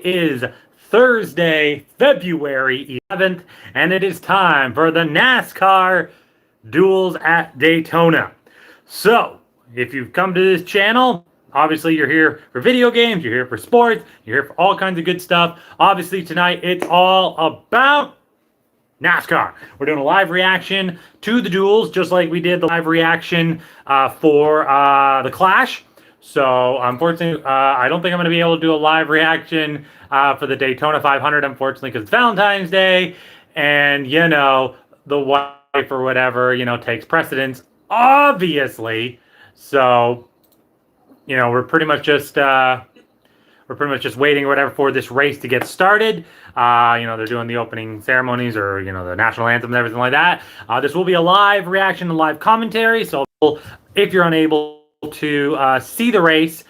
is Thursday, February 11th, and it is time for the NASCAR Duels at Daytona. So, if you've come to this channel, obviously you're here for video games, you're here for sports, you're here for all kinds of good stuff. Obviously tonight it's all about NASCAR. We're doing a live reaction to the duels, just like we did the live reaction for the Clash. So, unfortunately, I don't think I'm going to be able to do a live reaction for the Daytona 500, unfortunately, because it's Valentine's Day, and, you know, the wife or whatever, you know, takes precedence, obviously. So, you know, we're pretty much just waiting or whatever for this race to get started. You know, they're doing the opening ceremonies or, you know, the national anthem and everything like that. This will be a live reaction and live commentary. So if you're unable to see the race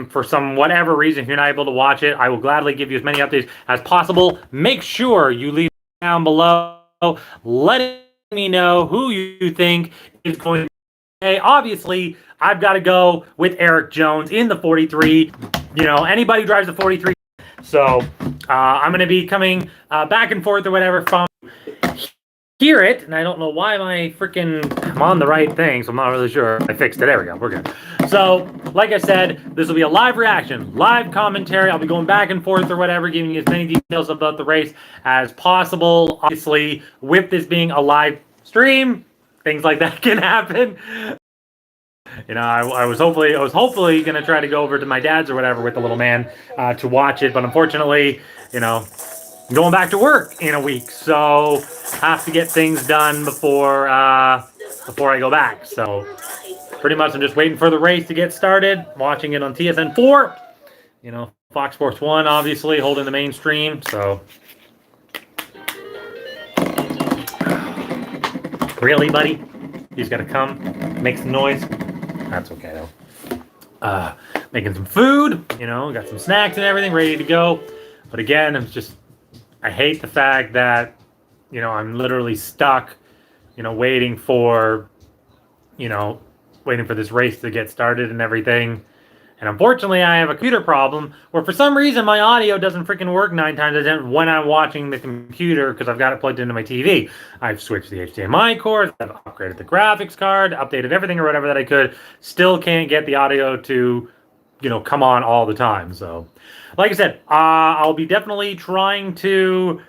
for some whatever reason, if you're not able to watch it, I will gladly give you as many updates as possible. Make sure you leave down below letting me know who you think is going to be. Obviously, I've got to go with Eric Jones in the 43. You know, anybody who drives the 43. So I'm going to be coming back and forth or whatever from hear it. And I don't know why I'm on the right thing, so I'm not really sure. I fixed it. There we go. We're good. So, like I said, this will be a live reaction, live commentary. I'll be going back and forth or whatever, giving you as many details about the race as possible. Obviously, with this being a live stream, things like that can happen. You know, I was hopefully gonna try to go over to my dad's or whatever with the little man to watch it, but unfortunately, you know, I'm going back to work in a week, so have to get things done before I go back. So pretty much, I'm just waiting for the race to get started, watching it on TSN4. You know, Fox Sports 1 obviously holding the mainstream. So really, buddy, he's gotta come make some noise. That's okay though. Making some food, you know, got some snacks and everything ready to go. But again, I hate the fact that, you know, I'm literally stuck, you know, waiting for this race to get started and everything. And unfortunately, I have a computer problem where for some reason my audio doesn't freaking work 9 times out of 10 when I'm watching the computer because I've got it plugged into my TV. I've switched the HDMI cord, I've upgraded the graphics card, updated everything or whatever that I could. Still can't get the audio to, you know, come on all the time. So, like I said, I'll be definitely trying to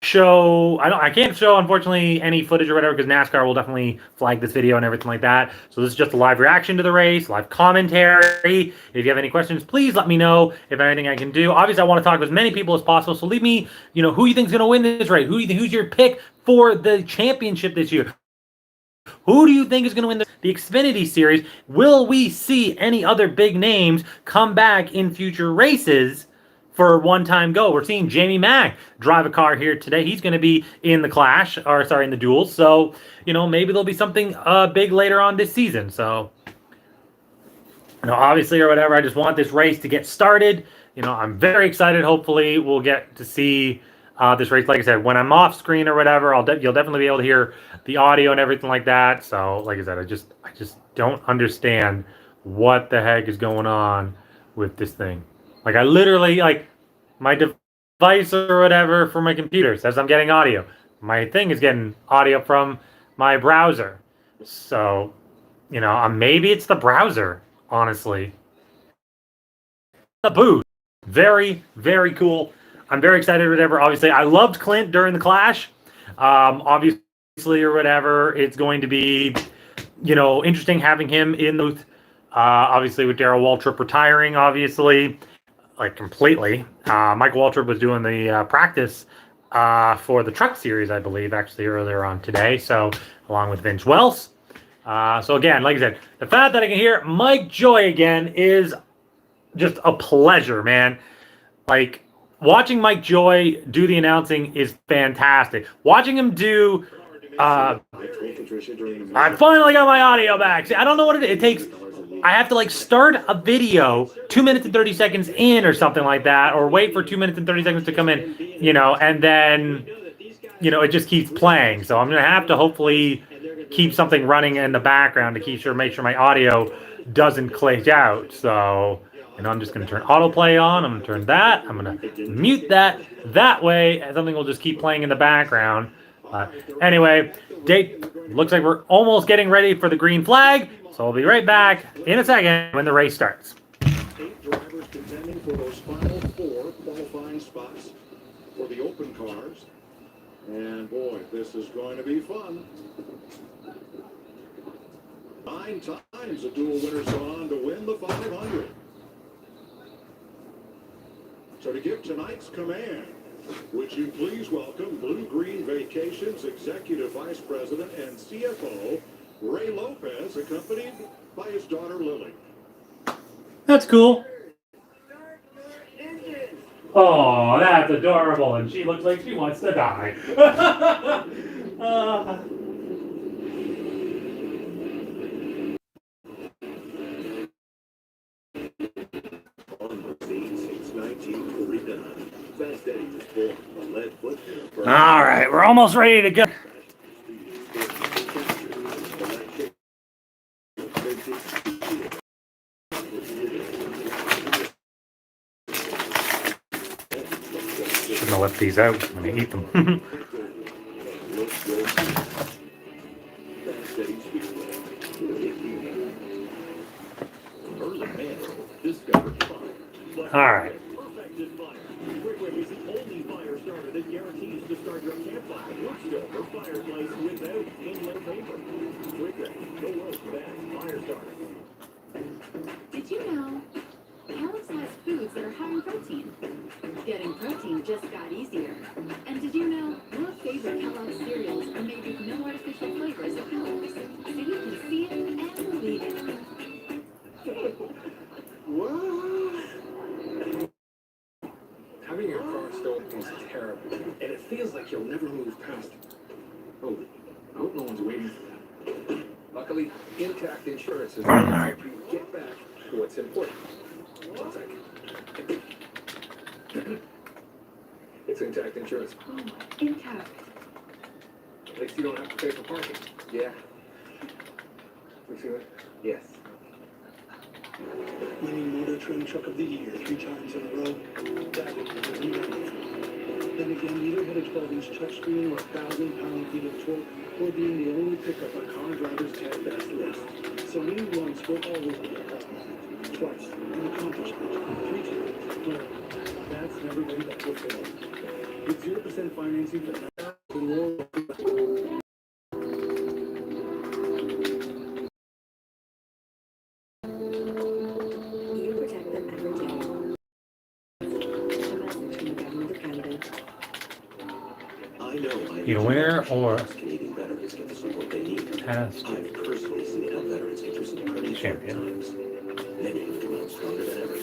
show. I can't show, unfortunately, any footage or whatever because NASCAR will definitely flag this video and everything like that. So this is just a live reaction to the race, live commentary. If you have any questions, please let me know if anything I can do. Obviously, I want to talk to as many people as possible. So leave me, you know, who you think is going to win this race. Who's your pick for the championship this year? Who do you think is going to win the Xfinity Series? Will we see any other big names come back in future races for a one-time go? We're seeing Jamie Mack drive a car here today. He's going to be in the Clash, or sorry, in the Duels. So, you know, maybe there'll be something big later on this season. So, you know, obviously or whatever, I just want this race to get started. You know, I'm very excited. Hopefully we'll get to see this race. Like I said, when I'm off screen or whatever, you'll definitely be able to hear the audio and everything like that. So, like I said, I just don't understand what the heck is going on with this thing. Like, I literally, like, my device or whatever for my computer says I'm getting audio. My thing is getting audio from my browser. So, you know, maybe it's the browser, honestly. The booth. Very, very cool. I'm very excited or whatever. Obviously, I loved Clint during the Clash. Obviously, or whatever, it's going to be, you know, interesting having him in the booth. Obviously, with Darrell Waltrip retiring, obviously, like completely. Mike Waltrip was doing the practice for the Truck Series, I believe, actually earlier on today. So, along with Vince Wells. So again, like I said, the fact that I can hear Mike Joy again is just a pleasure, man. Like, watching Mike Joy do the announcing is fantastic. Watching him do, I finally got my audio back. See, I don't know what it takes. I have to like start a video 2 minutes and 30 seconds in or something like that, or wait for 2 minutes and 30 seconds to come in, you know, and then, you know, it just keeps playing. So I'm going to have to hopefully keep something running in the background to make sure my audio doesn't glitch out. So And I'm just going to turn autoplay on. I'm going to turn that. I'm going to mute that. That way, something will just keep playing in the background. Anyway, looks like we're almost getting ready for the green flag. So I'll be right back in a second when the race starts. 8 drivers contending for those final 4 qualifying spots for the open cars. And boy, this is going to be fun. 9 times the dual winner's gone on to win the 500. So to give tonight's command, would you please welcome Blue Green Vacations Executive Vice President and CFO, Ray Lopez, accompanied by his daughter, Lily. That's cool. Oh, that's adorable. And she looks like she wants to die. All right, we're almost ready to go. Shouldn't have left these out. I'm going to eat them. All right. Did you know Alex has foods that are high in protein? Getting protein just got easier. And did you know your favorite Kellogg's cereals are made with no artificial flavors or colors, so you can see it and believe it? What? Having your car stolen is terrible, and it feels like you'll never move past it. Hold it. I hope no one's waiting for that. Luckily, Intact Insurance is going to help you get back to what's important. One second. It's Intact Insurance. Oh, Intact. At least you don't have to pay for parking. Yeah. You see that? Yes. Winning Motor Trend Truck of the Year 3 times in a row. That would be amazing. Then again, neither had a 12-inch touchscreen or 1,000-pound feet of torque, or being the only pickup on car drivers' Ted Best list. So winning once will always be a compliment. Twice, an accomplishment. 3 times, well, that's never been done before. With 0% financing for now, the world. You protect them every day. A message from the government of Canada. I know. Need a winner or Canadian veterans get the support they need. past I've personally seen how veterans get through some pretty champion? times. Many have come out stronger than ever.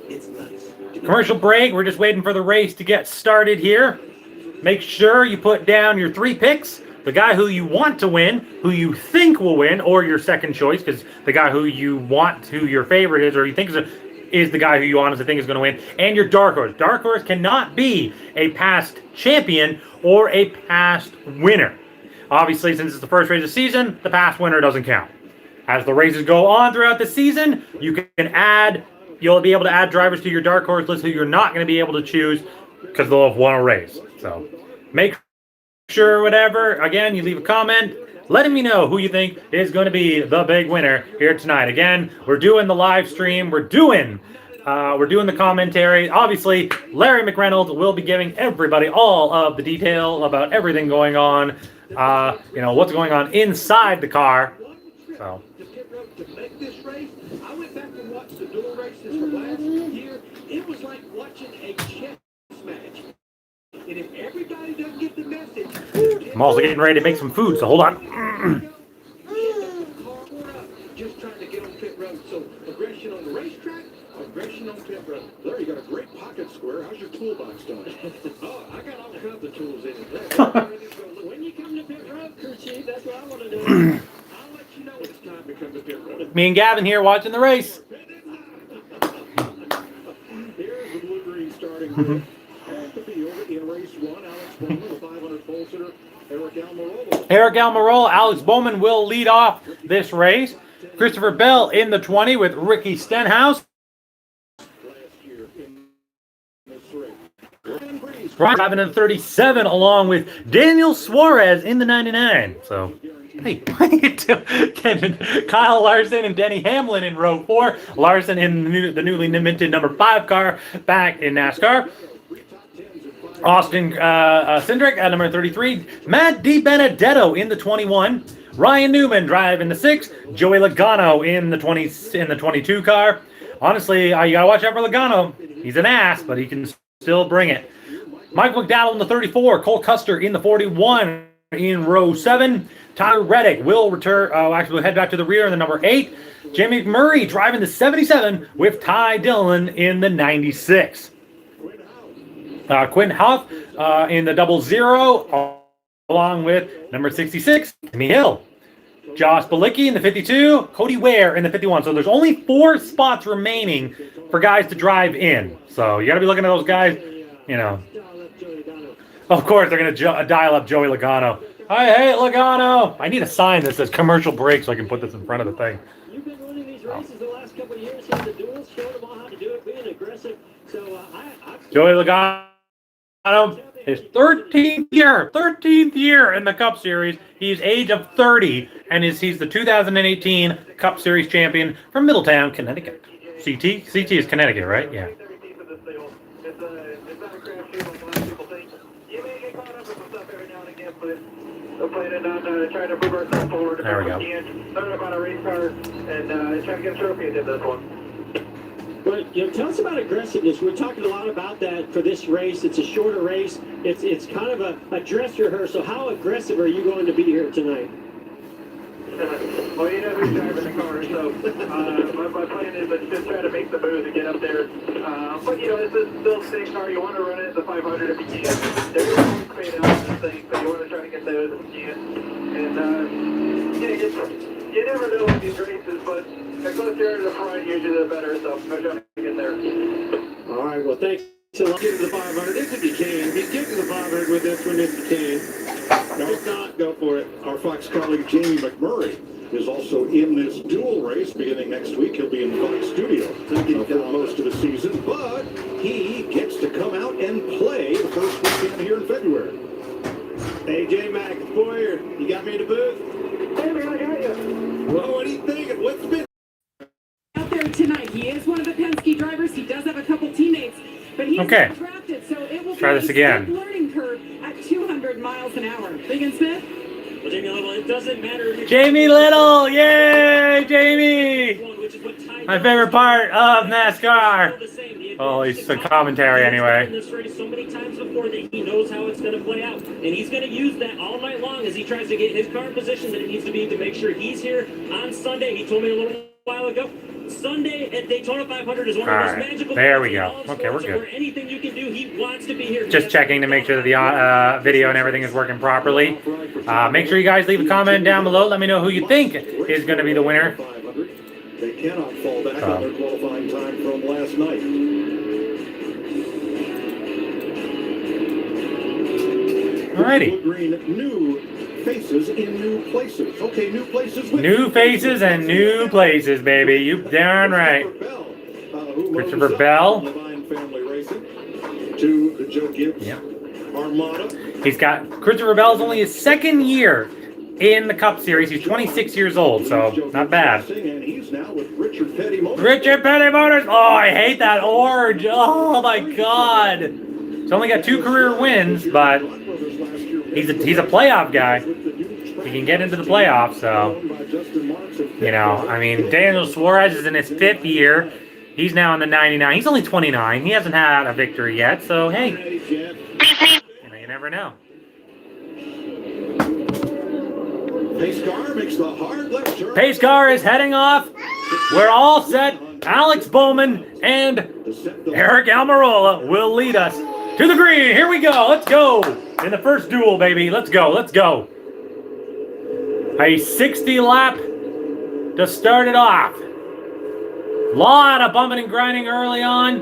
It's nice. Commercial break. We're just waiting for the race to get started here. Make sure you put down your 3 picks. The guy who you want to win, who you think will win, or your second choice, because the guy who you want, who your favorite is, or you think is the guy who you honestly think is going to win, and your dark horse. Dark horse cannot be a past champion or a past winner. Obviously, since it's the first race of the season, the past winner doesn't count. As the races go on throughout the season, you'll be able to add drivers to your dark horse list who you're not going to be able to choose because they'll have won a race. So make sure, whatever, again, you leave a comment letting me know who you think is going to be the big winner here tonight. Again, we're doing the live stream. We're doing the commentary. Obviously, Larry McReynolds will be giving everybody all of the detail about everything going on, what's going on inside the car. So. To make this race, I went back and watched the dual races from last year. It was like watching a chess match. And if everybody doesn't get the message, I'm also getting ready to make some food, so hold on. Just trying to get on pit road. So aggression on the racetrack, aggression on pit road. Larry, you got a great pocket square. How's your toolbox doing? Oh, I got all kinds of tools in it. When you come to pit road, crew chief, that's what I want to do. I'll let you know when it's time to come to pit road. Me and Gavin here watching the race. Here's the blue green starting group. At the field in race 1, Alex Bowman, the 500 pole sitter, Eric Almirola. Eric Almirola, Alex Bowman will lead off this race. Christopher Bell in the 20 with Ricky Stenhouse. driving in the 37 along with Daniel Suarez in the 99. So, hey, what are you doing? Kyle Larson and Denny Hamlin in row 4. Larson in the newly minted number 5 car back in NASCAR. Austin Cindric at number 33. Matt DiBenedetto in the 21. Ryan Newman driving the 6. Joey Logano in the 22 car. Honestly, you gotta watch out for Logano. He's an ass, but he can still bring it. Mike McDowell in the 34. Cole Custer in the 41 in row 7. Tyler Reddick will return. Actually, we'll head back to the rear in the number 8. Jamie McMurray driving the 77 with Ty Dillon in the 96. Quinn Huff in the 00, along with number 66, Timmy Hill. Josh Balicki in the 52, Cody Ware in the 51. So there's only 4 spots remaining for guys to drive in. So you got to be looking at those guys, you know. Of course, they're going to dial up Joey Logano. I hate Logano. I need a sign that says commercial break so I can put this in front of the thing. You've been winning these races the last couple of years here at the Duels, showing them all how to do it, being aggressive. So Joey Logano, his 13th year in the Cup Series. He's age of 30, and he's the 2018 Cup Series champion from Middletown, Connecticut. CT is Connecticut, right? Yeah. There we go. Learn about a race car and try to get a trophy into this one. But tell us about aggressiveness. We're talking a lot about that for this race. It's a shorter race. It's kind of a dress rehearsal. How aggressive are you going to be here tonight? Well, you know who's driving the car, so my plan is to just try to make the move to get up there. But this is still a safe car. You want to run it at the 500 if you can. There's no fade out on this thing, so you want to try to get those if you can. And you never know with these races, but the closer to the front, usually the better. So I'm trying to get there. All right. Well, thanks. So let's get to the 500 if you can. Get to the 500 with this one if you can. If not, go for it. Our Fox colleague Jamie McMurray is also in this dual race beginning next week. He'll be in the Fox studio for most of the season, but he gets to come out and play the first weekend here in February. Hey, J-Mac, Boyer, you got me in the booth? Hey, man, I got you. Well, what do you think? What's been out there tonight? He is one of the Penske drivers. He does have a couple teammates, but he's Okay. not drafted, so it will Try be this a again. steep learning curve at 200 miles an hour. Big and Smith? Well, Jamie Little, it doesn't matter if you're Jamie Little, yay, Jamie! which is what Ty My favorite part of NASCAR. the same. The Oh, it's the commentary anyway. He's been in this race so many times before that he knows how it's going to play out, and he's going to use that all night long as he tries to get his car in position that it needs to be to make sure he's here on Sunday. He told me a little while ago. Sunday at Daytona 500 is one of the most magical. There we days in go. all of Okay, sports, we're and good. where anything you can do, he wants to be here. Just checking to make sure that the video and everything is working properly. Make sure you guys leave a comment down below. Let me know who you think is going to be the winner. 500. They cannot fall back on their qualifying time from last night. Alrighty. Green, new faces in new places. Okay, new places. With New faces and new places, baby. You darn right. Christopher Bell. Levine Family Racing. To the Joe Gibbs Yep. Armada. He's got Christopher Bell's only his 2nd year in the Cup Series. He's 26 years old, so not bad. And he's now with Richard Petty Motors. Richard Petty Motors. Oh, I hate that orange. Oh my God. He's only got 2 career wins, but he's a playoff guy. He can get into the playoffs, so I mean, Daniel Suarez is in his 5th year. He's now in the 99. He's only 29. He hasn't had a victory yet, so hey, you never know. Pace car makes the hard left turn. Pace car is heading off. We're all set. Alex Bowman and Eric Almirola will lead us to the green. Here we go. Let's go. In the first duel, baby. Let's go. Let's go. A 60 lap to start it off. Lot of bumping and grinding early on.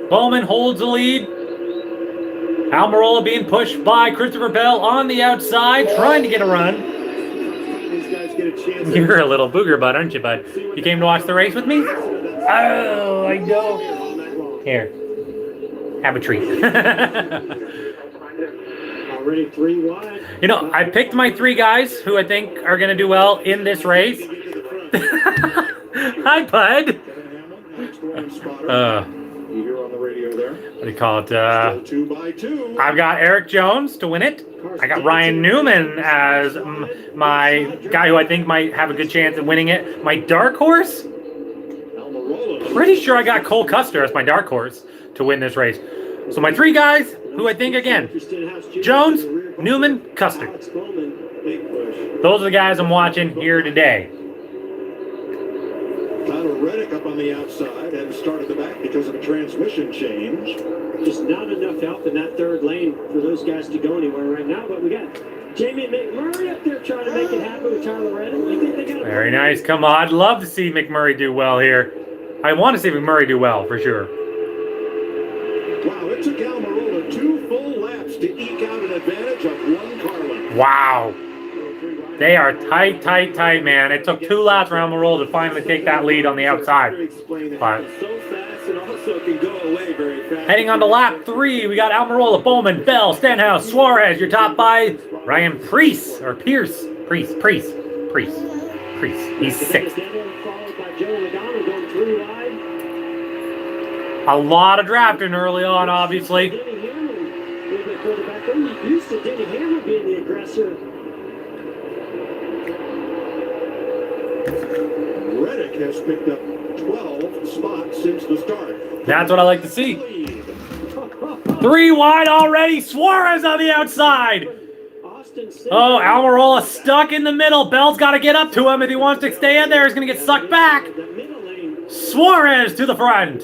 Bowman holds the lead. Almirola being pushed by Christopher Bell on the outside, trying to get a run. These guys get a chance. You're a little booger bud, aren't you, bud? You came to watch the race with me? Oh, I know. Here. have a treat. Already 3 wide. You know, I picked my 3 guys who I think are going to do well in this race. Hi, bud. You hear on the radio there? What do you call it? Still 2 by 2. I've got Eric Jones to win it. I got Ryan Newman as my guy who I think might have a good chance at winning it. My dark horse? Pretty sure I got Cole Custer as my dark horse to win this race. So my 3 guys who I think, again, Jones, Newman, Custer. Those are the guys I'm watching here today. Tyler Reddick up on the outside and started the back because of a transmission change. Just not enough help in that 3rd lane for those guys to go anywhere right now. But we got Jamie McMurray up there trying to make it happen with Tyler Reddick. You think they got Very nice. Come on. I'd love to see McMurray do well here. I want to see McMurray do well, for sure. Wow, it took Almirola 2 full laps to eke out an advantage of 1 car length. Wow. They are tight, tight, tight, man. It took 2 laps for Almirola to finally take that lead on the outside. But heading on to lap 3, we got Almirola, Bowman, Bell, Stenhouse, Suarez. Your top 5, Ryan Preece. Preece. He's 6th. A lot of drafting early on, obviously. Used to Denny Hamlin being the aggressor. Reddick has picked up 12 spots since the start. That's what I like to see. 3 wide already. Suarez on the outside. Oh, Almirola stuck in the middle. Bell's got to get up to him if he wants to stay in there. He's going to get sucked back. Suarez to the front.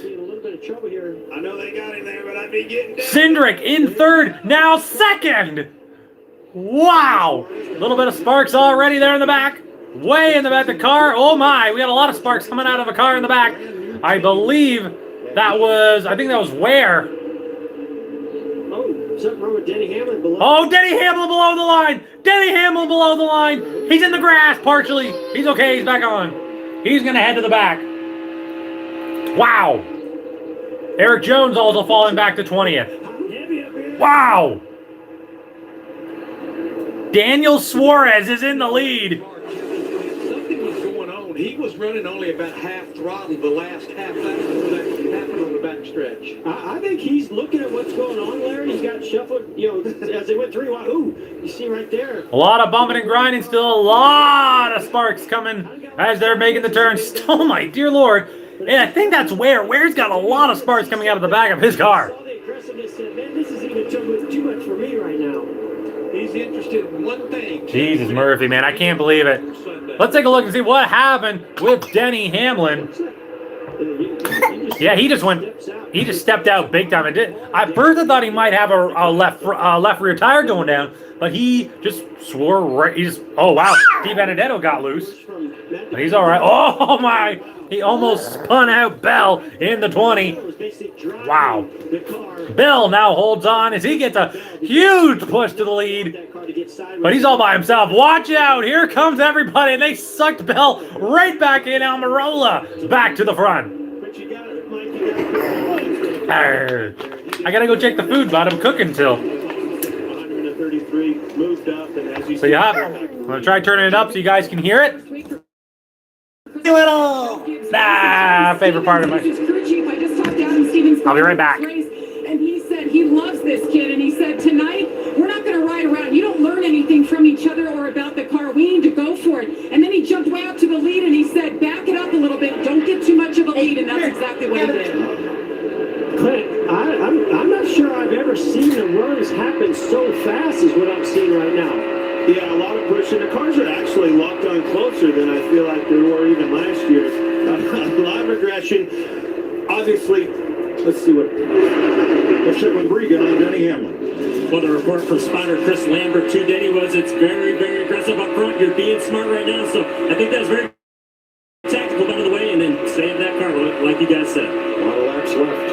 I know they got him there, but I'd be getting down. Cindric in 3rd, now 2nd. Wow. A little bit of sparks already there in the back. Way in the back of the car. Oh my, we got a lot of sparks coming out of a car in the back. I believe that was, I think that was Ware. Oh, something wrong with Denny Hamlin below. Oh, Denny Hamlin below the line. Denny Hamlin below the line. He's in the grass partially. He's okay, he's back on. He's going to head to the back. Wow. Eric Jones also falling back to 20th. Wow. Daniel Suarez is in the lead. Something was going on. He was running only about half throttle the last half lap before that happened on the back stretch. I think he's looking at what's going on, Larry. He's got shuffled, as they went 3 wide. Ooh, you see right there. A lot of bumping and grinding still. A lot of sparks coming as they're making the turns. Oh, my dear Lord. And I think that's Ware. Ware's got a lot of sparks coming out of the back of his car. All the aggressiveness said, man, this is even too much for me right now. He's interested in one thing. Jesus, Murphy, man. I can't believe it. Let's take a look and see what happened with Denny Hamlin. Yeah, he just stepped out big time. At first I thought he might have a left rear tire going down, but he just swore right. Oh, wow. Di Benedetto got loose. But he's all right. Oh, my. He almost spun out Bell in the 20. Wow. Bell now holds on as he gets a huge push to the lead. But he's all by himself. Watch out. Here comes everybody. And they sucked Bell right back in. Almirola back to the front. Arr. I got to go check the food, bud. I'm cooking still. So yeah, I'm going to try turning it up so you guys can hear it. Little favorite part of my. I'll be right back. And he said he loves this kid, and he said tonight we're not going to ride around. You don't learn anything from each other or about the car. We need to go for it. And then he jumped way out to the lead, and he said, "Back it up a little bit. Don't get too much of a lead." And that's exactly what he did. Clint, I'm not sure I've ever seen the runs happen so fast as what I'm seeing right now. Yeah, a lot of pushing. The cars are actually locked on closer than I feel like they were even last year. A lot of aggression. Obviously, let's see what. Let's check with Briga on Denny Hamlin. Well, the report from spotter Chris Lambert to Denny was it's very, very aggressive up front. You're being smart right now, so I think that's very tactical out of the way and then save that car, like you guys said. A lot of laps left.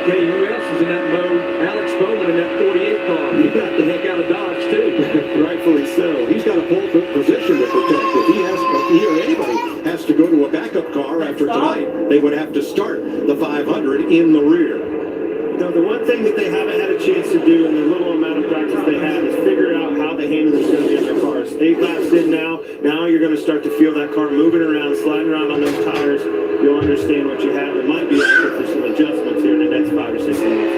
Okay, who else is in that mode? Alex Bowman in that 48 car. He got the heck out of Dodge, too. Rightfully so. He's got a pole position to protect. If he or anybody has to go to a backup car after tonight, they would have to start the 500 in the rear. The The one thing that they haven't had a chance to do in the little amount of practice they have is figure out how the handling is going to be on their cars. 8 laps in now. Now you're going to start to feel that car moving around, sliding around on those tires. You'll understand what you have. It might be after for some adjustments here in the next 5 or 6 minutes.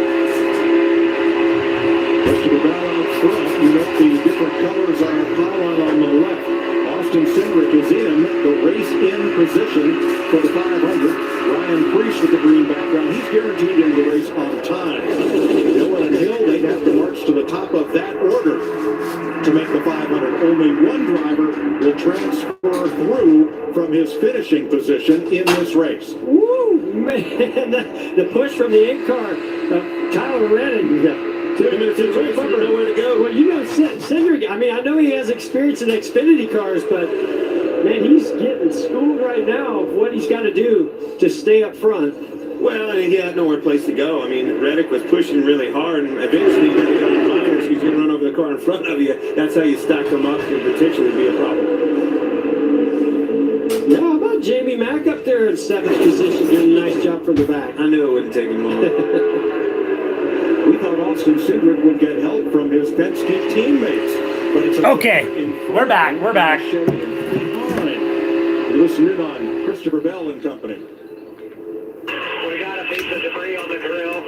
Christopher Bell out front. You note the different colors on our pylon on the left. Austin Cindric is in the race in position for the 500. Ryan Preece with the green background. He's guaranteed in the race on time. Dillon and Hill, they'd have to march to the top of that order to make the 500. Only one driver will transfer through from his finishing position in this race. Woo, man, the push from the 8 car, Tyler Reddick. 2 minutes into the race, nowhere to go. Well, you know, Cindric, I mean, I know he has experience in Xfinity cars, but man, he's getting schooled right now of what he's got to do to stay up front. Well, I mean, he had nowhere place to go. I mean, Reddick was pushing really hard, and eventually you're going to go to minors. He's going to run over the car in front of you. That's how you stack them up and potentially be a problem. Yeah, how about Jamie Mack up there in 7th position doing a nice job from the back? I knew it wouldn't take him long. We thought Austin Cindric would get help from his Penske teammates. But it's Okay, we're back. We're back. Listen in on Christopher Bell and company. We got a piece of debris on the grill.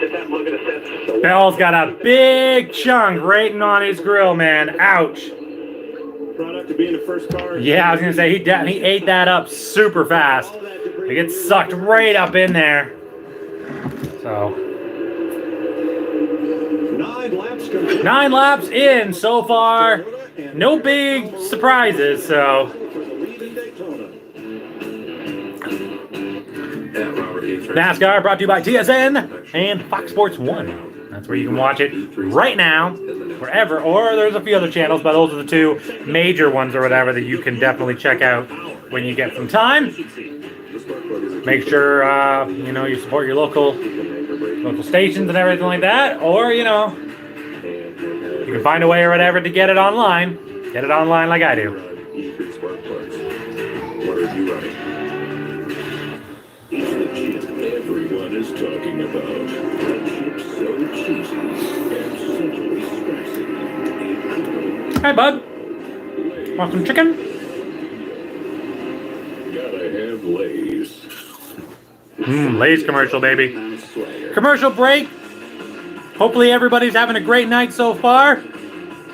Just have a look at the sets. Bell's got a big chunk rating on his grill, man. Ouch. Product of being the first car. Yeah, I was gonna say he ate that up super fast. It gets sucked right up in there. So 9 laps complete. 9 laps in so far. No big surprises. So For the lead in Daytona. NASCAR brought to you by TSN and Fox Sports 1. That's where you can watch it right now, wherever. Or there's a few other channels, but those are the 2 major ones or whatever that you can definitely check out when you get some time. Make sure you know, you support your local stations and everything like that, or you know, you can find a way or whatever to get it online. Get it online like I do. What are you running? It's the chip everyone is talking about. The chip so cheesy and centrally spicy. Hi, bud. Want some chicken? Gotta have Lay's. Lay's commercial, baby. Commercial break. Hopefully everybody's having a great night so far.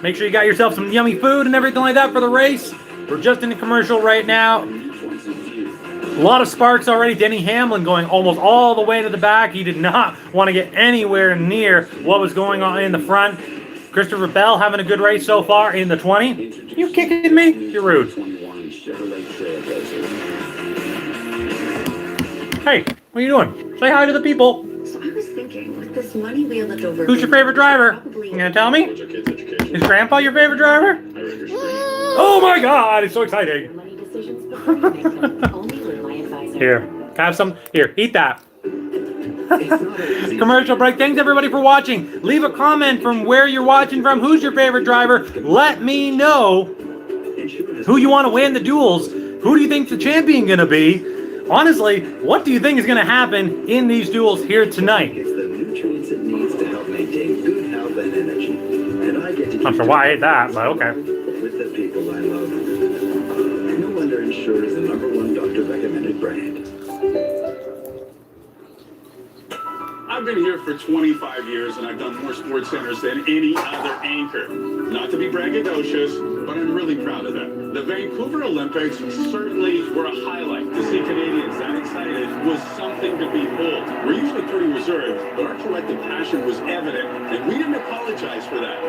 Make sure you got yourself some yummy food and everything like that for the race. We're just in the commercial right now. A lot of sparks already. Denny Hamlin going almost all the way to the back. He did not want to get anywhere near what was going on in the front. Christopher Bell having a good race so far in the 20. You kicking me? You're rude. Hey, what are you doing? Say hi to the people. So I was thinking, with this money we left over... Who's your favorite driver? You gonna tell me? Is Grandpa your favorite driver? Oh my God, it's so exciting. Money decisions before you make them. Only with my advisor. Here, have some. Here, eat that. Commercial break. Thanks everybody for watching. Leave a comment from where you're watching from. Who's your favorite driver? Let me know who you want to win the duels. Who do you think the champion gonna be? Honestly, what do you think is gonna happen in these duels here tonight? It's the nutrients it needs to help maintain good health and energy. And I get to Not sure why I ate that, but okay. with the people I love. No wonder Ensure is the #1 doctor recommended brand. I've been here for 25 years and I've done more sports centers than any other anchor. Not to be braggadocious, but I'm really proud of that. The Vancouver Olympics certainly were a highlight. To see Canadians that excited was something to behold. We're usually pretty reserved, but our collective passion was evident, and we didn't apologize for that.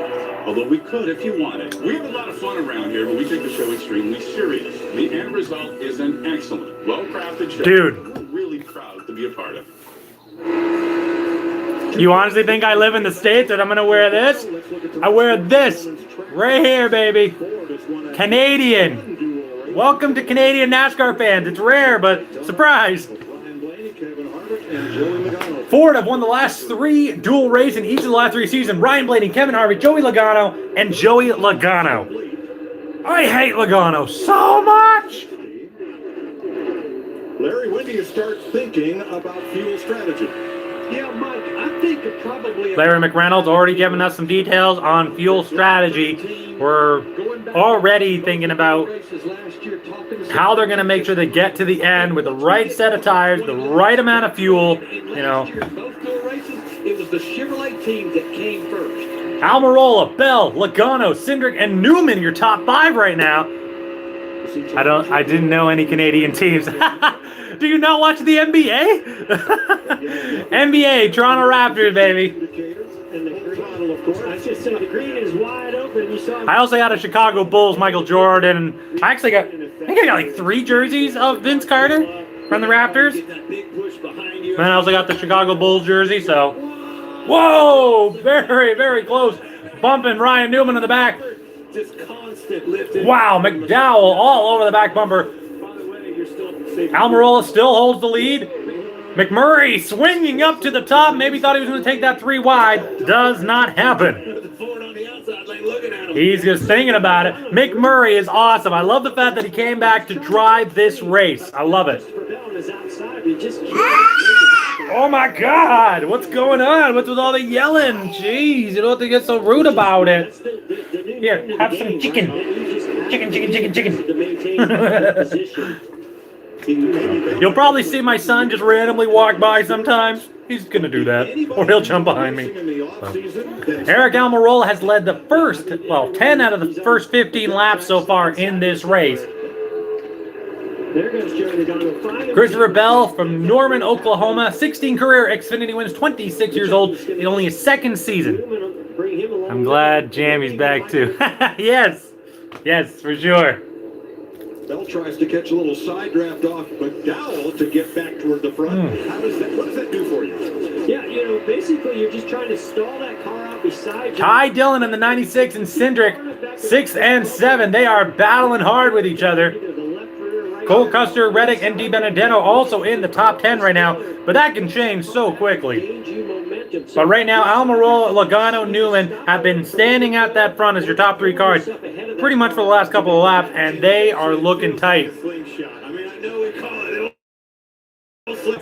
Although we could if you wanted. We have a lot of fun around here, but we take the show extremely serious. The end result is an excellent, well-crafted show. Dude. We're really proud to be a part of. You honestly think I live in the States and I'm gonna wear this? I wear this right here, baby. Canadian. Welcome to Canadian NASCAR fans. It's rare, but surprise. Ford have won the last 3 dual races in each of the last 3 seasons. Ryan Blaney, Kevin Harvick, Joey Logano, and Joey Logano. I hate Logano so much. Larry, when do you start thinking about fuel strategy? Yeah, Mike, I think probably Larry McReynolds already given us some details on fuel strategy. We're already thinking about how they're going to make sure they get to the end with the right set of tires, the right amount of fuel, you know. It was the Chevrolet team that came first. Almirola, Bell, Logano, Cindric, and Newman, your top 5 right now. I didn't know any Canadian teams. Do you not watch the NBA? NBA, Toronto Raptors, baby. And the green, of course. I just said the green is wide open. You saw. I also got a Chicago Bulls, Michael Jordan. I think I got like 3 jerseys of Vince Carter from the Raptors. And I also got the Chicago Bulls jersey, so. Whoa! Very, very close. Bumping Ryan Newman in the back. Wow, McDowell all over the back bumper. Almirola still holds the lead. McMurray swinging up to the top. Maybe thought he was going to take that 3 wide. Does not happen. He's just thinking about it. McMurray is awesome. I love the fact that he came back to drive this race. I love it. Oh my God! What's going on? What's with all the yelling? Jeez, you don't have to get so rude about it. Here, have some chicken. Chicken. You'll probably see my son just randomly walk by sometimes. He's going to do that. Or he'll jump behind me. Eric Almirola has led the first, 10 out of the first 15 laps so far in this race. Christopher Bell from Norman, Oklahoma. 16 career Xfinity wins, 26 years old. In only his 2nd season. I'm glad Jammy's back too. Yes, for sure. Bell tries to catch a little side draft off McDowell to get back toward the front. What does that do for you? Yeah, basically you're just trying to stall that car out beside you. Ty Dillon in the 96 and Cindric, 6 and 7. They are battling hard with each other. Cole Custer, Reddick, and DiBenedetto also in the top 10 right now, but that can change so quickly. But right now, Almirola, Logano, Newman have been standing at that front as your top 3 cars pretty much for the last couple of laps, and they are looking tight.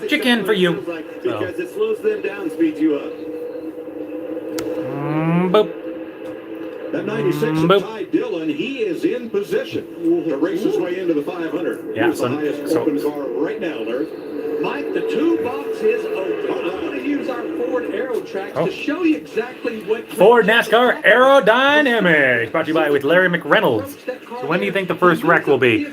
Chicken for you. Because it slows them down, speeds you up. Boop. That 96 of Ty Dillon, he is in position to race his way into the 500. Yeah, He's the highest open car right now, Larry. Mike, the 2 box is open. I'm going to use our Ford Aero Tracks to show you exactly what... Ford NASCAR Aerodynamics, brought to you by with Larry McReynolds. So when do you think the first wreck will be?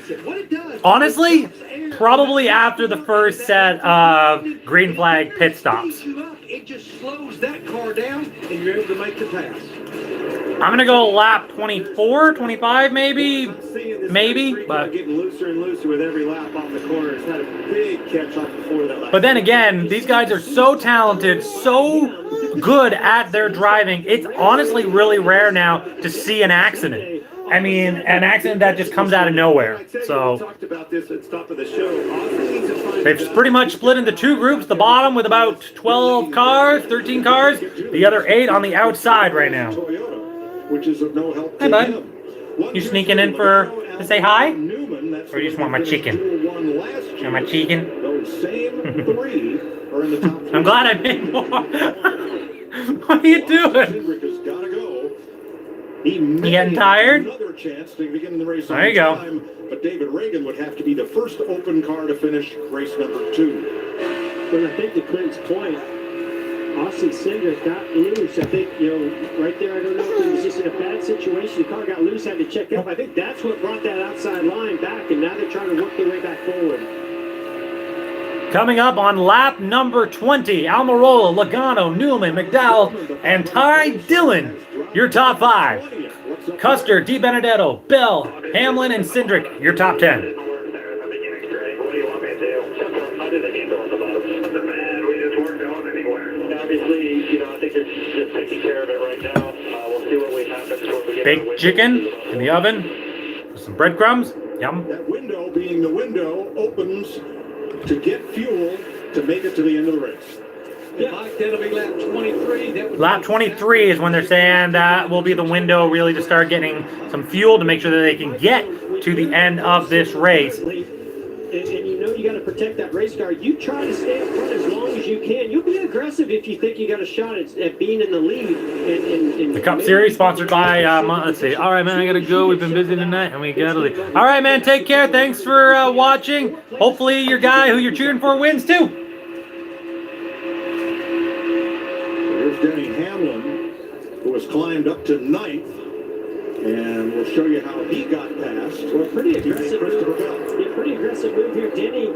Honestly, probably after the first set of green flag pit stops. It just slows that car down, and you're able to make the pass. I'm going to go lap 24, 25 maybe, but Getting looser and looser with every lap off the corner. It's not a big catch off before that lap. But then again, these guys are so talented, so good at their driving. It's honestly really rare now to see an accident. I mean, an accident that just comes out of nowhere. So they've pretty much split into 2 groups. The bottom with about 12 cars, 13 cars. The other 8 on the outside right now. Which is of no help. Hey, bud. You sneaking in to say hi? Or you just want my chicken? You want my chicken? I'm glad I made more. What are you doing? You getting tired? There you go. But David Reagan would have to be the first open car to finish race number 2. But I think to Clint's point, Austin Cindric got loose. I think, right there, I don't know if he was just in a bad situation. The car got loose, had to check up. I think that's what brought that outside line back, and now they're trying to work their way back forward. Coming up on lap number 20, Almirola, Logano, Newman, McDowell, and Ty Dillon, your top 5. Custer, DiBenedetto, Bell, Hamlin, and Cindric, your top 10. Obviously, I think they're just taking care of it right now. We'll see what happens when we get Baked chicken in the oven with some breadcrumbs. Yum. That window being the window opens to get fuel to make it to the end of the race. Yeah, Mike, that'll be lap 23. Lap 23 is when they're saying that will be the window really to start getting some fuel to make sure that they can get to the end of this race. and you know you got to protect that race car, you try to stay up front as long as you can. You'll be aggressive if you think you got a shot at being in the lead. The Cup Series sponsored by, let's see. All right, man, I got to go. We've been busy tonight, and we got to leave. All right, man, take care. Thanks for watching. Hopefully your guy who you're cheering for wins, too. Here's Denny Hamlin, who has climbed up to 9th. And we'll show you how he got past. Well, pretty aggressive move. Yeah, pretty aggressive move here. Denny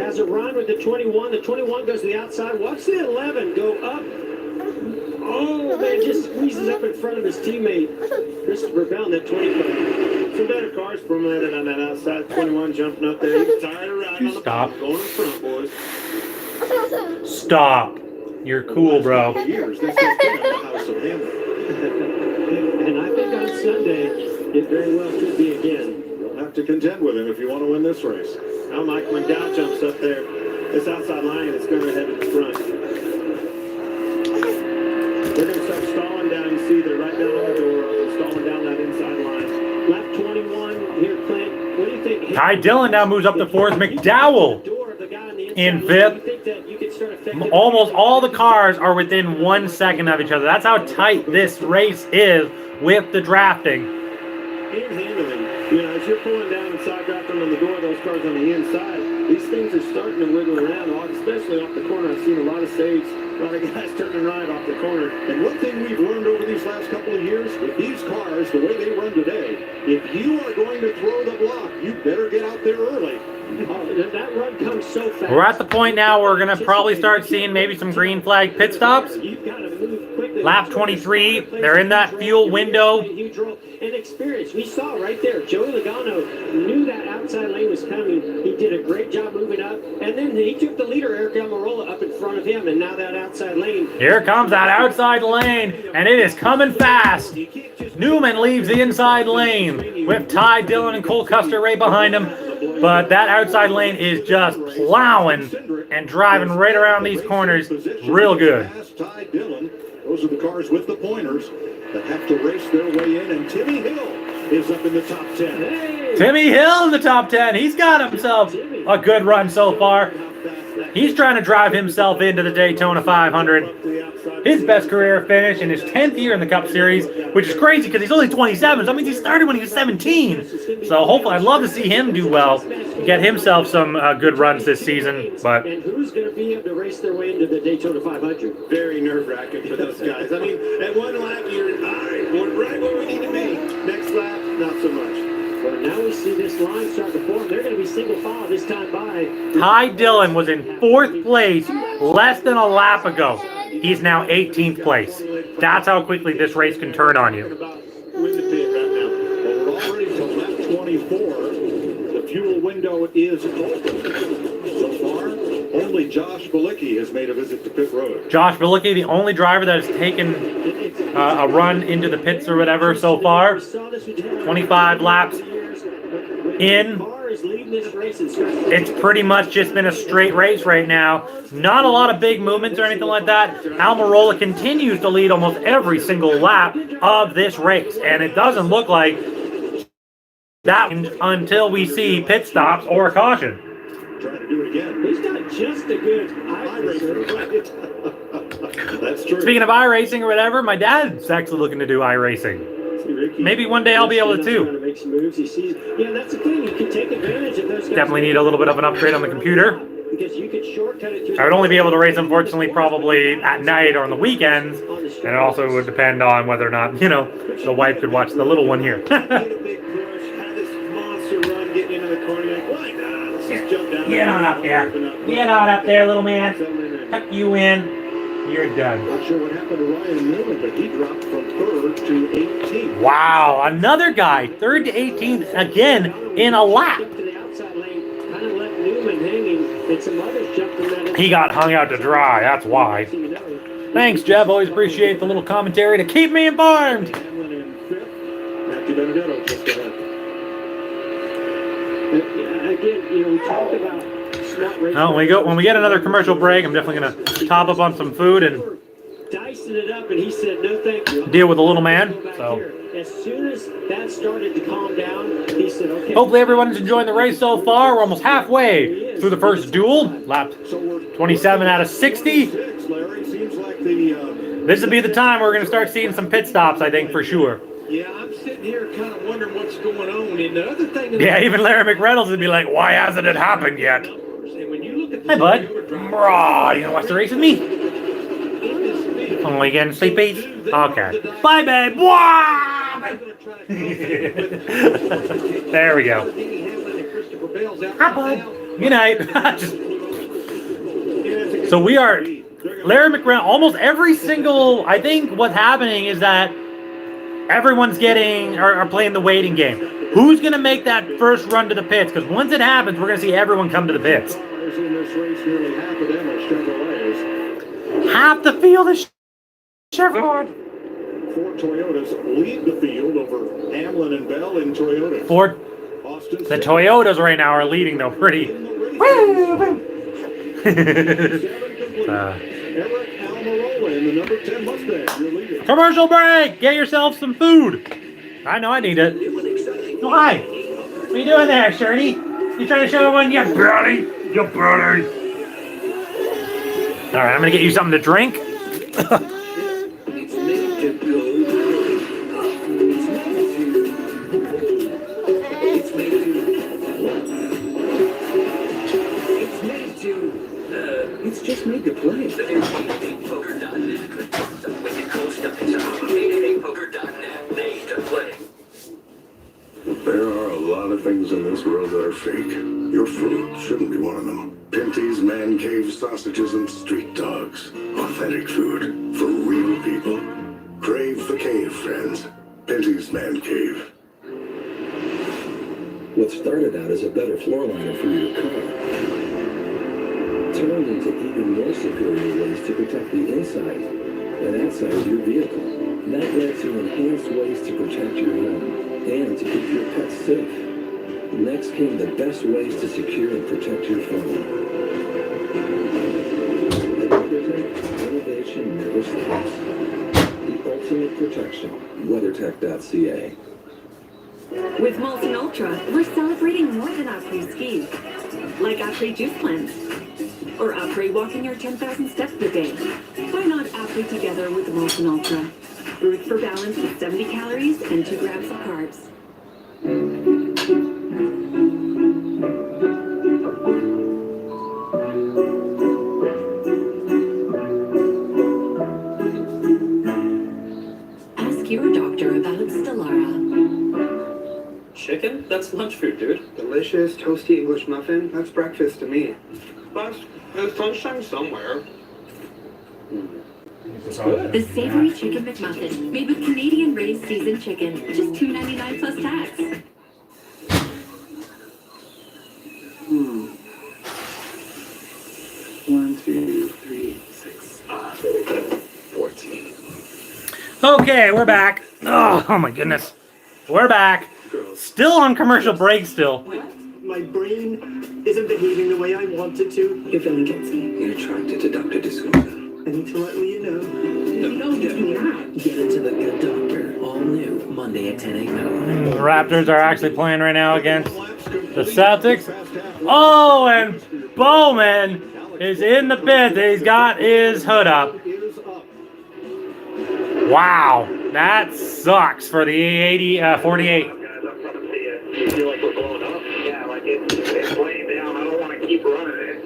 has a run with the 21. The 21 goes to the outside. Watch the 11 go up. Oh, man, just squeezes up in front of his teammate, Christopher Bell, in that 25. Some better cars formulated on that outside. 21 jumping up there. He's tired of riding on the Stop. Going in front, boys. Stop. You're cool, bro. Years, this has been the house of Hamlin. And I think on Sunday, it very well could be again. You'll have to contend with him if you want to win this race. Now Mike McDowell jumps up there. This outside line is going to head to the front. They're going to start stalling down. You see they're right down on the door. They're stalling down that inside line. Lap 21 here, Clint. What do you think? Ty Dillon now moves up to 4th. McDowell in 5th. Almost all the cars are within 1 second of each other. That's how tight this race is with the drafting. And handling. You know, as you're pulling down and side drafting on the door, those cars on the inside, these things are starting to wiggle around, especially off the corner. I've seen a lot of saves, a lot of guys turning right off the corner. And one thing we've learned over these last couple of years, with these cars, the way they run today, if you are going to throw the block, you better get out there early. That run comes so fast. We're at the point now where we're going to probably start seeing maybe some green flag pit stops. Lap 23, they're in that fuel window. And experience, we saw right there, Joey Logano knew that outside lane was coming. He did a great job moving up, and then he took the leader, Eric Almirola, up in front of him, and now that outside lane. Here comes that outside lane, and it is coming fast. Newman leaves the inside lane with Ty Dillon and Cole Custer right behind him. But that outside lane is just plowing and driving right around these corners real good. Those are the cars with the pointers that have to race their way in, and Timmy Hill is up in the top 10. Hey. Timmy Hill in the top 10. He's got himself a good run so far. He's trying to drive himself into the Daytona 500. His best career finish in his 10th year in the Cup Series, which is crazy because he's only 27. So that means he started when he was 17. So hopefully, I'd love to see him do well, get himself some good runs this season. But and who's going to be able to race their way into the Daytona 500? Very nerve-wracking for those guys. I mean, at one lap, you're all right, we're right where we need to be. Next lap, not so much. Well, now we see this line start to form. They're going to be single file this time by. Ty Dillon was in 4th place less than a lap ago. He's now 18th place. That's how quickly this race can turn on you. Well, we're already to lap 24. The fuel window is open. So far, only Josh Bilicki has made a visit to pit road. Josh Bilicki, the only driver that has taken a run into the pits or whatever so far. 25 laps in. It's pretty much just been a straight race right now. Not a lot of big movements or anything like that. Almirola continues to lead almost every single lap of this race, and it doesn't look like that until we see pit stops or a caution. Trying to do it again. He's got just a good iRacer. That's true. Speaking of iRacing or whatever, my dad's actually looking to do iRacing. Maybe one day I'll be able to too. Make some moves. He sees, yeah, that's the thing. You can take advantage of those guys. Definitely need a little bit of an upgrade on the computer. Because you could shortcut it to. I would only be able to race, unfortunately, probably at night or on the weekends. And it also would depend on whether or not, you know, the wife could watch the little one here. Get on up there. Get on up there, little man. Tuck you in. You're done. Not sure what happened to Ryan Newman, but he dropped from 3rd to 18th. Wow, another guy, 3rd to 18th again in a lap. He got hung out to dry, that's why. Thanks, Jeff. Always appreciate the little commentary to keep me informed. Matthew Benedetto just ahead. Again, you know, we talked about. When we get another commercial break, I'm definitely going to top up on some food and dicing it up, and he said, no, thank you. Deal with a little man. Go back So here. As soon as that started to calm down, he said, okay. hopefully everyone's enjoying the race so far. We're almost halfway through the first duel. Lap 27 out of 60. This will be the time we're going to start seeing some pit stops, I think, for sure. Yeah, I'm sitting here kind of wondering what's going on. And the other thing... Yeah, even Larry McReynolds would be like, why hasn't it happened yet? Hey, bud. Bro, you gonna watch the race with me? Only getting sleepy? Okay. Bye, babe. There we go. Hi, bud. Good night. So we are... Larry McReynolds, almost every single... I think what's happening is that everyone's getting... are playing the waiting game. Who's going to make that first run to the pits? Because once it happens, we're going to see everyone come to the pits. Half the field is Chevrolet. Ford Toyotas lead the field over Hamlin and Bell in Toyota. Ford. The Toyotas right now are leading though pretty. Commercial break. Get yourself some food. I know I need it. Oh, hi. What are you doing there, Shirley? You trying to show everyone your brownie? Your brownie. All right, I'm gonna get you something to drink. It's just made to play. There are a lot of things in this world that are fake. Your food shouldn't be one of them. Pinty's Man Cave sausages and street dogs. Authentic food for real people. Crave the cave, friends. Pinty's Man Cave. What started out as a better floor liner for your car turned into even more superior ways to protect the inside and outside of your vehicle. That led to enhanced ways to protect your home and to keep your pets safe. Next came the best ways to secure and protect your phone. Innovation never stops. The ultimate protection. WeatherTech.ca. With Molson Ultra, we're celebrating more than Opry skis. Like Opry juice cleanse. Or Opry walking your 10,000 steps a day. Why not Opry together with Molson Ultra? Brewed for balance with 70 calories and 2 grams of carbs. Ask your doctor about Stellara. Chicken? That's lunch food, dude. Delicious, toasty English muffin? That's breakfast to me. But there's sunshine somewhere. The savory chicken McMuffin, made with Canadian raised seasoned chicken, just $2.99 plus tax. 1, 2, 3, 6, 14. Okay, we're back. Oh my goodness. We're back. Still on commercial break still. My brain isn't behaving the way I want it to. You're feeling guilty. You're trying to deduct a disclosure. I need to let you know. No, you're not. Get it to the good doctor. All new, Monday at 10 a.m. The Raptors are actually playing right now against the Celtics. Oh, and Bowman is in the pit. He's got his hood up. Wow, that sucks for the 48. You feel like we're blowing up? Yeah, like it's laying down. I don't want to keep running it.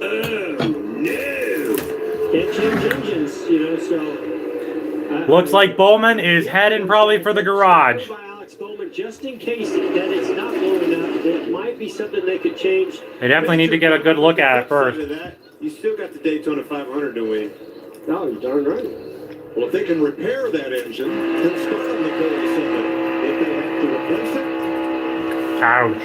Oh, no. Can't change engines, so... Looks like Bowman is heading probably for the garage. Alex Bowman, just in case that it's not blowing up, it might be something they could change. They definitely need to get a good look at it first. You still got the Daytona 500, don't we? Oh, you're darn right. Well, if they can repair that engine, then start on the goal Sunday. If they have to replace it, Ouch.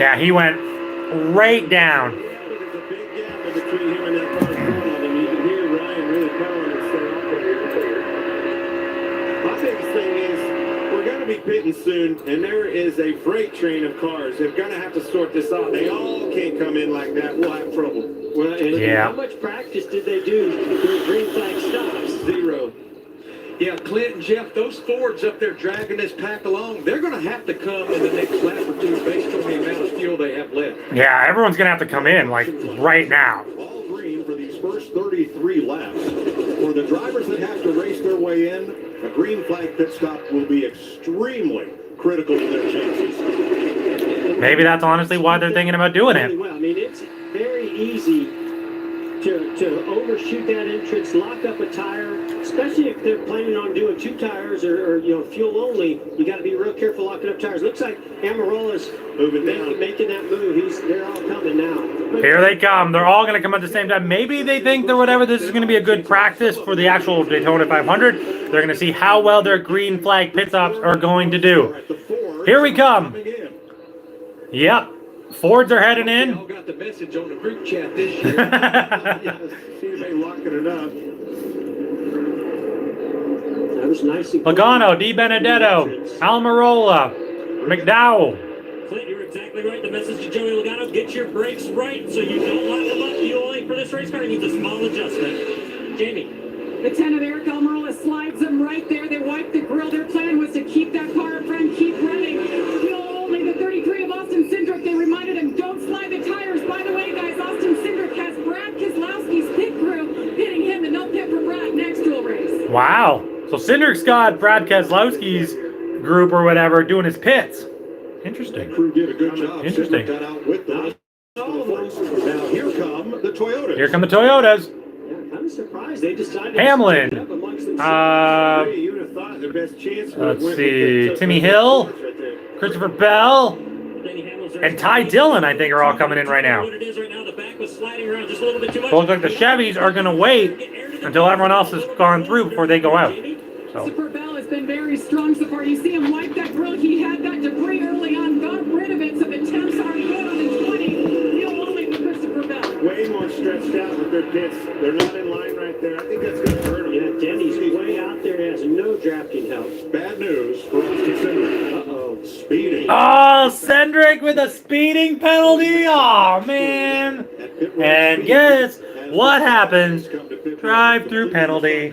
Yeah, he went right down. There's a big gap between him and that car in front of him. You can hear Ryan really powering to stay up there. My biggest thing is, we're going to to be pitting soon, and there is a freight train of cars. They're going to have to sort this out. They all can't come in like that. We'll have trouble. Well, and Yeah. how much practice did they do through green flag stops? 0. Yeah, Clint and Jeff, those Fords up there dragging this pack along, they're going to have to come in the next lap or two based on the amount of fuel they have left. Yeah, everyone's gonna have to come in like right now. All green for these first 33 laps. For the drivers that have to race their way in, a green flag pit stop will be extremely critical to their chances. Maybe that's honestly why they're thinking about doing it. Well, I mean, it's very easy to overshoot that entrance, lock up a tire, especially if they're planning on doing 2 tires or fuel only. You got to be real careful locking up tires. Looks like Amarola's making that move. They're all coming now. Here they come. They're all going to come at the same time. Maybe they think that whatever, this is going to be a good practice for the actual Daytona 500. They're going to see how well their green flag pit stops are going to do. Here we come. Yep. Fords are heading in. All got the message on the group chat this year. See if they locking it up. That was nice. Pagano, Di Benedetto, Almirola, McDowell. Clint, you're exactly right. The message to Joey Logano, get your brakes right so you don't lock them up. You only for this race car needs a small adjustment. Jamie. The 10 of Eric Almirola slides them right there. They wipe the grill. Their plan was to keep that car in front, keep running. Fuel only. The 33 of Austin Cindric, they reminded him, don't slide the tires. By the way, guys, Austin Cindric has Brad Keselowski's pit crew pitting him, and they'll pit for Brad next dual race. Wow. So Cindric's got Brad Keselowski's group or whatever doing his pits. Interesting. Crew did a good job. Interesting. Got out with them. Now here come the Toyotas. Here come the Toyotas. Yeah, kind of surprised they decided Hamlin. to amongst themselves. You would have thought their best chance Let's went see. with Timmy Hill, Christopher Bell, and Ty Dillon, I think, are all coming in right now. What it is right now, the back was sliding around just a little bit too much. So it looks like the Chevys are going to wait until everyone else has gone through before they go out. So Christopher Bell has been very strong so far. You see him wipe that grill. He had that debris early on, got rid of it, so the temps are good on the 20. Fuel only for Christopher Bell. way more stretched out with their pits. They're not in line right there. I think that's going to hurt them. Yeah, Denny's way out there, has no drafting help. Bad news for Austin Cindric. Uh-oh. Speeding. oh, Cindric with a speeding penalty. Oh, man. And guess what happens? Drive-through penalty.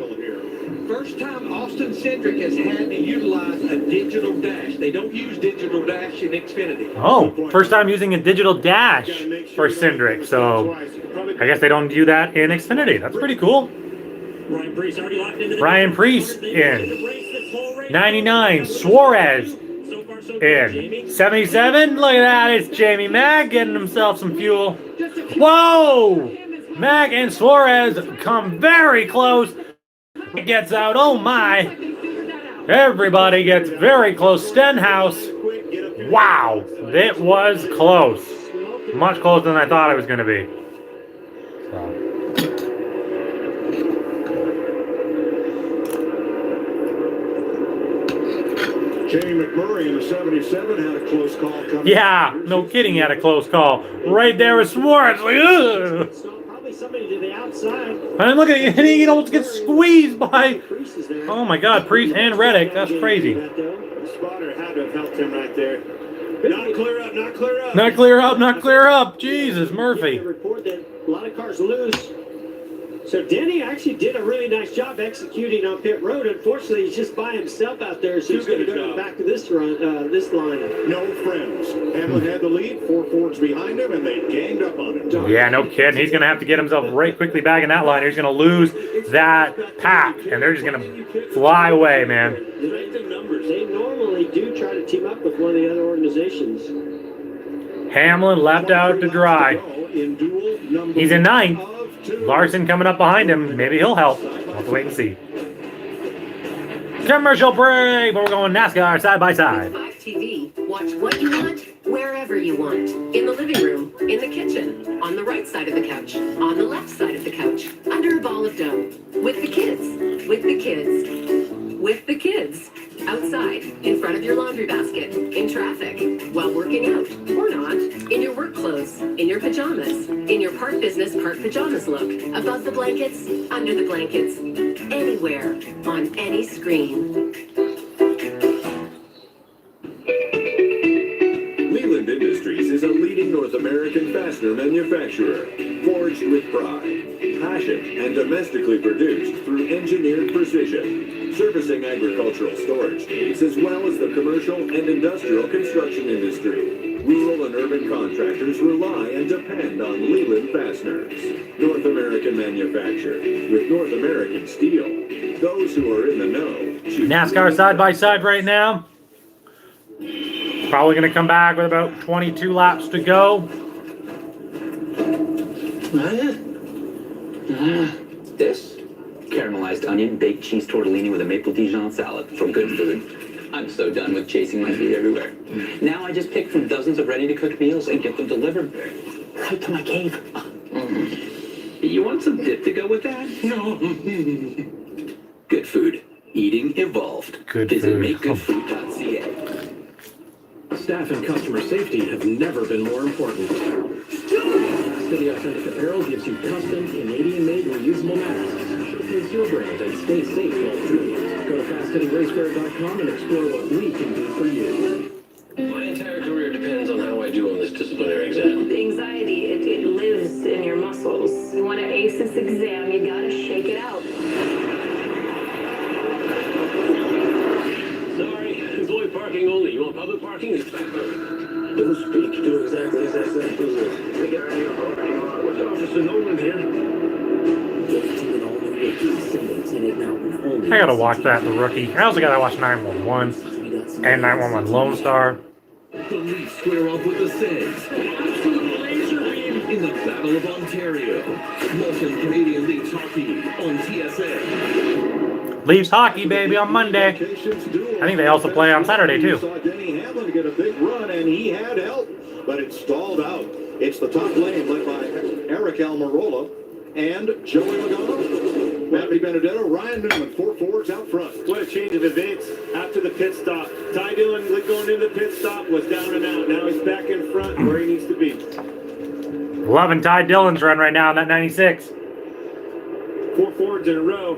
First time Austin Cindric has had to utilize a digital dash. They don't use digital dash in Xfinity. Oh, first time using a digital dash for Cindric. So I guess they don't do that in Xfinity. That's pretty cool. Ryan Priest already locked into the Ryan Priest in. 99, Suarez in. 77, look at that, it's Jamie Mack getting himself some fuel. Whoa! Mack and Suarez come very close. It gets out, oh my. Everybody gets very close. Stenhouse, wow, it was close. Much closer than I thought it was going to be. So. Jamie McMurray in the 77 had a close call coming. Yeah, no kidding, he had a close call. Right there with Suarez. Like, ugh. So probably somebody to the outside. And look at it, he almost gets squeezed by, oh my God, Priest and Reddick. That's crazy. The spotter had to have helped him right there. Not clear up, not clear up. Not clear up, not clear up. Jesus, Murphy. Report that a lot of cars loose. So Denny actually did a really nice job executing on pit road. Unfortunately, he's just by himself out there, so he's going to go back to this run, this line. No friends. Hamlin had the lead, 4 Fords behind him, and they ganged up on him. Yeah, no kidding. He's going to have to get himself right quickly back in that line. He's going to lose that pack, and they're just going to fly away, man. The numbers. They normally do try to team up with one of the other organizations. Hamlin left out to dry. He's in 9th. Larson coming up behind him. Maybe he'll help. We'll have to wait and see. Commercial break, but we're going NASCAR side by side. 5 TV. Watch what you want, wherever you want. In the living room, in the kitchen, on the right side of the couch, on the left side of the couch, under a ball of dough. With the kids. With the kids. With the kids. Outside, in front of your laundry basket, in traffic, while working out, or not, in your work clothes, in your pajamas, in your part business, part pajamas look, above the blankets, under the blankets, anywhere, on any screen. Equipment Industries is a leading North American fastener manufacturer, forged with pride, passion, and domestically produced through engineered precision, servicing agricultural storage needs as well as the commercial and industrial construction industry. Rural and urban contractors rely and depend on Leland Fasteners. North American manufactured with North American steel. Those who are in the know. NASCAR side by side right now. Probably going to come back with about 22 laps to go. This caramelized onion, baked cheese tortellini with a maple Dijon salad from Good Food. I'm so done with chasing my feet everywhere. Now I just pick from dozens of ready-to-cook meals and get them delivered right to my cave. You want some dip to go with that? No. Good Food. Eating evolved. Visit makegoodfood.ca. Staff and customer safety have never been more important. City Authentic Apparel gives you custom, Canadian-made reusable masks. Showcase your brand and stay safe all through. Go to fastfittingracewear.com and explore what we can do for you. My entire career depends on how I do on this disciplinary exam. The anxiety, it lives in your muscles. You want to ace this exam, you gotta shake it out. Sorry, employee parking only. You want public parking? Don't speak. Do exactly as I said. What's Officer Nolan here? I gotta watch that, The Rookie. I also gotta watch 911 and 911 Lone Star. The Leafs square off with the Sens. Absolute laser beam in the Battle of Ontario. Welcome Canadian Leafs hockey on TSN. Leafs hockey, baby, on Monday. I think they also play on Saturday, too. Saw Denny Hamlin get a big run, and he had help, but it stalled out. It's the top lane led by Eric Almirola and Joey Logano. Matthew Benedetto, Ryan Newman, 4 forwards out front. What a change of events after the pit stop. Ty Dillon going into the pit stop was down and out. Now he's back in front where he needs to be. Loving Ty Dillon's run right now in that 96. 4 forwards in a row.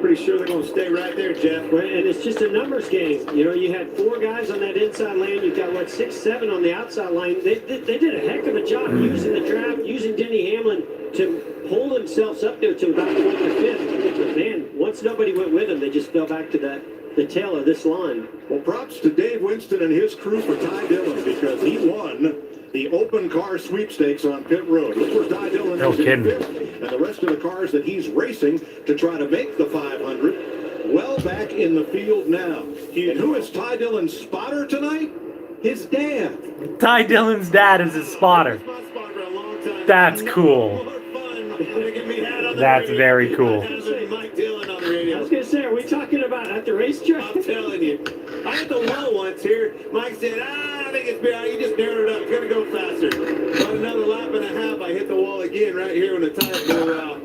Pretty sure they're going to stay right there, Jeff. Well, and it's just a numbers game. You know, you had 4 guys on that inside lane. You've got, 6, 7 on the outside line. They did a heck of a job using the draft, using Denny Hamlin to pull themselves up there to about 4th or 5th. But man, once nobody went with them, they just fell back to the tail of this line. Well, props to Dave Winston and his crew for Ty Dillon because he won the open car sweepstakes on pit road. Look where Ty Dillon is in 5th, and the rest of the cars that he's racing to try to make the 500 well back in the field now. And who is Ty Dillon's spotter tonight? His dad. Ty Dillon's dad is his spotter. That's cool. That's very cool. I was going to say, are we talking about at the racetrack? I'm telling you. I hit the wall once here. Mike said, I think it's better. You just narrowed it up. It's going to go faster. About another lap and a half, I hit the wall again right here when the tire blew out.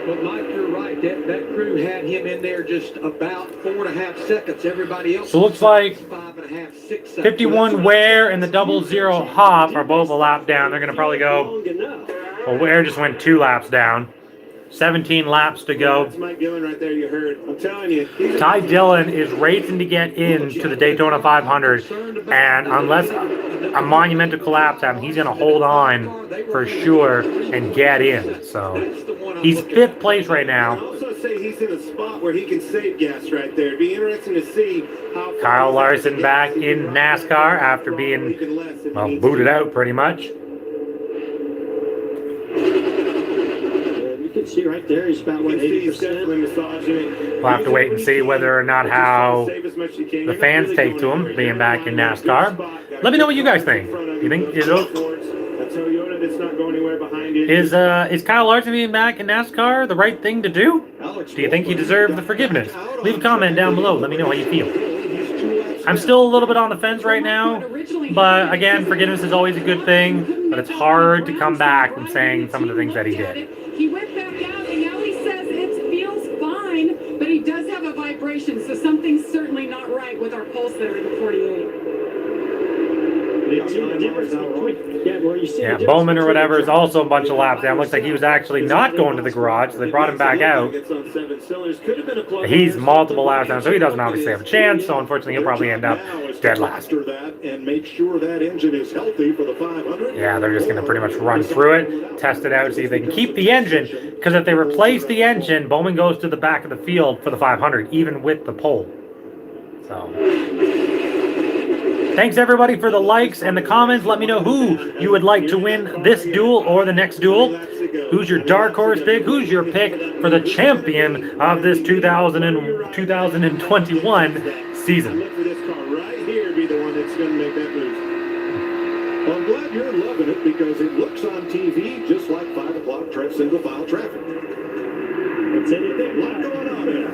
But Mike, you're right. That crew had him in there just about 4.5 seconds. Everybody else. So it looks like 5.5, 6 seconds. 51 Ware and the 00 Hop are both a lap down. They're going to probably go. Well, Ware just went 2 laps down. 17 laps to go. That's Mike Dillon right there, you heard. I'm telling you. Ty Dillon is racing to get into the Daytona 500, and unless a monumental collapse happens, he's going to hold on for sure and get in. So he's 5th place right now. I also say he's in a spot where he can save gas right there. It'd be interesting to see how Kyle Larson back in NASCAR after being booted out pretty much. You can see right there, he's about, 80%. We'll have to wait and see whether or not how the fans take to him being back in NASCAR. Let me know what you guys think. You think is Kyle Larson being back in NASCAR the right thing to do? Do you think he deserved the forgiveness? Leave a comment down below. Let me know how you feel. I'm still a little bit on the fence right now, but again, forgiveness is always a good thing, but it's hard to come back from saying some of the things that he did. He went back out, and now he says it feels fine, but he does have a vibration, so something's certainly not right with our pulse there in the 48. you see the difference between, where you see the difference Bowman or between whatever the is also a bunch of laps down. Looks like he was actually not going to the garage, so they brought him back out. He's multiple laps down, so he doesn't obviously have a chance. So unfortunately, he'll probably end up dead last. And make sure that engine is healthy for the 500. Yeah, they're just going to pretty much run through it, test it out, see if they can keep the engine. Because if they replace the engine, Bowman goes to the back of the field for the 500, even with the pole. So, thanks everybody for the likes and the comments. Let me know who you would like to win this duel or the next duel. Who's your dark horse pick? Who's your pick for the champion of this 2021 season? Look for this car right here be the one that's going to make that move. Well, I'm glad you're loving it because it looks on TV just like 5 o'clock single file traffic. It's anything. What's going on there?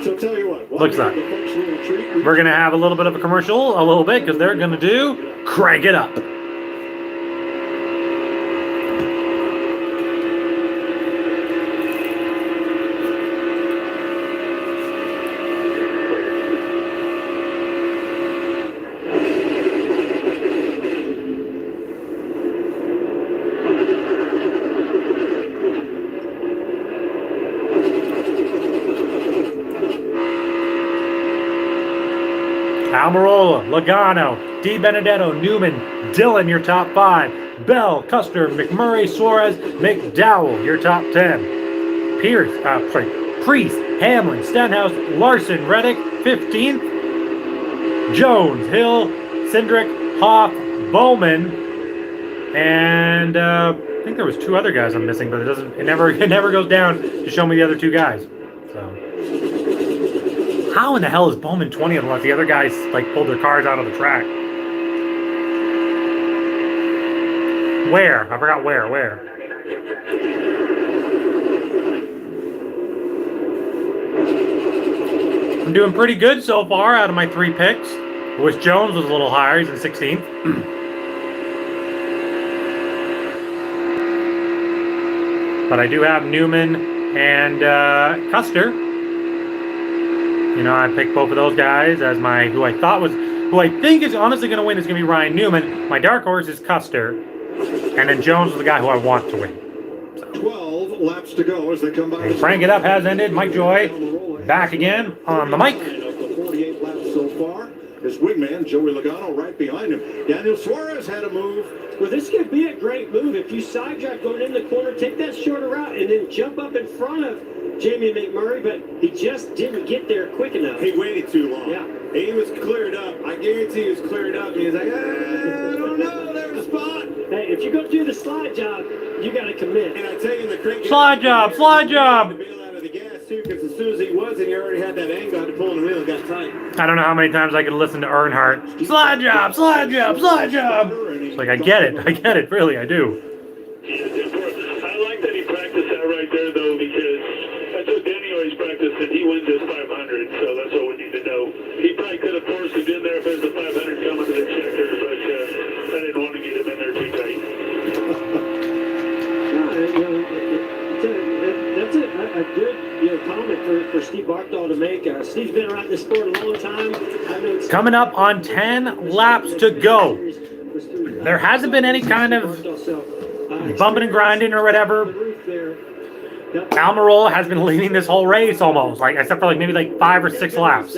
So tell you what. Looks like we're going to have a little bit of a commercial, a little bit, because they're going to do Crank It Up. Almirola, Logano, Di Benedetto, Newman, Dillon, your top 5. Bell, Custer, McMurray, Suarez, McDowell, your top 10. Priest, Hamlin, Stenhouse, Larson, Reddick, 15th. Jones, Hill, Cindric, Hoff, Bowman, and I think there was 2 other guys I'm missing, but it never goes down to show me the other 2 guys. So. How in the hell is Bowman 20th unless the other guys like pulled their cars out of the track? Where? I forgot where. I'm doing pretty good so far out of my 3 picks. I wish Jones was a little higher. He's in 16th. But I do have Newman and Custer. You know, I picked both of those guys as my who I think is honestly going to win is going to be Ryan Newman. My dark horse is Custer, and then Jones is the guy who I want to win. So. 12 laps to go as they come by. Crank It Up has ended. Mike Joy back again on the mic. 48 laps so far. His wingman Joey Logano right behind him. Daniel Suarez had a move. Well, this could be a great move if you side drive going in the corner, take that shorter route, and then jump up in front of Jamie McMurray, but he just didn't get there quick enough. He waited too long. Yeah. He was cleared up. I guarantee he was cleared up. And he was like, I don't know, there's a spot. Hey, if you're going to do the slide job, you got to commit. And I tell you, the crank slide job. The bail out of the gas, too, because as soon as he was in, he already had that angle to pull the wheel and got tight. I don't know how many times I could listen to Earnhardt. Slide job. It's like, I get it, really, I do. I like that he practiced that right there, though, because that's what Danny always practiced, and he wins his 500, so that's what we need to know. He probably could have forced it in there if there's a 500 coming to the checker, but I didn't want to get him in there too tight. That's a good comment for Steve Barthol to make. Steve's been around this sport a long time. Coming up on 10 laps to go. There hasn't been any kind of bumping and grinding or whatever. Almirola has been leading this whole race almost, except for maybe 5 or 6 laps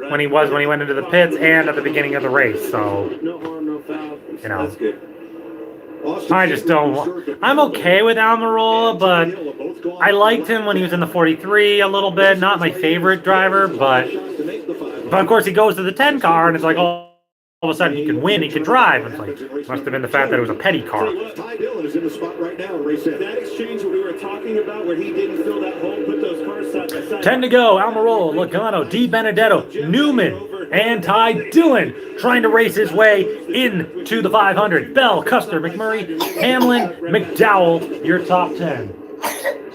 when he went into the pits and at the beginning of the race. So, you know, I just don't. I'm okay with Almirola, but I liked him when he was in the 43 a little bit. Not my favorite driver, but of course he goes to the 10 car and it's like, all of a sudden he can win, he can drive. It's like, must have been the fact that it was a petty car. Ty Dillon is in the spot right now. That exchange that we were talking about where he didn't fill that hole, put those cars side by side. 10 to go. Almirola, Logano, Di Benedetto, Newman, and Ty Dillon trying to race his way into the 500. Bell, Custer, McMurray, Hamlin, McDowell, your top 10.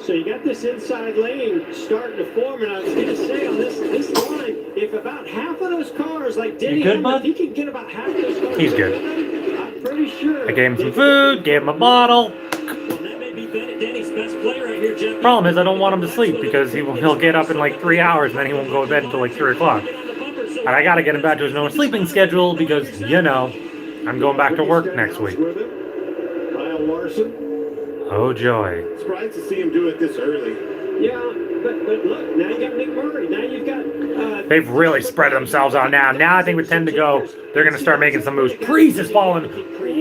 So you got this inside lane starting to form, and I was going to say on this line, if about half of those cars, like Denny Hamlin, he can get about half of those cars. He's good. I'm pretty sure. I gave him some food, gave him a bottle. Problem is, I don't want him to sleep because he'll get up in 3 hours and then he won't go to bed until 3 o'clock. And I got to get him back to his normal sleeping schedule because, you know, I'm going back to work next week. Kyle Larson. Oh, joy. Surprised to see him do it this early. Yeah, but look, now you got Nick Murray. Now you've got... They've really spread themselves out now. Now I think with 10 to go, they're going to start making some moves. Priest is falling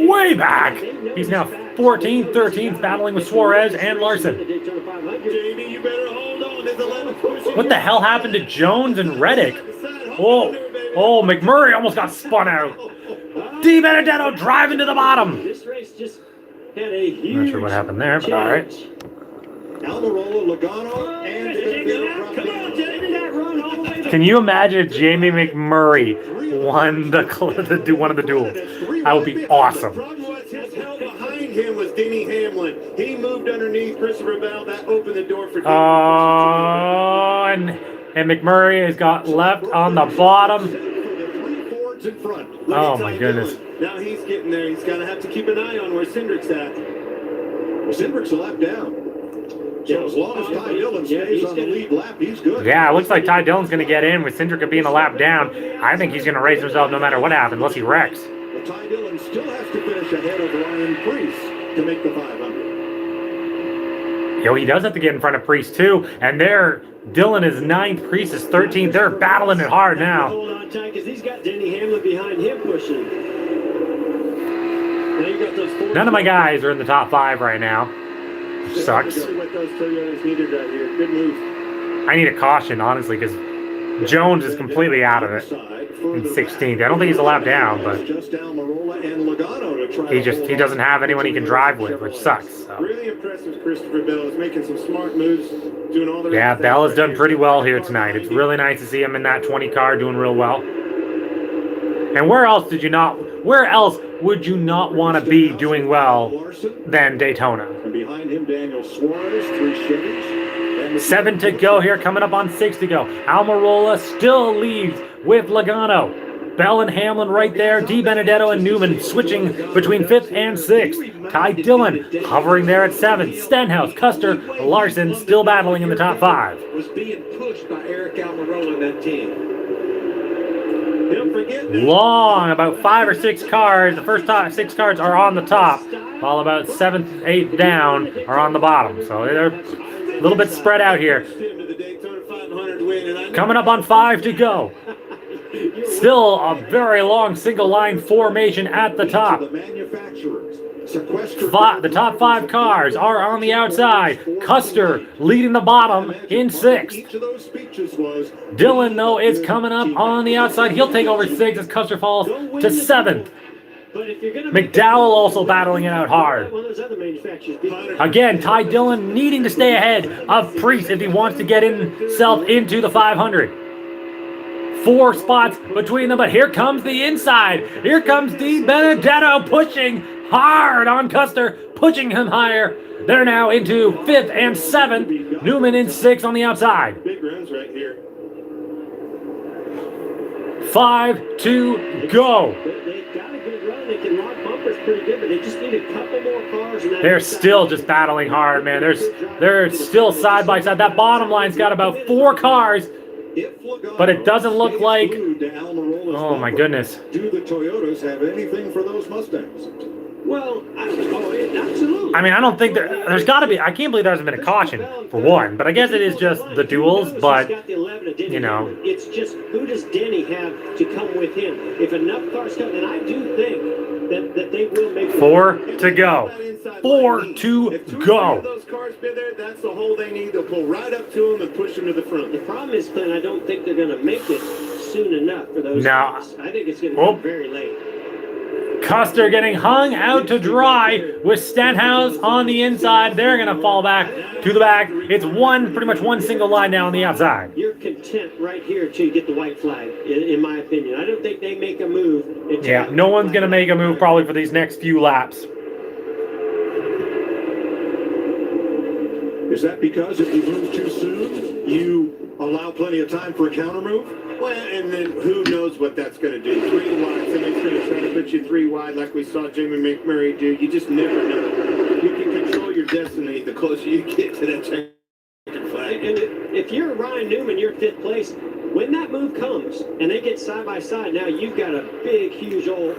way back. He's now 14th, 13th, battling with Suarez and Larson. Jamie, you better hold on. There's 11 pushing. What the hell happened to Jones and Reddick? Oh, McMurray almost got spun out. Di Benedetto driving to the bottom. This race just had a huge... Not sure what happened there, but all right. Almirola, Logano, and Come on, Jamie, that run all the way to... Can you imagine if Jamie McMurray won one of the duels? That would be awesome. His hell behind him was Denny Hamlin. He moved underneath Christopher Bell. That opened the door for Denny. Oh, and McMurray has got left on the bottom. In front. Oh my goodness. Now he's getting there. He's going to have to keep an eye on where Cindric's at. Well, Cindric's a lap down. So as long as Ty Dillon stays on the lead lap, he's good. Yeah, it looks like Ty Dillon's going to get in with Cindric being a lap down. I think he's going to raise himself no matter what happens, unless he wrecks. But Ty Dillon still has to finish ahead of Ryan Priest to make the 500. Yo, he does have to get in front of Priest too. And Dillon is 9th, Priest is 13th. They're battling it hard now. Hold on tight, because he's got Denny Hamlin behind him pushing. Now you got those four... None of my guys are in the top 5 right now. Which sucks. What those Toyotas needed right here. Good move. I need a caution, honestly, because Jones is completely out of it in 16th. I don't think he's a lap down, but he doesn't have anyone he can drive with, which sucks. So. Really impressive. Christopher Bell is making some smart moves, doing all the right Yeah, things. Bell has done pretty well here tonight. It's really nice to see him in that 20 car doing real well. And where else would you not want to be doing well than Daytona? And behind him, Daniel Suarez, 3 Chevys. 7 to go here, coming up on 6 to go. Almirola still leads with Logano. Bell and Hamlin right there. Di Benedetto and Newman switching between 5th and 6th. Ty Dillon hovering there at 7th. Stenhouse, Custer, Larson still battling in the top 5. Was being pushed by Eric Almirola and that team. Long, about 5 or 6 cars. The first 6 cars are on the top, while about 7th, 8th down are on the bottom. So they're a little bit spread out here. Coming up on 5 to go. Still a very long single line formation at the top. The top 5 cars are on the outside. Custer leading the bottom in 6th. Dillon, though, is coming up on the outside. He'll take over 6th as Custer falls to 7th. McDowell also battling it out hard. Again, Ty Dillon needing to stay ahead of Priest if he wants to get himself into the 500. 4 spots between them, but here comes the inside. Here comes Di Benedetto pushing hard on Custer, pushing him higher. They're now into 5th and 7th. Newman in 6th on the outside. Big runs right here. 5 to go. They've got a good run. They can lock bumpers pretty good, but they just need a couple more cars. They're still just battling hard, man. They're still side by side. That bottom line's got about 4 cars, but it doesn't look like... Oh, my goodness. Do the Toyotas have anything for those Mustangs? Well, absolutely. I mean, I don't think there's got to be... I can't believe there hasn't been a caution, for one. But I guess it is just the duels, but, you know... It's just, who does Denny have to come with him? If enough cars come, and I do think that they will make... 4 to go. 4 to go. Those cars been there, that's the hole they need. They'll pull right up to them and push them to the front. The problem is, Clint, I don't think they're going to make it soon enough for those guys. I think it's going to be very late. Custer getting hung out to dry with Stenhouse on the inside. They're going to fall back to the back. It's pretty much one single line now on the outside. You're content right here until you get the white flag, in my opinion. I don't think they make a move. Yeah, no one's going to make a move probably for these next few laps. Is that because if you move too soon, you allow plenty of time for a counter move? Well, and then who knows what that's going to do. 3 wide, somebody's going to try to put you 3 wide like we saw Jamie McMurray do. You just never know. You can control your destiny the closer you get to that checkered flag. And if you're Ryan Newman, you're 5th place. When that move comes, and and they get side by side. Now you've got a big, huge hole,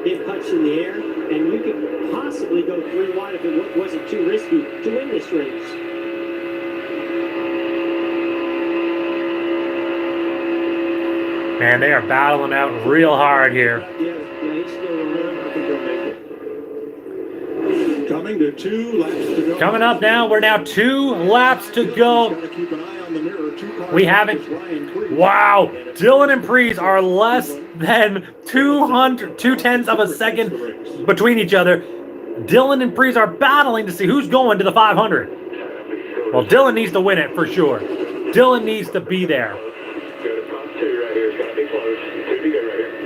big punch in the air, and you could possibly go 3 wide if it wasn't too risky to win this race. Man, they are battling out real hard here. Yeah, he's still around. I think they'll make it. Coming to 2 laps to go. Coming up now, we're now 2 laps to go. Keep an eye on the mirror. 2 cars. We haven't. Wow, Dylan and Preece are less than 2/10 of a second between each other. Dylan and Preece are battling to see who's going to the 500. Well, Dylan needs to win it for sure. Dylan needs to be there.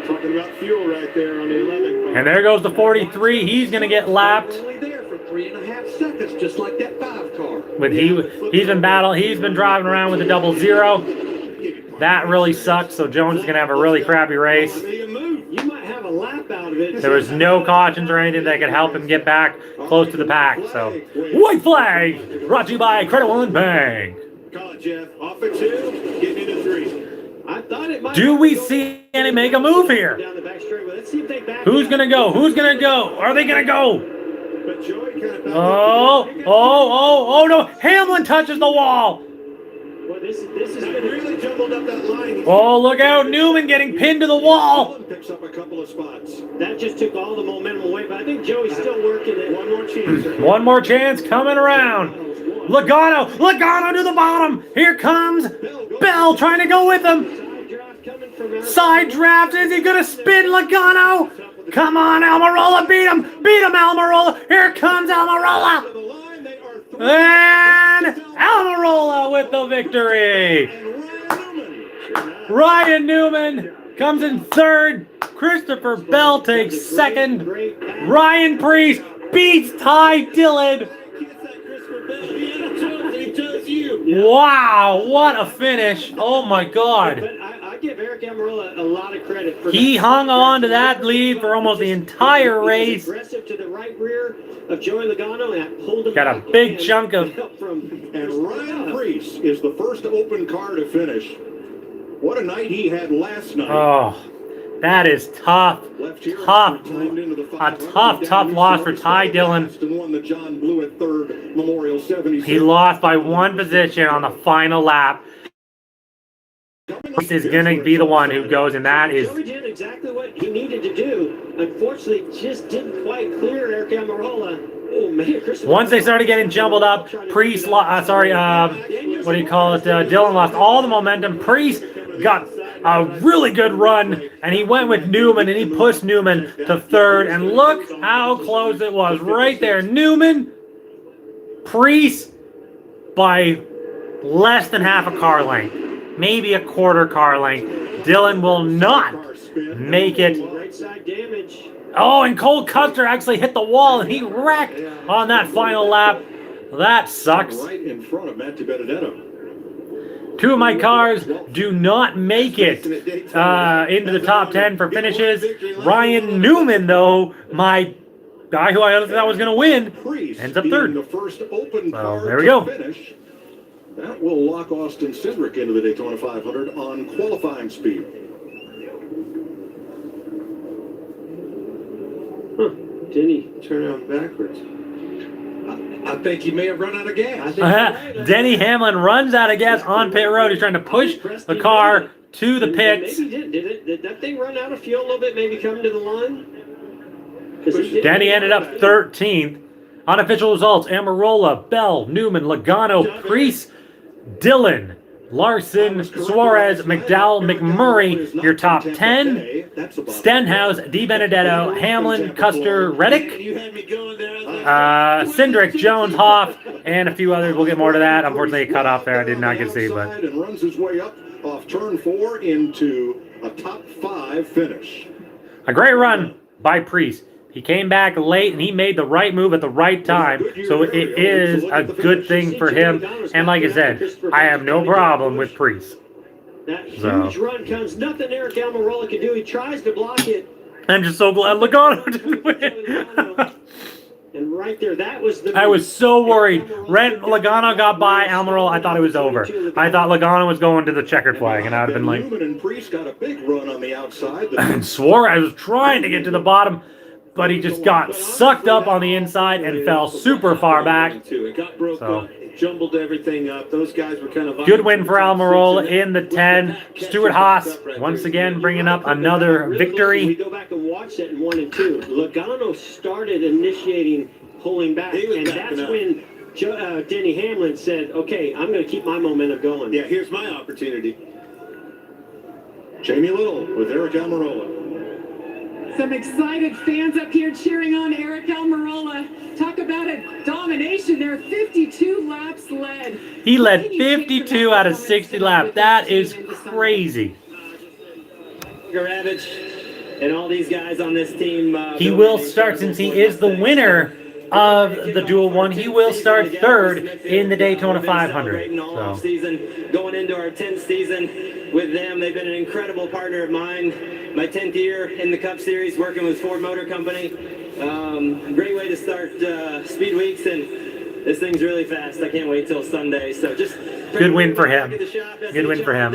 Talking about fuel right there on the 11. And there goes the 43. He's going to get lapped. Only there for 3.5 seconds, just like that 5 car. But he's been battling. He's been driving around with a 00. That really sucks. So Jones is going to have a really crappy race. You might have a lap out of it. There was no cautions or anything that could help him get back close to the pack. So white flag brought to you by Credit One Bank. Call it, Jeff. Off at 2, getting into 3. I thought it might. Do we see any make a move here? Down the back straight, but let's see if they back Who's up. going to go? Who's going to go? Are they going to go? But Joey kind of Oh no. Hamlin touches the wall. Well, this is really jumbled up that line. Oh, look out. Newman getting pinned to the wall. Picks up a couple of spots. That just took all the momentum away, but I think Joey's still working it. One more chance. One more chance coming around. Logano to the bottom. Here comes Bell trying to go with him. Side draft. Is he going to spin Logano? Come on, Almirola. Beat him, Almirola. Here comes Almirola. And Almirola with the victory. Ryan Newman comes in 3rd. Christopher Bell takes 2nd. Ryan Preece beats Ty Dillon. Wow, what a finish. Oh my God. But I give Eric Almirola a lot of credit for He hung on to that lead for almost the entire race. Aggressive to the right rear of Joey Logano, and that pulled him Got a back big in. chunk of... And Ryan Preece is the first open car to finish. What a night he had last night. Oh, that is tough. Tough. A tough loss for Ty Dillon. He lost by 1 position on the final lap. Preece is going to be the one who goes, and that is... Joey did exactly what he needed to do. Unfortunately, just didn't quite clear Eric Almirola. Oh, man. Once they started getting jumbled up, Preece, Dillon lost all the momentum. Preece got a really good run, and he went with Newman, and he pushed Newman to 3rd, and look how close it was. Right there, Newman, Preece by less than half a car length, maybe a quarter car length. Dillon will not make it. Right side damage. Oh, and Cole Custer actually hit the wall, and he wrecked on that final lap. That sucks. Right in front of Matt Benedetto. 2 of my cars do not make it into the top 10 for finishes. Ryan Newman, though, my guy who I thought was going to win, ends up 3rd. The first open car there we go. Finish. That will lock Austin Cindric into the Daytona 500 on qualifying speed. Didn't he turn out backwards? I think he may have run out of gas. Denny Hamlin runs out of gas on pit road. He's trying to push the car to the pits. Maybe he did. Did that thing run out of fuel a little bit, maybe coming to the line? Denny ended up 13th. Unofficial results: Almirola, Bell, Newman, Logano, Preece, Dillon, Larson, Suarez, McDowell, McMurray, your top 10. Stenhouse, DiBenedetto, Hamlin, Custer, Reddick, Cindric, Jones, Hoff, and a few others. We'll get more to that. Unfortunately, it cut off there. I did not get to see, but... And runs his way up off turn 4 into a top 5 finish. A great run by Preece. He came back late, and he made the right move at the right time, so it is a good thing for him. And like I said, I have no problem with Preece. That huge run comes. Nothing Eric Almirola can do. He tries to block it. I'm just so glad Logano didn't win. And right there. That was the. I was so worried. Logano got by Almirola. I thought it was over. I thought Logano was going to the checkered flag, and I'd have been like. Newman and Priest got a big run on the outside. And Suarez was trying to get to the bottom, but he just got sucked up on the inside and fell super far back. It got broke So. up, jumbled everything up. Those guys were kind of Good win for Almirola in the 10. Stuart Haas once again bringing up another We victory. go back and watch that in 1 and 2. Logano started initiating pulling back, and that's when Denny Hamlin said, "Okay, I'm going to keep my momentum going." Yeah, here's my opportunity. Jamie Little with Eric Almirola. Some excited fans up here cheering on Eric Almirola. Talk about a domination there. 52 laps led. He led 52 out of 60 laps. That is crazy. Garavich and all these guys on this team. He will start, since he is the winner of the Duel 1, he will start third in the Daytona 500. So. Season, going into our 10th season with them. They've been an incredible partner of mine. My 10th year in the Cup Series, working with Ford Motor Company. Great way to start Speed Weeks, and this thing's really fast. I can't wait till Sunday. So just good win for him. Good win for him.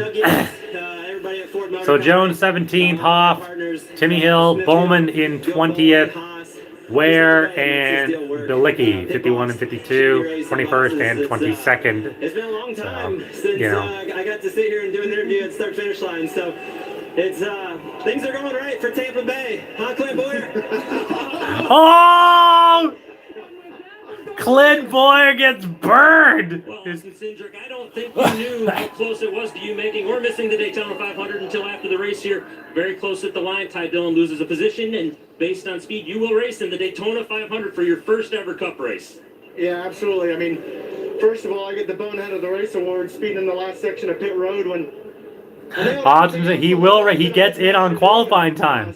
So Jones 17th, Hoff, Timmy Hill, Bowman in 20th, Ware and Bilicki 51 and 52, 21st and 22nd. It's been a long time since I got to sit here and do an interview at start finish line. So it's things are going right for Tampa Bay, huh, Clint Boyer? Oh! Clint Boyer gets burned. Well, Cindric, I don't think you knew how close it was to you making or missing the Daytona 500 until after the race here. Very close at the line. Ty Dillon loses a position, and based on speed, you will race in the Daytona 500 for your first ever Cup race. Yeah, absolutely. I mean, first of all, I get the Bonehead of the Race Award speeding in the last section of pit road when Hodgson, he gets it on qualifying time.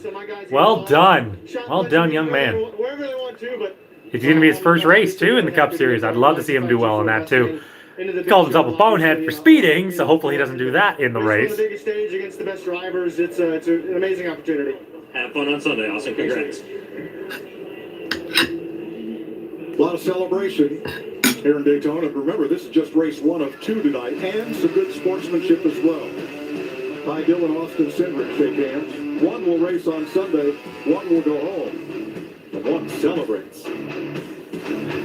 Well done. Well done, young man. wherever they want to, but It's going to be his first race, too, in the Cup Series. I'd love to see him do well in that, too. He calls himself a bonehead for speeding, so hopefully he doesn't do that in the race. On the biggest stage against the best drivers, it's an amazing opportunity. Have fun on Sunday, Austin. Congrats. A lot of celebration here in Daytona. Remember, this is just race 1 of 2 tonight, and some good sportsmanship as well. Ty Dillon, Austin Cindric shake hands. One will race on Sunday, one will go home, and one celebrates.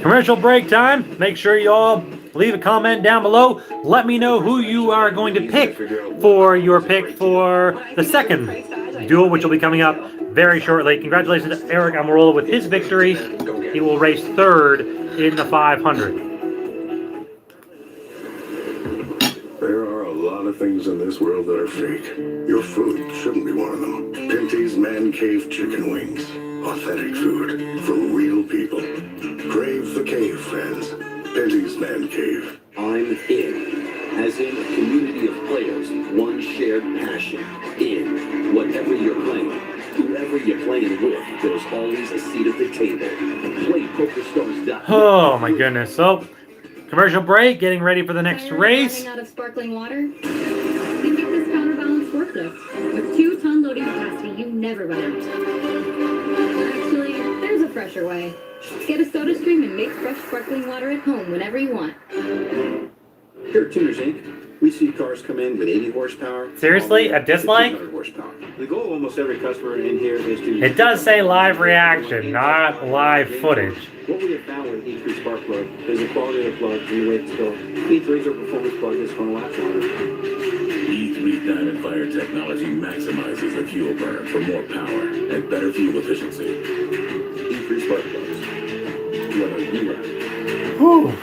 Commercial break time. Make sure you all leave a comment down below. Let me know who you are going to pick for your pick for the second duel, which will be coming up very shortly. Congratulations to Eric Almirola with his victory. He will race third in the 500. There are a lot of things in this world that are fake. Your food shouldn't be one of them. Pinty's Man Cave Chicken Wings. Authentic food for real people. Crave the cave, friends. Pinty's Man Cave. I'm in, as in a community of players, one shared passion. In whatever you're playing, whoever you're playing with, there's always a seat at the table. Play PokerStars.com. Oh my goodness. So, commercial break, getting ready for the next race. Running out of sparkling water? Then get this counterbalance forklift. With 2-ton loading capacity, you never run out. Actually, there's a fresher way. Get a soda stream and make fresh sparkling water at home whenever you want. Here at Tuners Inc., we see cars come in with 80 horsepower. Seriously? A dislike? 200 horsepower. The goal of almost every customer in here is to... It does say live reaction, not live footage. What we have found with E3 spark plug is the quality of the plug and the way it's built. E3 is our performance plug that's going to last longer. E3 Diamond Fire technology maximizes the fuel burn for more power and better fuel efficiency. E3 spark plugs. Whether you ride. Whew.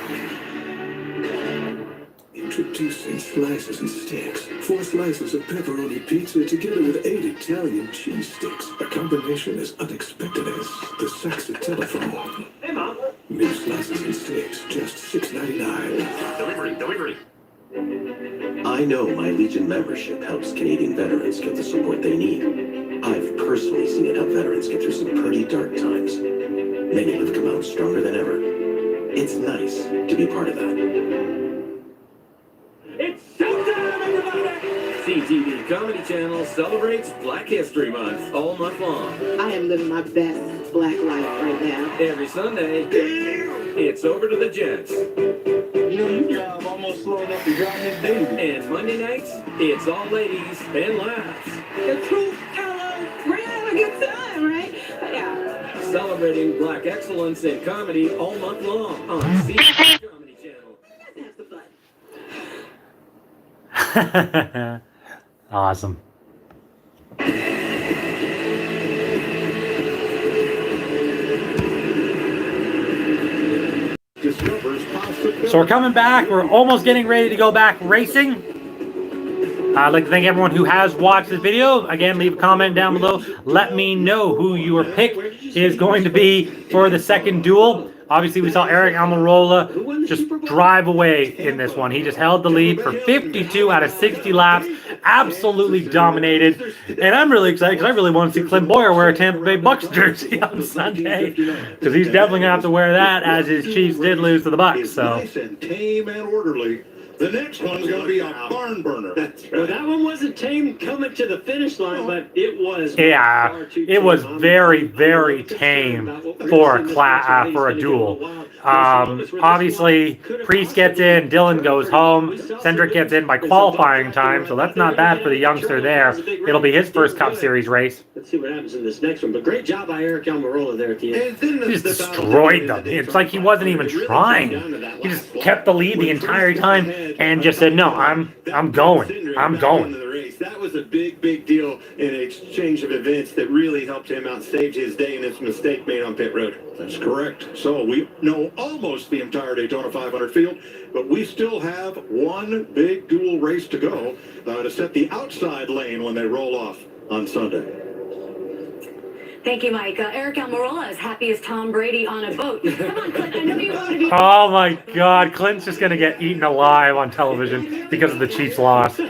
Introducing slices and sticks. 4 slices of pepperoni pizza together with 8 Italian cheese sticks. A combination as unexpected as the sexy telephone. Hey, Mom. New slices and sticks, just $6.99. Delivery. I know my Legion membership helps Canadian veterans get the support they need. I've personally seen it help veterans get through some pretty dark times. Many have come out stronger than ever. It's nice to be part of that. It's showtime, everybody! CTV Comedy Channel celebrates Black History Month all month long. I am living my best black life right now. Every Sunday, it's over to the Jets. You know, you drive almost slow enough to drive this baby. And Monday nights, it's all ladies and laughs. The truth, hello. We're gonna have a good time, right? Yeah. Celebrating Black excellence in comedy all month long on CBS Comedy Channel. Awesome. So we're coming back. We're almost getting ready to go back racing. I'd like to thank everyone who has watched this video. Again, leave a comment down below. Let me know who your pick is going to be for the second duel. Obviously, we saw Eric Almirola just drive away in this one. He just held the lead for 52 out of 60 laps. Absolutely dominated. And I'm really excited because I really want to see Clint Boyer wear a Tampa Bay Bucks jersey on Sunday. Because he's definitely going to have to wear that as his Chiefs did lose to the Bucks. So. Nice and tame and orderly. The next one's going to be a barn burner. Well, that one wasn't tame coming to the finish line, but it was. Yeah, it was very, very tame for a duel. Obviously, Priest gets in, Dylan goes home, Cedric gets in by qualifying time, so that's not bad for the youngster there. It'll be his first Cup Series race. Let's see what happens in this next one. But great job by Eric Almirola there at the end. He just destroyed them. It's like he wasn't even trying. He just kept the lead the entire time and just said, "No, I'm going. I'm going." That was a big, big deal in an exchange of events that really helped him out, saved his day in this mistake made on pit road. That's correct. So we know almost the entire Daytona 500 field, but we still have one big dual race to go to set the outside lane when they roll off on Sunday. Thank you, Mike. Eric Almirola is happy as Tom Brady on a boat. Come on, Clint. I know you want to be. Oh my God, Clint's just gonna get eaten alive on television because of the Chiefs' loss.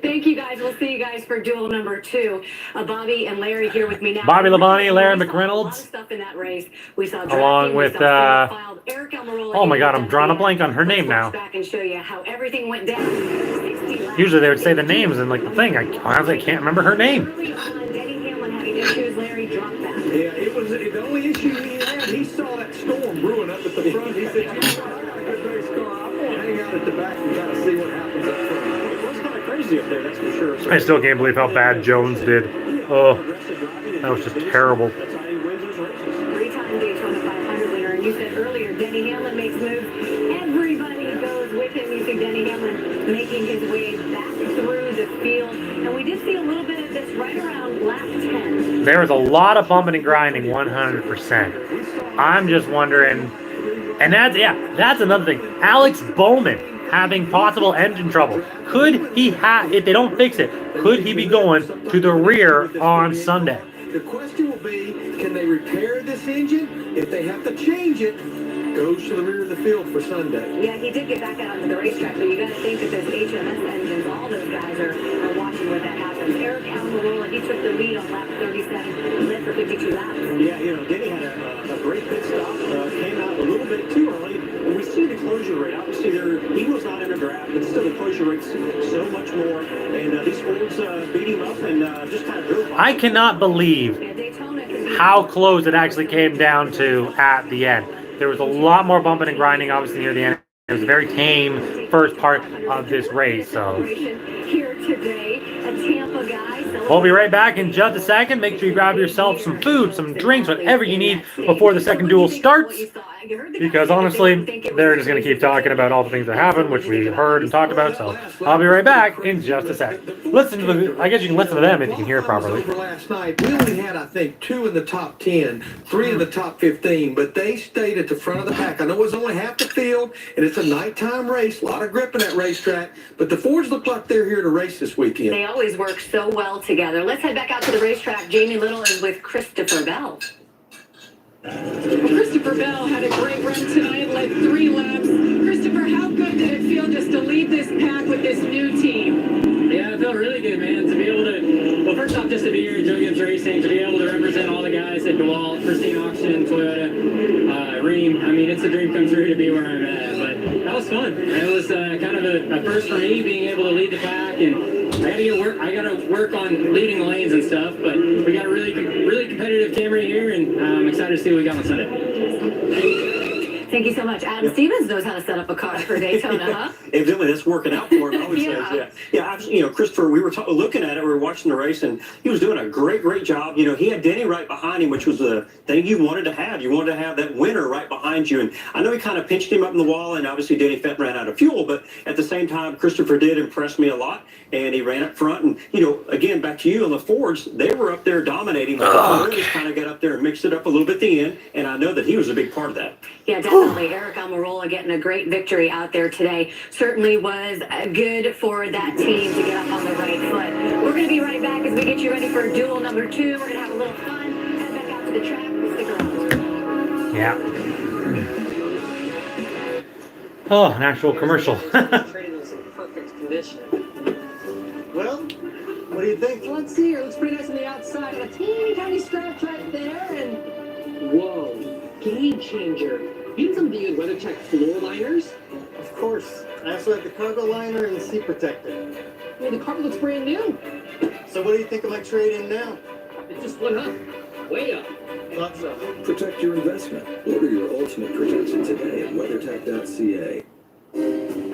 Thank you, guys. We'll see you guys for duel number 2. Bobby and Larry here with me now. Bobby Labonte, Larry McReynolds. Stuff in that race. We saw along with oh my God, I'm drawing a blank on her name now. Back and show you how everything went down. Usually they would say the names and like the thing. I honestly can't remember her name. Larry dropped that. Yeah, it was the only issue he had. He saw that storm brewing up at the front. He said, "You know what? I got a good race car. I'm going to hang out at the back and kind of see what happens up front." It was kind of crazy up there, that's for sure. I still can't believe how bad Jones did. Oh, that was just terrible. 3-time Daytona 500 winner, and you said earlier, Denny Hamlin makes moves. Everybody goes with him. You see Denny Hamlin making his way back through the field, and we did see a little bit of this right around lap 10. There was a lot of bumping and grinding, 100%. I'm just wondering, and that's another thing. Alex Bowman having possible engine trouble. Could he have, if they don't fix it, could he be going to the rear on Sunday? The question will be, can they repair this engine? If they have to change it, goes to the rear of the field for Sunday. Yeah, he did get back out onto the racetrack, but you got to think that those HMS engines, all those guys are watching what that happens. Eric Almirola, he took the lead on lap 37, led for 52 laps. Yeah, you know, Denny had a great pit stop, came out a little bit too early. And we see the closure rate. Obviously, he was not in a draft, but still the closure rate's so much more. And these Fords beat him up and just kind of drove by. I cannot believe how close it actually came down to at the end. There was a lot more bumping and grinding, obviously, near the end. It was a very tame first part of this race. So Here today, a Tampa guy. we'll be right back in just a second. Make sure you grab yourself some food, some drinks, whatever you need before the second duel starts. Because honestly, they're just going to keep talking about all the things that happened, which we've heard and talked about. So I'll be right back in just a sec. Listen to the, I guess you can listen to them if you can hear properly. Last night, we only had, I think, 2 in the top 10, 3 in the top 15, but they stayed at the front of the pack. I know it was only half the field, and it's a nighttime race, a lot of grip in that racetrack, but the Fords look like they're here to race this weekend. They always work so well together. Let's head back out to the racetrack. Jamie Little is with Christopher Bell. Well, Christopher Bell had a great run tonight, led 3 laps. Christopher, how good did it feel just to lead this pack with this new team? Yeah, it felt really good, man. To be able to, well, first off, just to be here at Duels Racing, to be able to represent all the guys at Duels, Pristine Auction, Toyota, Rini dream. I mean, it's a dream come true to be where I'm at. But that was fun. It was kind of a first for me, being able to lead the pack, and I gotta work on leading the lanes and stuff. But we got a really competitive Camry here, and I'm excited to see what we got on Sunday. Thank you so much. Adam Stevens knows how to set up a car for Daytona, huh? Evidently, that's working out for him. I would say, yeah. Christopher, we were looking at it. We were watching the race, and he was doing a great job. He had Denny right behind him, which was the thing you wanted to have. You wanted to have that winner right behind you. And I know he kind of pinched him up in the wall, and obviously Denny Fenton ran out of fuel. But at the same time, Christopher did impress me a lot, and he ran up front. And again, back to you on the Fords, they were up there dominating. The just kind of got up there and mixed it up a little bit at the end, and I know that he was a big part of that. Yeah, definitely. Eric Almirola getting a great victory out there today certainly was good for that team to get up on the right foot. We're going to be right back as we get you ready for duel number 2. We're going to have a little fun. Head back out to the track. Stick around. Yeah. Oh, an actual commercial. Perfect condition. Well, what do you think? Let's see here. Looks pretty nice on the outside. A teeny tiny scratch right there, and whoa, game changer. You some of the WeatherTech floor liners? Of course. I also have the cargo liner and the seat protector. I mean, the car looks brand new. So what do you think of my trade-in now? It just went up. Way up. Thought so. Protect your investment. Order your ultimate protection today at WeatherTech.ca.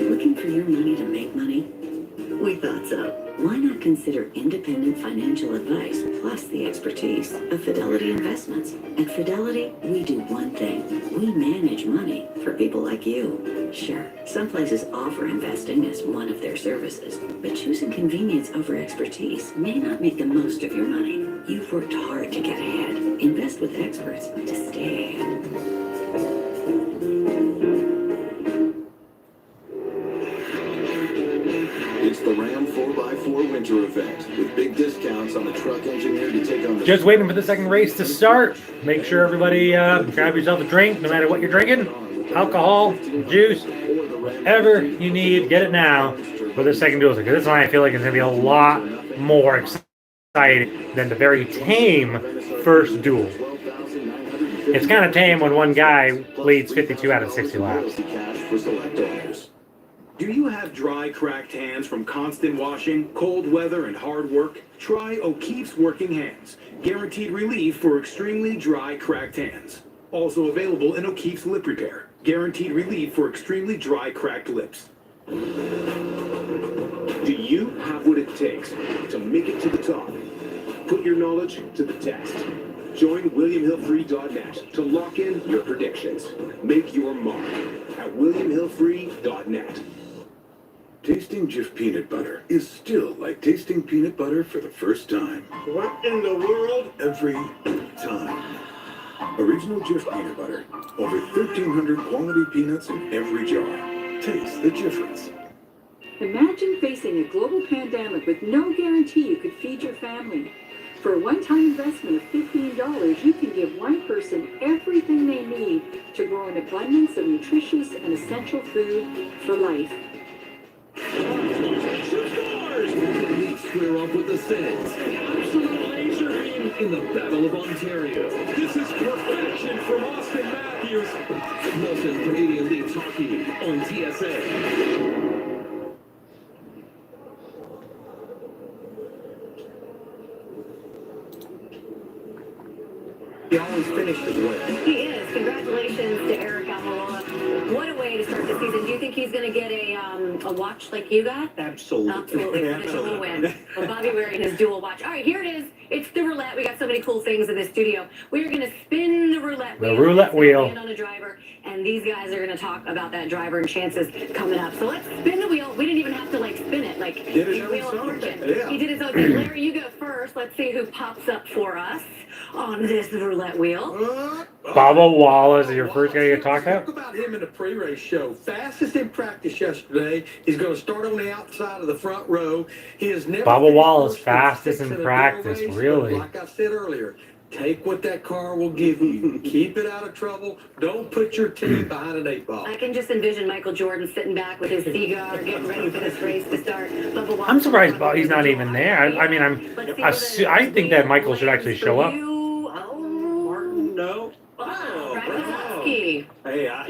Looking for your money to make money? We thought so. Why not consider independent financial advice plus the expertise of Fidelity Investments? At Fidelity, we do one thing. We manage money for people like you. Sure, some places offer investing as one of their services, but choosing convenience over expertise may not make the most of your money. You've worked hard to get ahead. Invest with experts to stay ahead. It's the Ram 4x4 Winter Event with big discounts on the truck engineered to take on the... Just waiting for the second race to start. Make sure everybody grab yourself a drink, no matter what you're drinking. Alcohol, juice, whatever you need, get it now for the second duel. Because this one I feel like it's going to be a lot more exciting than the very tame first duel. It's kind of tame when one guy leads 52 out of 60 laps. Do you have dry, cracked hands from constant washing, cold weather, and hard work? Try O'Keefe's Working Hands. Guaranteed relief for extremely dry, cracked hands. Also available in O'Keefe's Lip Repair. Guaranteed relief for extremely dry, cracked lips. Do you have what it takes to make it to the top? Put your knowledge to the test. Join WilliamHillFree.net to lock in your predictions. Make your mark at WilliamHillFree.net. Tasting Jif peanut butter is still like tasting peanut butter for the first time. What in the world? Every time. Original Jif peanut butter. Over 1,300 quality peanuts in every jar. Taste the difference. Imagine facing a global pandemic with no guarantee you could feed your family. For a one-time investment of $15, you can give one person everything they need to grow an abundance of nutritious and essential food for life. Square up with the Sens. Absolute laser beam in the Battle of Ontario. This is perfection from Austin Matthews. Molson Canadian League Hockey on TSA. He always finishes well. He is. Congratulations to Eric Almirola. What a way to start the season. Do you think he's going to get a watch like you got? Absolutely. Absolutely. For the dual win. Well, Bobby wearing his dual watch. All right, here it is. It's the roulette. We got so many cool things in the studio. We're going to spin the roulette wheel. The roulette wheel. Land on a driver, and these guys are going to talk about that driver and chances coming up. So let's spin the wheel. We didn't even have to spin it. Did it Wheel of Fortune. Yeah. He did his own thing. Larry, you go first. Let's see who pops up for us on this roulette wheel. Bubba Wallace is your first guy you talk about? Talk about him in the pre-race show. Fastest in practice yesterday. He's going to start on the outside of the front row. He has never. Bubba Wallace, fastest in practice, really. Like I said earlier, take what that car will give you. Keep it out of trouble. Don't put your team behind an 8-ball. I can just envision Michael Jordan sitting back with his cigar, getting ready for this race to start. Bubba Wallace. I'm surprised Bobby's not even there. I think that Michael should actually show up. No. Hey,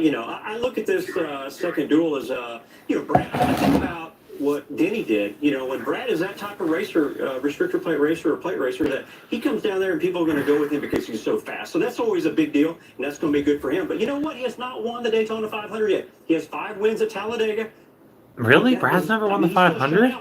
I look at this second duel as, Brad, I think about what Denny did. When Brad is that type of racer, restrictor plate racer or plate racer, that he comes down there and people are going to go with him because he's so fast. So that's always a big deal, and that's going to be good for him. But you know what? He has not won the Daytona 500 yet. He has 5 wins at Talladega. Really? Brad's never won the 500?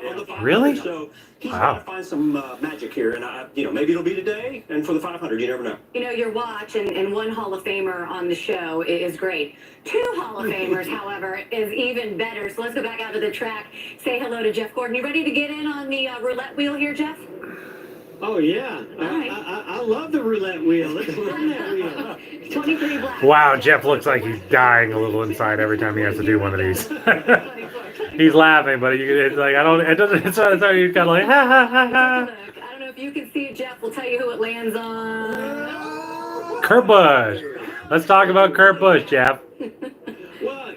Really? So he's Wow. got to find some magic here, and maybe it'll be today. And for the 500, you never know. Your watch and one Hall of Famer on the show is great. 2 Hall of Famers, however, is even better. So let's go back out to the track. Say hello to Jeff Gordon. You ready to get in on the roulette wheel here, Jeff? Oh, yeah. I love the roulette wheel. Let's run that wheel. 23 black. Wow, Jeff looks like he's dying a little inside every time he has to do one of these. He's laughing, but it's like, it's kind of like, ha, ha, ha, ha. I don't know if you can see it, Jeff. We'll tell you who it lands on. Kurt Busch. Let's talk about Kurt Busch, Jeff. Well,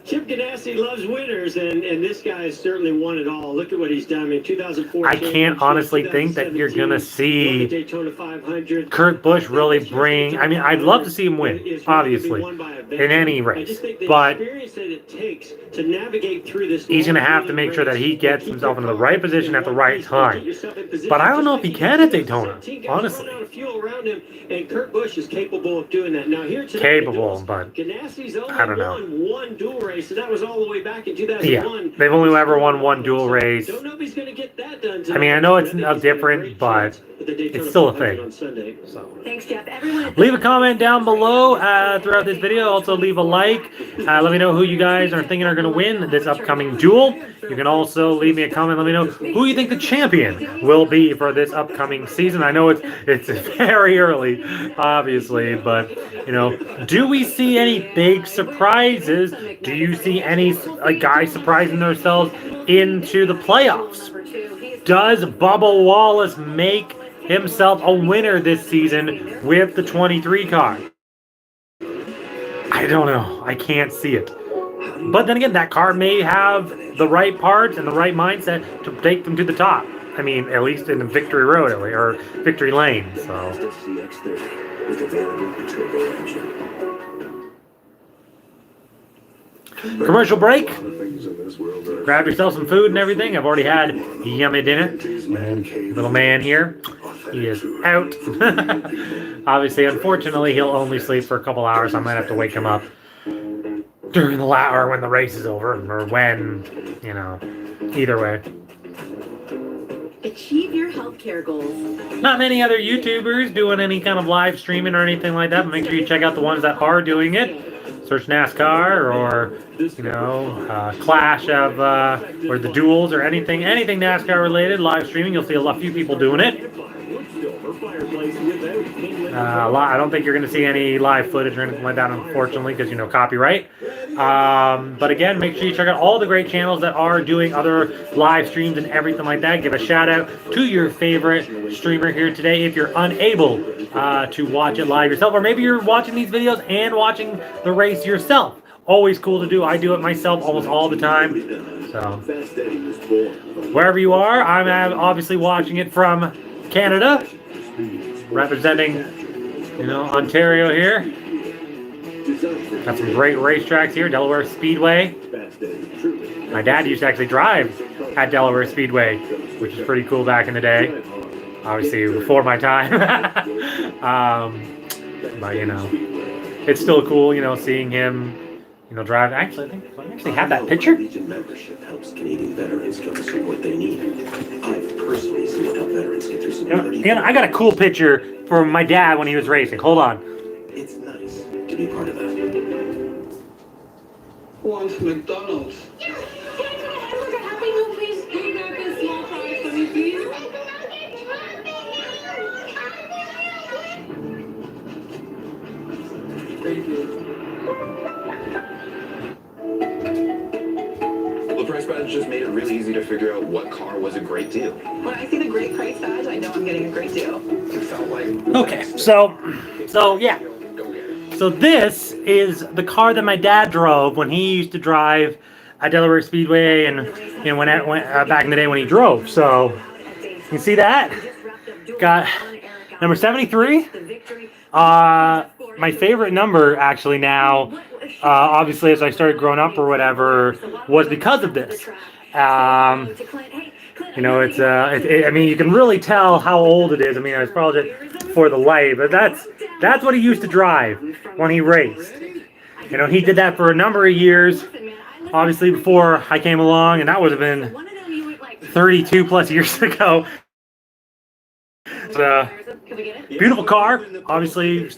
Chip Ganassi loves winners, and this guy has certainly won it all. Look at what he's done in 2014. I can't honestly think that you're going to see Daytona 500. Kurt Busch really bring... I mean, I'd love to see him win, obviously, in any race. But to navigate through this, he's going to have to make sure that he gets himself into the right position at the right time. But I don't know if he can at Daytona, honestly. And Kurt Busch is capable of doing that. Now here tonight, Capable, but Ganassi's I don't know. only won one dual race, and that was all the way back in 2001. Yeah, they've only ever won one dual race. Don't know if he's going to get that done tonight. I mean, I know it's different, but it's still a thing. So. Thanks, Jeff. Everyone. Leave a comment down below throughout this video. Also, leave a like. Let me know who you guys are thinking are going to win this upcoming duel. You can also leave me a comment. Let me know who you think the champion will be for this upcoming season. I know it's very early, obviously, but do we see any big surprises? Do you see any guys surprising themselves into the playoffs? Does Bubba Wallace make himself a winner this season with the 23 car? I don't know. I can't see it. But then again, that car may have the right parts and the right mindset to take them to the top. I mean, at least in the Victory Road or Victory Lane. So. Commercial break. Grab yourself some food and everything. I've already had yummy dinner. Little man here, he is out. Obviously, unfortunately, he'll only sleep for a couple hours. I might have to wake him up during the or when the race is over, or when, either way. Achieve your healthcare goals. Not many other YouTubers doing any kind of live streaming or anything like that, but make sure you check out the ones that are doing it. Search Nascar or, Clash of, or the Duels or anything NASCAR related, live streaming. You'll see a few people doing it. I don't think you're going to see any live footage or anything like that, unfortunately, because, copyright. But again, make sure you check out all the great channels that are doing other live streams and everything like that. Give a shout out to your favorite streamer here today if you're unable to watch it live yourself, or maybe you're watching these videos and watching the race yourself. Always cool to do. I do it myself almost all the time. So wherever you are, I'm obviously watching it from Canada, representing Ontario here. Got some great racetracks here. Delaware Speedway. My dad used to actually drive at Delaware Speedway, which is pretty cool back in the day. Obviously before my time. But it's still cool, seeing him, drive. Actually, I actually have that picture. Legion membership helps Canadian veterans get the support they need. I've personally seen how veterans get through some I got a cool picture from my dad when he was racing. Hold on. It's nice to be part of that. Wants McDonald's. Can I look at Happy Meal, please? Can you grab a small fries for me, please? Thank you. The price badge just made it really easy to figure out what car was a great deal. When I see the great price badge, I know I'm getting a great deal. It felt like... Okay, so yeah. So this is the car that my dad drove when he used to drive at Delaware Speedway and when back in the day when he drove. So you can see that. Got number 73. My favorite number actually now obviously, as I started growing up or whatever, was because of this. You know, I mean, you can really tell how old it is. I mean, it's probably just for the light, but that's what he used to drive when he raced. You know, he did that for a number of years, obviously before I came along, and that would have been 32 plus years ago. It's a beautiful car. Obviously,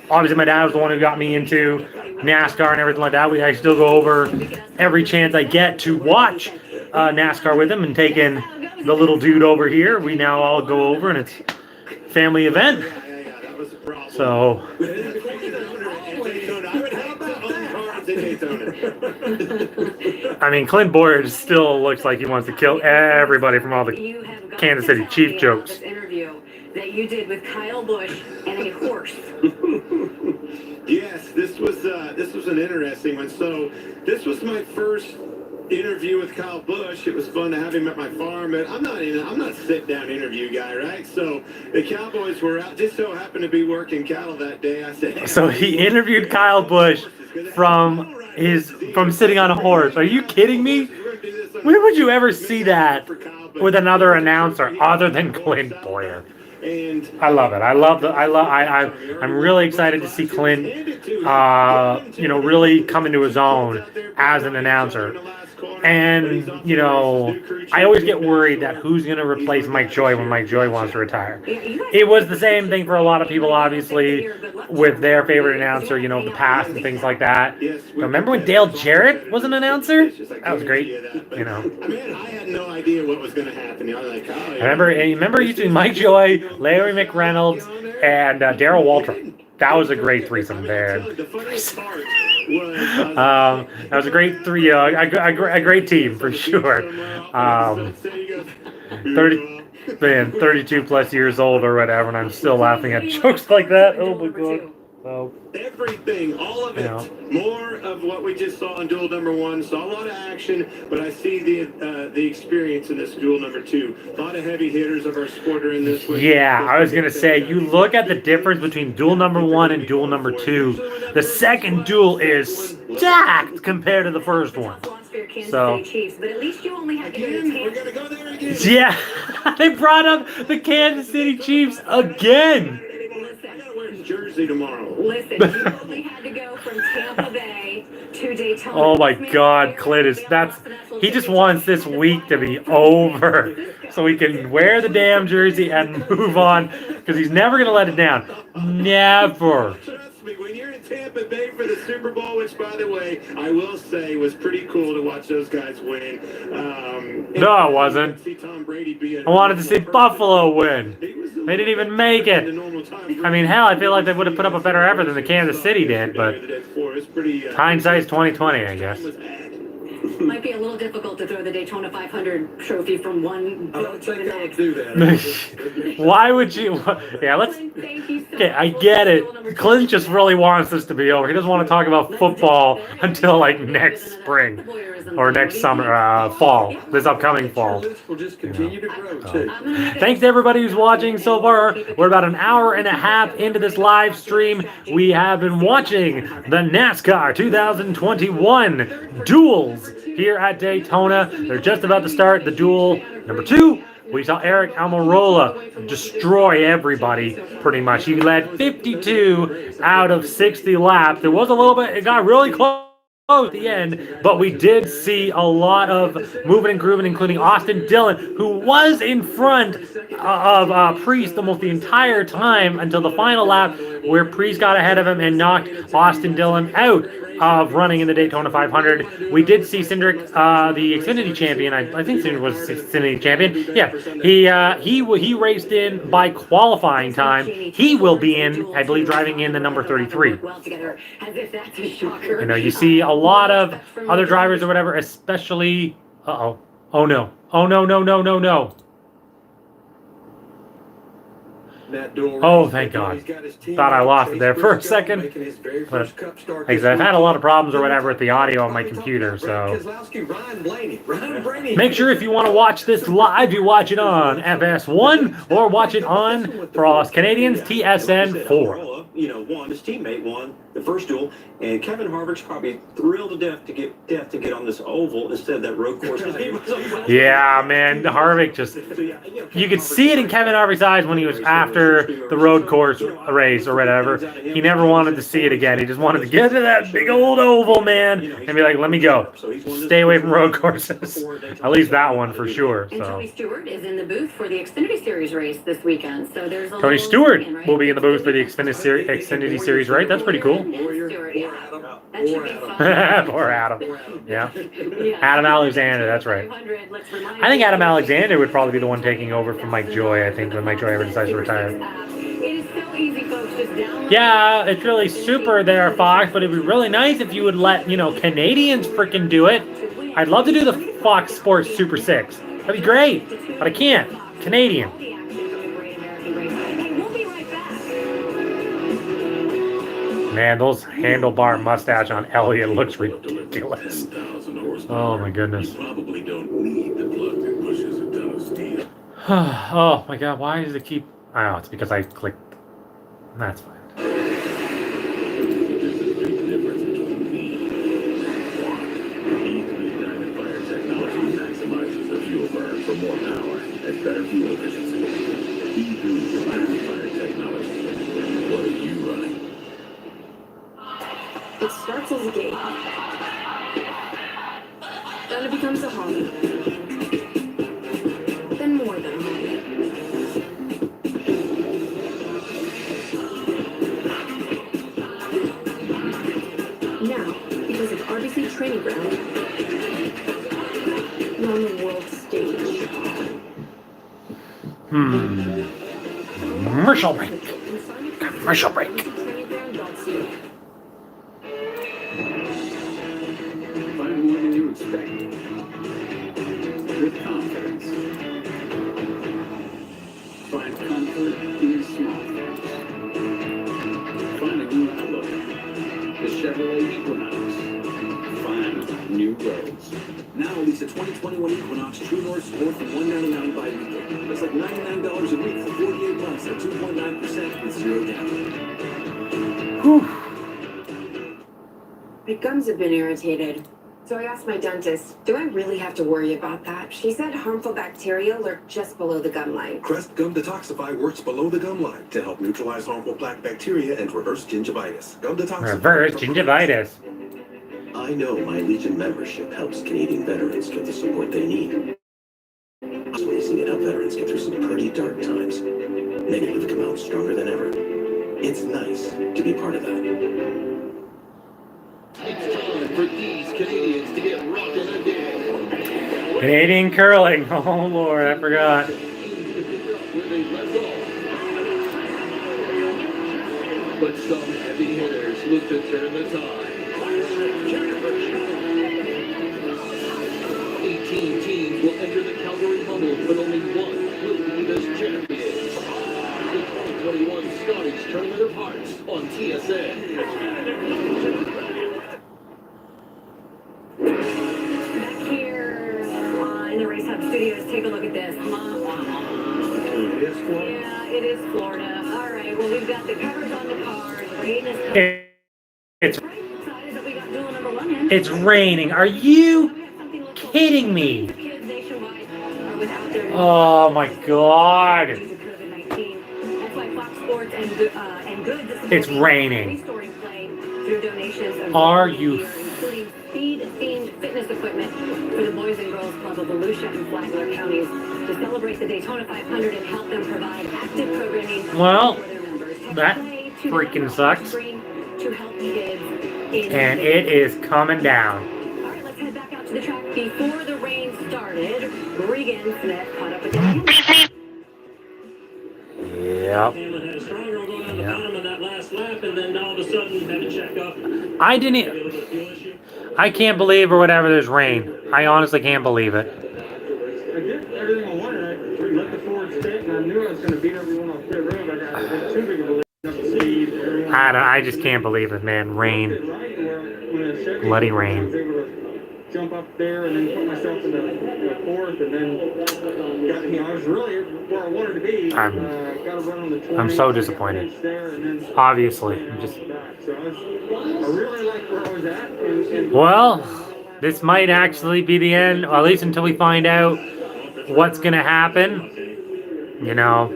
my dad was the one who got me into NASCAR and everything like that. I still go over every chance I get to watch NASCAR with him, and taking the little dude over here. We now all go over, and it's a family event. So. I mean, Clint Boyer still looks like he wants to kill everybody from all the Kansas City Chief jokes. Interview that you did with Kyle Busch and a horse. Yes, this was an interesting one. So this was my first interview with Kyle Busch. It was fun to have him at my farm, but I'm not a sit-down interview guy, right? So the Cowboys were out, just so happened to be working cattle that day. I said, hey, so he interviewed Kyle Busch from sitting on a horse. Are you kidding me? When would you ever see that with another announcer other than Clint Boyer? I love it. I'm really excited to see Clint, you know, really come into his own as an announcer. And, you know, I always get worried that who's going to replace Mike Joy when Mike Joy wants to retire. It was the same thing for a lot of people, obviously, with their favorite announcer, you know, the past and things like that. Remember when Dale Jarrett was an announcer? That was great, you know. I mean, I had no idea what was going to happen. I was like, oh, yeah. Remember using Mike Joy, Larry McReynolds, and Darrell Waltrip. That was a great threesome, man. That was a great a great team for sure. 32 plus years old or whatever, and I'm still laughing at jokes like that. Oh my god. So, everything, all of it, more of what we just saw in duel number 1. Saw a lot of action, but I see the experience in this duel number 2. A lot of heavy hitters of our sport are in this one. Yeah, I was gonna say, you look at the difference between duel number 1 and duel number 2. The second duel is stacked compared to the first one. So, yeah, they brought up the Kansas City Chiefs again. Jersey tomorrow. Listen, you only had to go from Tampa Bay to Daytona. Oh my God, Clint he just wants this week to be over so he can wear the damn jersey and move on, because he's never gonna let it down. Never. Trust me, when you're in Tampa Bay for the Super Bowl, which by the way, I will say was pretty cool to watch those guys win. No, it wasn't. I wanted to see Buffalo win. They didn't even make it. I mean, hell, I feel like they would have put up a better effort than the Kansas City did, but hindsight's 2020, I guess. Might be a little difficult to throw the Daytona 500 trophy from one boat to the next. Do that. Why would you? Yeah, let's. Okay, I get it. Clint just really wants this to be over. He doesn't want to talk about football until like next spring or next summer, fall. This upcoming fall. Will just continue to grow too. Thanks to everybody who's watching so far. We're about an hour and a half into this live stream. We have been watching the NASCAR 2021 Duels here at Daytona. They're just about to start the duel number 2. We saw Eric Almirola destroy everybody, pretty much. He led 52 out of 60 laps. There was a little bit, it got really close at the end, but we did see a lot of movement and grooving, including Austin Dillon, who was in front of Priest almost the entire time until the final lap, where Priest got ahead of him and knocked Austin Dillon out of running in the Daytona 500. We did see Cindric, the Xfinity champion. I think Cindric was Xfinity champion. Yeah, he raced in by qualifying time. He will be in, I believe, driving in the number 33. You know, you see a lot of other drivers or whatever, especially. Oh no! No! Oh, thank God. Thought I lost it there for a second. But like I said, I've had a lot of problems or whatever with the audio on my computer, so make sure if you want to watch this live, you watch it on FS1 or watch it on, for all us Canadians, TSN 4. You know, his teammate won. the first duel, and Kevin Harvick's probably thrilled to death to get on this oval instead of that road course. Yeah, man, Harvick just, you could see it in Kevin Harvick's eyes when he was after the road course race or whatever. He never wanted to see it again. He just wanted to get to that big old oval, man, and be like, let me go. Stay away from road courses. At least that one for sure. And So Tony Stewart is in the booth for the Xfinity Series race this weekend. So there's a Tony little Stewart swing, right? will be in the booth for the Xfinity Series, right? That's pretty cool. Stewart, yeah. That should be fun. Poor Adam. Yeah. Adam Alexander, that's right. I think Adam Alexander would probably be the one taking over from Mike Joy, I think, when Mike Joy ever decides to retire. It is so easy, folks. Just download. Yeah, it's really super there, Fox, but it'd be really nice if you would let, Canadians freaking do it. I'd love to do the Fox Sports Super 6. That'd be great, but I can't. Canadian. Man, those handlebar mustache on Elliott looks ridiculous. Oh my goodness. Probably don't need the plug that pushes a ton of steel. Oh my god, why does it keep... Oh, it's because I clicked... That's fine. Maximizes the fuel burn for more power and better fuel efficiency. E-Boost Diamond Fire technology. What are you running? It starts as a game. Then it becomes a hobby. Then more than a hobby. Now, because of RBC Training Ground, you're on the world stage. Commercial break. Commercial break. Find more than you expect. With confidence. Find comfort in your small things. Find a new outlook. The Chevrolet Equinox. Find new roads. Now release a 2021 Equinox True North Sport for $199 bi-weekly. That's like $99 a week for 48 months at 2.9% with zero down. My gums have been irritated. So I asked my dentist, do I really have to worry about that? She said harmful bacteria lurk just below the gum line. Crest Gum Detoxify works below the gum line to help neutralize harmful plaque bacteria and reverse gingivitis. Gum Detoxify. Reverse gingivitis. I know my Legion membership helps Canadian veterans get the support they need. I'm seeing it help veterans get through some pretty dark times. Many have come out stronger than ever. It's nice to be part of that. It's time for these Canadians to get rockin' again. Canadian curling. Oh Lord, I forgot. But some heavy hitters look to turn the tide. 18 teams will enter the Calgary bubble, but only one will leave as champions. The 2021 Scottish Tournament of Hearts on TSN. Back here in the Race Hub Studios, take a look at this. Yeah, it is Florida. All right, well, we've got the covers on the cars. Rain is coming. It's raining. Are you kidding me? Oh my god. It's raining. Are you? Including speed-themed fitness equipment for the Boys and Girls Club of Volusia and Flagler counties to celebrate the Daytona 500 and help them provide active programming Well, for their members. that freaking sucks. To help kids in And it is coming down. All right, let's head back out to the track. Before the rain started, Regan Smith caught up with him. Yep. Hamlin had a strong roll going on the bottom of that last lap, and then all of a sudden had to check up. I didn't. I can't believe or whatever there's rain. I honestly can't believe it. I did everything I wanted. I let the Ford sit, and I knew I was going to beat everyone off pit road. I got too big of a lead up the speed. I just can't believe it, man. Rain. Bloody rain. I was able to jump up there and then put myself in the fourth, and then I was really where I wanted to be. Got to run on the 20. I'm so disappointed. Obviously, I'm just. So I really like where I was at. And Well, this might actually be the end, or at least until we find out what's gonna happen. You know,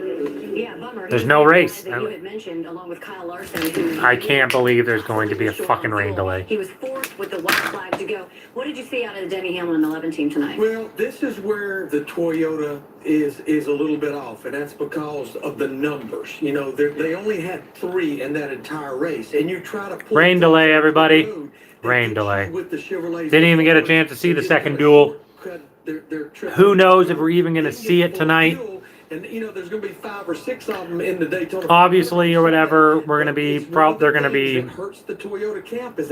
Yeah, bummer. there's no race. That you had mentioned, along with Kyle Larson, who I can't believe there's going to be a fucking rain delay. he was fourth with the white flag to go. What did you see out of the Denny Hamlin 11 team tonight? Well, this is where the Toyota is a little bit off, and that's because of the numbers. You know, they only had 3 in that entire race, and you try to pull Rain delay, everybody. Rain delay. Didn't even get a chance to see the second duel. Who knows if we're even going to see it tonight? And you know, there's going to be 5 or 6 of them in the Daytona. Obviously, or whatever, we're going to be. They're going to be.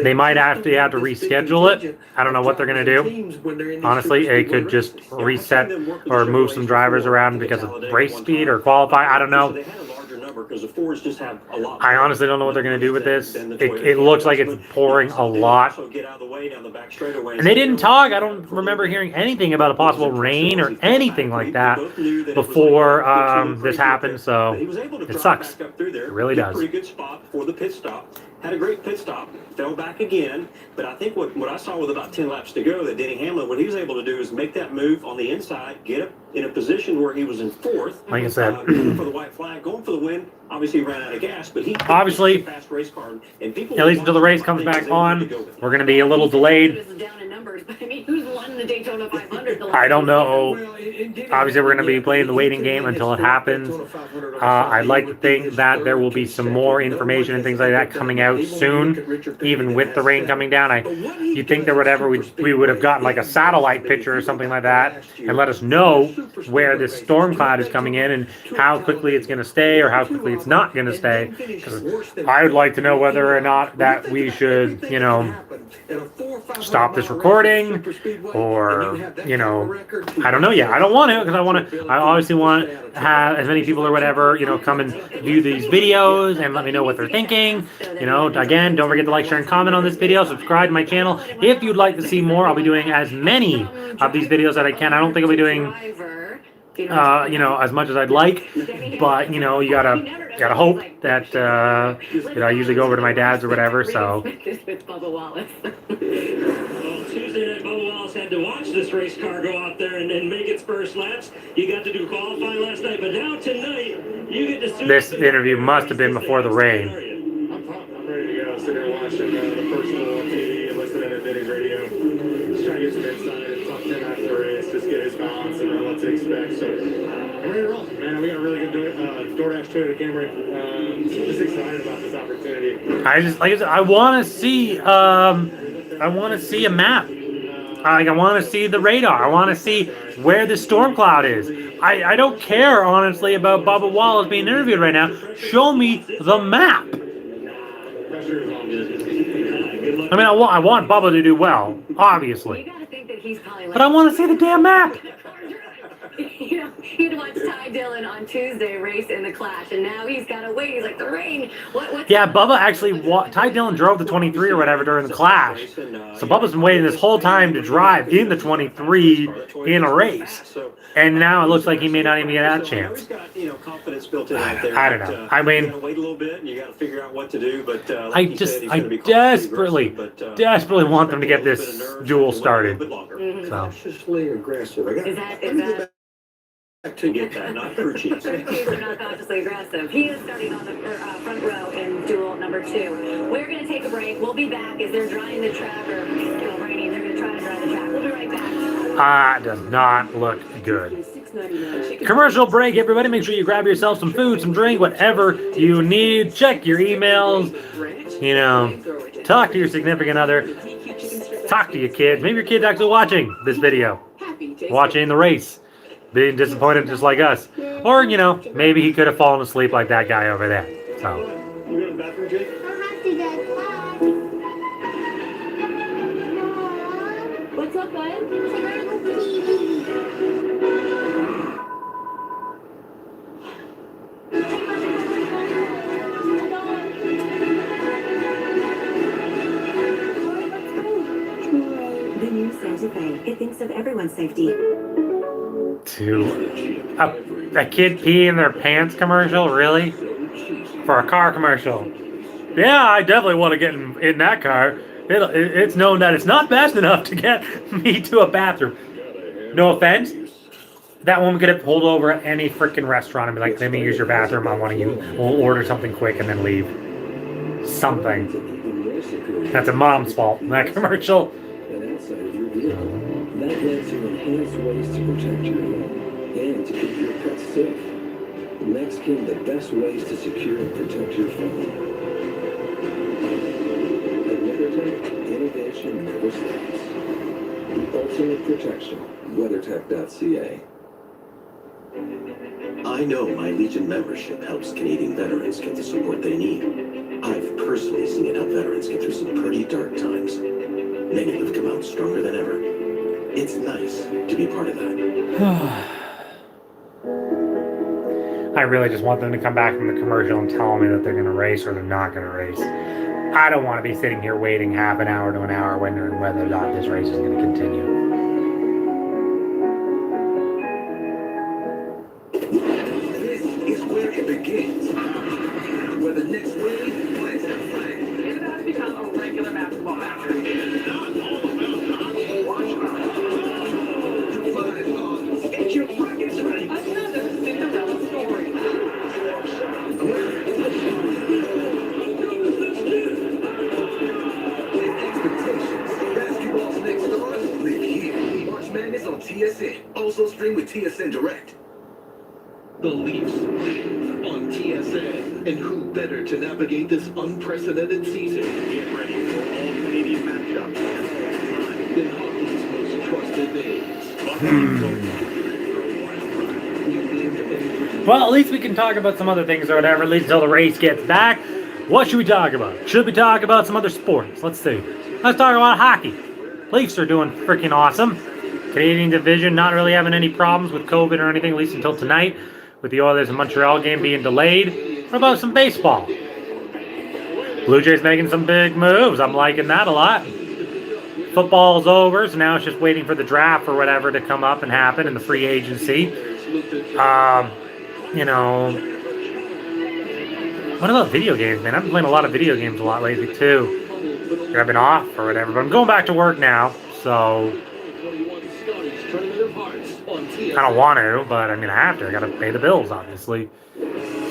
They might actually have to reschedule it. I don't know what they're going to do. Honestly, they could just reset or move some drivers around because of race speed or qualify. I don't know. I honestly don't know what they're going to do with this. It looks like it's pouring a lot. And they didn't talk. I don't remember hearing anything about a possible rain or anything like that before this happened. So it sucks. It really does. Pretty good spot for the pit stop. Had a great pit stop, fell back again, but I think what I saw with about 10 laps to go, that Denny Hamlin, what he was able to do is make that move on the inside, get up in a position where he was in 4th. Like I said, going for the white flag, going for the win. Obviously, he ran out of gas, but he obviously, fast race car, and people at least until the race comes back on, we're going to be a little delayed. I don't know. Obviously, we're going to be playing the waiting game until it happens. I'd like to think that there will be some more information and things like that coming out soon, even with the rain coming down. You'd think that whatever we would have gotten like a satellite picture or something like that and let us know where this storm cloud is coming in and how quickly it's going to stay or how quickly it's not going to stay. Because I would like to know whether or not that we should, you know, stop this recording or, you know, I don't know yet. I don't want to because I obviously want to have as many people or whatever, you know, come and view these videos and let me know what they're thinking. You know, again, don't forget to like, share, and comment on this video. Subscribe to my channel. If you'd like to see more, I'll be doing as many of these videos that I can. I don't think I'll be doing you know, as much as I'd like, but you know, you gotta hope that you know, I usually go over to my dad's or whatever. So Tuesday night, Bubba Wallace had to watch this race car go out there and make its first laps. You got to do qualifying last night, but now tonight you get to. This interview must have been before the rain. I'm ready to go. Sit there watching the first one on TV and listening to Denny's radio. Just trying to get some insight. Top 10 after the race, just get his balance and what to expect. So I'm ready to roll, man. We got a really good DoorDash Toyota Camry. Just excited about this opportunity. I just, like I said, I want to see a map. I want to see the radar. I want to see where the storm cloud is. I don't care, honestly, about Bubba Wallace being interviewed right now. Show me the map. I mean, I want Bubba to do well, obviously. But I want to see the damn map. You know, he'd watched Ty Dillon on Tuesday race in the Clash, and now he's got to wait. He's like, the rain. Yeah, Bubba actually, Ty Dillon drove the 23 or whatever during the Clash. So Bubba's been waiting this whole time to drive in the 23 in a race. And now it looks like he may not even get that chance. I don't know. I mean, wait a little bit, and you got to figure out what to do. But I desperately want them to get this duel started. So. To get that, not crew chiefs. Crew chiefs are not consciously aggressive. He is starting on the front row in duel number 2. We're going to take a break. We'll be back as they're drying the track, or still raining. They're going to try to dry the track. We'll be right back. Does not look good. Commercial break, everybody. Make sure you grab yourself some food, some drink, whatever you need. Check your emails. You know, talk to your significant other. Talk to your kids. Maybe your kid's actually watching this video, watching the race, being disappointed just like us. Or, you know, maybe he could have fallen asleep like that guy over there. So. You go to the bathroom, Jake? What's up, bud? The new Santa Fe. It thinks of everyone's safety. to a kid pee in their pants commercial? Really? For a car commercial? Yeah, I definitely want to get in that car. It's known that it's not fast enough to get me to a bathroom. No offense. That woman could have pulled over at any freaking restaurant and be like, let me use your bathroom. I want to use, we'll order something quick and then leave. Something. That's a mom's fault in that commercial. That lets you enhance ways to protect your home and to keep your pets safe. Next came the best ways to secure and protect your phone. At WeatherTech, innovation never stops. The ultimate protection. WeatherTech.ca. I know my Legion membership helps Canadian veterans get the support they need. I've personally seen it help veterans get through some pretty dark times. Many have come out stronger than ever. It's nice to be part of that. I really just want them to come back from the commercial and tell me that they're going to race or they're not going to race. I don't want to be sitting here waiting half an hour to an hour wondering whether or not this race is going to continue. This is where it begins. Where the next wave plants their flag. It has become a regular basketball match. Get your brackets ready. Another Cinderella story. Expectations. Basketball's next stars live here. March Madness on TSN. Also stream with TSN Direct. The Leafs live on TSN. And who better to navigate this unprecedented season? Get ready for all Canadian matchups. Than hockey's most trusted names. Well, at least we can talk about some other things or whatever, at least until the race gets back. What should we talk about? Should we talk about some other sports? Let's see. Let's talk about hockey. Leafs are doing freaking awesome. Canadian division not really having any problems with COVID or anything, at least until tonight, with the Oilers and Montreal game being delayed. What about some baseball? Blue Jays making some big moves. I'm liking that a lot. Football's over, so now it's just waiting for the draft or whatever to come up and happen in the free agency. You know, what about video games, man? I've been playing a lot of video games a lot lately, too. I've been off or whatever, but I'm going back to work now, so I don't want to, but I mean, I have to. I got to pay the bills, obviously.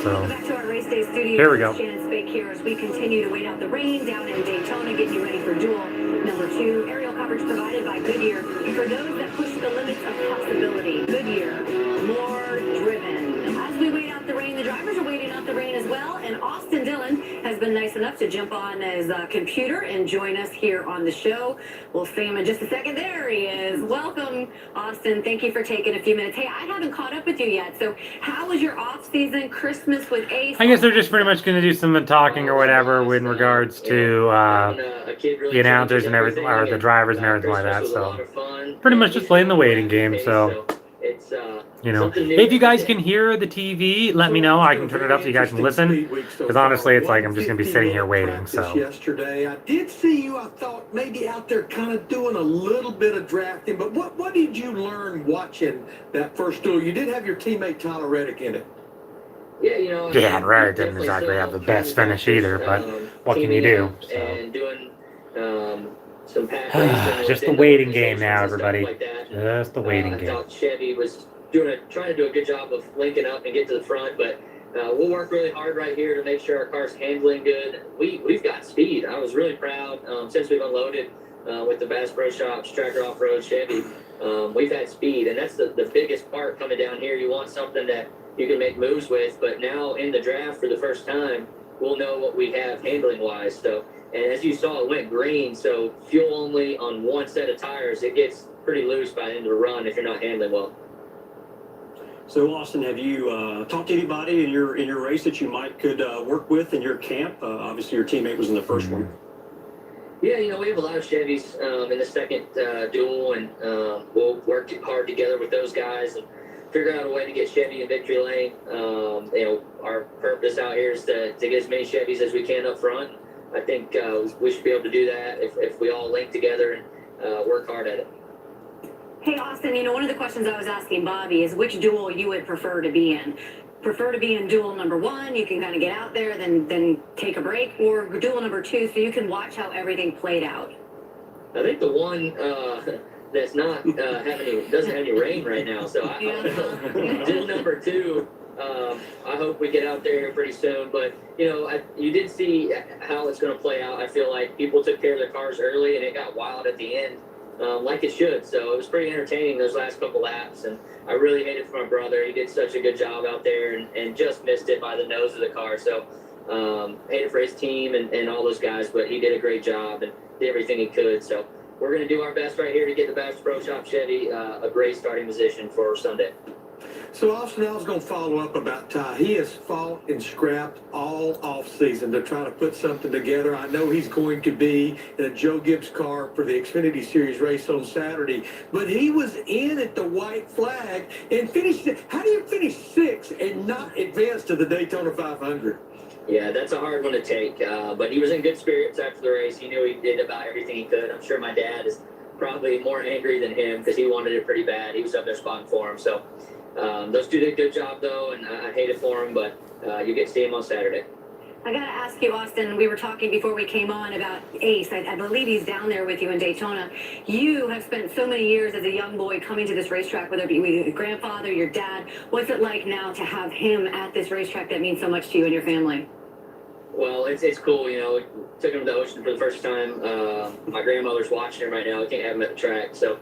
So Back to our race day studio. Here we go. Shannon Spake here as we continue to wait out the rain down in Daytona, getting you ready for Duel number 2. Aerial coverage provided by Goodyear. For those that push the limits of possibility, Goodyear, more driven. As we wait out the rain, the drivers are waiting out the rain as well, and Austin Dillon has been nice enough to jump on his computer and join us here on the show. We'll see him in just a second. There he is. Welcome, Austin. Thank you for taking a few minutes. Hey, I haven't caught up with you yet, so how was your off-season Christmas with Ace? I guess they're just pretty much going to do some talking or whatever in regards to the announcers and everything, or the drivers and everything like that. So pretty much just playing the waiting game. So you know, if you guys can hear the TV, let me know. I can turn it up so you guys can listen. Because honestly, it's like I'm just going to be sitting here waiting. So Yesterday, I did see you. I thought maybe out there kind of doing a little bit of drafting. But what did you learn watching that first duel? You did have your teammate Tyler Reddick in it. Yeah, you know. yeah, right. Didn't exactly have the best finish either, but what can you do? So. And doing some pack racing just the waiting game now, everybody. Just the waiting game. I thought Chevy was trying to do a good job of linking up and get to the front, but we'll work really hard right here to make sure our car's handling good. We've got speed. I was really proud since we've unloaded with the Bass Pro Shops Tracker Off-Road Chevy. We've had speed, and that's the biggest part coming down here. You want something that you can make moves with, but now in the draft for the first time, we'll know what we have handling-wise. So, and as you saw, it went green, so fuel only on one set of tires. It gets pretty loose by the end of the run if you're not handling well. So, Austin, have you talked to anybody in your race that you could work with in your camp? Obviously, your teammate was in the first one. Yeah, you know, we have a lot of Chevys in the second duel, and we'll work hard together with those guys and figure out a way to get Chevy in victory lane. You know, our purpose out here is to get as many Chevys as we can up front. I think we should be able to do that if we all link together and work hard at it. Hey, Austin, you know, one of the questions I was asking Bobby is which duel you would prefer to be in. Prefer to be in duel number 1, you can kind of get out there, then take a break, or duel number 2, so you can watch how everything played out? I think the one that's not doesn't have any rain right now, so I duel number 2. I hope we get out there pretty soon, but you know, you did see how it's going to play out. I feel like people took care of their cars early, and it got wild at the end, like it should. So it was pretty entertaining those last couple laps, and I really hate it for my brother. He did such a good job out there, and just missed it by the nose of the car. So hate it for his team and all those guys, but he did a great job and did everything he could. So we're going to do our best right here to get the Bass Pro Shop Chevy a great starting position for Sunday. So, Austin, I was going to follow up about Ty. He has fought and scrapped all off-season to try to put something together. I know he's going to be in a Joe Gibbs car for the Xfinity Series race on Saturday, but he was in at the white flag and finished. How do you finish 6th and not advance to the Daytona 500? Yeah, that's a hard one to take, but he was in good spirits after the race. He knew he did about everything he could. I'm sure my dad is probably more angry than him because he wanted it pretty bad. He was up there spotting for him, so... those two did a good job, though, and I hate it for them, but you get to see him on Saturday. I got to ask you, Austin, we were talking before we came on about Ace. I believe he's down there with you in Daytona. You have spent so many years as a young boy coming to this racetrack, whether it be with your grandfather, your dad. What's it like now to have him at this racetrack that means so much to you and your family? Well, it's cool, you know. Took him to the ocean for the first time. My grandmother's watching him right now. I can't have him at the track, so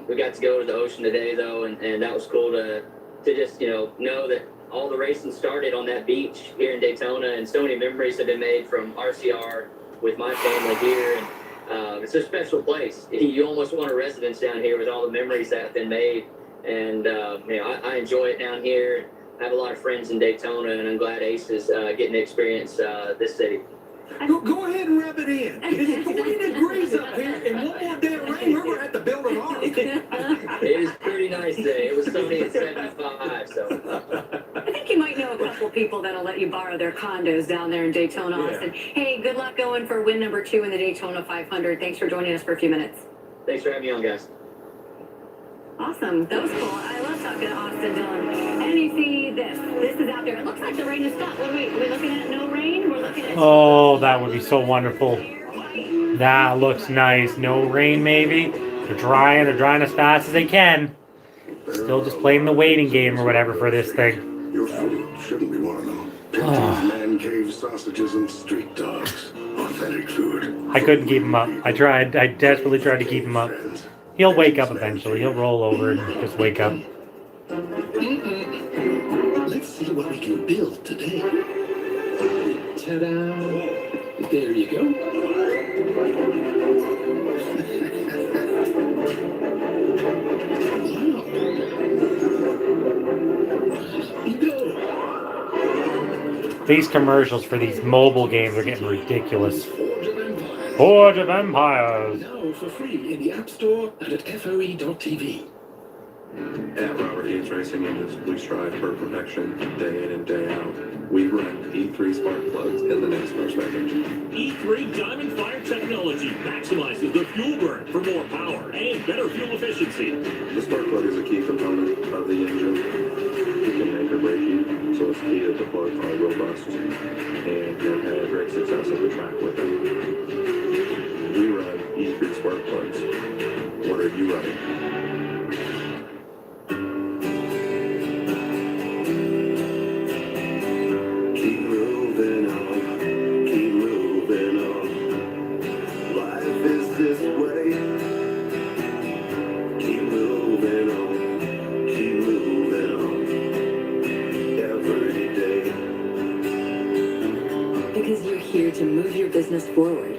we got to go to the ocean today, though, and that was cool to just, you know that all the racing started on that beach here in Daytona, and so many memories have been made from RCR with my family here, and it's a special place. You almost want a residence down here with all the memories that have been made, and you know, I enjoy it down here. I have a lot of friends in Daytona, and I'm glad Ace is getting to experience this city. Go ahead and rub it in. It's 40 degrees up here, and one more day of rain, we're going to have to build an ark. It is pretty nice today. It was sunny at 75, so. I think you might know a couple of people that'll let you borrow their condos down there in Daytona, Austin. Hey, good luck going for win number 2 in the Daytona 500. Thanks for joining us for a few minutes. Thanks for having me on, guys. Awesome. That was cool. I love talking to Austin Dillon. And you see this. This is out there. It looks like the rain has stopped. What are we looking at? No rain? We're looking at... Oh, that would be so wonderful. That looks nice. No rain, maybe. They're drying as fast as they can. Still just playing the waiting game or whatever for this thing. Your food shouldn't be one of them. Pinty's man cave sausages and street dogs. Authentic food. I couldn't keep him up. I tried. I desperately tried to keep him up. He'll wake up eventually. He'll roll over and just wake up. Let's see what we can build today. Ta-da! There you go. These commercials for these mobile games are getting ridiculous. Forge of Empires. Now for free in the App Store and at FOE.tv. At Robert Gates Racing Engines, we strive for perfection day in and day out. We run E3 spark plugs in the Nascar spec engine. E3 Diamond Fire technology maximizes the fuel burn for more power and better fuel efficiency. The spark plug is a key component of the engine. It can make or break you, so it's key that the plugs are robust, and you've had great success at the track with them. We run E3 spark plugs. What are you running? Because you're here to move your business forward.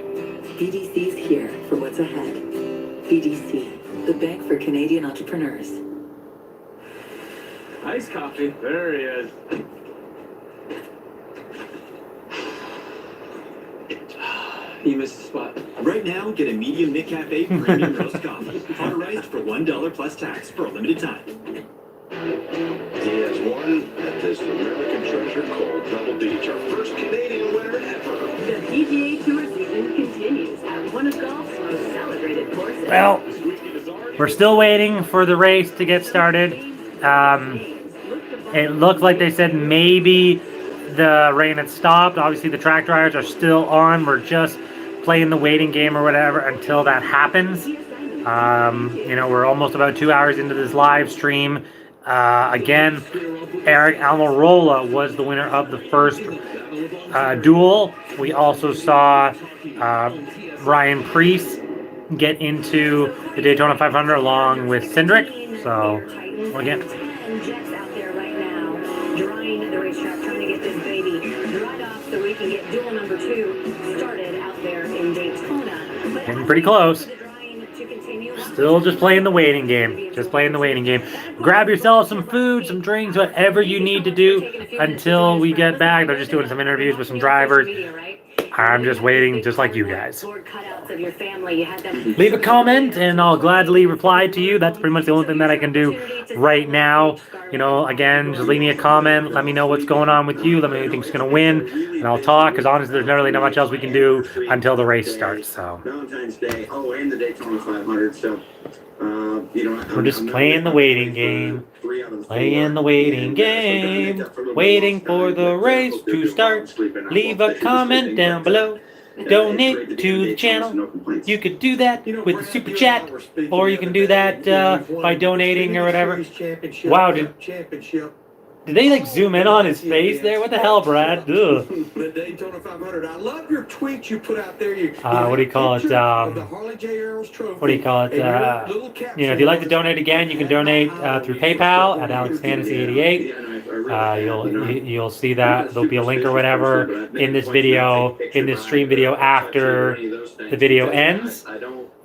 BDC's here for what's ahead. BDC, the bank for Canadian entrepreneurs. Iced coffee. There he is. You missed the spot. Right now, get a medium McCafe premium roast coffee. Authorized for $1 plus tax for a limited time. He has won at this American treasure called Double Beach, our first Canadian winner ever. The PGA Tour season continues at one of golf's most celebrated courses. Well, we're still waiting for the race to get started. It looks like they said maybe the rain had stopped. Obviously, the track drivers are still on. We're just playing the waiting game or whatever until that happens. You know, we're almost about 2 hours into this live stream. Again, Eric Almirola was the winner of the first duel. We also saw Ryan Preece get into the Daytona 500 along with Cindric. So, again, Jets out there right now, drying the racetrack, trying to get this baby dried off so we can get duel number 2 started out there in Daytona. getting pretty close. Still just playing the waiting game. Just playing the waiting game. Grab yourself some food, some drinks, whatever you need to do until we get back. They're just doing some interviews with some drivers. I'm just waiting, just like you guys. Leave a comment, and I'll gladly reply to you. That's pretty much the only thing that I can do right now. You know, again, just leave me a comment. Let me know what's going on with you. Let me know who you think's going to win, and I'll talk, because honestly, there's not really not much else we can do until the race starts. So Valentine's Day. Oh, and the Daytona 500. So, you know, we're just playing the waiting game. Playing the waiting game. Waiting for the race to start. Leave a comment down below. Donate to the channel. You could do that with the super chat, or you can do that by donating or whatever. Wow, did they like zoom in on his face there? What the hell, Brad? Ugh. The Daytona 500. I love your tweets you put out there. What do you call it? What do you call it? You know, if you'd like to donate again, you can donate through PayPal at AlexFantasy88. You'll see that there'll be a link or whatever in this video, in this stream video after the video ends.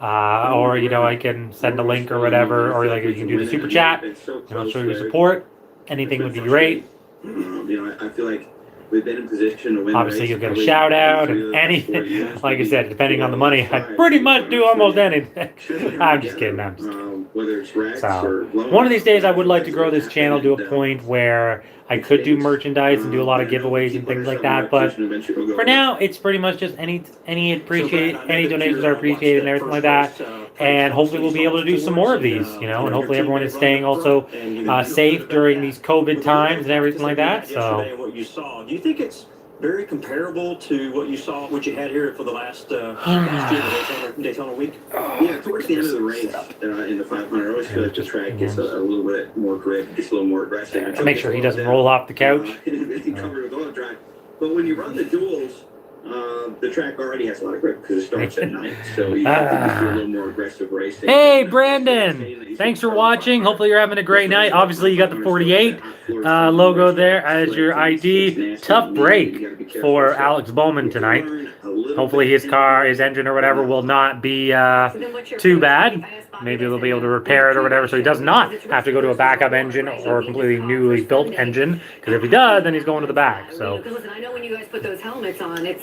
Or you know, I can send a link or whatever, or like you can do the super chat, and I'll show your support. Anything would be great. You know, I feel like we've been in position to win. Obviously, you'll get a shout out and anything. Like I said, depending on the money, I pretty much do almost anything. I'm just kidding. I'm just kidding. Whether it's Rex so, one of these days, I would like to grow this channel to a point where I could do merchandise and do a lot of giveaways and things like that. But for now, it's pretty much just any donations are appreciated and everything like that. And hopefully we'll be able to do some more of these, you know, and hopefully everyone is staying also safe during these COVID times and everything like that. So, what you saw, do you think it's very comparable to what you saw, what you had here for the last Daytona week? Yeah, towards the end of the race in the 500, I always feel like the track gets a little bit more grip, gets a little more aggressive. Make sure he doesn't roll off the couch. Covered with oil dry. But when you run the duels, the track already has a lot of grip because it starts at night, so you have to do a little more aggressive racing. Hey, Brandon! Thanks for watching. Hopefully you're having a great night. Obviously, you got the 48 logo there as your ID. Tough break for Alex Bowman tonight. Hopefully his engine or whatever will not be too bad. Maybe they'll be able to repair it or whatever, so he does not have to go to a backup engine or a completely newly built engine. Because if he does, then he's going to the back. So,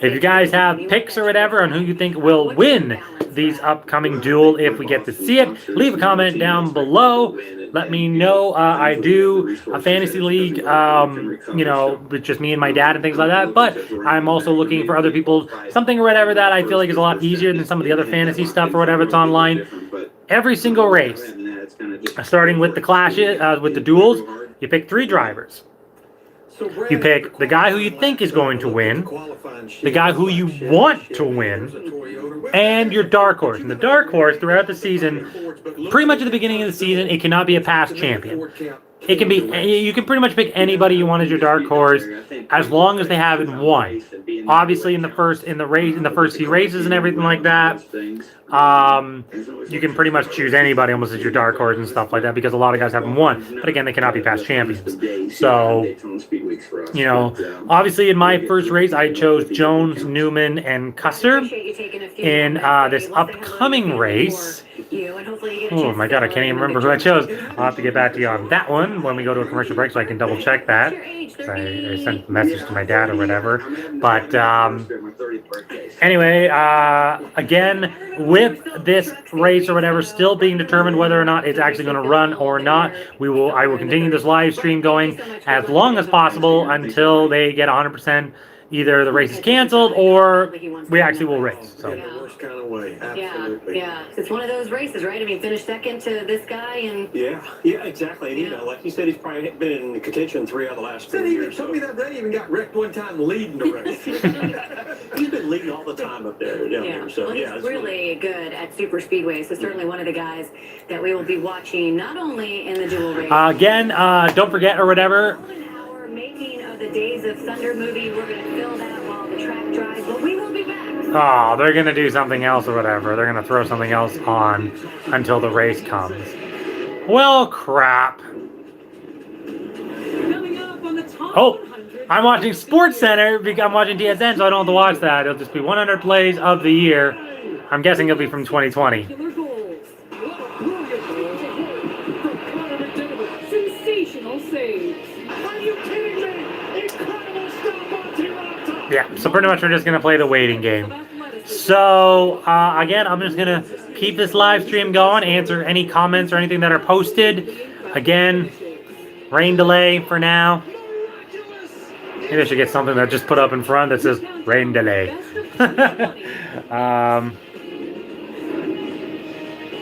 if you guys have picks or whatever on who you think will win these upcoming duel, if we get to see it, leave a comment down below. Let me know. I do a fantasy league, you know, with just me and my dad and things like that. But I'm also looking for other people, something or whatever that I feel like is a lot easier than some of the other fantasy stuff or whatever that's online. Every single race, starting with the clashes, with the duels, you pick 3 drivers. You pick the guy who you think is going to win, the guy who you want to win, and your dark horse. And the dark horse throughout the season, pretty much at the beginning of the season, it cannot be a past champion. It can be, you can pretty much pick anybody you want as your dark horse, as long as they haven't won. Obviously, in the first few races and everything like that, you can pretty much choose anybody almost as your dark horse and stuff like that, because a lot of guys haven't won. But again, they cannot be past champions. So, you know, obviously in my first race, I chose Jones, Newman, and Custer. In this upcoming race, oh my god, I can't even remember who I chose. I'll have to get back to you on that one when we go to a commercial break so I can double check that. I sent a message to my dad or whatever. But anyway, again, with this race or whatever still being determined whether or not it's actually going to run or not, I will continue this live stream going as long as possible until they get 100%, either the race is canceled or we actually will race. So. In the worst kind of way. Yeah, Absolutely. yeah. It's one of those races, right? I mean, finish second to this guy and... Yeah, exactly. And, you know, like you said, he's probably been in contention 3 out of the last 4 years. Told me that Brady even got wrecked one time leading the race. He's been leading all the time up there. Down there. So, well, he's yeah, really good at super speedway, so certainly one of the guys that we will be watching, not only in the dual race. Again, don't forget or whatever. Our making of the Days of Thunder movie, we're going to film that while the track drives, but we will be back. Oh, they're going to do something else or whatever. They're going to throw something else on until the race comes. Well, crap. Oh, I'm watching Sports Center because I'm watching TSN, so I don't have to watch that. It'll just be 100 plays of the year. I'm guessing it'll be from 2020. Sensational save. Are you kidding me? Incredible stop on Toronto. Yeah, so pretty much we're just going to play the waiting game. So, again, I'm just going to keep this live stream going, answer any comments or anything that are posted. Again, rain delay for now. Maybe I should get something that just put up in front that says rain delay.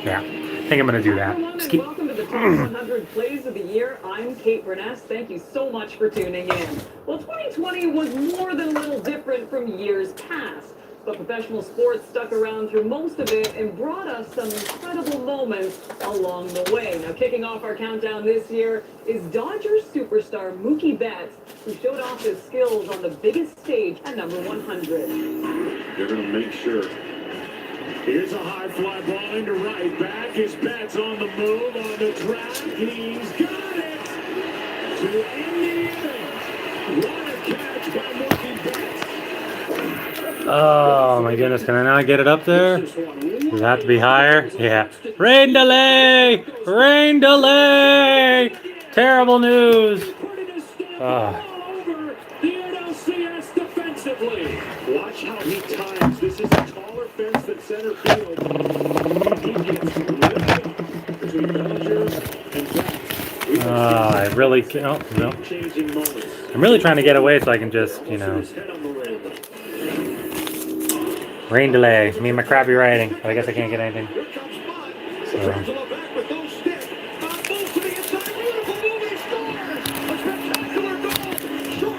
Yeah, I think I'm going to do that. Welcome to the top 100 plays of the year. I'm Kate Burness. Thank you so much for tuning in. Well, 2020 was more than a little different from years past, but professional sports stuck around through most of it and brought us some incredible moments along the way. Now, kicking off our countdown this year is Dodgers superstar Mookie Betts, who showed off his skills on the biggest stage at number 100. They're going to make sure. Here's a high fly ball into right. Back is Betts on the move, on the track. He's got it to end the inning. What a catch by Mookie Betts. Oh my goodness, can I not get it up there? Does it have to be higher? Yeah. Rain delay! Rain delay! Terrible news! Defensively. Watch how he times. This is a taller fence than center field. I really can't. Oh, no. I'm really trying to get away so I can just, you know. Rain delay. Me and my crappy writing. But I guess I can't get anything. So.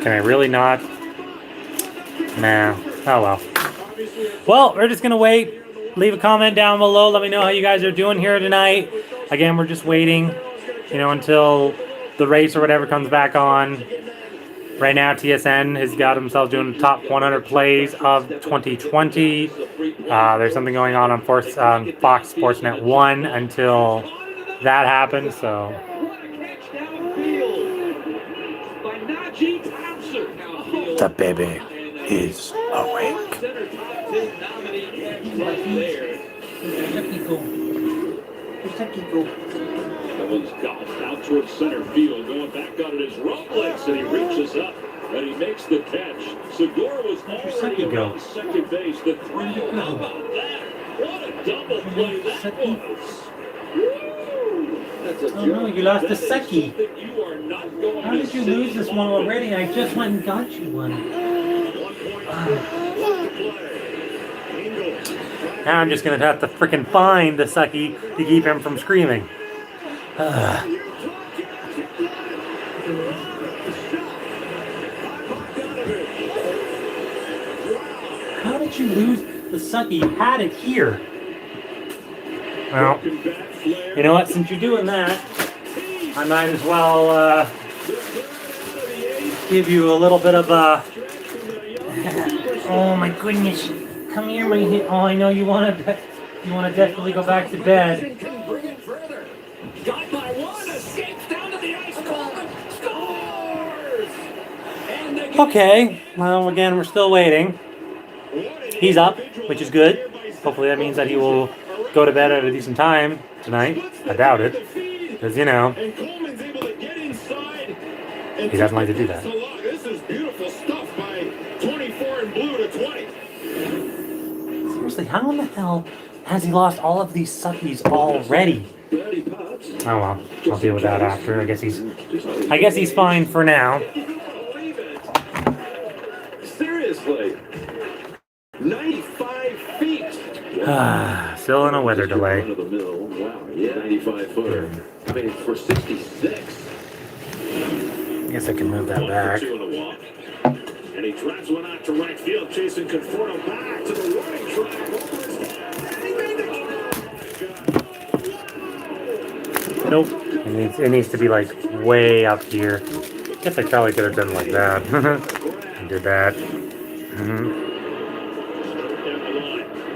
Can I really not? Nah. Oh well. Well, we're just gonna wait. Leave a comment down below. Let me know how you guys are doing here tonight. Again, we're just waiting, you know, until the race or whatever comes back on. Right now, TSN has got himself doing the top 100 plays of 2020. There's something going on Fox Sportsnet 1 until that happens. So. The baby is awake. That one's golfed out towards center field, going back on it is Robles, and he reaches up, and he makes the catch. Segura was already around second base. The throw, how about that? What a double play that was. Oh no, you lost a Seki. How did you lose this one already? I just went and got you one. Now I'm just going to have to frickin' find the Seki to keep him from screaming. How did you lose the Seki? You had it here. Well, you know what? Since you're doing that, I might as well give you a little bit of a... Oh my goodness! Come here, my... Oh, I know you want to. You want to definitely go back to bed. Got by one, escapes down to the ice, Coleman scores! Okay. Well, again, we're still waiting. He's up, which is good. Hopefully, that means that he will go to bed at a decent time tonight. I doubt it, because you know he doesn't like to do that. This is beautiful stuff by 24 and blue to 20. Seriously, how in the hell has he lost all of these Suckies already? Oh well, I'll deal with that after. I guess he's fine for now. seriously. 95 feet. Still in a weather delay. Wow, yeah. 95 footer. I mean, for 66. Guess I can move that back. And he drives one out to right field, chasing Conforto back to the warning track. Nope. It needs to be like way up here. Guess I probably could have done like that. I did that.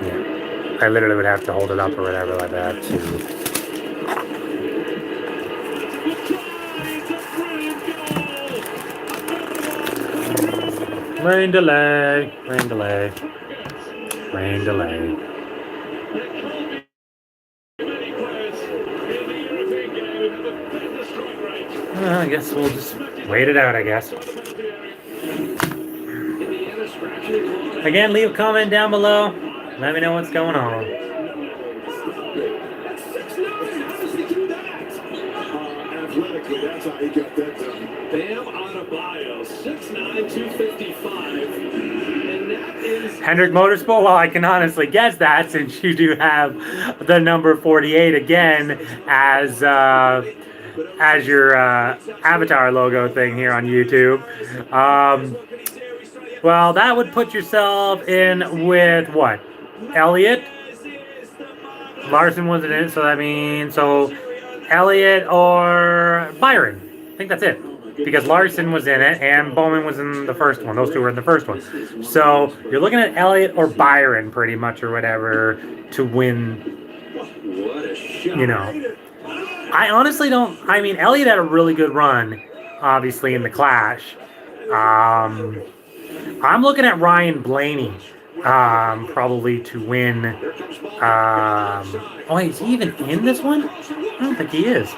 Yeah. I literally would have to hold it up or whatever like that too. Rain delay. Rain delay. Rain delay. I guess we'll just wait it out, I guess. Again, leave a comment down below. Let me know what's going on. Athletically, that's how he got that done. Bam Adebayo, 6'9", 255. And that is... Hendrick Motorsport, well, I can honestly guess that since you do have the number 48 again as your avatar logo thing here on YouTube. Well, that would put yourself in with what? Elliott? Larson wasn't in it, so that means Elliott or Byron. I think that's it. Because Larson was in it and Bowman was in the first one. Those two were in the first one. So you're looking at Elliott or Byron pretty much or whatever to win. You know. I honestly don't. I mean, Elliott had a really good run, obviously, in the Clash. I'm looking at Ryan Blaney probably to win. Oh, wait, is he even in this one? I don't think he is.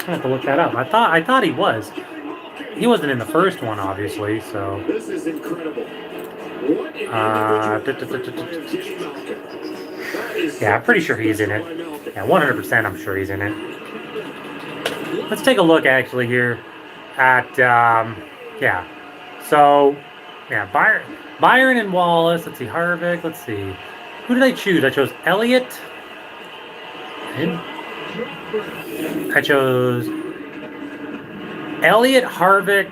I have to look that up. I thought he was. He wasn't in the first one, obviously. So. This is incredible. Yeah, I'm pretty sure he's in it. Yeah, 100% I'm sure he's in it. Let's take a look actually here at, yeah. So, yeah, Byron and Wallace. Let's see, Harvick. Let's see. Who did I choose? I chose Elliott. I chose Elliott, Harvick,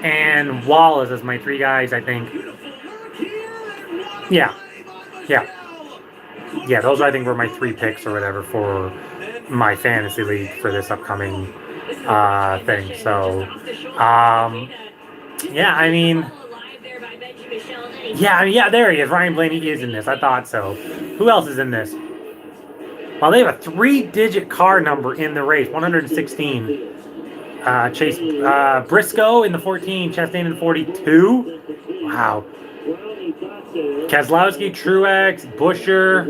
and Wallace as my three guys, I think. Yeah. Yeah. Yeah, those I think were my three picks or whatever for my fantasy league for this upcoming thing. So, yeah, I mean, yeah, there he is. Ryan Blaney is in this. I thought so. Who else is in this? Well, they have a 3-digit car number in the race, 116. Chase Briscoe in the 14, Chastain in the 42. Wow. Keselowski, Truex, Buescher.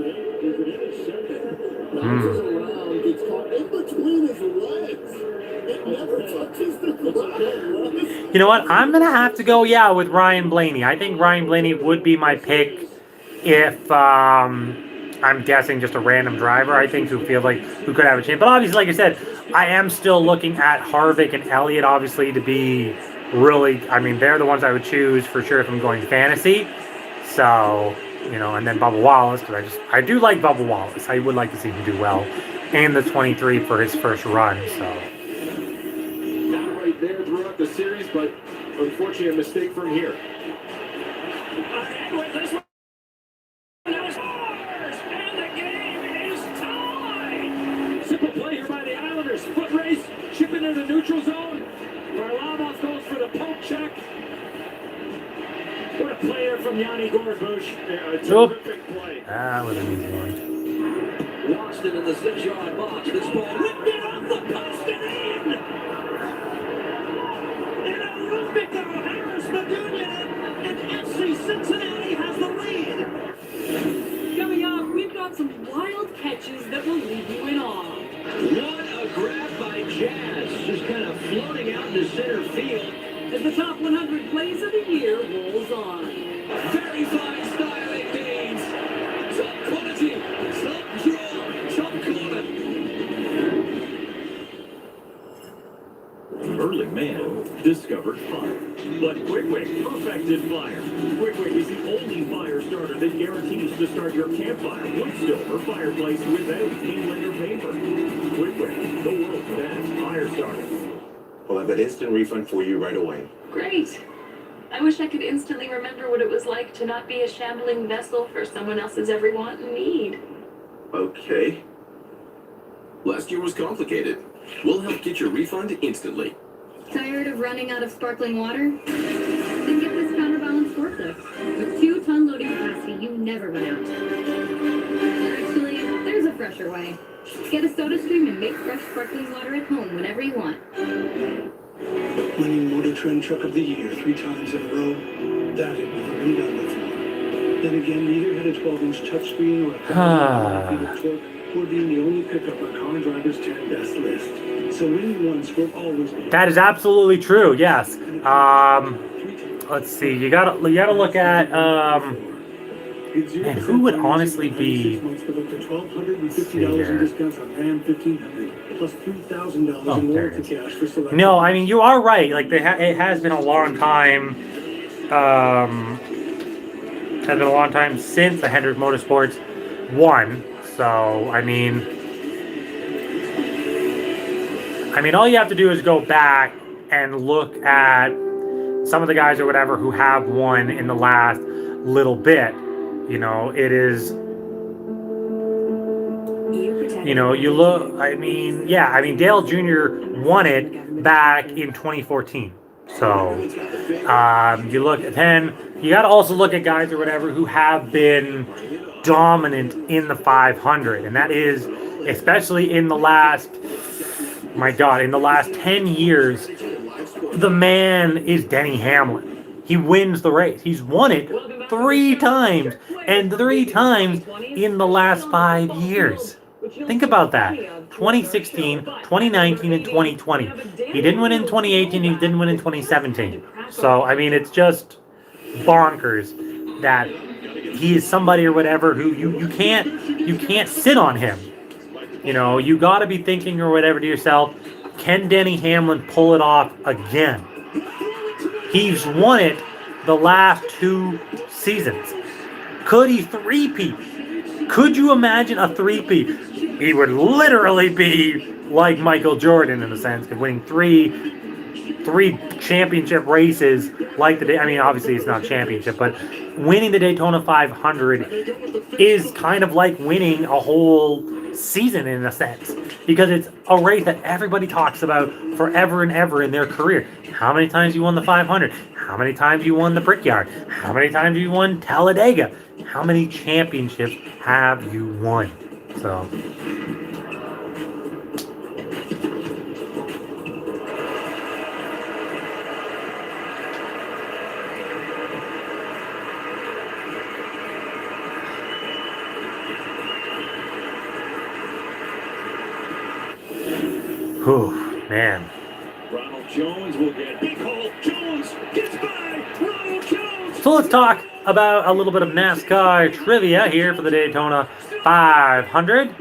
You know what? I'm going to have to go, yeah, with Ryan Blaney. I think Ryan Blaney would be my pick if, I'm guessing just a random driver, I think, who could have a chance. But obviously, like I said, I am still looking at Harvick and Elliott, obviously, to be really, I mean, they're the ones I would choose for sure if I'm going fantasy. So, you know, and then Bubba Wallace, because I do like Bubba Wallace. I would like to see him do well. And the 23 for his first run, so. Not right there throughout the series, but unfortunately a mistake from here. Simple play here by the Islanders. Foot race, chipping into the neutral zone. Varlamov goes for the poke check. What a player from Yanni Gorbush. A terrific play. That was an easy one. Lost it in the 6-yard box. This ball whipped it off the post and in. And a rugby goal, Harris Madunya, and FC Cincinnati has the lead. Coming up, we've got some wild catches that will leave you in awe. What a grab by Jazz, just kind of floating out into center field. As the top 100 plays of the year rolls on. Very fine styling games. Top quality, top draw, top corner. Early man discovered fire. But Quick perfected fire. Quick is the only fire starter that guarantees to start your campfire, wood stove, or fireplace without kindling or paper. Quick, the world's best fire starter. We'll have that instant refund for you right away. Great. I wish I could instantly remember what it was like to not be a shambling vessel for someone else's every want and need. Okay. Last year was complicated. We'll help get your refund instantly. Tired of running out of sparkling water? Then get this counterbalance forklift. With 2-ton loading capacity, you never run out. Actually, there's a fresher way. Get a soda stream and make fresh sparkling water at home whenever you want. Winning Motor Trend Truck of the Year 3 times in a row, that had never been done before. Then again, neither had a 12-inch touchscreen or a 5 torque, or being the only pickup on Car Driver's 10 Best list. So winning ones will always be. That is absolutely true. Yes. Let's see. You gotta look at and who would honestly be? No, I mean you are right. Like it has been a long time. Has been a long time since the Hendrick Motorsports won. So I mean, all you have to do is go back and look at some of the guys or whatever who have won in the last little bit. You know, it is. You know, you look. Dale Jr. won it back in 2014. So you look at then. You got to also look at guys or whatever who have been dominant in the 500, and that is especially in the last. My God, in the last 10 years, the man is Denny Hamlin. He wins the race. He's won it 3 times, and 3 times in the last 5 years. Think about that. 2016, 2019, and 2020. He didn't win in 2018, he didn't win in 2017. So, I mean, it's just bonkers that he is somebody or whatever who you can't sit on him. You know, you got to be thinking or whatever to yourself, can Denny Hamlin pull it off again? He's won it the last 2 seasons. Could he three-peat? Could you imagine a three-peat? He would literally be like Michael Jordan in a sense, winning three championship races like the day. I mean, obviously it's not a championship, but winning the Daytona 500 is kind of like winning a whole season in a sense, because it's a race that everybody talks about forever and ever in their career. How many times you won the 500? How many times you won the Brickyard? How many times you won Talladega? How many championships have you won? So whew, man. Ronald Jones will get big hole. Jones gets by. Ronald Jones. So let's talk about a little bit of NASCAR trivia here for the Daytona 500.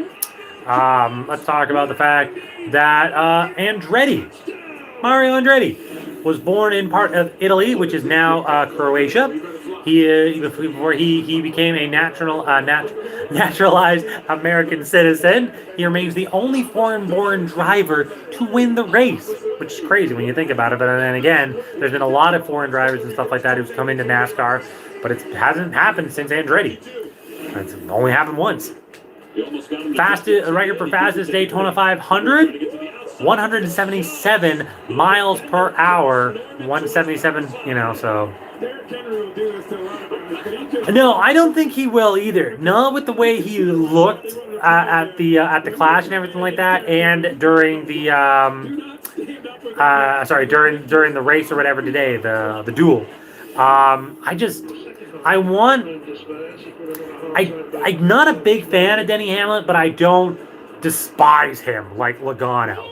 Let's talk about the fact that Mario Andretti, was born in part of Italy, which is now Croatia. Before he became a naturalized American citizen, he remains the only foreign-born driver to win the race, which is crazy when you think about it. But then again, there's been a lot of foreign drivers and stuff like that who's come into NASCAR, but it hasn't happened since Andretti. It's only happened once. Record for fastest Daytona 500, 177 miles per hour, 177. So. No, I don't think he will either. Not with the way he looked at the Clash and everything like that, and during the during the race or whatever today, the duel. I'm not a big fan of Denny Hamlin, but I don't despise him like Logano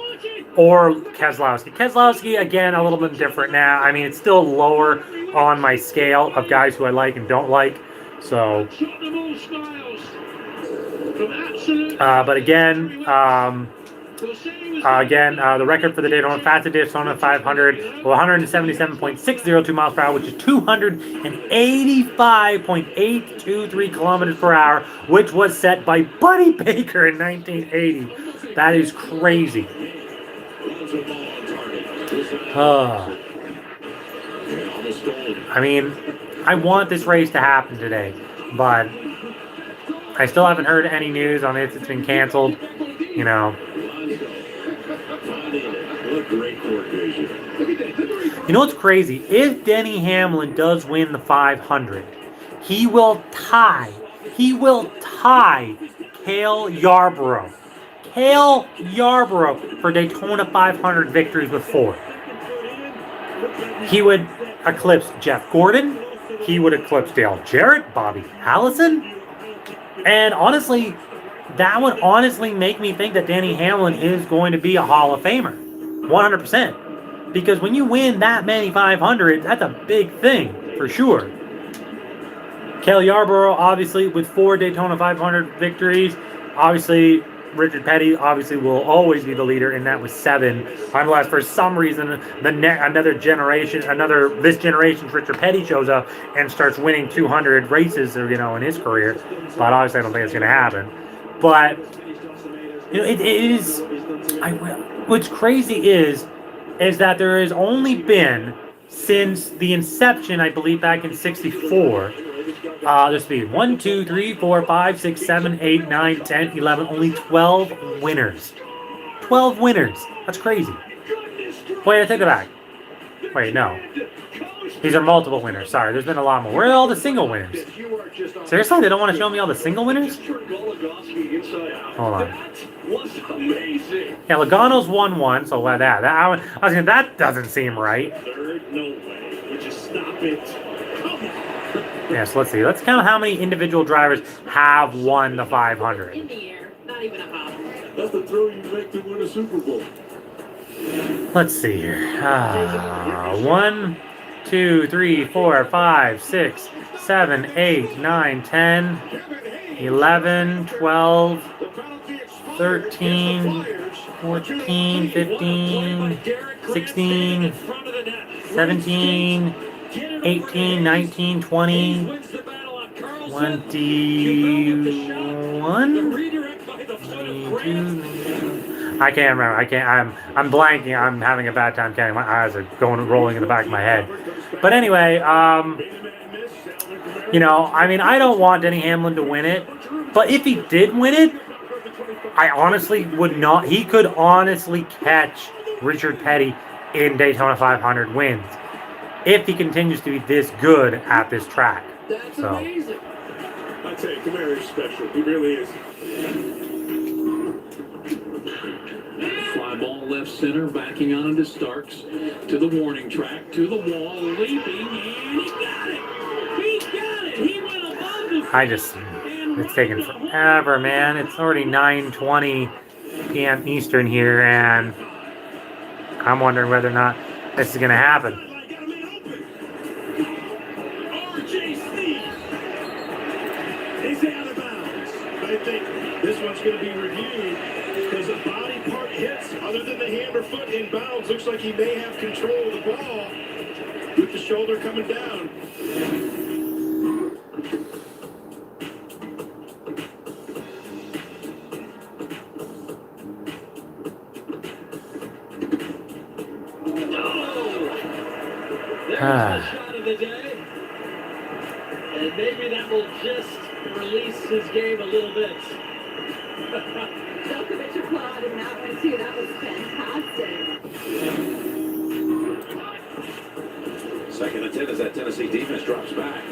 or Keselowski. Keselowski, again, a little bit different now. I mean, it's still lower on my scale of guys who I like and don't like. So, but again, Again, the record for the Daytona fastest Daytona 500 was 177.602 miles per hour, which is 285.823 kilometers per hour, which was set by Buddy Baker in 1980. That is crazy. I mean, I want this race to happen today, but I still haven't heard any news on it. It's been canceled, you know. You know what's crazy? If Denny Hamlin does win the 500, he will tie Cale Yarborough for Daytona 500 victories with 4. He would eclipse Jeff Gordon. He would eclipse Dale Jarrett, Bobby Allison. And honestly, that would honestly make me think that Denny Hamlin is going to be a Hall of Famer. 100%. Because when you win that many 500s, that's a big thing, for sure. Cale Yarborough, obviously, with 4 Daytona 500 victories. Obviously, Richard Petty, obviously, will always be the leader, and that was 7. Unless, for some reason, this generation's Richard Petty shows up and starts winning 200 races, in his career. But obviously, I don't think it's going to happen. But, it is... What's crazy is that there has only been, since the inception, I believe back in 64, let's see, 1, 2, 3, 4, 5, 6, 7, 8, 9, 10, 11, only 12 winners. 12 winners. That's crazy. Wait, I take it back. Wait, no. These are multiple winners. Sorry, there's been a lot more. Where are all the single winners? Seriously, they don't want to show me all the single winners? Hold on. Yeah, Logano's won 1, so that. I was gonna, that doesn't seem right. Yeah, so let's see. Let's count how many individual drivers have won the 500. In the air, not even a bottom. That's the throw you make to win a Super Bowl. Let's see here. 1, 2, 3, 4, 5, 6, 7, 8, 9, 10, 11, 12, 13, 14, 15, 16, 17, 18, 19, 20, 21. I can't remember. I'm blanking. I'm having a bad time counting. My eyes are rolling in the back of my head. But anyway, I don't want Denny Hamlin to win it. But if he did win it, I honestly would not. He could honestly catch Richard Petty in Daytona 500 wins if he continues to be this good at this track. That's amazing. I tell you, Camaro is special. He really is. Fly ball left center, backing on into Starks, to the warning track, to the wall, leaping, and he got it! He got it! He went above the... It's taking forever, man. It's already 9:20 p.m. Eastern here, and I'm wondering whether or not this is going to happen. He's out of bounds. I think this one's going to be reviewed because the body part hits, other than the hand or foot in bounds, looks like he may have control of the ball with the shoulder coming down. There's the shot of the day. And maybe that will just release his game a little bit. Djokovic applauded that one too. That was fantastic. Second and 10 as that Tennessee defense drops back.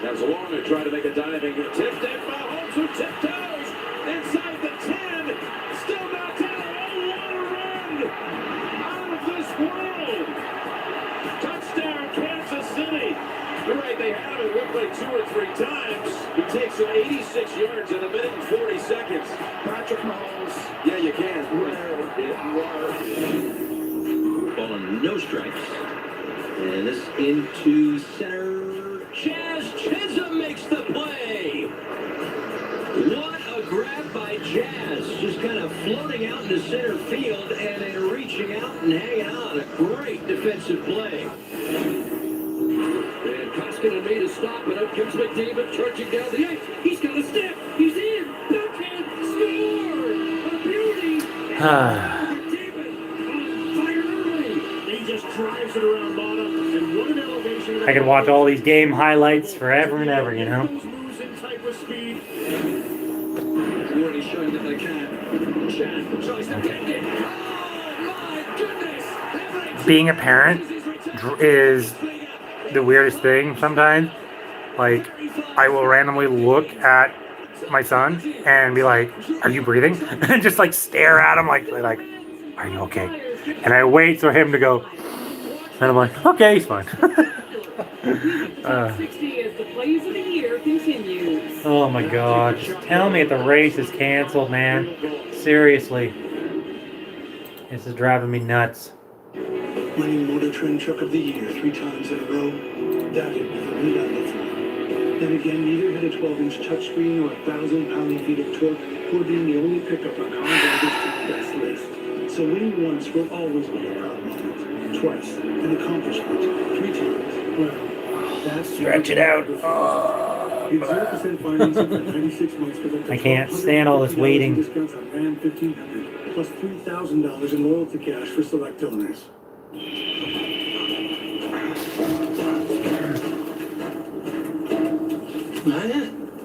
Comes along and try to make a diving tipped in by Holmes, who tiptoes inside the 10. Still knocked out. Oh, what a run! Out of this world! Touchdown, Kansas City. You're right, they have it. Looked like 2 or 3 times. He takes it 86 yards in 1 minute and 40 seconds. Patrick Mahomes. Yeah, you can. Ball on no strikes. And this into center. Chaz Chisholm makes the play. What a grab by Jazz just kind of floating out into center field and then reaching out and hanging on. A great defensive play. And Koskinen made a stop, and up comes McDavid charging down the ice. He's got a step. He's in. Backhand. Score! A beauty. He just drives it around bottom, and what an elevation. I could watch all these game highlights forever and ever, you know? Moves in type of speed. Already showing that they can. Chan tries to get it. Oh, my goodness. Being a parent is the weirdest thing sometimes. Like, I will randomly look at my son and be like, "Are you breathing?" And just like stare at him like, "Are you okay?" And I wait for him to go, and I'm like, "Okay, he's fine." 60 as the plays of the year continues. Oh my God! Just tell me if the race is canceled, man. Seriously, this is driving me nuts. Winning Motor Trend Truck of the Year 3 times in a row, that had never been done before. Then again, neither had a 12-inch touchscreen or 1,000 pound-feet of torque, or being the only pickup on Honda's best list. So winning once will always be a proud moment. Twice, an accomplishment. 3 times, well, that's... Stretch it out. Get 0% financing for 96 months with up to I can't stand all this waiting. discounts on Ram 1500, plus $3,000 in loyalty cash for select owners.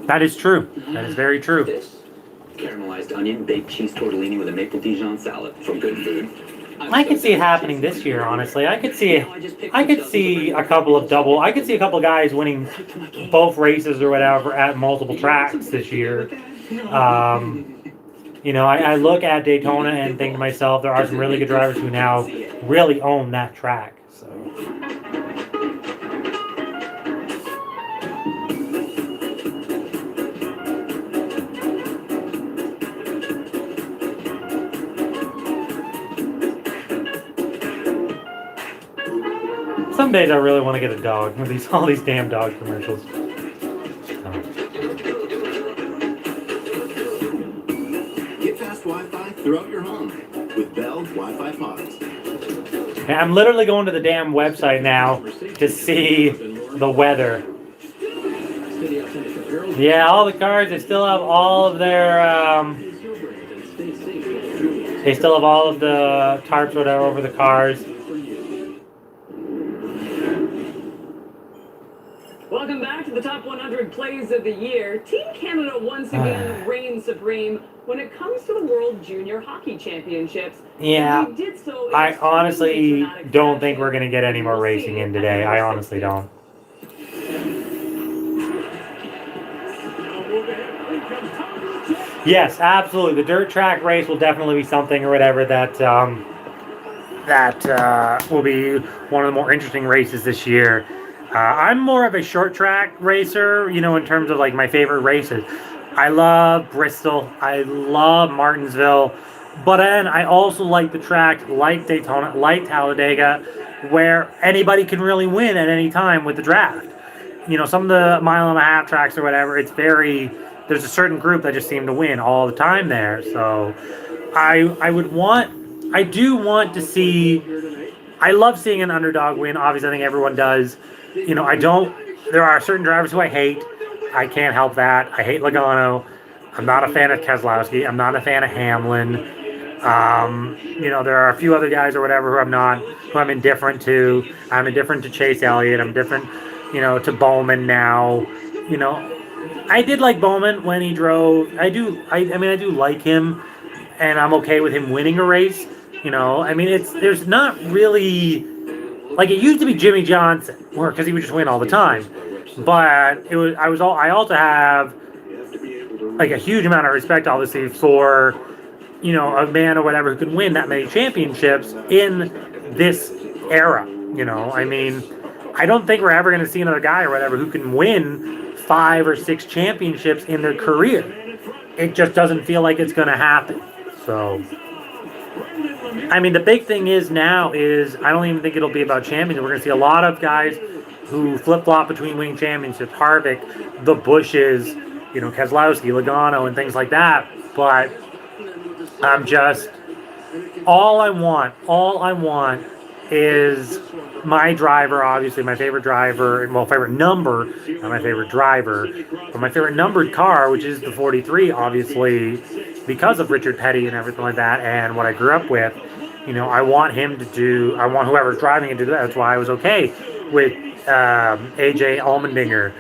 That is true. That is very true. Caramelized onion, baked cheese tortellini with a maple Dijon salad from Good Food. I could see it happening this year, honestly. I could see a couple of guys winning both races or whatever at multiple tracks this year. You know, I look at Daytona and think to myself, there are some really good drivers who now really own that track. So. Some days I really want to get a dog with all these damn dog commercials. Get fast Wi-Fi throughout your home with Bell Wi-Fi pods. And I'm literally going to the damn website now to see the weather. Yeah, all the cars, they still have all of their, they still have all of the tarps or whatever over the cars. Welcome back to the top 100 plays of the year. Team Canada once again reigns supreme when it comes to the World Junior Hockey Championships. Yeah, And they did so in I honestly dramatic don't think we're going to get any more racing in today. I honestly don't. Yes, absolutely. The dirt track race will definitely be something or whatever that will be one of the more interesting races this year. I'm more of a short track racer, you know, in terms of like my favorite races. I love Bristol. I love Martinsville. But then I also like the track like Daytona, like Talladega, where anybody can really win at any time with the draft. You know, some of the mile-and-a-half tracks or whatever, it's very... There's a certain group that just seem to win all the time there. So I do want to see... I love seeing an underdog win. Obviously, I think everyone does. You know, there are certain drivers who I hate. I can't help that. I hate Logano. I'm not a fan of Keselowski. I'm not a fan of Hamlin. You know, there are a few other guys or whatever who I'm indifferent to. I'm indifferent to Chase Elliott. I'm different, you know, to Bowman now. You know, I did like Bowman when he drove. I do like him, and I'm okay with him winning a race. You know, I mean, there's not really... Like, it used to be Jimmy Johnson, because he would just win all the time. But I also have, like, a huge amount of respect, obviously, for, you know, a man or whatever who can win that many championships in this era. You know, I mean, I don't think we're ever going to see another guy or whatever who can win 5 or 6 championships in their career. It just doesn't feel like it's going to happen. So... I mean, the big thing is now is I don't even think it'll be about champions. We're going to see a lot of guys who flip-flop between winning championships. Harvick, the Bushes, you know, Keselowski, Logano, and things like that. But I'm just, all I want is my driver, obviously my favorite driver, well, favorite number, not my favorite driver, but my favorite numbered car, which is the 43, obviously, because of Richard Petty and everything like that, and what I grew up with. You know, I want him to do, I want whoever's driving to do that. That's why I was okay with AJ Allmendinger,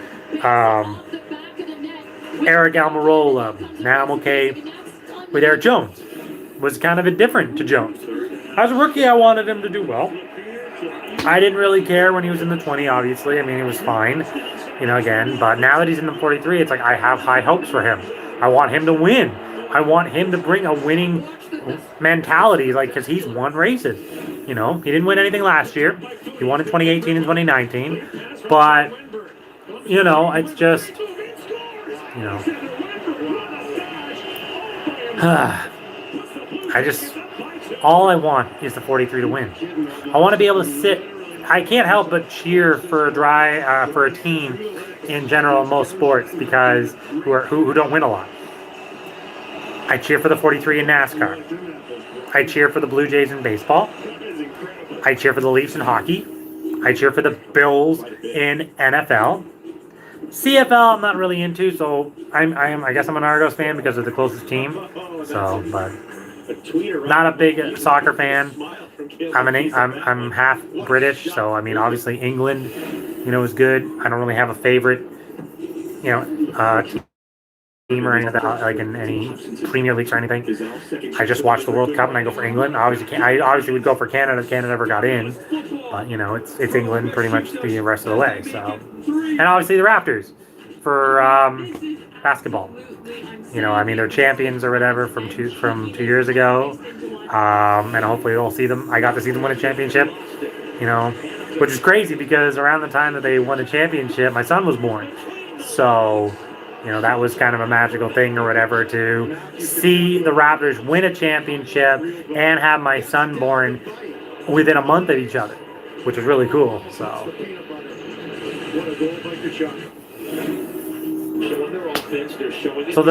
Eric Almirola. Now I'm okay with Eric Jones. Was kind of indifferent to Jones. As a rookie, I wanted him to do well. I didn't really care when he was in the 20, obviously. I mean, he was fine, you know, again. But now that he's in the 43, it's like I have high hopes for him. I want him to win. I want him to bring a winning mentality, like, because he's won races. You know, he didn't win anything last year. He won in 2018 and 2019. But, you know, it's just, you know. I just, all I want is the 43 to win. I want to be able to sit. I can't help but cheer for a team in general in most sports because who don't win a lot. I cheer for the 43 in NASCAR. I cheer for the Blue Jays in baseball. I cheer for the Leafs in hockey. I cheer for the Bills in NFL. CFL I'm not really into, so I guess I'm an Argos fan because of the closest team. So, but not a big soccer fan. I'm half British, so I mean obviously England, you know, is good. I don't really have a favorite, you know, team or anything like in any Premier Leagues or anything. I just watch the World Cup and I go for England. I obviously would go for Canada if Canada never got in, but you know it's England pretty much the rest of the way. So, and obviously the Raptors for basketball. You know, I mean they're champions or whatever from 2 years ago, and hopefully we'll see them. I got to see them win a championship. You know, which is crazy because around the time that they won the championship, my son was born. So, you know, that was kind of a magical thing or whatever to see the Raptors win a championship and have my son born within a month of each other, which was really cool. So. So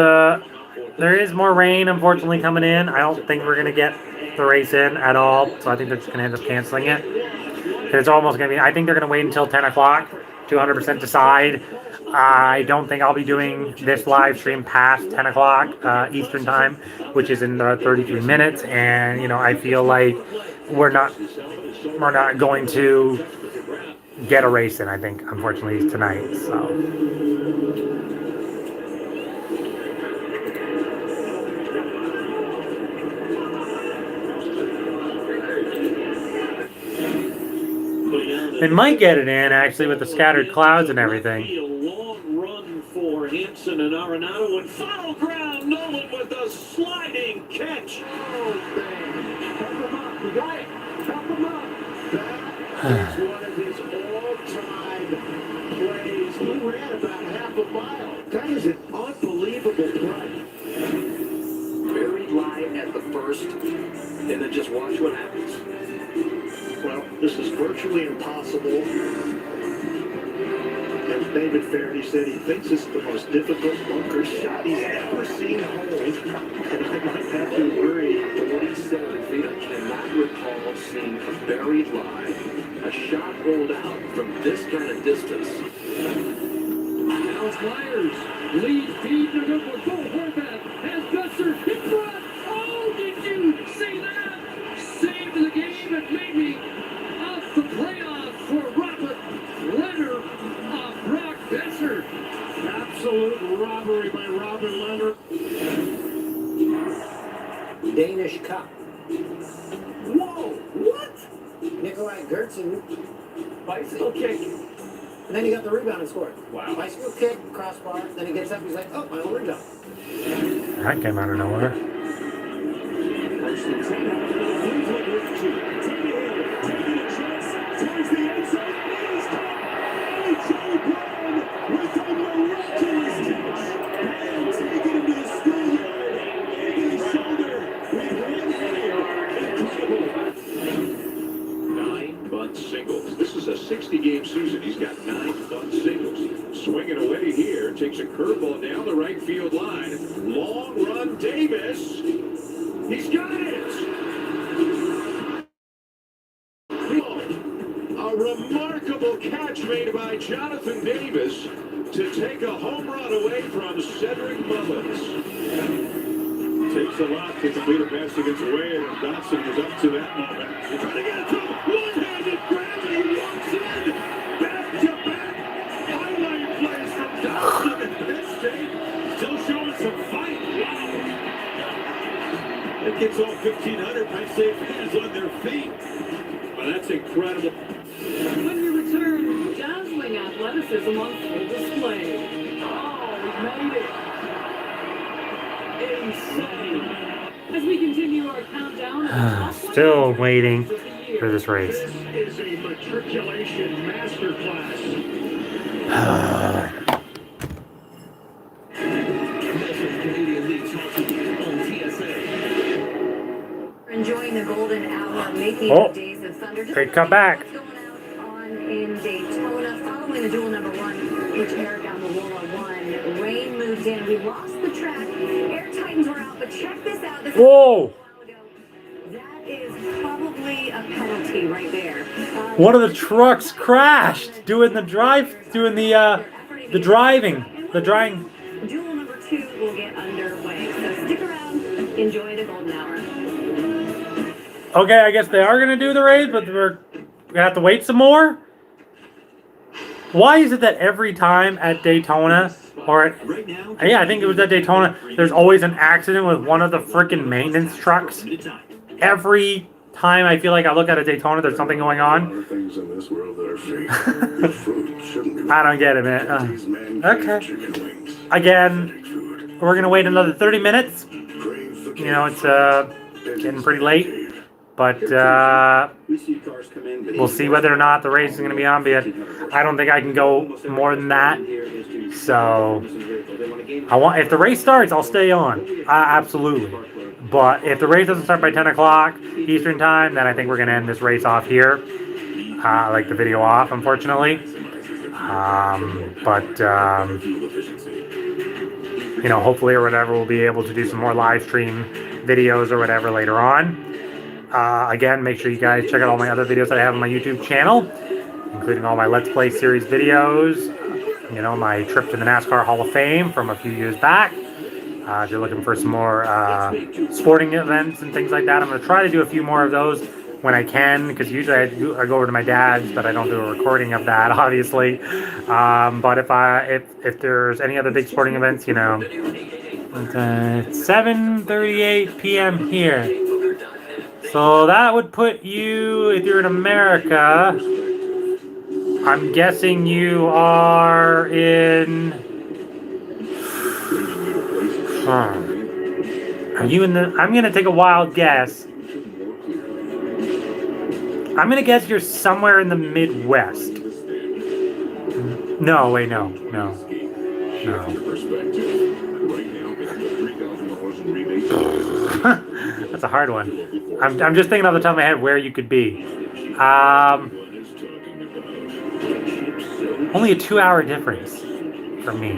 there is more rain, unfortunately, coming in. I don't think we're going to get the race in at all, so I think they're just going to end up canceling it. It's almost going to be, I think they're going to wait until 10 o'clock to 100% decide. I don't think I'll be doing this live stream past 10 o'clock Eastern time, which is in 33 minutes. And, you know, I feel like we're not going to get a race in, I think, unfortunately, tonight. So. They might get it in, actually, with the scattered clouds and everything. A long run for Hanson and Arenado, and final ground, Nolan with a sliding catch. Oh, man. Help him up. You got it. Help him up. That is one of his all-time plays. He ran about half a mile. That is an unbelievable play. Buried line at the first, and then just watch what happens. Well, this is virtually impossible. As David Fairney said, he thinks this is the most difficult bunker shot he's ever seen hold. And I might have to worry. 47 feet. I cannot recall seeing a buried line, a shot rolled out from this kind of distance. Alex Myers, lead feed to good one. Go Horvath has Besser in front. Oh, did you see that? Saved the game and maybe off the playoff for Robert Leonard of Brock Besser. Absolute robbery by Robert Leonard. Danish Cup. Whoa, what? Nikolai Gertzen, Bicycle kick. and then he got the rebound and scored. Wow. Bicycle kick, crossbar, then he gets up, he's like, oh, my own rebound. That came out of nowhere. Singles. This is is a 60-game season. He's got 9 fun singles. Swinging away here, takes a curveball down the right field line. Long run, Davis. He's got it. A remarkable catch made by Jonathan Davis to take a home run away from Cedric Mullins. Takes a lot to complete a pass against Wade, and Dotson was up to that moment. He's trying to get it to him. One-handed grab, and he walks in. Back-to-back highlight plays from Dotson and Penn State. Still showing some fight. Wow. That gets all 1,500 Penn State fans on their feet. Well, that's incredible. When we return, dazzling athleticism on full display. Oh, we made it. Insane. As we continue our countdown, still waiting for this race. This is a matriculation masterclass. Enjoying the golden hour, making Oh, the days of thunder. they come back. In Daytona, following the duel number 1, which aired down the wall on 1. Rain moved in. We lost the track. Air Titans were out, but check this out. This Whoa! That is probably a penalty right there. One of the trucks crashed doing the driving, the drying. Duel number 2 will get underway. So stick around. Enjoy the golden hour. Okay, I guess they are gonna do the race, but we're gonna have to wait some more. Why is it that every time at Daytona, or yeah, I think it was at Daytona, there's always an accident with one of the freaking maintenance trucks? Every time I feel like I look at a Daytona, there's something going on. Things in this world that are fake. I don't get it, man. Okay. Again, we're gonna wait another 30 minutes. You know, it's getting pretty late. But we'll see whether or not the race is going to be on. But I don't think I can go more than that. So if the race starts, I'll stay on. Absolutely. But if the race doesn't start by 10 o'clock Eastern time, then I think we're going to end this race off here. Like the video off, unfortunately. You know, hopefully or whatever, we'll be able to do some more live stream videos or whatever later on. Again, make sure you guys check out all my other videos that I have on my YouTube channel, including all my Let's Play series videos, you know, my trip to the NASCAR Hall of Fame from a few years back. If you're looking for some more sporting events and things like that, I'm going to try to do a few more of those when I can, because usually I go over to my dad's, but I don't do a recording of that, obviously. But if there's any other big sporting events, you know, it's 7:38 p.m. here. So that would put you, if you're in America, I'm guessing you are in... Are you in the... I'm going to take a wild guess. I'm going to guess you're somewhere in the Midwest. No, wait, no. That's a hard one. I'm just thinking off the top of my head where you could be. Only a 2-hour difference from me.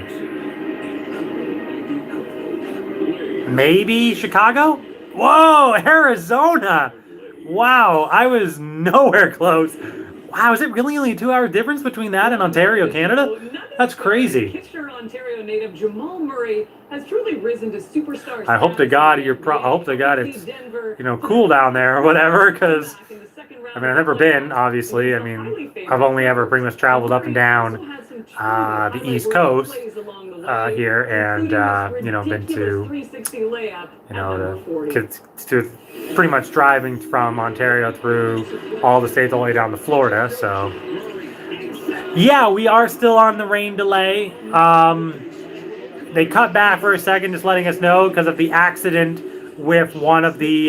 Maybe Chicago? Whoa, Arizona! Wow, I was nowhere close. Wow, is it really only a 2-hour difference between that and Ontario, Canada? That's crazy. Kitchener, Ontario native Jamal Murray has truly risen to superstar. I hope to God it's, you know, cool down there or whatever, because I mean, I've never been, obviously. I mean, I've only ever pretty much traveled up and down the East Coast here, and you know, been to, you know, to pretty much driving from Ontario through all the states all the way down to Florida. So yeah, we are still on the rain delay. They cut back for a second, just letting us know because of the accident with one of the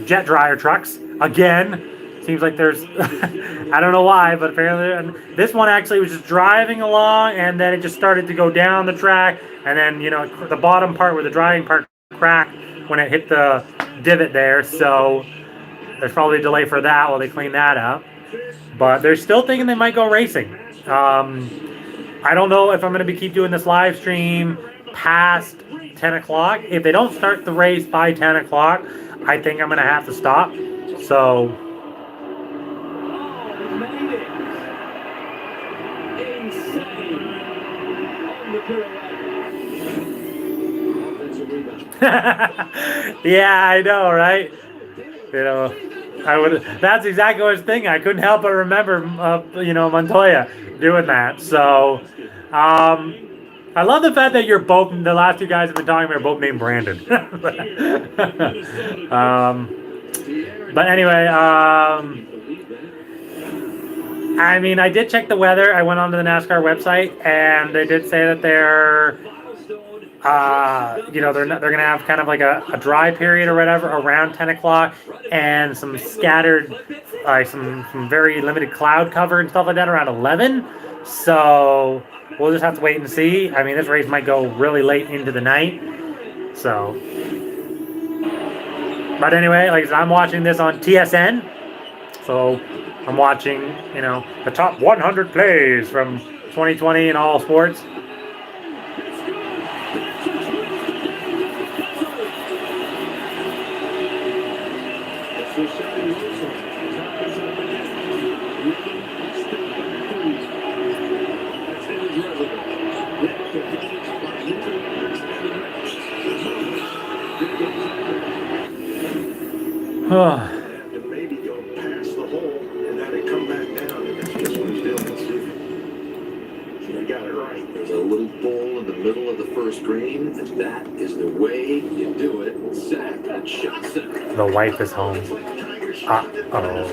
jet dryer trucks. Again, seems like there's, I don't know why, but apparently this one actually was just driving along, and then it just started to go down the track, and then, you know, the bottom part where the drying part cracked when it hit the divot there. So there's probably a delay for that while they clean that up. but they're still thinking they might go racing. I don't know if I'm going to keep doing this live stream past 10 o'clock. If they don't start the race by 10 o'clock, I think I'm going to have to stop. So... Yeah, I know, right? You know, I would. That's exactly what I was thinking. I couldn't help but remember, you know, Montoya doing that. So, I love the fact that you're both. The last two guys have been talking about are both named Brandon. But anyway, I mean, I did check the weather. I went onto the NASCAR website, and they did say that they're. You know, they're gonna have kind of like a dry period or whatever around 10 o'clock, and some scattered, some very limited cloud cover and stuff like that around 11. So we'll just have to wait and see. I mean, this race might go really late into the night. So, but anyway, like I said, I'm watching this on TSN. So I'm watching, you know, the top 100 plays from 2020 in all sports. And maybe go past the hole and then it come back down, and that's just what he's doing. You got it right. There's a little bowl in the middle of the first green, and that is the way you do it. Zach Johnson. The wife is home. Uh-oh.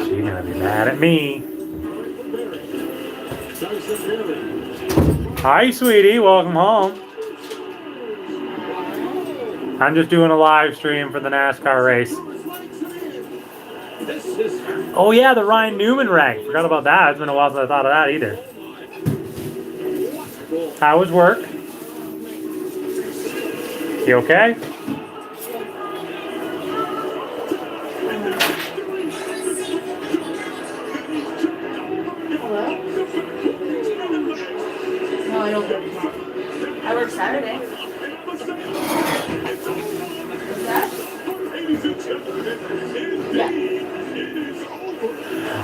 She's gonna be mad at me. Hi, sweetie. Welcome home. I'm just doing a live stream for the NASCAR race. Oh yeah, the Ryan Newman wreck. Forgot about that. It's been a while since I thought of that either. How was work? You okay? No, I don't work. I work Saturday.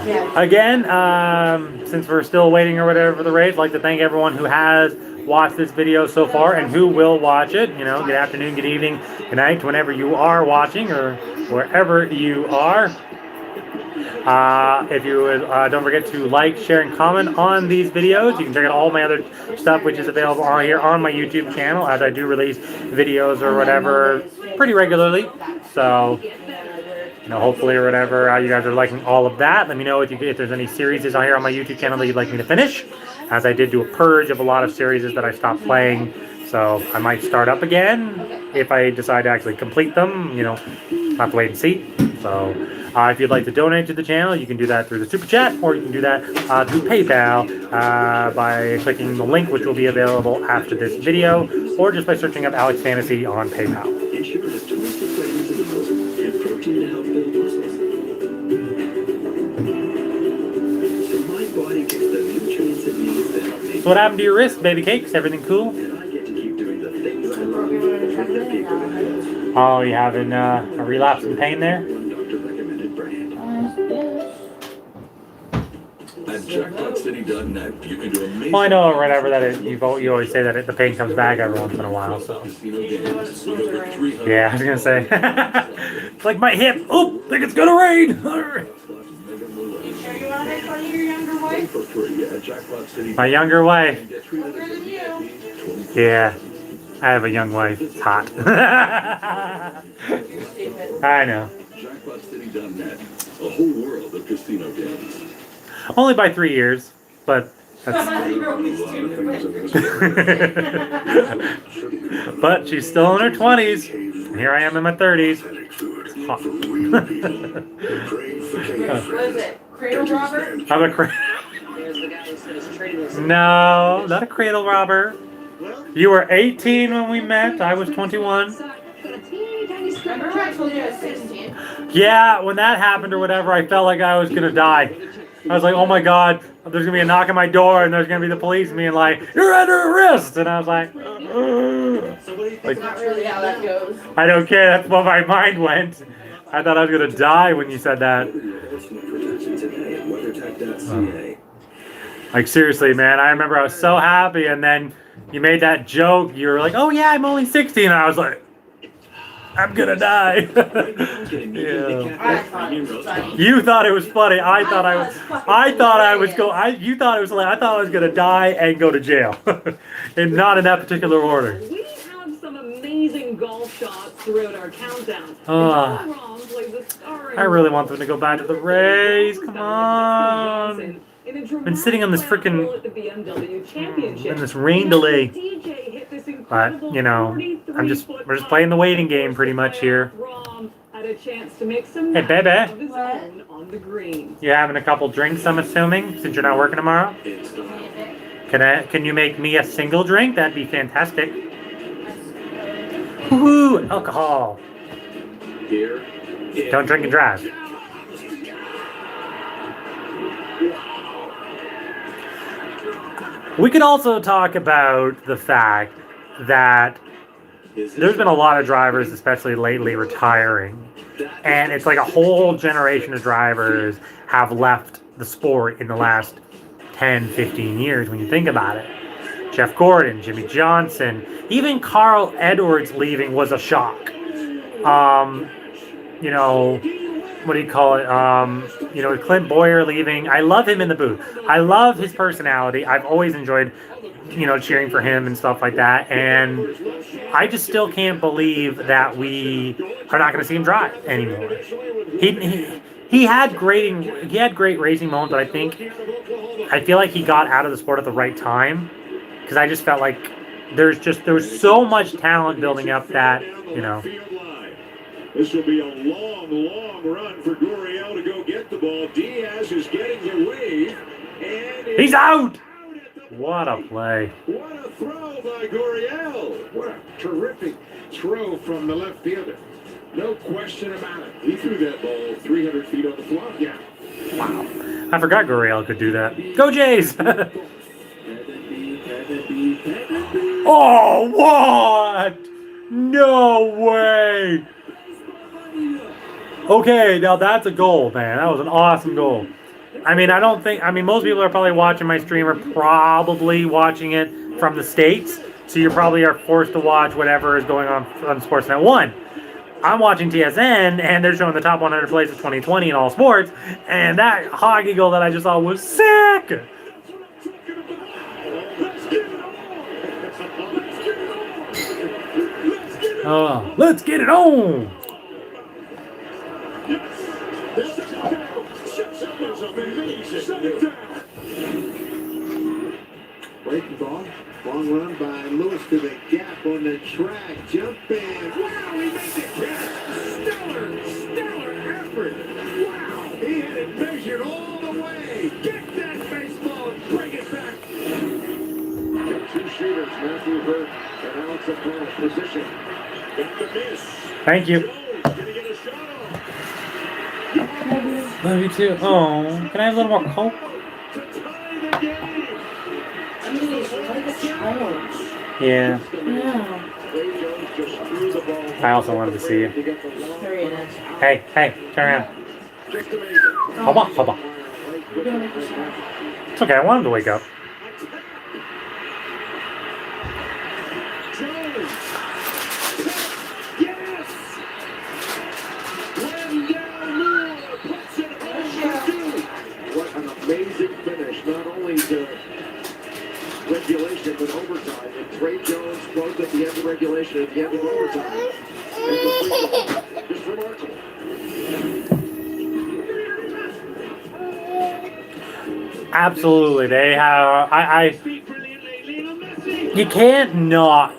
Yeah. Again, since we're still waiting or whatever for the race, I'd like to thank everyone who has watched this video so far and who will watch it. You know, good afternoon, good evening, good night, whenever you are watching or wherever you are. If you would, don't forget to like, share, and comment on these videos. You can check out all my other stuff, which is available on here on my YouTube channel, as I do release videos or whatever pretty regularly. So, you know, hopefully or whatever, you guys are liking all of that. Let me know if there's any series on here on my YouTube channel that you'd like me to finish, as I did do a purge of a lot of series that I stopped playing. So I might start up again if I decide to actually complete them. You know, have to wait and see. So if you'd like to donate to the channel, you can do that through the Super Chat, or you can do that through PayPal by clicking the link, which will be available after this video, or just by searching up Alex Fantasy on PayPal. Ensure has delicious flavors in the puzzle and protein to help build muscles. So my body gets the nutrients it needs to help me. So what happened to your wrist, baby cakes? Everything cool? And I get to keep doing the things I love with the people I love. Oh, you having a relapse in pain there? At jackpotcity.net, you can do amazing. Well, I know or whatever that you always say that the pain comes back every once in a while. So yeah, I was gonna say it's like my hip. Oh, think it's gonna rain. You sure you want to make fun of your younger wife? My younger wife. Younger than you. Yeah, I have a young wife. It's hot. I know. Jackpotcity.net, a whole world of casino games. Only by 3 years, but that's. But she's still in her 20s. And here I am in my 30s. Hot. What is it? Cradle robber? I'm a No, not a cradle robber. You were 18 when we met. I was 21. Remember I told you I was 16? Yeah, when that happened or whatever, I felt like I was gonna die. I was like, oh my god, there's gonna be a knock on my door and there's gonna be the police being like, you're under arrest! And I was like, That's not really how that goes. I don't care, that's what my mind went. I thought I was gonna die when you said that. Like seriously, man, I remember I was so happy and then you made that joke, you were like, oh yeah, I'm only 16, and I was like, I'm gonna die. Yeah. You thought it was funny. I thought I was gonna die and go to jail. And not in that particular order. We have some amazing golf shots throughout our countdown. I really want them to go back to the race. Come on. Been sitting on this freaking in this rain delay. But you know, we're just playing the waiting game pretty much here. Hey baby, you having a couple drinks? I'm assuming, since you're not working tomorrow. Can you make me a single drink? That'd be fantastic. Woohoo! Alcohol. Don't drink and drive. We could also talk about the fact that there's been a lot of drivers, especially lately, retiring. And it's like a whole generation of drivers have left the sport in the last 10, 15 years when you think about it. Jeff Gordon, Jimmy Johnson, even Carl Edwards leaving was a shock. You know, what do you call it? You know, Clint Boyer leaving. I love him in the booth. I love his personality. I've always enjoyed, you know, cheering for him and stuff like that. And I just still can't believe that we are not going to see him drive anymore. He had great racing moments, but I feel like he got out of the sport at the right time, because I just felt like there was so much talent building up that, you know. This will be a long run for Gurriel to go get the ball. Diaz is getting the wave. And he's out! What a play. What a throw by Gurriel. What a terrific throw from the left fielder. No question about it. He threw that ball 300 feet on the floor. Yeah. Wow. I forgot Gurriel could do that. Go Jays! Oh, what? No way! Okay, now that's a goal, man. That was an awesome goal. I mean, most people are probably watching my stream are probably watching it from the States, so you probably are forced to watch whatever is going on Sportsnet 1. I'm watching TSN, and they're showing the top 100 plays of 2020 in all sports, and that hockey goal that I just saw was sick! Oh, let's get it on! Breaking ball. Long run by Lewis to the gap on the track. Jumping. Wow, he made the catch. Stellar effort. Wow, he had it measured all the way. Get that baseball and bring it back. Got two shooters, Matthew Hurt and Alex O'Connell. Position. Got the miss. Thank you. Love you too. Oh, can I have a little more Coke? Yeah. I also wanted to see you. Hey, turn around. Hubba. It's okay, I want him to wake up. Amazing finish, not only to regulation but overtime. And Trey Jones both at the end of regulation and at the end of overtime. Just remarkable. Absolutely, they have. You cannot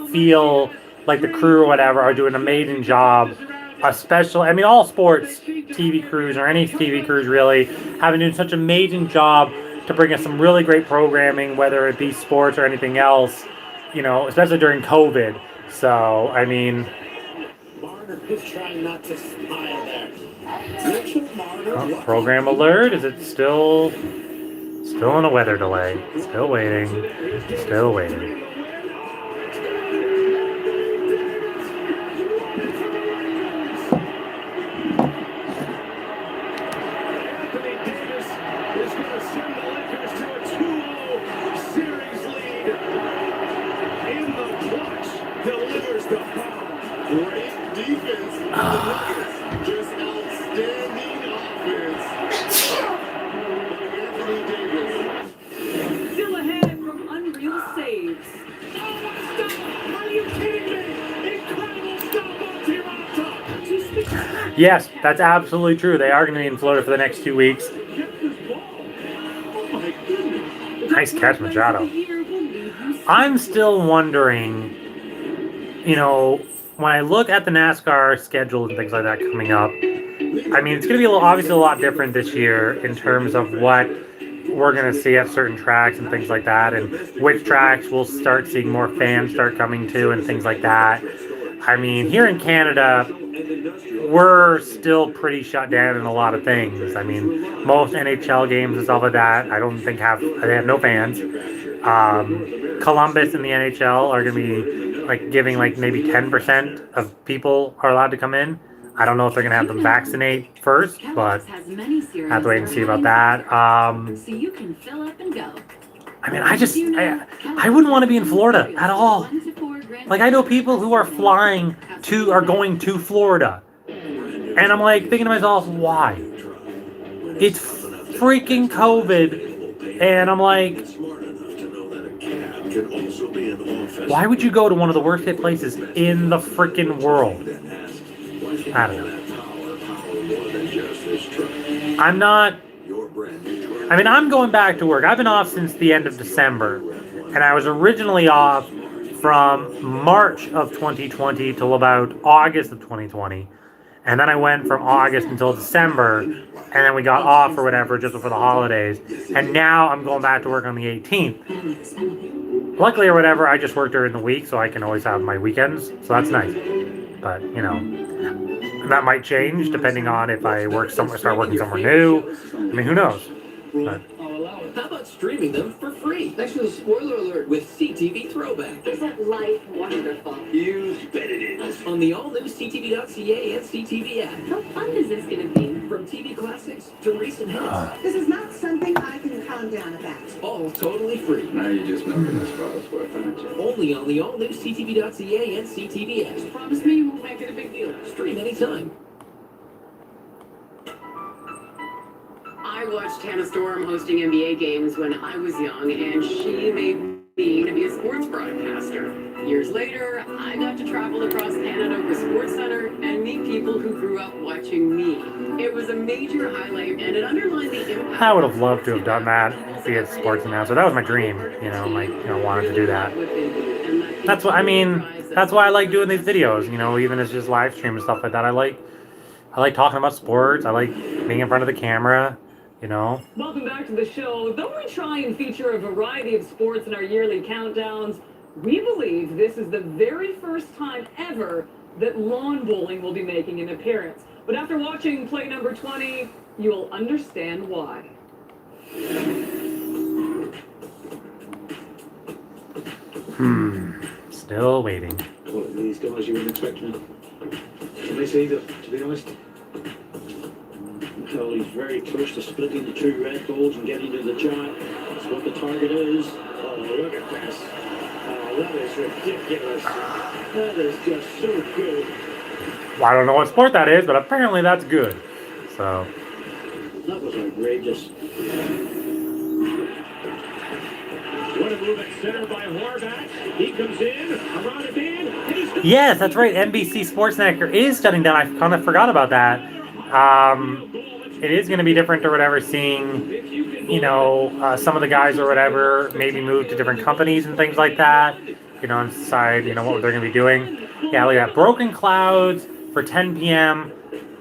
feel like the crew or whatever are doing an amazing job. Especially, I mean, all sports TV crews or any TV crews really have been doing such an amazing job to bring us some really great programming, whether it be sports or anything else, you know, especially during COVID. So, I mean, Just trying not to smile there. Mitchell Marner. Oh, program alert. Is it still in a weather delay? Still waiting. Still waiting. Delivers the power. Great defense from the Nuggets. Just outstanding offense. Anthony Davis. Still ahead from unreal saves. Oh, what a stop! Are you kidding me? Incredible stop on Toronto. Yes, that's absolutely true. They are going to be in Florida for the next 2 weeks. Nice catch, Machado. I'm still wondering, you know, when I look at the NASCAR schedule and things like that coming up, I mean, it's going to be obviously a lot different this year in terms of what we're going to see at certain tracks and things like that, and which tracks we'll start seeing more fans start coming to and things like that. I mean, here in Canada, we're still pretty shut down in a lot of things. I mean, most NHL games and stuff like that, I don't think they have no fans. Columbus and the NHL are going to be like giving like maybe 10% of people are allowed to come in. I don't know if they're going to have them vaccinate first, but I have to wait and see about that. So you can fill up and go. I mean, I wouldn't want to be in Florida at all. Like, I know people who are going to Florida. And I'm like thinking to myself, why? It's freaking COVID. And I'm like, why would you go to one of the worst hit places in the freaking world? I don't know. I'm going back to work. I've been off since the end of December. And I was originally off from March of 2020 till about August of 2020. And then I went from August until December, and then we got off or whatever just before the holidays. And now I'm going back to work on the 18th. Luckily or whatever, I just work during the week, so I can always have my weekends. So that's nice. But, you know, that might change depending on if I start working somewhere new. I mean, who knows? But, How about streaming them for free? Thanks for the spoiler alert with CTV Throwback. Isn't life wonderful? You bet it is. On the all-new CTV.ca and CTV app. How fun is this going to be? From TV classics to recent hits. This is not something I can calm down about. All totally free. Now you just know this spot's worth it. Only on the all-new CTV.ca and CTV app. Promise me you won't make it a big deal. Stream anytime. I watched Hannah Storm hosting NBA games when I was young, and she made me to be a sports broadcaster. Years later, I got to travel across Canada with SportsCenter and meet people who grew up watching me. It was a major highlight, and it underlined the impact. I would have loved to have done that, be a sports announcer. That was my dream, wanted to do that. That's what, that's why I like doing these videos, even as just live stream and stuff like that. I like talking about sports. I like being in front of the camera. Welcome back to the show. Though we try and feature a variety of sports in our yearly countdowns, we believe this is the very first time ever that lawn bowling will be making an appearance. But after watching play number 20, you'll understand why. Still waiting. What, these guys you wouldn't expect me? This either, to be honest. Well, he's very close to splitting the two records and getting to the chart. That's what the target is. Oh, look at this. Oh, that is ridiculous. That is just so good. Well, I don't know what sport that is, but apparently that's good. So. That was outrageous. What a move at center by Horvath. He comes in, around it in, and he's... Yes, that's right. NBC Sports Network is shutting down. I kind of forgot about that. It is going to be different or whatever, seeing, some of the guys or whatever maybe move to different companies and things like that, and decide, what they're going to be doing. Yeah, look at that. Broken clouds for 10 p.m.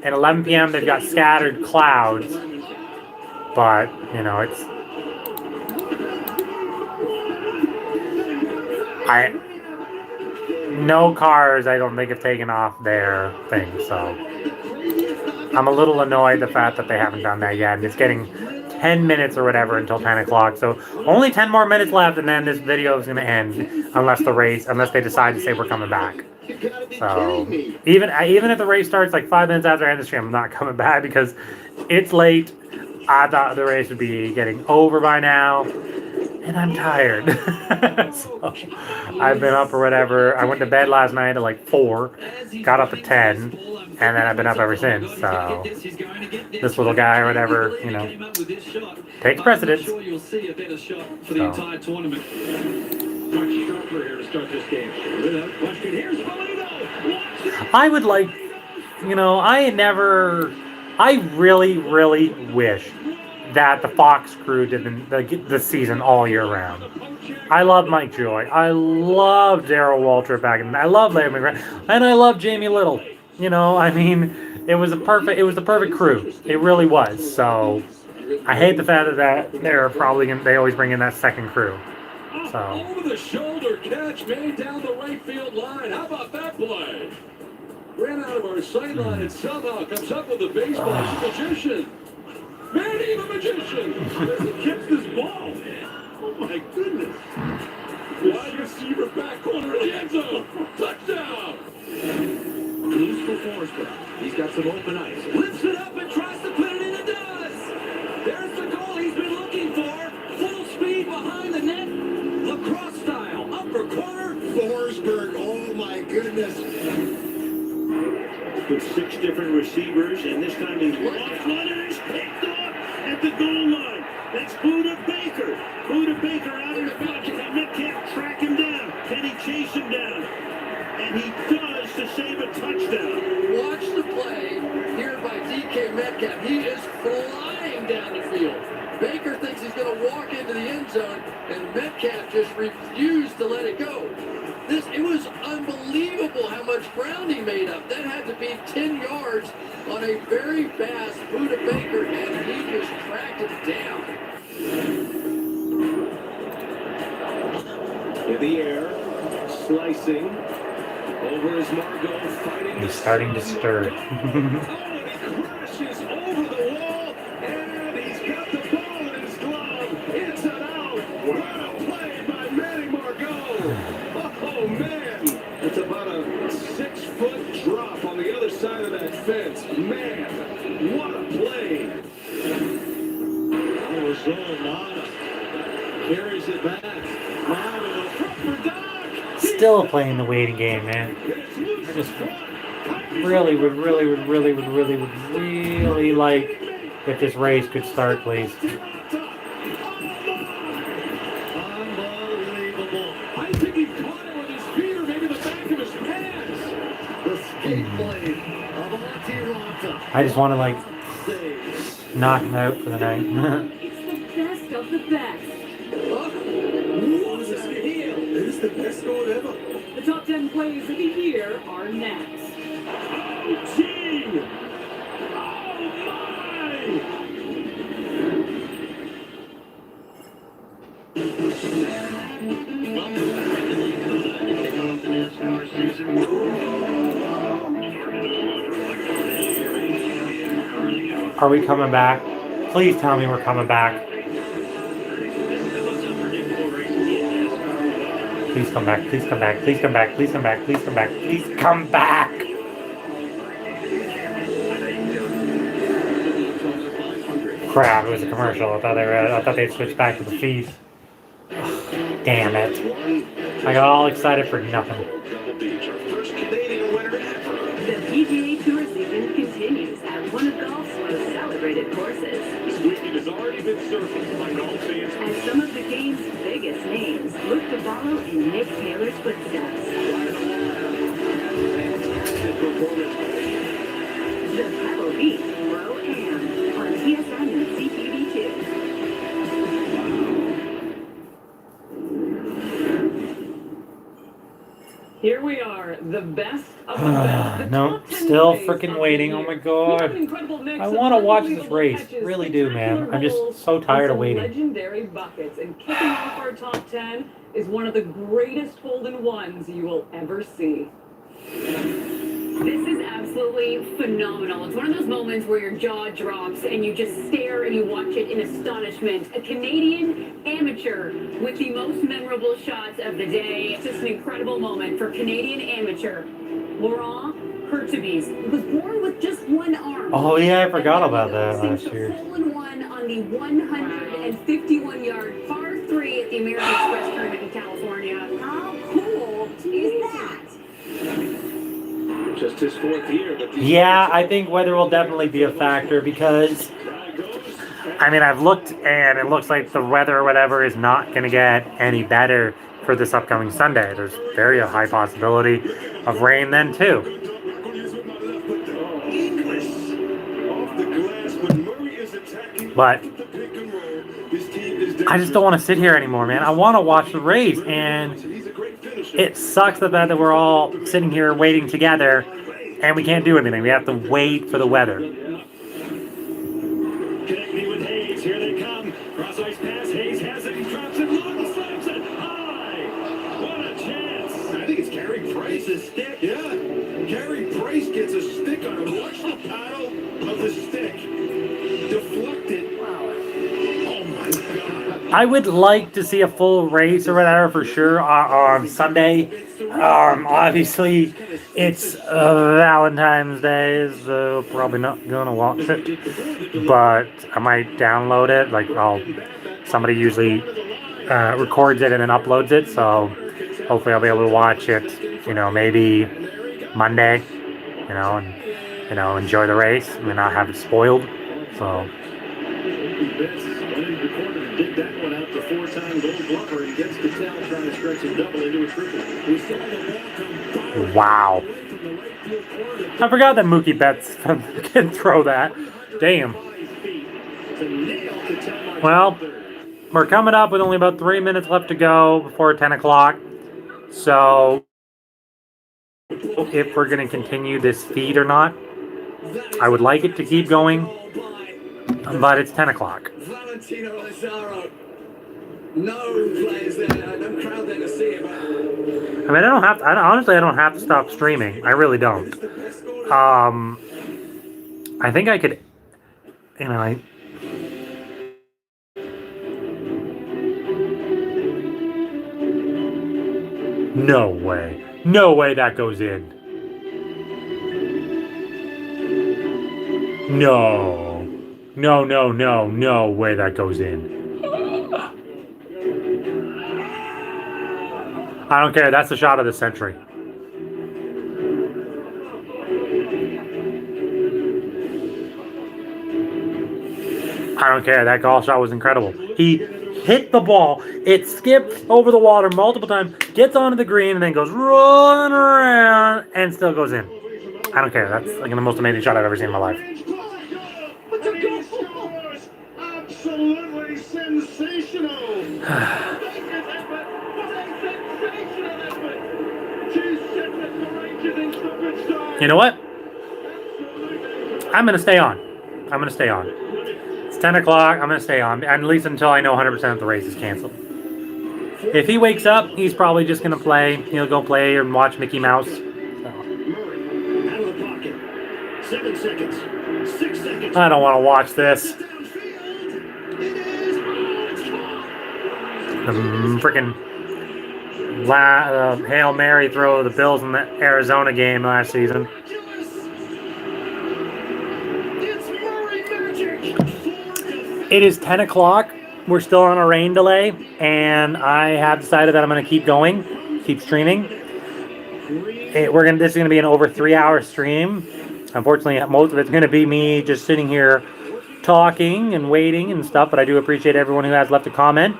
and 11 p.m. They've got scattered clouds. But, it's... no cars, I don't think, have taken off their thing, so I'm a little annoyed the fact that they haven't done that yet. And it's getting 10 minutes or whatever until 10 o'clock, so only 10 more minutes left, and then this video is going to end unless they decide to say we're coming back. So even if the race starts like 5 minutes after I end the stream, I'm not coming back because it's late. I thought the race would be getting over by now, and I'm tired. So I've been up or whatever. I went to bed last night at like 4, got up at 10, and then I've been up ever since. So this little guy or whatever, you know, takes precedence. So. I would like, you know, I really, really wish that the Fox crew did the season all year round. I love Mike Joy. I love Darrell Waltrip back in. I love Larry McGrath, and I love Jamie Little. You know, I mean, it was the perfect crew. It really was. So I hate the fact that they always bring in that second crew. So. Over the shoulder catch made down the right field line. How about that play? Ran out of our sideline and somehow comes up with a baseball. He's a magician. Manny the magician. He gets this ball. Oh my goodness. Wide receiver back corner of the end zone. Touchdown. Loose for Forsberg. He's got some open ice. Lifts it up and tries to put it in and does. There's the goal he's been looking for. Full speed behind the net. Lacrosse style. Upper corner. Forsberg. Oh my goodness. With 6 different receivers, and this time he's lost one and is picked off at the goal line. That's Buda Baker. Buda Baker out in front. Can Metcalf track him down? Can he chase him down? And he does to save a touchdown. Watch the play here by DK Metcalf. He is flying down the field. Baker thinks he's going to walk into the end zone, and Metcalf just refused to let it go. It was unbelievable how much ground he made up. That had to be 10 yards on a very fast Buda Baker, and he just tracked it down. In the air, slicing. Over is Margot, fighting. He's starting to stir. Crashes over the wall, and he's got the ball in his glove. It's an out. Well played by Manny Margot. Oh, man. It's about a 6-foot drop on the other side of that fence. Man, what a play. Arizona carries it back. Still playing the waiting game, man. I just really would like if this race could start, please. Unbelievable. I think he caught it with his feet or maybe the back of his pants. The skate blade of Alanti. I just want to, like, knock him out for the night. It's the best of the best. It's the best goal ever. The top 10 plays of the year are next. Oh, gee! Oh, Are we coming back? Please tell me we're coming back. Please come back, please come back, please come back, please come back, please come back, please come back! Crap, it was a commercial. I thought they'd switch back to the feed. Ugh, damn it. I got all excited for nothing. The PGA Tour season continues at one of golf's most celebrated courses. this weekend has already been surfaced by golf fans. As some of the game's biggest names look to follow in Nick Taylor's footsteps. The Pebble Beach Pro-Am on TSN and CTV2. Here we are, the best of the best. No, still freaking waiting. Oh my god. I want to watch this race. Really do, man. I'm just so tired of waiting. Legendary buckets, and kicking off our top 10 is one of the greatest hole-in-ones you will ever see. This is absolutely phenomenal. It's one of those moments where your jaw drops and you just stare and you watch it in astonishment. A Canadian amateur with the most memorable shots of the day. It's just an incredible moment for Canadian amateur Laurent Hurtubise. He was born with just one arm. Oh yeah, I forgot about that last year. Hole-in-one on the 151-yard par 3 at the American Express Tournament in California. How cool is that? Just his 4th year. But yeah, I think weather will definitely be a factor because, I mean, I've looked and it looks like the weather or whatever is not going to get any better for this upcoming Sunday. There's very high possibility of rain then too. But I just don't want to sit here anymore, man. I want to watch the race, and it sucks the fact that we're all sitting here waiting together and we can't do anything. We have to wait for the weather. Connecting with Hayes. Here they come. Cross ice pass. Hayes has it. He drops it long. Slams it high. What a chance. I think it's Carey Price. A stick. Yeah. Carey Price gets a stick on him. Watch the paddle of the stick. Deflected. Wow. Oh my God. I would like to see a full race or whatever for sure on Sunday. Obviously, it's Valentine's Day, so probably not gonna watch it. But I might download it. Like, somebody usually records it and then uploads it. So hopefully, I'll be able to watch it. You know, maybe Monday. You know, and enjoy the race and not have it spoiled. So. Did that one out to 4-time gold glover and gets Cattell trying to stretch a double into a triple. We saw the ball come Wow. I forgot that Mookie Betts can throw that. Damn. Well, we're coming up with only about 3 minutes left to go before 10 o'clock. So, if we're going to continue this feed or not, I would like it to keep going, but it's 10 o'clock. No players there, no crowd there to see him. I mean, I don't have to stop streaming. I really don't. I think I could, no way. No way that goes in. No. No way that goes in. I don't care. That's the shot of the century. I don't care. That golf shot was incredible. He hit the ball. It skipped over the water multiple times, gets onto the green, and then goes running around and still goes in. I don't care. That's like the most amazing shot I've ever seen in my life. Absolutely sensational. You know what? I'm going to stay on. It's 10 o'clock. I'm going to stay on. At least until I know 100% that the race is canceled. If he wakes up, he's probably just going to play. He'll go play and watch Mickey Mouse. So. Murray, out of the pocket. 7 seconds. 6 seconds. I don't want to watch this. The freaking Hail Mary throw of the Bills in the Arizona game last season. It is 10 o'clock. We're still on a rain delay, and I have decided that I'm going to keep going, keep streaming. This is going to be an over 3-hour stream. Unfortunately, most of it's going to be me just sitting here talking and waiting and stuff, but I do appreciate everyone who has left a comment.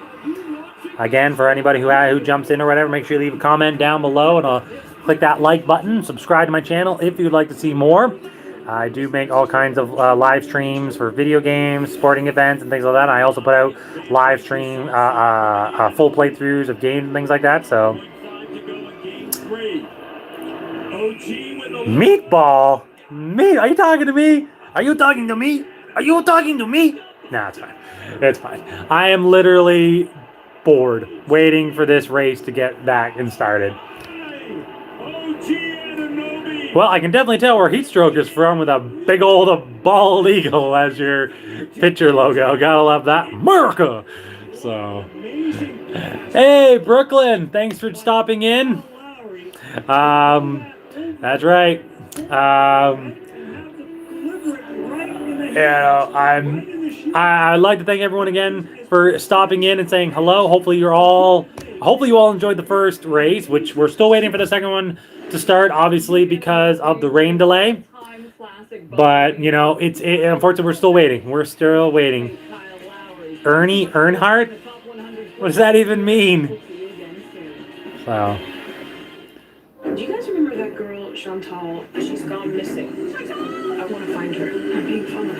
Again, for anybody who jumps in or whatever, make sure you leave a comment down below, and I'll click that like button. Subscribe to my channel if you'd like to see more. I do make all kinds of live streams for video games, sporting events, and things like that. I also put out live stream, full playthroughs of games and things like that. So, Meatball? Me? Are you talking to me? Are you talking to me? Are you talking to me? Nah, it's fine. It's fine. I am literally bored waiting for this race to get back and started. Well, I can definitely tell where Heatstroke is from with a big old bald eagle as your picture logo. Gotta love that. America! So, hey, Brooklyn, thanks for stopping in. That's right. I'd like to thank everyone again for stopping in and saying hello. Hopefully you all enjoyed the first race, which we're still waiting for the second one to start, obviously because of the rain delay. But you know, unfortunately we're still waiting. We're still waiting. Ernie Earnhardt? What does that even mean? So. Do you guys remember that girl, Chantal? She's gone missing. I want to find her. I'm being followed.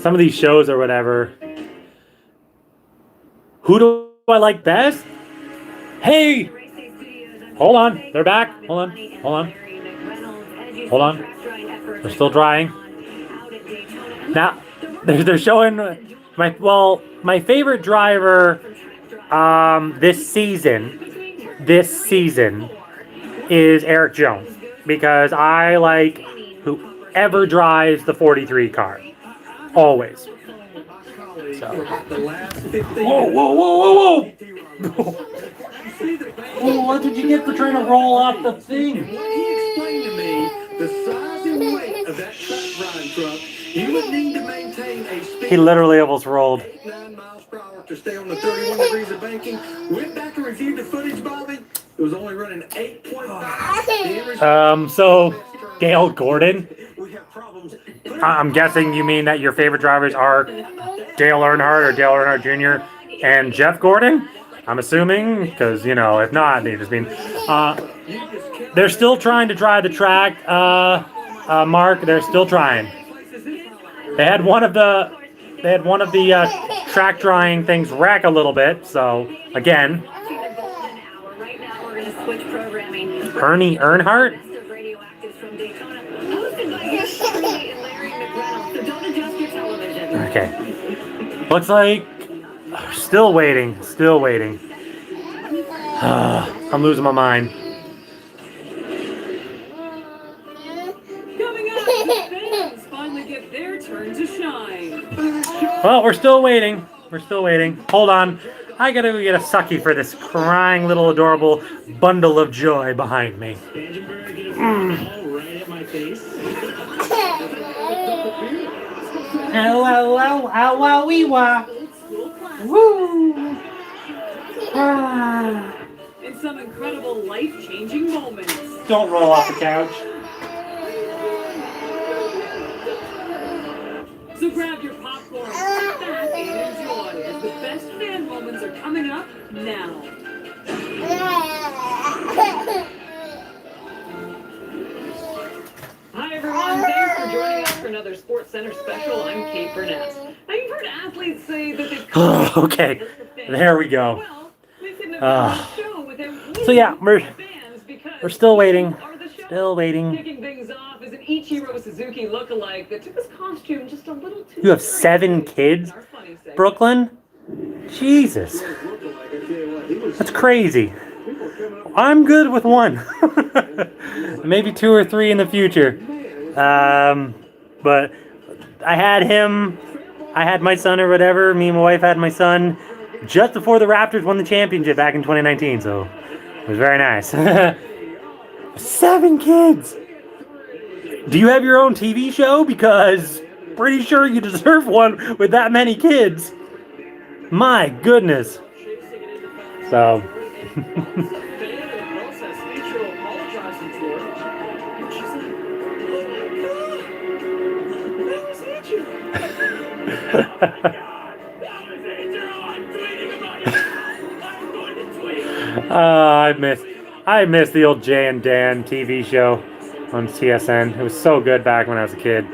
Some of these shows or whatever. Who do I like best? Hey! Hold on. They're back. Hold on. Hold on. Hold on. They're still drying. Now, they're showing my favorite driver this season is Eric Jones because I like whoever drives the 43 car. Always. So. Whoa, whoa, whoa, whoa, whoa! Oh, what did you get for trying to roll off the thing? He explained to me the size and weight of that truck riding truck. You would need to maintain a speed. He literally almost rolled. 9 miles per hour to stay on the 31 degrees of banking. Went back and reviewed the footage, Bobby. It was only running 8.5. So Dale Gordon. I'm guessing you mean that your favorite drivers are Dale Earnhardt or Dale Earnhardt Jr. and Jeff Gordon? I'm assuming, because, you know, if not, they just mean... they're still trying to dry the track, Mark. They're still trying. They had one of the track drying things wreck a little bit, so, again... Ernie Earnhardt? Okay. Looks like still waiting. I'm losing my mind. Coming up, the fans finally get their turn to shine. Well, we're still waiting. Hold on. I gotta go get a sucky for this crying little adorable bundle of joy behind me. Ow, wee wah. Woo! In some incredible life-changing moments. Don't roll off the couch. So grab your popcorn, sit back, and enjoy as the best fan moments are coming up now. Hi everyone, thanks for joining us for another Sports Center special. I'm Kate Burnett. Now you've heard athletes say that they've come Okay, there we go. So yeah, we're still waiting. Kicking things off is an Ichiro Suzuki lookalike that took his costume just a little too. You have 7 kids, Brooklyn? Jesus. That's crazy. I'm good with 1. Maybe 2 or 3 in the future. But I had my son or whatever. Me and my wife had my son just before the Raptors won the championship back in 2019. So it was very nice. 7 kids. Do you have your own TV show? Because pretty sure you deserve one with that many kids. My goodness. So. I miss the old Jay and Dan TV show on TSN. It was so good back when I was a kid.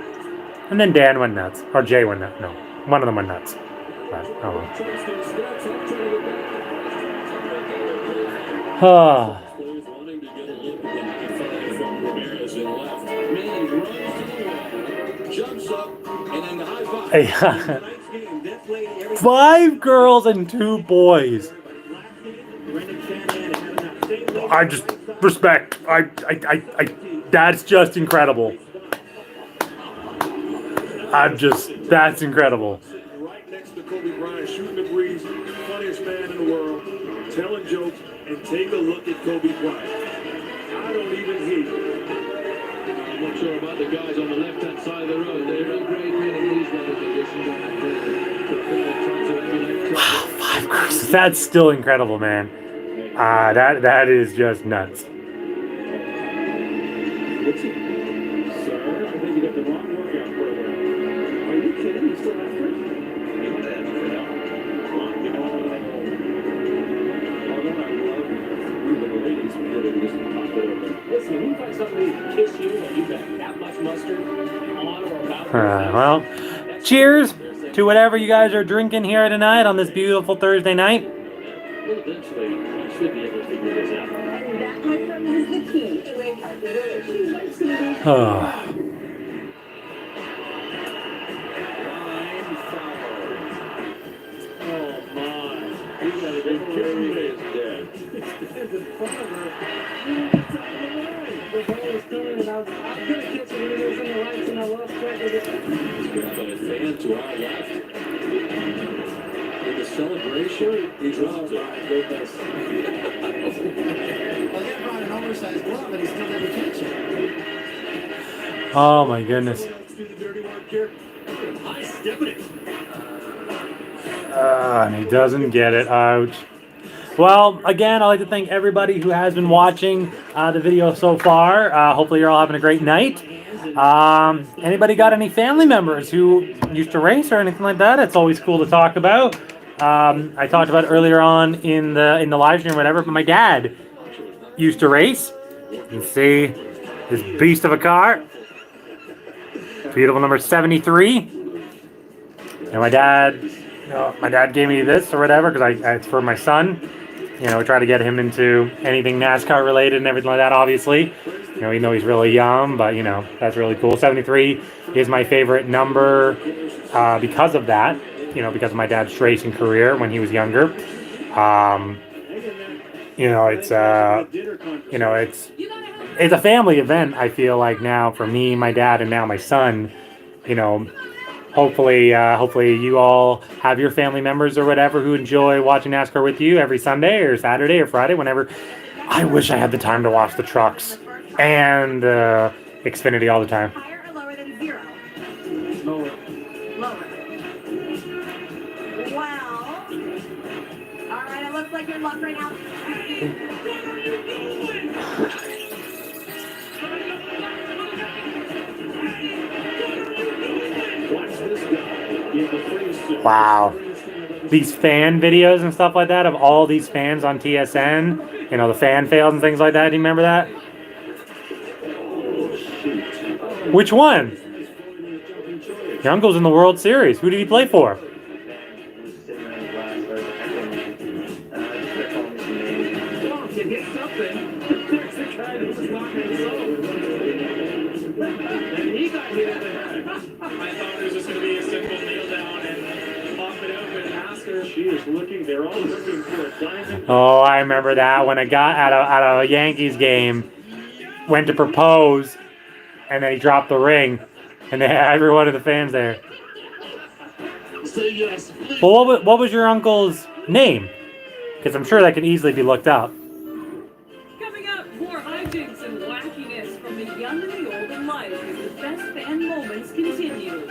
And then Dan went nuts. Or Jay went nuts. No, one of them went nuts. But, oh well. wanting to get a look at the high five from Ramirez in left. Man runs to the wall, jumps up, and then the high five. 5 girls and 2 boys. I just respect. That's just incredible. That's incredible. Right next to Kobe Bryant, shooting the breeze, funniest man in the world, telling jokes, and take a look at Kobe Bryant. I don't even hear you. I'm not sure about the guys on the left-hand side of the road. They're a great men in these weather conditions. Wow, 5 girls. That's still incredible, man. That is just nuts. Sir, I think you got the wrong workout program. Are you kidding? You still have fruit? You want to answer it out. Come on, you know what I know. Although I love the ladies who really just pop it over. Listen, when you find somebody to kiss you and you got that much mustard on or about. Well, cheers to whatever you guys are drinking here tonight on this beautiful Thursday night. Eventually, you should be able to figure this out. And that, my friend, is the key. To our left. In the celebration, he dropped it. Well, he brought an oversized glove and he still didn't catch it. Oh my goodness. And he doesn't get it. Ouch. Well, again, I'd like to thank everybody who has been watching the video so far. Hopefully you're all having a great night. Anybody got any family members who used to race or anything like that? It's always cool to talk about. I talked about it earlier on in the live stream or whatever, but my dad used to race. You can see this beast of a car. Beautiful number 73. And my dad gave me this or whatever because it's for my son. You know, we try to get him into anything NASCAR related and everything like that, obviously. You know, even though he's really young, but, you know, that's really cool. 73 is my favorite number because of that. You know, because of my dad's racing career when he was younger. It's a family event, I feel like now for me, my dad, and now my son. You know, hopefully you all have your family members or whatever who enjoy watching NASCAR with you every Sunday or Saturday or Friday, whenever. I wish I had the time to watch the trucks and Xfinity all the time. Higher or lower than 0? Lower. Lower. Well, all right, it looks like you're luck right now. Wow. These fan videos and stuff like that of all these fans on TSN, you know, the fan fails and things like that. Do you remember that? Which one? Your uncle's in the World Series. Who did he play for? Oh, I remember that when a guy at a Yankees game went to propose, and then he dropped the ring, and they had every one of the fans there. Well, what was your uncle's name? Because I'm sure that could easily be looked up. Coming up, more hijinks and wackiness from the young and the old in life as the best fan moments continue.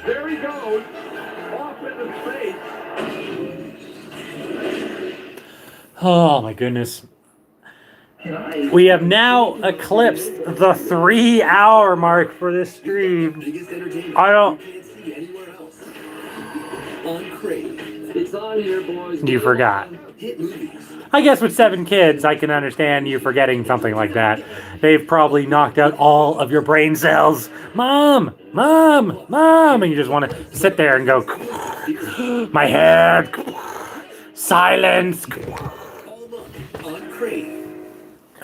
There he goes, off into space. Oh my goodness. We have now eclipsed the 3-hour mark for this stream. It's on here, boys. You forgot. I guess with 7 kids, I can understand you forgetting something like that. They've probably knocked out all of your brain cells. Mom! Mom! Mom! And you just want to sit there and go, my head. Silence.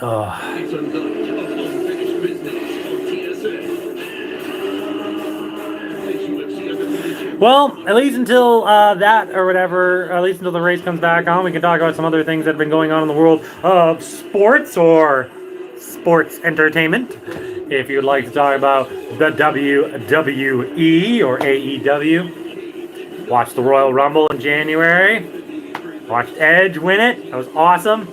It's a night of unfinished business on TSN. Well, at least until that or whatever, at least until the race comes back on, we can talk about some other things that have been going on in the world of sports or sports entertainment. If you'd like to talk about the WWE or AEW, watch the Royal Rumble in January. Watched Edge win it. That was awesome.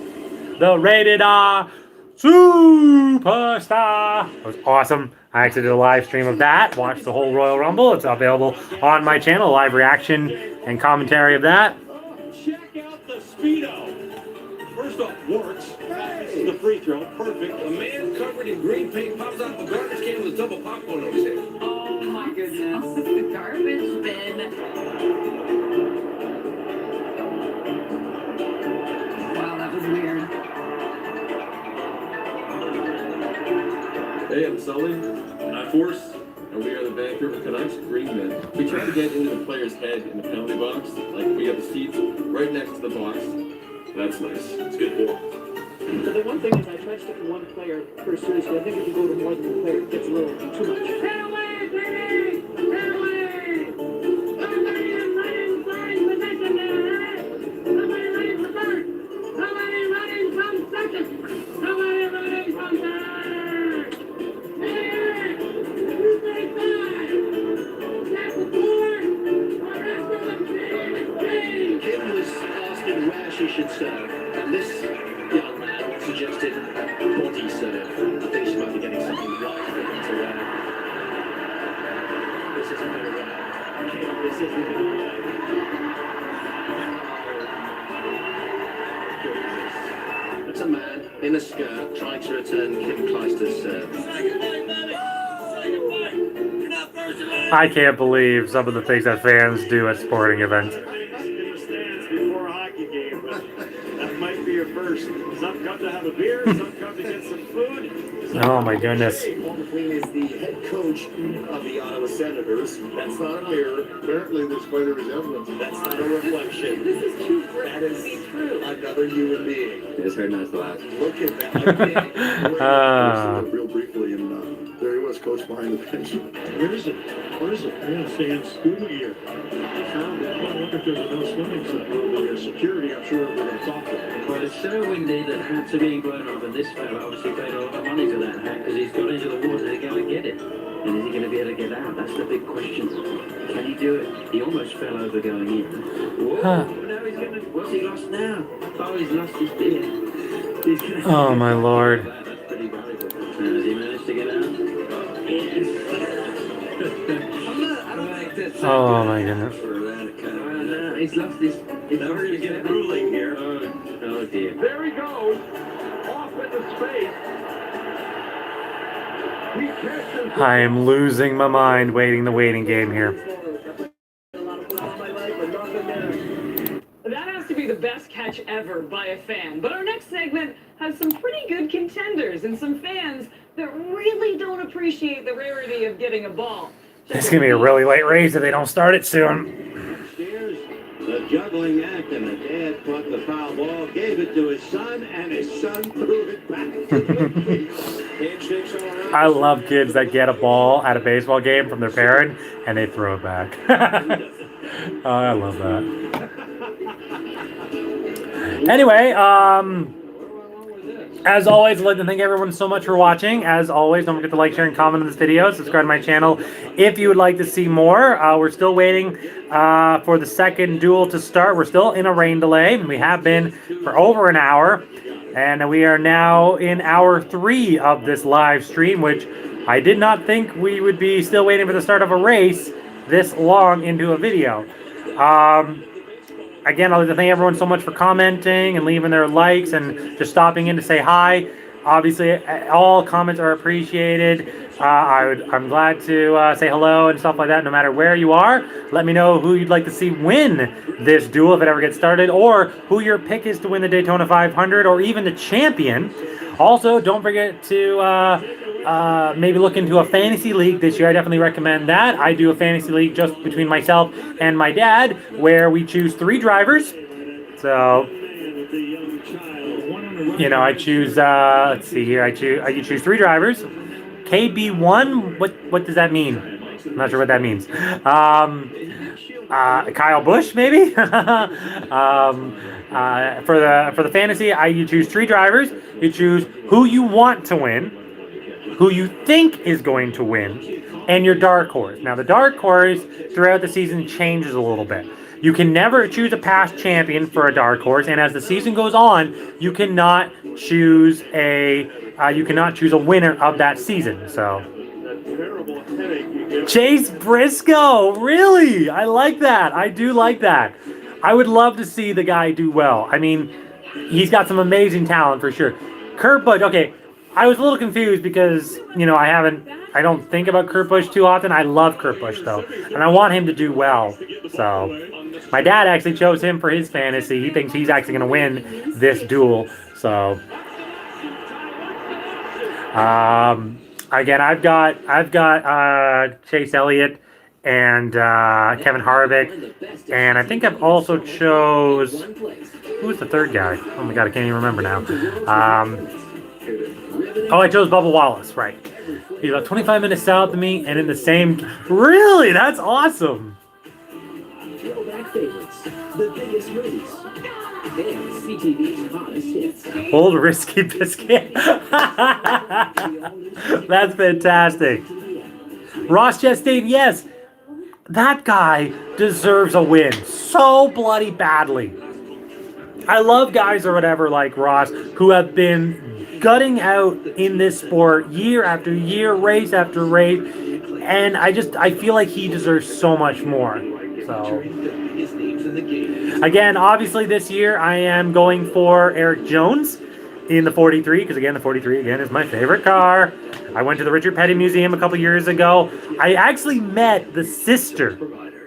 The Rated R Superstar. That was awesome. I actually did a live stream of that. Watched the whole Royal Rumble. It's available on my channel. Live reaction and commentary of that. Check out the Speedo. First off, works. This is the free throw. Perfect. A man covered in green paint pops out the garbage can with a tub of popcorn on his head. Oh my goodness. The garbage bin. Wow, that was weird. Hey, I'm Sully. I'm Force, and we are the Vancouver Canucks Green Men. We try to get into the player's head in the penalty box. Like, we have the seats right next to the box. That's nice. It's good form. So the one thing is I try to stick to one player per series, but I think if you go to more than one player, it gets a little too much. Get away, Brady! Get away! Somebody is running fine possession there! Somebody running for third! Somebody running from second! Somebody running from third! There! You say five! That's the four! The rest of them game! Kim was asked in where she should serve, and this young man suggested body serve. I think she might be getting something right for her to wear. This isn't going to work. Kim, this isn't going to work. That's a man in a skirt trying to return Kim Kleister's serve. I can't believe some of the things that fans do at sporting events. In the stands before a hockey game, but that might be your first. Some come to have a beer, some come to get some food. Oh my goodness. Paul McLean is the head coach of the Ottawa Senators. That's not a mirror. Apparently, there's quite a resemblance. That's not a reflection. This is too great That to is be true. another human being. It's very nice to laugh. Look at that. Real briefly, and there he was, coach behind the bench. Where is it? Where is it? Yeah, saying school year. I wonder if there's no swimming security. I'm sure we're going to talk to them. Well, it's so windy that hats are being blown off, and this fellow obviously paid a lot of money for that hat because he's got into the water to go and get it. And is he going to be able to get out? That's the big question. Can he do it? He almost fell over going in. Whoa, now he's going to... What's he lost now? Oh, he's lost his beard. He's gonna... Oh my lord. That's pretty valuable. Has he managed to get out? Yes. Oh my goodness. No, he's lost his... He's Never going to get ruling here. Oh dear. There he goes. Off into space. He catches I am losing my mind waiting the waiting game here. That has to be the best catch ever by a fan. But our next segment has some pretty good contenders and some fans that really don't appreciate the rarity of getting a ball. It's going to be a really late race if they don't start it soon. upstairs. The juggling act, and the dad caught the foul ball, gave it to his son, and his son threw it back to the Handshakes all around. I love kids that get a ball at a baseball game from their parent and they throw it back. Oh, I love that. Anyway, as always, I'd like to thank everyone so much for watching. As always, don't forget to like, share, and comment on this video. Subscribe to my channel if you would like to see more. We're still waiting for the second duel to start. We're still in a rain delay. We have been for over an hour. And we are now in hour 3 of this live stream, which I did not think we would be still waiting for the start of a race this long into a video. Again, I'd like to thank everyone so much for commenting and leaving their likes and just stopping in to say hi. Obviously, all comments are appreciated. I'm glad to say hello and stuff like that, no matter where you are. Let me know who you'd like to see win this duel if it ever gets started, or who your pick is to win the Daytona 500, or even the champion. Also, don't forget to maybe look into a fantasy league this year. I definitely recommend that. I do a fantasy league just between myself and my dad, where we choose 3 drivers. So you know, I choose. Let's see here. I choose 3 drivers. KB1. What does that mean? I'm not sure what that means. Kyle Busch, maybe. For the fantasy, you choose 3 drivers. You choose who you want to win, who you think is going to win, and your dark horse. Now, the dark horse throughout the season changes a little bit. You can never choose a past champion for a dark horse, and as the season goes on, you cannot choose a winner of that season. So, Chase Briscoe, really? I like that. I do like that. I would love to see the guy do well. I mean, he's got some amazing talent for sure. Kurt Busch, okay. I was a little confused because, you know, I don't think about Kurt Busch too often. I love Kurt Busch, though, and I want him to do well. So, my dad actually chose him for his fantasy. He thinks he's actually going to win this duel. So, again, I've got Chase Elliott and Kevin Harvick, and I think I've also chose, who's the third guy? Oh my god, I can't even remember now. I chose Bubba Wallace, right. He's about 25 minutes south of me, and in the same... Really? That's awesome! Throwback favorites, the biggest movies, and CTV's hottest hits. Old Risky Biscuit. That's fantastic. Ross Chastain, yes. That guy deserves a win so bloody badly. I love guys or whatever like Ross who have been gutting out in this sport year after year, race after race, and I feel like he deserves so much more. So, again, obviously this year I am going for Eric Jones in the 43, because again, the 43 again is my favorite car. I went to the Richard Petty Museum a couple years ago. I actually met the sister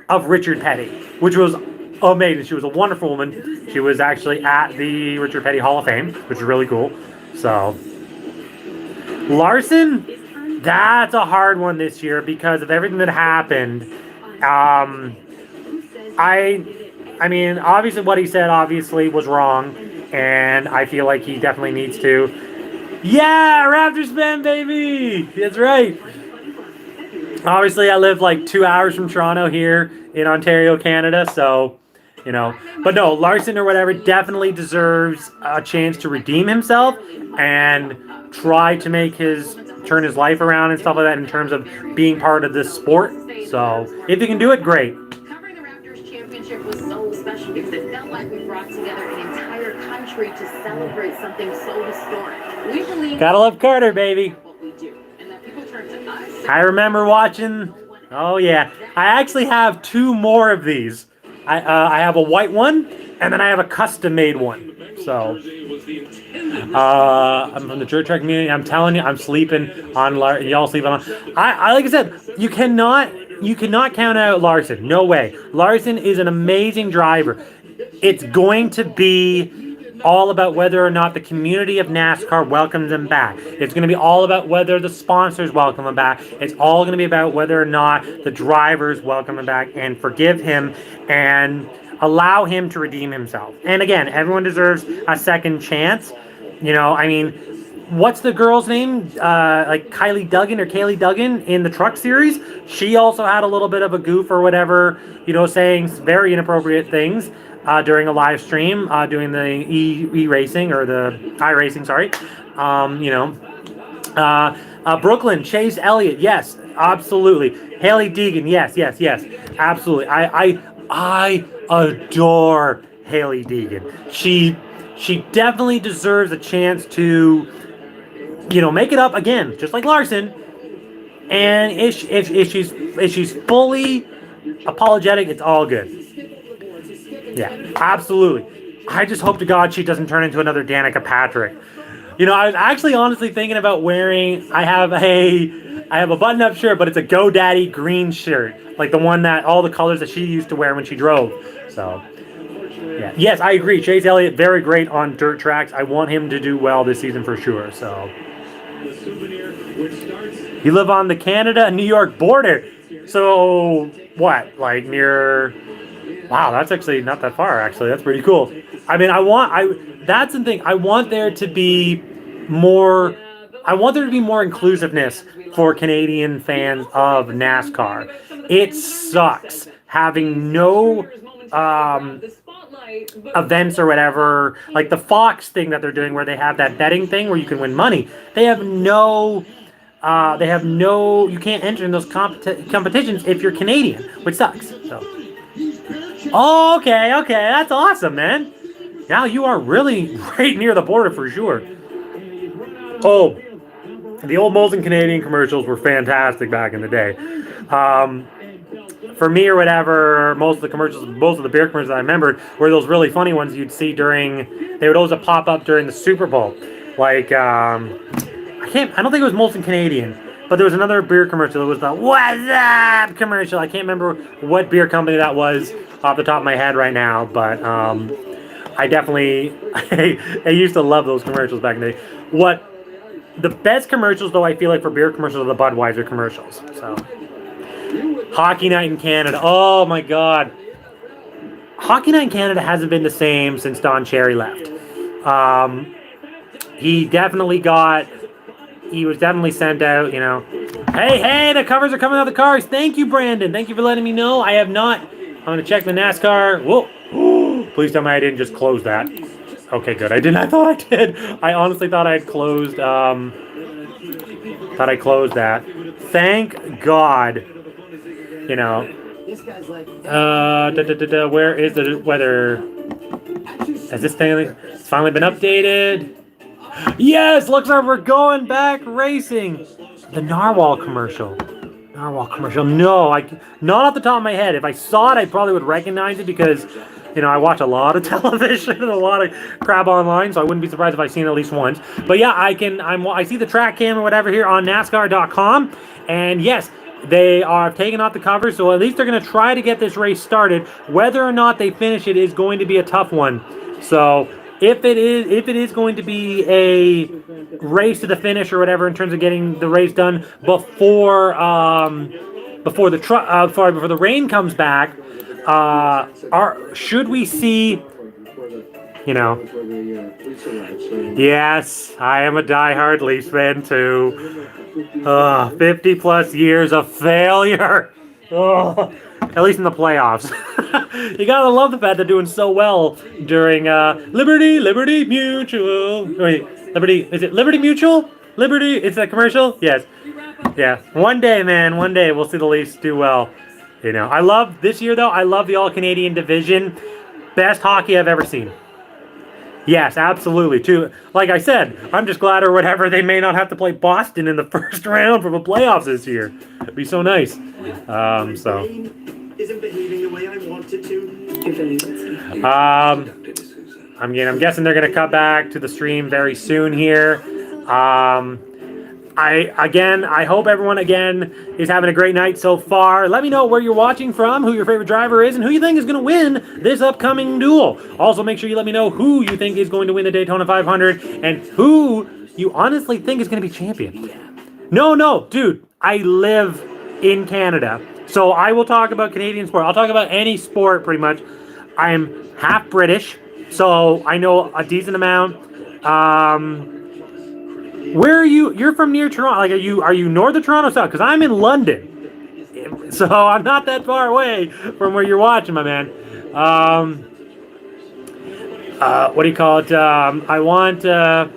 of Richard Petty, which was amazing. She was a wonderful woman. She was actually at the Richard Petty Hall of Fame, which is really cool. So, Larson, that's a hard one this year because of everything that happened. I mean, obviously what he said obviously was wrong, and I feel like he definitely needs to. Yeah, Raptors fan, baby! That's right. Obviously, I live like 2 hours from Toronto here in Ontario, Canada, so, you know. But no, Larson or whatever definitely deserves a chance to redeem himself and try to turn his life around and stuff like that in terms of being part of this sport. So, if he can do it, great. Covering the Raptors championship was so special because it felt like we brought together an entire country to celebrate something so historic. We believe Gotta love Carter, baby. what we do, and that people turn to us. I remember watching. Oh yeah, I actually have 2 more of these. I have a white one, and then I have a custom-made one. So, I'm from the dirt track community. I'm telling you, I'm sleeping on y'all sleeping on. I like I said, you cannot count out Larson. No way. Larson is an amazing driver. It's going to be all about whether or not the community of NASCAR welcomes him back. It's going to be all about whether the sponsors welcome him back. It's all going to be about whether or not the drivers welcome him back and forgive him and allow him to redeem himself. And again, everyone deserves a second chance. You know, I mean, what's the girl's name? Like Kaylee Duggan in the Truck Series. She also had a little bit of a goof or whatever, you know, saying very inappropriate things during a live stream, doing the e-racing or the iRacing, sorry. Brooklyn, Chase Elliott, yes, absolutely. Haley Deegan, yes, absolutely. I adore Haley Deegan. She definitely deserves a chance to, you know, make it up again, just like Larson. And if she's fully apologetic, it's all good. Yeah, absolutely. I just hope to God she doesn't turn into another Danica Patrick. You know, I was actually honestly thinking about wearing. I have a button-up shirt, but it's a GoDaddy green shirt, like the one that all the colors that she used to wear when she drove. So, yeah, yes, I agree. Chase Elliott, very great on dirt tracks. I want him to do well this season for sure. So, you live on the Canada and New York border. So what? Like near? Wow, that's actually not that far. Actually, that's pretty cool. I mean, that's the thing. I want there to be more. I want there to be more inclusiveness for Canadian fans of NASCAR. It sucks having no events or whatever, like the Fox thing that they're doing, where they have that betting thing where you can win money. They have no. You can't enter in those competitions if you're Canadian, which sucks. So. Oh, okay, that's awesome, man. Now you are really right near the border for sure. Oh, the old Molson Canadian commercials were fantastic back in the day. For me or whatever, most of the commercials, most of the beer commercials I remembered were those really funny ones you'd see they would always pop up during the Super Bowl. Like, I don't think it was Molson Canadian, but there was another beer commercial. It was the "What's Up" commercial. I can't remember what beer company that was off the top of my head right now, but I definitely, I used to love those commercials back in the day. The best commercials, though, I feel like for beer commercials are the Budweiser commercials. So, Hockey Night in Canada. Oh my God. Hockey Night in Canada hasn't been the same since Don Cherry left. He was definitely sent out, Hey, the covers are coming out of the cars. Thank you, Brandon. Thank you for letting me know. I have not. I'm going to check the NASCAR. Whoa. Please tell me I didn't just close that. Okay, good. I didn't. I thought I did. I honestly thought I had closed. That. Thank God. Where is the weather? Has this thing finally been updated? Yes, looks like we're going back racing. The Narwhal commercial. No, not off the top of my head. If I saw it, I probably would recognize it because, I watch a lot of television and a lot of crap online, so I wouldn't be surprised if I've seen it at least once. But yeah, I see the track cam or whatever here on NASCAR.com, and yes, they are taking off the cover, so at least they're going to try to get this race started. Whether or not they finish it is going to be a tough one. So if it is going to be a race to the finish or whatever in terms of getting the race done before the rain comes back, should we see? Yes, I am a diehard Leafs fan too. 50 plus years of failure. At least in the playoffs. You gotta love the fact they're doing so well during Liberty Mutual. Wait, is it Liberty Mutual? Liberty, it's that commercial? Yes. Yeah. One day, man, we'll see the Leafs do well. I love this year though. I love the All-Canadian division. Best hockey I've ever seen. Yes, absolutely. Too. Like I said, I'm just glad or whatever they may not have to play Boston in the first round for the playoffs this year. It'd be so nice. Isn't behaving the way I wanted to. I'm guessing they're gonna cut back to the stream very soon here. I hope everyone is having a great night so far. Let me know where you're watching from, who your favorite driver is, and who you think is going to win this upcoming duel. Also, make sure you let me know who you think is going to win the Daytona 500 and who you honestly think is going to be champion. No, dude, I live in Canada, so I will talk about Canadian sport. I'll talk about any sport pretty much. I'm half British, so I know a decent amount. Where are you? You're from near Toronto. Like, are you north of Toronto, south? Because I'm in London, so I'm not that far away from where you're watching, my man. What do you call it? I want. So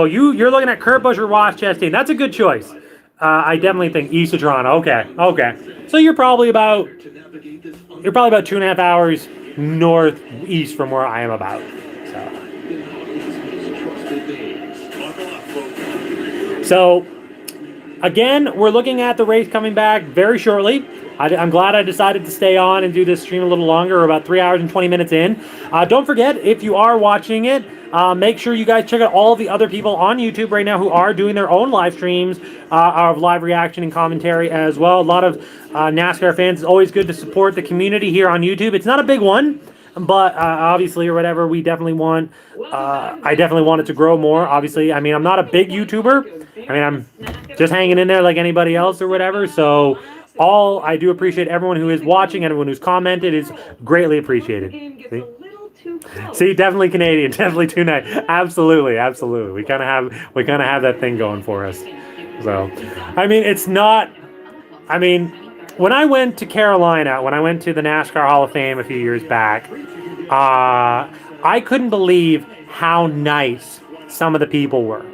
you're looking at Kurt Busch or Ross Chastain. That's a good choice. I definitely think east of Toronto. Okay. So you're probably about 2.5 hours northeast from where I am about. So, again, we're looking at the race coming back very shortly. I'm glad I decided to stay on and do this stream a little longer. We're about 3 hours and 20 minutes in. Don't forget, if you are watching it, make sure you guys check out all the other people on YouTube right now who are doing their own live streams of live reaction and commentary as well. A lot of NASCAR fans. It's always good to support the community here on YouTube. It's not a big one, but obviously or whatever, we definitely want, I definitely want it to grow more. Obviously, I mean, I'm not a big YouTuber. I mean, I'm just hanging in there like anybody else or whatever. So I do appreciate everyone who is watching, everyone who's commented is greatly appreciated. See? too close. See, definitely Canadian, definitely too nice. Absolutely. We kind of have that thing going for us. So, I mean, it's not. I mean, when I went to Carolina, when I went to the NASCAR Hall of Fame a few years back, I couldn't believe how nice some of the people were,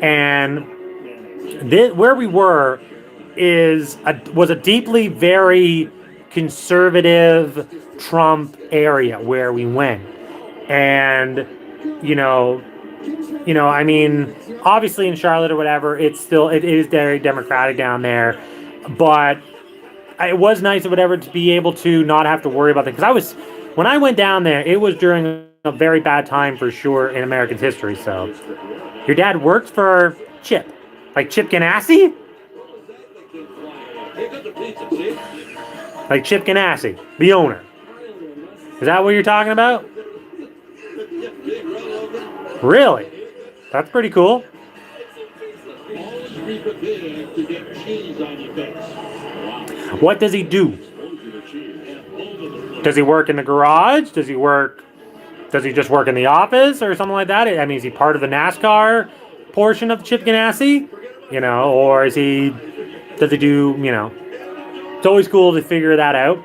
and where we were was a deeply very conservative Trump area where we went, and you know, I mean, obviously in Charlotte or whatever, it is very democratic down there, but it was nice or whatever to be able to not have to worry about it, because when I went down there, it was during a very bad time for sure in American history. So, your dad worked for Chip, like Chip Ganassi, like Chip Ganassi, the owner. Is that what you're talking about? Really? That's pretty cool. What does he do? Does he work in the garage? Does he just work in the office or something like that? I mean, is he part of the NASCAR portion of Chip Ganassi? Or does he do, it's always cool to figure that out.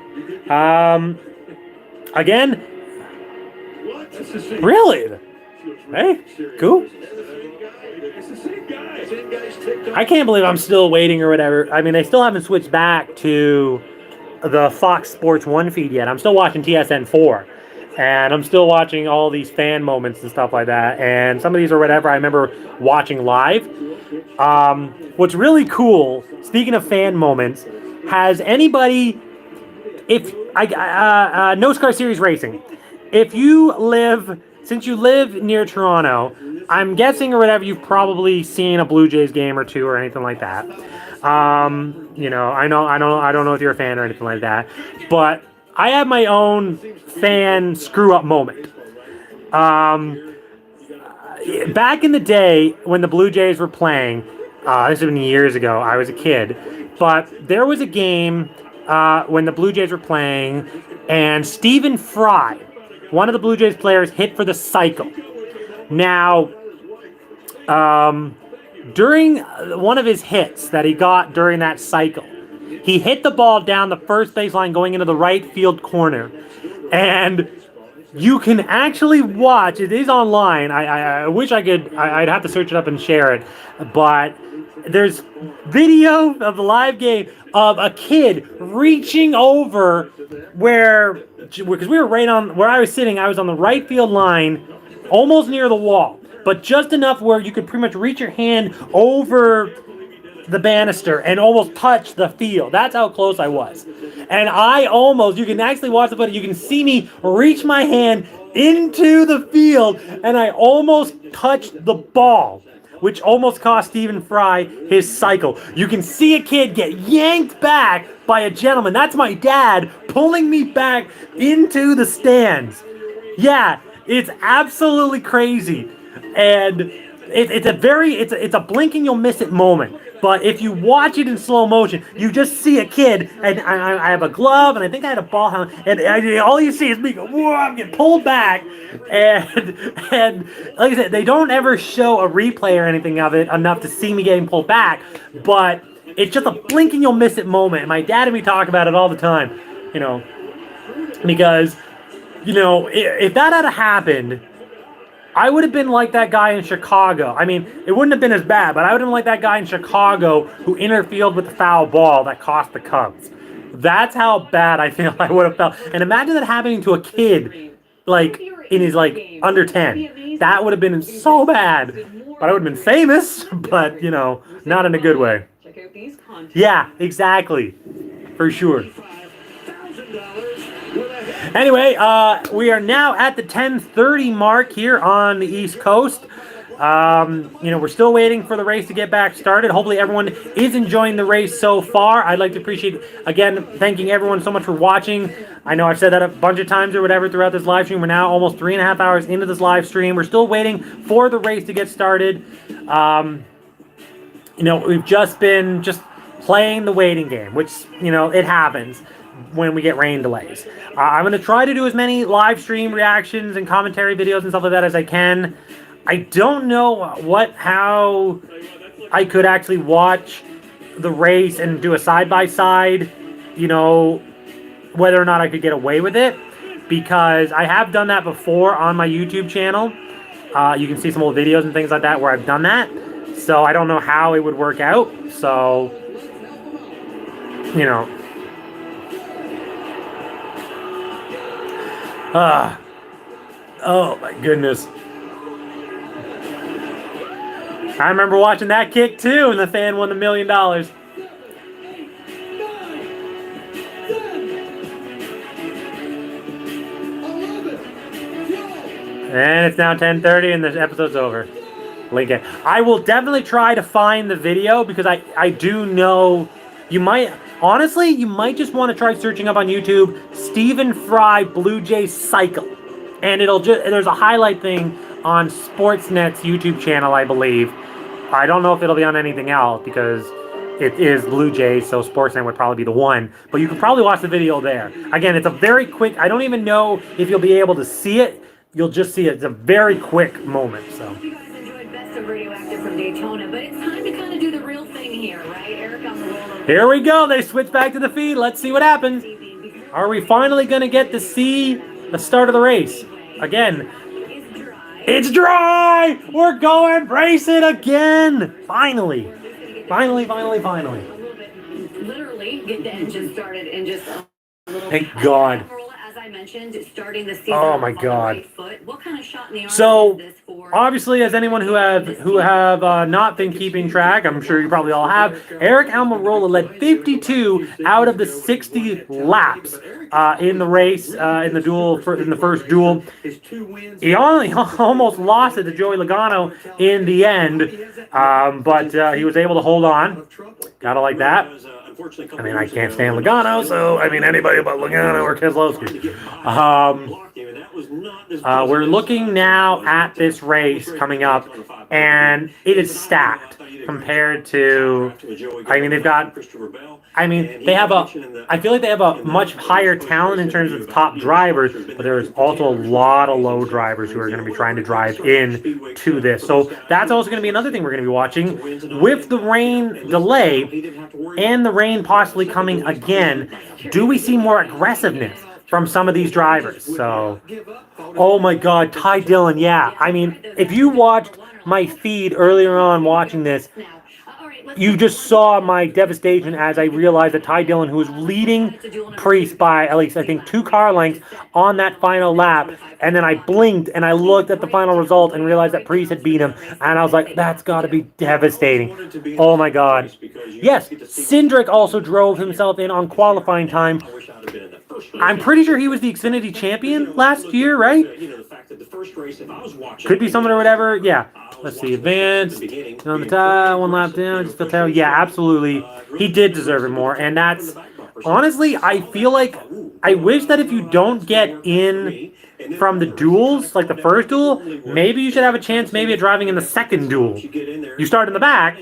Again, really? Hey, cool. I can't believe I'm still waiting or whatever. I mean, they still haven't switched back to the Fox Sports 1 feed yet. I'm still watching TSN 4. And I'm still watching all these fan moments and stuff like that. And some of these are whatever I remember watching live. What's really cool, speaking of fan moments, has anybody, Nascar Series Racing, since you live near Toronto, I'm guessing or whatever, you've probably seen a Blue Jays game or two or anything like that. I don't know if you're a fan or anything like that, but I have my own fan screw up moment. Back in the day when the Blue Jays were playing, this has been years ago, I was a kid, but there was a game when the Blue Jays were playing, and Stephen Fry, one of the Blue Jays players, hit for the cycle. Now, during one of his hits that he got during that cycle, he hit the ball down the first baseline going into the right field corner. And you can actually watch, it is online, I wish I could, I'd have to search it up and share it, but there's video of the live game of a kid reaching over because we were right on, where I was sitting, I was on the right field line, almost near the wall, but just enough where you could pretty much reach your hand over the banister and almost touch the field. That's how close I was. And you can actually watch the footage, you can see me reach my hand into the field, and I almost touched the ball, which almost cost Stephen Fry his cycle. You can see a kid get yanked back by a gentleman. That's my dad pulling me back into the stands. Yeah, it's absolutely crazy. And it's a blink and you'll miss it moment. But if you watch it in slow motion, you just see a kid, and I have a glove, and I think I had a ball helmet, and all you see is me go, whoa, I'm getting pulled back, and like I said, they don't ever show a replay or anything of it enough to see me getting pulled back, but it's just a blink and you'll miss it moment, and my dad and me talk about it all the time, because, if that had happened, I would have been like that guy in Chicago. I mean, it wouldn't have been as bad, but I would have been like that guy in Chicago who interfered with the foul ball that cost the Cubs. That's how bad I feel I would have felt. And imagine that happening to a kid, in his, under 10. That would have been so bad. But I would have been famous, but, not in a good way. Yeah, exactly. For sure. Anyway, we are now at the 10:30 mark here on the East Coast. We're still waiting for the race to get back started. Hopefully everyone is enjoying the race so far. I'd like to appreciate, again, thanking everyone so much for watching. I know I've said that a bunch of times or whatever throughout this live stream. We're now almost 3.5 hours into this live stream. We're still waiting for the race to get started. We've just been playing the waiting game, which, it happens. when we get rain delays. I'm going to try to do as many live stream reactions and commentary videos and stuff like that as I can. I don't know how I could actually watch the race and do a side-by-side, you know, whether or not I could get away with it, because I have done that before on my YouTube channel. You can see some old videos and things like that where I've done that. So I don't know how it would work out. So, you know. Oh my goodness. I remember watching that kick too, and the fan won $1 million. And it's now 10:30 and the episode's over. Link it. I will definitely try to find the video because I do know you might, honestly, you might just want to try searching up on YouTube Stephen Fry Blue Jays Cycle. And it'll just, there's a highlight thing on Sportsnet's YouTube channel, I believe. I don't know if it'll be on anything else because it is Blue Jays, so Sportsnet would probably be the one. But you can probably watch the video there. Again, it's a very quick, I don't even know if you'll be able to see it. You'll just see it. It's a very quick moment, so. You guys enjoyed Best of Radioactive from Daytona, but it's time to kind of do the real thing here, right? Eric on the roll. Here we go. They switch back to the feed. Let's see what happens. Are we finally going to get to see the start of the race? Again, it's dry. We're going race it again. Finally. Finally. Literally get the engine started in just a little. Thank God. As I mentioned, starting the season. Oh my God. Right foot. What kind of shot in the arm So, is this for? obviously, as anyone who have not been keeping track, I'm sure you probably all have, Eric Almirola led 52 out of the 60 laps in the race, in the first duel. He only almost lost it to Joey Logano in the end, but he was able to hold on. Gotta like that. I mean, I can't stand Logano, so, I mean, anybody but Logano or Keselowski. We're looking now at this race coming up, and it is stacked compared to, I mean, I feel like they have a much higher talent in terms of the top drivers, but there's also a lot of low drivers who are going to be trying to drive in to this. So that's also going to be another thing we're going to be watching. With the rain delay and the rain possibly coming again, do we see more aggressiveness from some of these drivers? So, oh my God, Ty Dillon, yeah. I mean, if you watched my feed earlier on watching this, you just saw my devastation as I realized that Ty Dillon, who was leading Priest by at least, I think, 2 car lengths on that final lap, and then I blinked and I looked at the final result and realized that Priest had beat him, and I was like, that's got to be devastating. Oh my God. Yes, Cindric also drove himself in on qualifying time. I'm pretty sure he was the Xfinity champion last year, right? Could be someone or whatever. Yeah. Let's see. Advanced. On the tie. 1 lap down. Just feel terrible. Yeah, absolutely. He did deserve it more. And that's... Honestly, I feel like... I wish that if you don't get in from the duels, like the first duel, maybe you should have a chance maybe at driving in the second duel. You start in the back,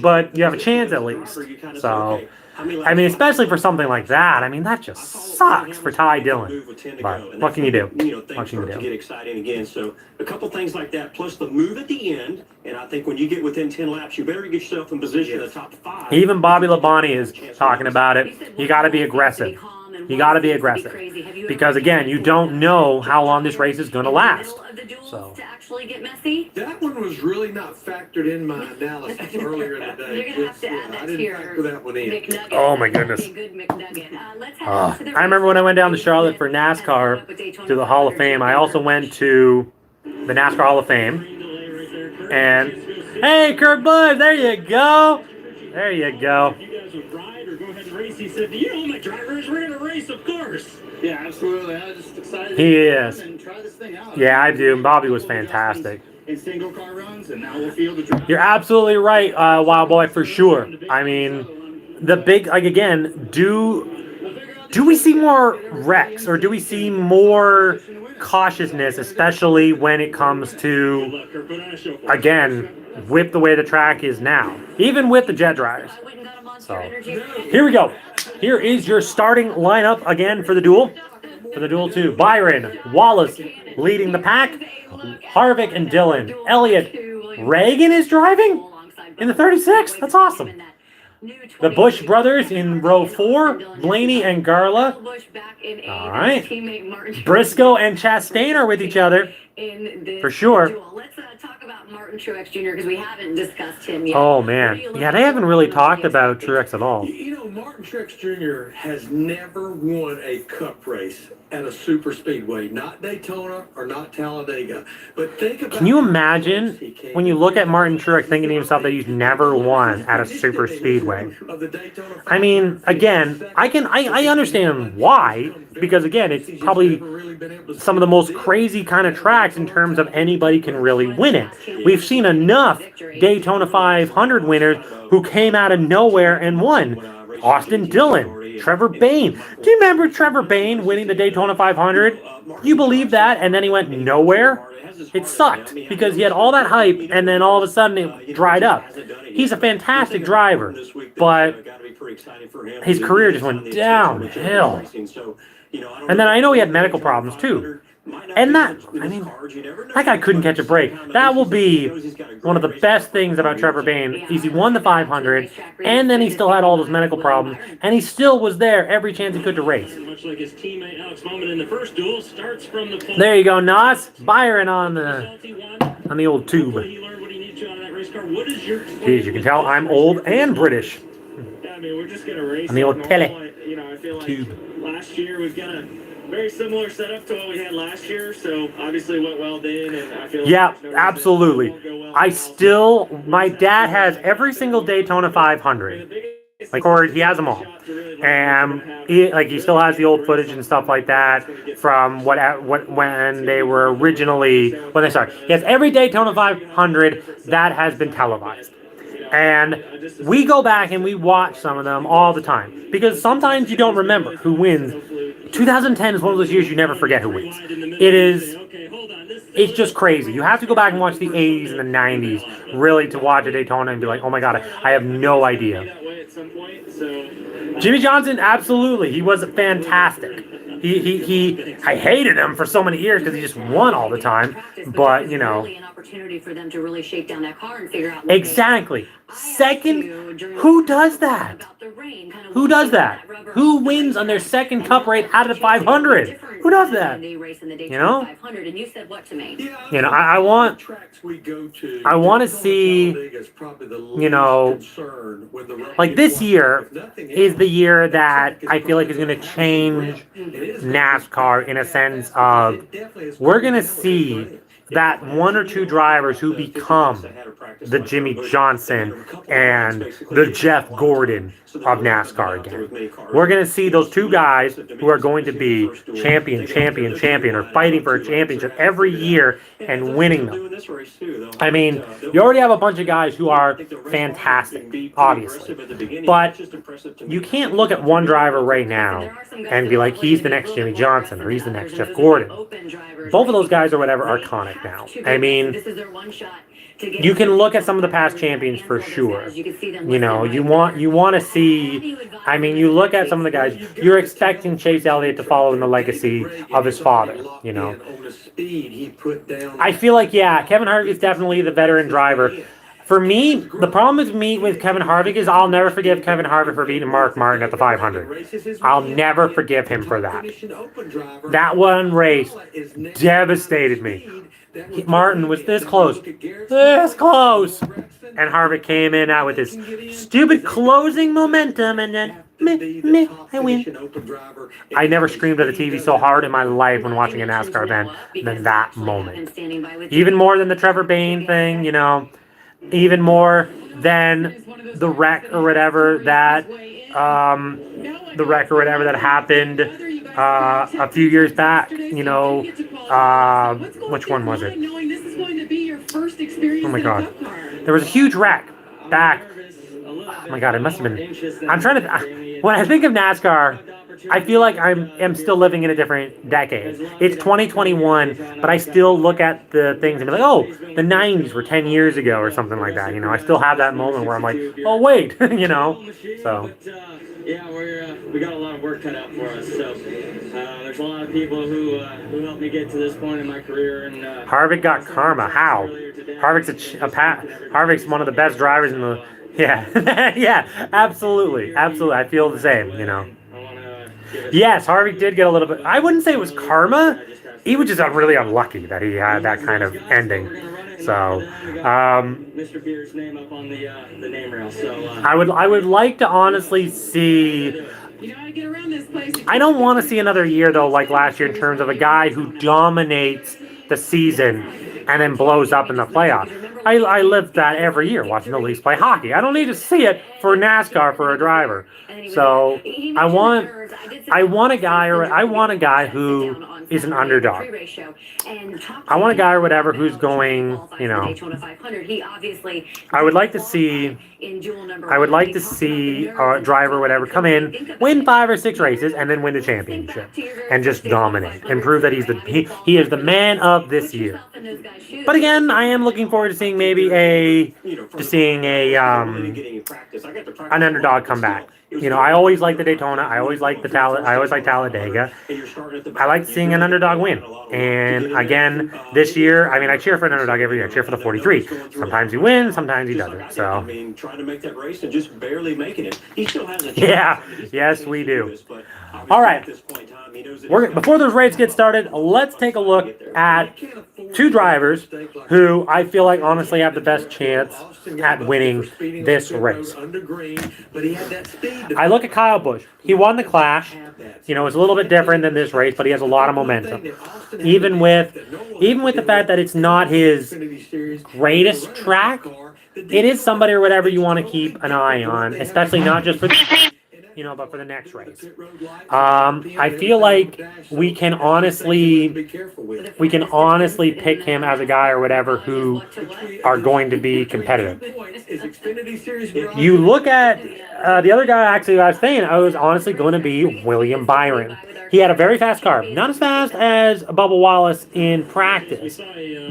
but you have a chance at least. So... I mean, especially for something like that. I mean, that just sucks for Ty Dillon. But what can you do? What can you do? Get exciting again. So a couple things like that, plus the move at the end. And I think when you get within 10 laps, you better get yourself in position in the top 5. Even Bobby Labonte is talking about it. You got to be aggressive. You got to be aggressive. Because, again, you don't know how long this race is going to last. So. That one was really not factored in my analysis earlier in the day. I didn't factor that one in. Oh, my goodness. I remember when I went down to Charlotte for NASCAR to the Hall of Fame. I also went to the NASCAR Hall of Fame. And, hey, Kurt Busch, there you go. There you go. He said, do you know my driver is? We're going to race, of course. Yeah, absolutely. I was just excited he is. And try this thing out. Yeah, I do. Bobby was fantastic. In single car runs, and now we'll feel the drive. You're absolutely right, Wild Boy, for sure. I mean, the big, like, again, do we see more wrecks or do we see more cautiousness, especially when it comes to, again, with the way the track is now, even with the jet dryers? So here we go. Here is your starting lineup again for the duel. For the duel 2, Byron, Wallace leading the pack. Harvick and Dillon. Elliott, Reagan is driving in the 36. That's awesome. The Busch brothers in row 4, Blaney and Garla. All right. Briscoe and Chastain are with each other. For sure. Let's talk about Martin Truex Jr. because we haven't discussed him yet. Oh, man. Yeah, they haven't really talked about Truex at all. You know, Martin Truex Jr. has never won a cup race at a super speedway. Not Daytona or not Talladega. But think about... Can you imagine when you look at Martin Truex thinking to himself that he's never won at a super speedway? I mean, again, I understand why, because again, it's probably some of the most crazy kind of tracks in terms of anybody can really win it. We've seen enough Daytona 500 winners who came out of nowhere and won. Austin Dillon, Trevor Bayne. Do you remember Trevor Bayne winning the Daytona 500? You believe that? And then he went nowhere? It sucked because he had all that hype and then all of a sudden it dried up. He's a fantastic driver, but his career just went downhill. And then I know he had medical problems too. And that, I mean, that guy couldn't catch a break. That will be one of the best things about Trevor Bayne. Is he won the 500, and then he still had all those medical problems, and he still was there every chance he could to race. Much like his teammate Alex Bowman in the first duel, starts from the pole. There you go, Nas. Byron on the old tube. Geez, you can tell I'm old and British. I mean, we're just gonna race on the old telly. You know, I feel like tube. Last year we've got a very similar setup to what we had last year, so obviously went well then, and I feel like yeah, absolutely. My dad has every single Daytona 500. Like, or he has them all, and he still has the old footage and stuff like that from when they were originally when they started. He has every Daytona 500 that has been televised. And we go back and we watch some of them all the time because sometimes you don't remember who wins. 2010 is one of those years you never forget who wins. It's just crazy. You have to go back and watch the 80s and the 90s really to watch a Daytona and be like, oh my God, I have no idea. Jimmy Johnson, absolutely. He was fantastic. I hated him for so many years because he just won all the time. But, you know. An opportunity for them to really shake down that car and figure out. Exactly. Second, who does that? Who does that? Who wins on their second cup rate out of the 500? Who does that? You know? You know, I want to see, you know, like this year is the year that I feel like is going to change NASCAR in a sense of we're going to see that one or two drivers who become the Jimmy Johnson and the Jeff Gordon of NASCAR again. We're going to see those two guys who are going to be champion, or fighting for a championship every year and winning them. I mean, you already have a bunch of guys who are fantastic, obviously. But you can't look at one driver right now and be like, he's the next Jimmy Johnson or he's the next Jeff Gordon. Both of those guys or whatever are iconic now. I mean, you can look at some of the past champions for sure. You know, you want to see, I mean, you look at some of the guys, you're expecting Chase Elliott to follow in the legacy of his father, you know. I feel like, yeah, Kevin Harvick is definitely the veteran driver. For me, the problem with Kevin Harvick is I'll never forgive Kevin Harvick for beating Mark Martin at the 500. I'll never forgive him for that. That one race devastated me. Martin was this close, and Harvick came in out with this stupid closing momentum, and then I win. I never screamed at the TV so hard in my life when watching a NASCAR event than that moment. Even more than the Trevor Bayne thing, you know. Even more than the wreck or whatever that happened a few years back. You know, which one was it? Oh my God, there was a huge wreck back. Oh my God, it must have been. I'm trying to. When I think of NASCAR, I feel like am still living in a different decade. It's 2021, but I still look at the things and be like, oh, the 90s were 10 years ago or something like that. You know, I still have that moment where I'm like, oh, wait, you know, so. Yeah, we got a lot of work cut out for us. So there's a lot of people who helped me get to this point in my career. And Harvick got karma. How? Harvick's one of the best drivers in the. Yeah, yeah, absolutely. I feel the same. You know. Yes, Harvick did get a little bit. I wouldn't say it was karma. He was just really unlucky that he had that kind of ending. So, Mr. Beer's name up on the name rail. So I would like to honestly see. I don't want to see another year though, like last year, in terms of a guy who dominates the season and then blows up in the playoffs. I live that every year watching the Leafs play hockey. I don't need to see it for NASCAR for a driver. So I want a guy who is an underdog. I want a guy or whatever who's going, you know. I would like to see a driver or whatever come in, win 5 or 6 races, and then win the championship and just dominate and prove that he is the man of this year. But again, I am looking forward to seeing an underdog come back. You know, I always like the Daytona. I always like Talladega. I like seeing an underdog win. And again, this year, I mean, I cheer for an underdog every year. I cheer for the 43. Sometimes he wins, sometimes he doesn't. So. I mean, trying to make that race and just barely making it. He still has a chance. Yeah. Yes, we do. All right. Before those races get started, let's take a look at 2 drivers who I feel like honestly have the best chance at winning this race. I look at Kyle Busch. He won the Clash. You know, it's a little bit different than this race, but he has a lot of momentum. Even with the fact that it's not his greatest track, it is somebody or whatever you want to keep an eye on, especially not just for but for the next race. I feel like we can honestly pick him as a guy or whatever who are going to be competitive. You look at the other guy actually I was honestly going to be William Byron. He had a very fast car. Not as fast as Bubba Wallace in practice.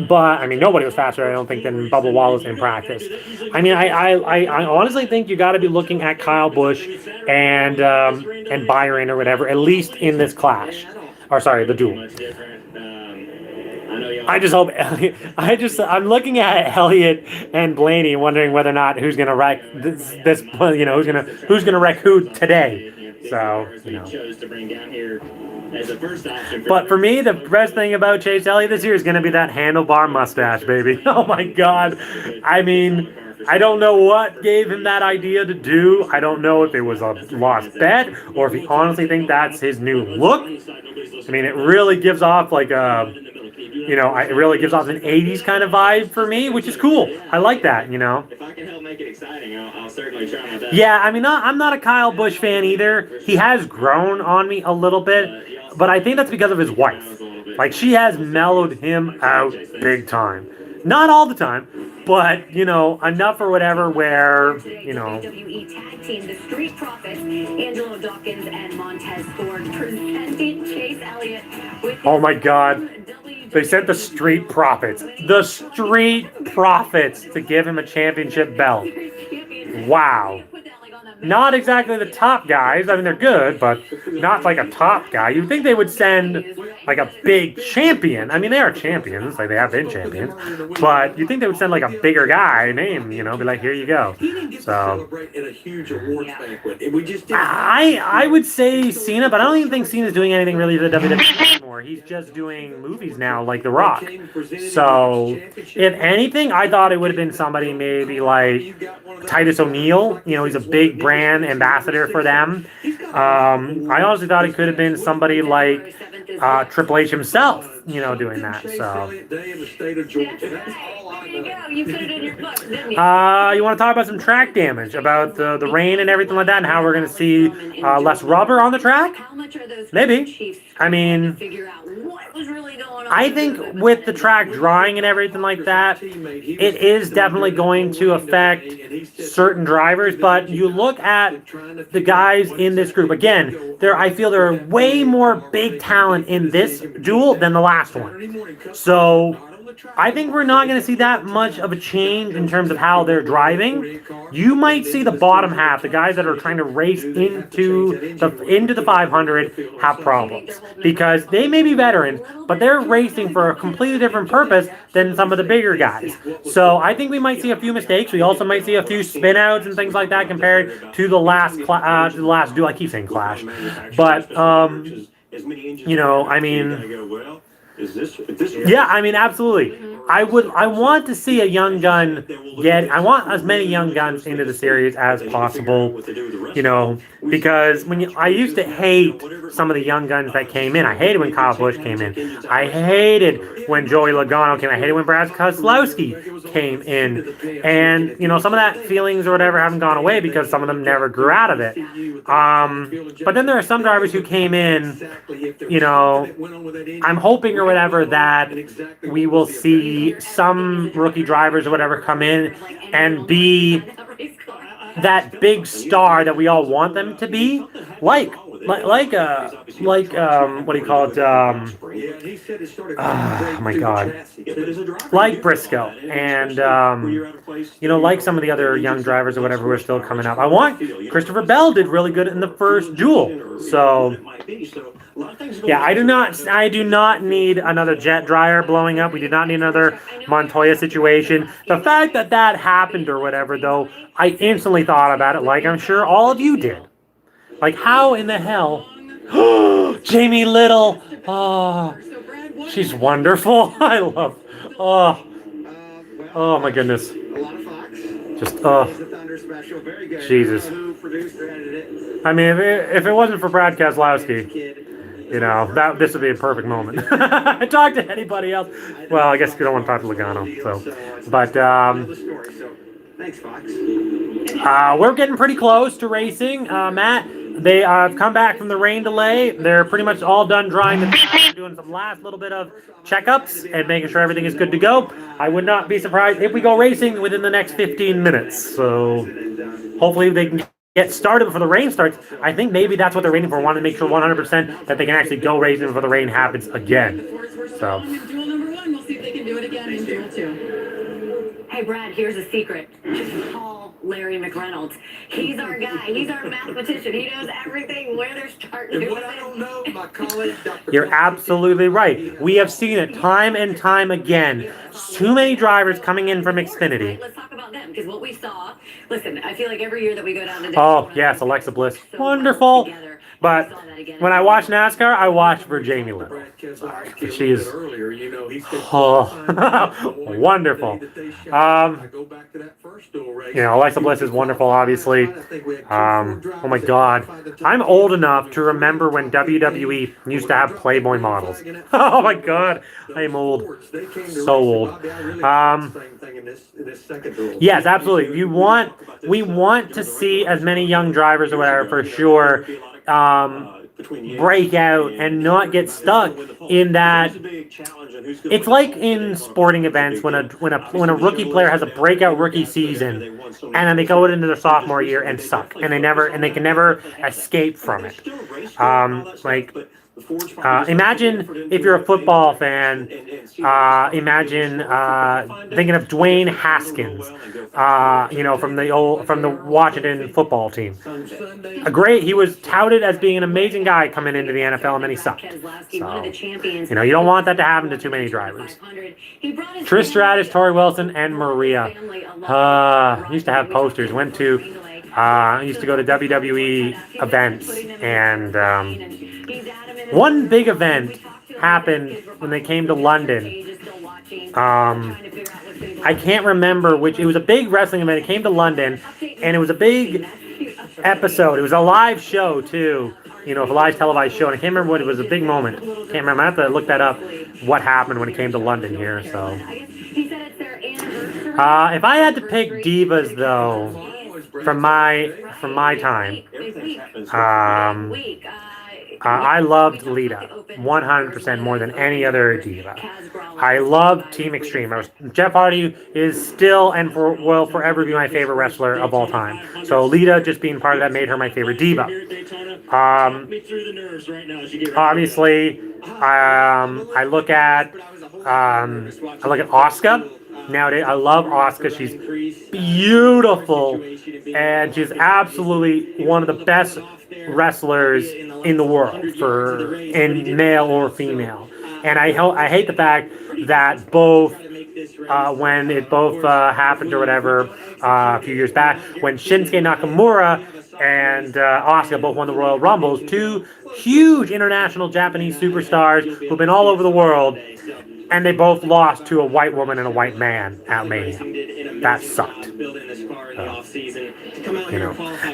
But, I mean, nobody was faster, I don't think, than Bubba Wallace in practice. I mean, I honestly think you got to be looking at Kyle Busch and Byron or whatever, at least in this clash. Or, sorry, the duel. I just hope I'm looking at Elliott and Blaney, wondering whether or not who's gonna wreck this who's gonna wreck who today. So, but for me, the best thing about Chase Elliott this year is gonna be that handlebar mustache, baby. Oh my God! I mean, I don't know what gave him that idea to do. I don't know if it was a lost bet or if he honestly thinks that's his new look. I mean, it really gives off like a. It really gives off an 80s kind of vibe for me, which is cool. I like that, If I can help make it exciting, I'll certainly try my best. Yeah, I mean, I'm not a Kyle Busch fan either. He has grown on me a little bit, but I think that's because of his wife. Like, she has mellowed him out big time. Not all the time, but, enough or whatever where, WWE Tag Team, the Street Profits, Angelo Dawkins and Montez Ford presenting Chase Elliott with oh my God. They sent the Street Profits. The Street Profits to give him a championship belt. Wow. Not exactly the top guys. I mean, they're good, but not like a top guy. You'd think they would send like a big champion. I mean, they are champions. Like, they have been champions. But you'd think they would send like a bigger guy name, be like, here you go. So I would say Cena, but I don't even think Cena's doing anything really for the WWE anymore. He's just doing movies now, like The Rock. So if anything, I thought it would have been somebody maybe like Titus O'Neil. He's a big brand ambassador for them. I honestly thought it could have been somebody like Triple H himself, doing that. So There you go. You put it in your book, didn't you? You want to talk about some track damage, about the rain and everything like that, and how we're going to see less rubber on the track? How much are those Maybe. Chiefs I mean, figure out what was really going on? I think with the track drying and everything like that, it is definitely going to affect certain drivers. But you look at the guys in this group again. I feel there are way more big talent in this duel than the last one. So I think we're not going to see that much of a change in terms of how they're driving. You might see the bottom half, the guys that are trying to race into the 500, have problems because they may be veterans, but they're racing for a completely different purpose than some of the bigger guys. So I think we might see a few mistakes. We also might see a few spin outs and things like that compared to the last duel. I keep saying clash, but you know, I mean. Yeah, I mean, absolutely. I want to see a young gun I want as many young guns into the series as possible, you know, because I used to hate some of the young guns that came in. I hated when Kyle Busch came in. I hated when Joey Logano came in. I hated when Brad Keselowski came in. And, you know, some of that feelings or whatever haven't gone away because some of them never grew out of it. But then there are some drivers who came in, you know, I'm hoping or whatever that we will see some rookie drivers or whatever come in and be that big star that we all want them to be, like what do you call it? Oh my God, like Briscoe and you know, like some of the other young drivers or whatever who are still coming up. Christopher Bell did really good in the first duel, so. Yeah, I do not need another jet dryer blowing up. We do not need another Montoya situation. The fact that that happened or whatever, though, I instantly thought about it, like I'm sure all of you did. Like, how in the hell? Jamie Little. Oh, she's wonderful. I love. Oh my goodness. Just Jesus. I mean, if it wasn't for Brad Keselowski, you know, this would be a perfect moment. I talk to anybody else. Well, I guess you don't want to talk to Logano. So, but we're getting pretty close to racing. Matt, they have come back from the rain delay. They're pretty much all done drying the track. They're doing some last little bit of checkups and making sure everything is good to go. I would not be surprised if we go racing within the next 15 minutes. So hopefully they can get started before the rain starts. I think maybe that's what they're waiting for. Want to make sure 100% that they can actually go racing before the rain happens again. So. Duel number 1, we'll see if they can do it again in Duel 2. Hey, Brad, here's a secret. Just call Larry McReynolds. He's our guy. He's our mathematician. He knows everything, where they're starting. What I don't know, my colleague, Dr. You're absolutely right. We have seen it time and time again. Too many drivers coming in from Xfinity. Let's talk about them, because what we saw, listen, I feel like every year that we go down to Oh, yes, Alexa Bliss. Wonderful. But when I watch NASCAR, I watch for Jamie Little. She is wonderful. You know, Alexa Bliss is wonderful, obviously. Oh my God. I'm old enough to remember when WWE used to have Playboy models. Oh my God. I am old. So old. Yes, absolutely. We want to see as many young drivers or whatever for sure. Break out and not get stuck in that. It's like in sporting events when a rookie player has a breakout rookie season and then they go into their sophomore year and suck and they can never escape from it. Imagine if you're a football fan. Imagine thinking of Dwayne Haskins, you know, from the Washington football team. He was touted as being an amazing guy coming into the NFL, and then he sucked. So, you know, you don't want that to happen to too many drivers. Trish Stratus, Tori Wilson, and Maria used to have posters. Used to go to WWE events, and one big event happened when they came to London. I can't remember which. It was a big wrestling event. It came to London, and it was a big episode. It was a live show too. You know, a live televised show. And I can't remember what it was. A big moment. Can't remember. I have to look that up. What happened when it came to London here? So. If I had to pick divas though, from my time, I loved Lita 100% more than any other diva. I loved Team Extreme. Jeff Hardy is still and will forever be my favorite wrestler of all time. So Lita just being part of that made her my favorite diva. Obviously, I look at Asuka. Nowadays, I love Asuka. She's beautiful, and she's absolutely one of the best wrestlers in the world, in male or female. And I hate the fact that both when it both happened or whatever a few years back, when Shinsuke Nakamura and Asuka both won the Royal Rumbles, two huge international Japanese superstars who've been all over the world, and they both lost to a white woman and a white man at Mania. That sucked.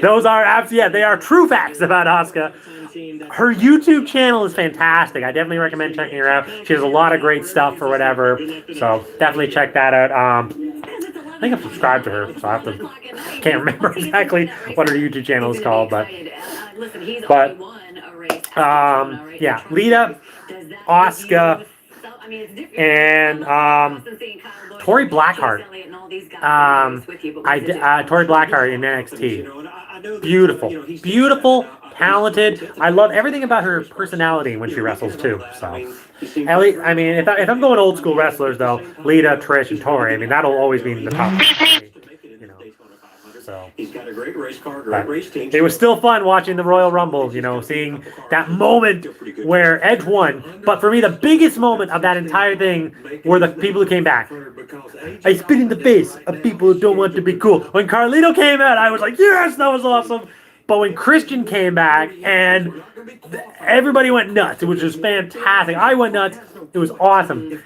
Those are they are true facts about Asuka. Her YouTube channel is fantastic. I definitely recommend checking her out. She has a lot of great stuff or whatever, so definitely check that out. I think I'm subscribed to her, so I can't remember exactly what her YouTube channel is called, but yeah, Lita, Asuka, and Tori Blackheart. Tori Blackheart in NXT. Beautiful, talented. I love everything about her personality when she wrestles too. So, at least, I mean, if I'm going old school wrestlers though, Lita, Trish, and Tori. I mean, that'll always be in the top. So, he's got a great race car, great race team. It was still fun watching the Royal Rumble, seeing that moment where Edge won. But for me, the biggest moment of that entire thing were the people who came back. I spit in the face of people who don't want to be cool. When Carlito came out, I was like, yes, that was awesome. But when Christian came back and everybody went nuts, it was just fantastic. I went nuts. It was awesome.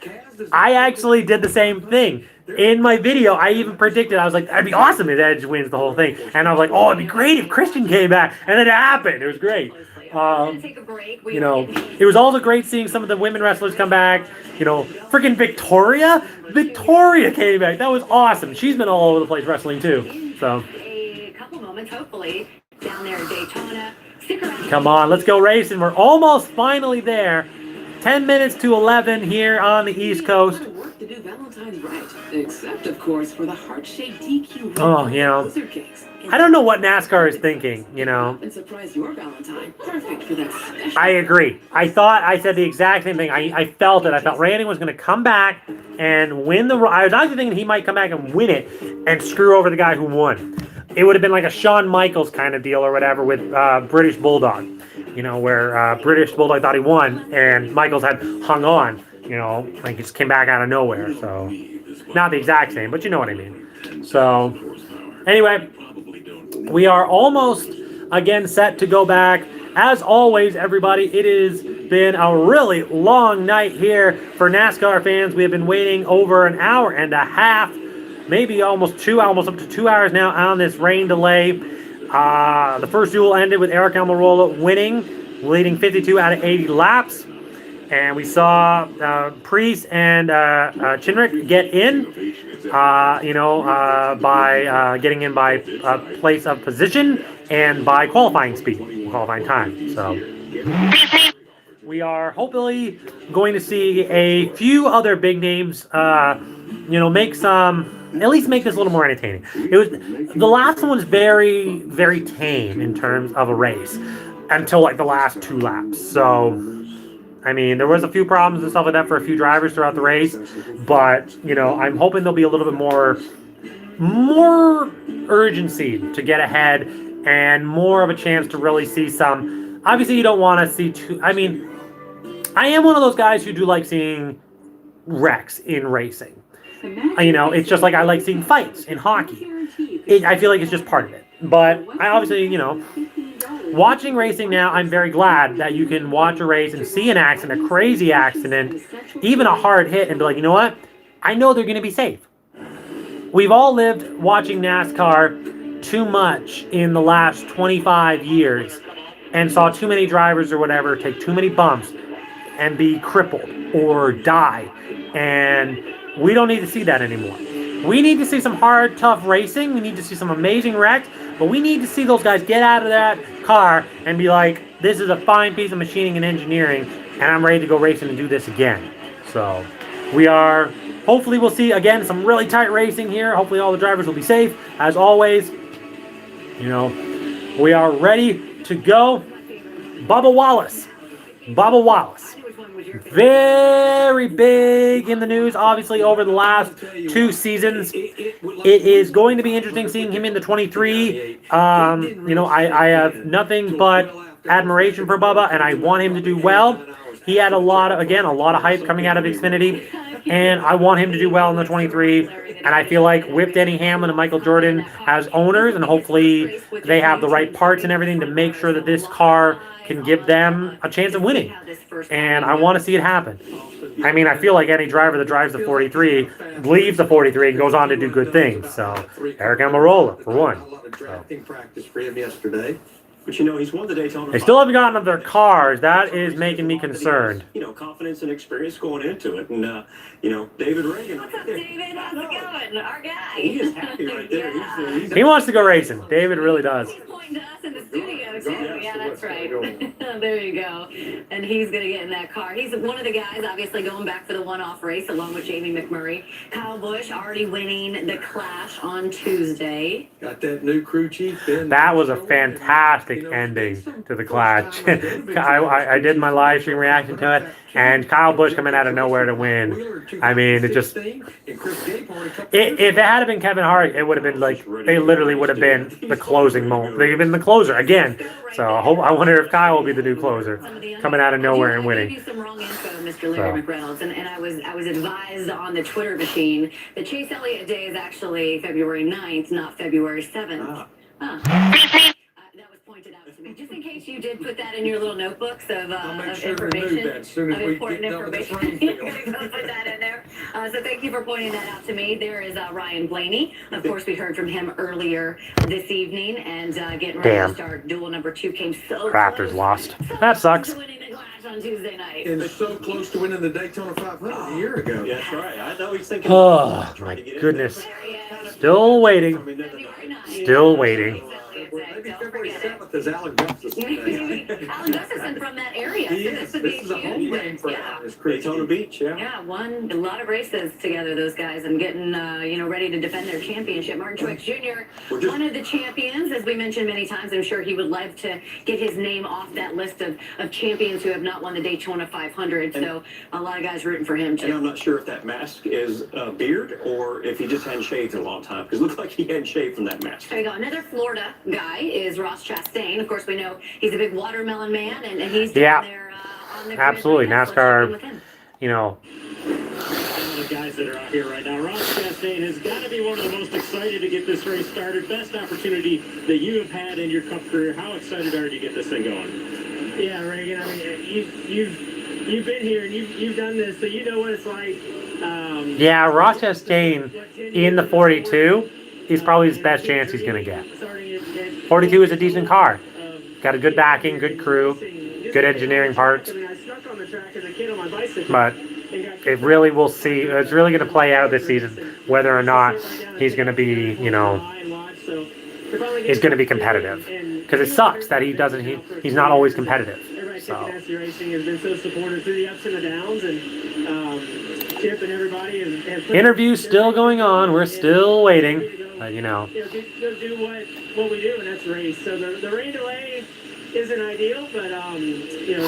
I actually did the same thing. In my video, I even predicted, I was like, that'd be awesome if Edge wins the whole thing. And I was like, oh, it'd be great if Christian came back. And then it happened. It was great. It was also great seeing some of the women wrestlers come back. Freaking Victoria. Victoria came back. That was awesome. She's been all over the place wrestling too. So, A couple moments, hopefully, down there in Daytona. Come on, let's go racing. We're almost finally there. 10 minutes to 11 here on the East Coast. To do Valentine's right, except of course for the heart-shaped DQ. I don't know what NASCAR is thinking, And surprise your Valentine. Perfect for that special. I agree. I said the exact same thing. I felt it. I felt Randy was going to come back and win the. I was actually thinking he might come back and win it and screw over the guy who won. It would have been like a Shawn Michaels kind of deal or whatever with British Bulldog, where British Bulldog thought he won and Michaels had hung on, like he just came back out of nowhere. So, not the exact same, but you know what I mean. So, anyway, we are almost again set to go back. As always, everybody, it has been a really long night here for NASCAR fans. We have been waiting over an hour and a half. Maybe almost up to 2 hours now on this rain delay. The first duel ended with Eric Almirola winning, leading 52 out of 80 laps. And we saw Priest and Chinrick get in, by getting in by place of position and by qualifying speed, qualifying time. So we are hopefully going to see a few other big names, at least make this a little more entertaining. The last one was very, very tame in terms of a race until like the last 2 laps. So, I mean, there was a few problems and stuff like that for a few drivers throughout the race, but I'm hoping there'll be a little bit more urgency to get ahead and more of a chance to really see some. Obviously, you don't want to see too. I mean, I am one of those guys who do like seeing wrecks in racing. It's just like I like seeing fights in hockey. I feel like it's just part of it. But I obviously, watching racing now, I'm very glad that you can watch a race and see an accident, a crazy accident, even a hard hit, and be like, you know what? I know they're going to be safe. We've all lived watching NASCAR too much in the last 25 years and saw too many drivers or whatever take too many bumps and be crippled or die. And we don't need to see that anymore. We need to see some hard, tough racing. We need to see some amazing wrecks. But we need to see those guys get out of that car and be like, this is a fine piece of machining and engineering, and I'm ready to go racing and do this again. So we are, hopefully we'll see, again, some really tight racing here. Hopefully all the drivers will be safe, as always. You know, we are ready to go. Bubba Wallace. Bubba Wallace. Very big in the news, obviously, over the last 2 seasons. It is going to be interesting seeing him in the 23. You know, I have nothing but admiration for Bubba, and I want him to do well. He had a lot of hype coming out of Xfinity, and I want him to do well in the 23. And I feel like with Denny Hamlin and Michael Jordan as owners, and hopefully they have the right parts and everything to make sure that this car can give them a chance of winning. And I want to see it happen. I mean, I feel like any driver that drives the 43 leaves the 43 and goes on to do good things. So, Eric Almirola, for one. A lot of drafting practice for him yesterday. But you know, he's won the Daytona. They still haven't gotten up their cars. That is making me concerned. You know, confidence and experience going into it. And, you know, David Reagan. What's up, David? How's it going? Our guy. He is happy right there. He's He wants to go racing. David really does. He's pointing to us in the studio, too. Yeah, that's right. There you go. And he's going to get in that car. He's one of the guys, obviously, going back for the one-off race, along with Jamie McMurray. Kyle Busch already winning the Clash on Tuesday. Got that new crew chief in. That was a fantastic ending to the Clash. I did my live stream reaction to it, and Kyle Busch coming out of nowhere to win. I mean, it just... If it had been Kevin Hart, it would have been like... It literally would have been the closing moment. They've been the closer again. So I wonder if Kyle will be the new closer, coming out of nowhere and winning. I gave you some wrong info, Mr. Larry McReynolds, and I was advised on the Twitter machine that Chase Elliott Day is actually February 9th, not February 7th. That was pointed out to me. Just in case you did put that in your little notebooks of information, of important information. You're going to put that in there. So thank you for pointing that out to me. There is Ryan Blaney. Of course, we heard from him earlier this evening, and getting ready to start duel number 2 came so Raptors lost. That sucks. On Tuesday night. And so close to winning the Daytona 500 a year ago. Yeah, that's right. I know he's thinking. Oh, my goodness. Still waiting. Still waiting. Maybe February 7th is Alan Gustafson. Alan Gustafson from that area. This is a home game for Daytona Beach, Yeah, won a lot of races together, those guys, and getting, you know, ready to defend their championship. Martin Truex Jr., one of the champions, as we mentioned many times. I'm sure he would love to get his name off that list of champions who have not won the Daytona 500. So a lot of guys rooting for him, too. And I'm not sure if that mask is a beard or if he just hadn't shaved in a long time, because it looked like he hadn't shaved from that mask. There you go. Another Florida guy is Ross Chastain. Of course, we know he's a big watermelon man, and he's down there on the absolutely. NASCAR, you know. All the guys that are out here right now. Ross Chastain has got to be one of the most excited to get this race started. Best opportunity that you have had in your Cup career. How excited are you to get this thing going? Yeah, Reagan. I mean, you've been here and you've done this, so you know what it's like. Yeah, Ross Chastain in the 42 is probably his best chance he's going to get. 42 is a decent car. Got a good backing, good crew, good engineering parts. But it really, we'll see. It's really going to play out this season whether or not he's going to be, you know, he's going to be competitive. Because it sucks that he doesn't. He's not always competitive. So. Racing has been so supportive through the ups and the downs, and Chip and everybody has interviews still going on. We're still waiting. You know. Go do what we do, and that's race. So the rain delay isn't ideal, but you know,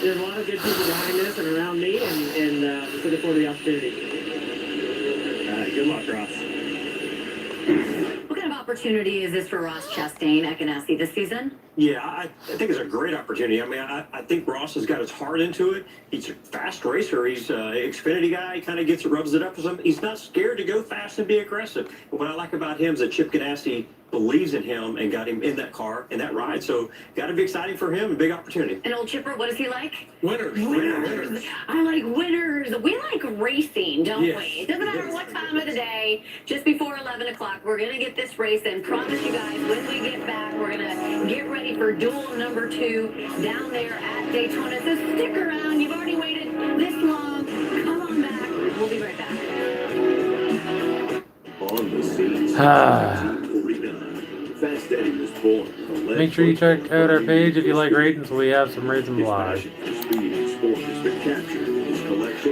there's a lot of good people behind this and around me, and just looking forward to the opportunity. Good luck, Ross. What kind of opportunity is this for Ross Chastain at Ganassi this season? Yeah, I think it's a great opportunity. I mean, I think Ross has got his heart into it. He's a fast racer. He's an Xfinity guy. He kind of rubs it up with him. He's not scared to go fast and be aggressive. But what I like about him is that Chip Ganassi believes in him and got him in that car, in that ride. So got to be exciting for him, a big opportunity. And old Chipper, what is he like? Winners. I like winners. We like racing, don't we? It doesn't matter what time of the day, just before 11 o'clock, we're going to get this race and promise you guys when we get back, we're going to get ready for duel number 2 down there at Daytona. So stick around. You've already waited this long. Come on back. We'll be right back. on the scenes. Fast Eddie was born. Make sure you check out our page if you like ratings. We have some reason why.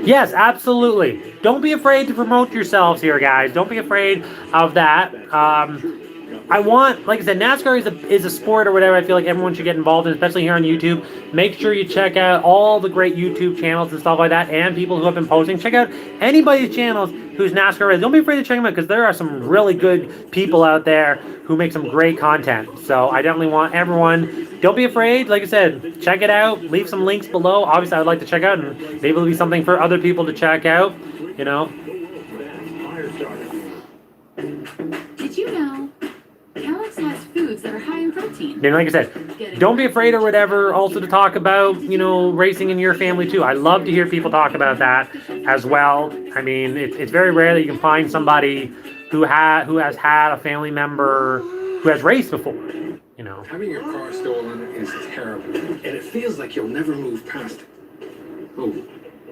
Yes, absolutely. Don't be afraid to promote yourselves here, guys. Don't be afraid of that. I want, like I said, NASCAR is a sport or whatever I feel like everyone should get involved in, especially here on YouTube. Make sure you check out all the great YouTube channels and stuff like that, and people who have been posting. Check out anybody's channels who's NASCAR related. Don't be afraid to check them out, because there are some really good people out there who make some great content. So I definitely want everyone, don't be afraid. Like I said, check it out. Leave some links below. Obviously, I would like to check out, and maybe it'll be something for other people to check out, you know. Did you know Kellogg's has foods that are high in protein? And like I said, don't be afraid or whatever also to talk about, you know, racing in your family too. I love to hear people talk about that as well. I mean, it's very rare that you can find somebody who has had a family member who has raced before, you know. Having your car stolen is terrible, and it feels like you'll never move past it. Oh,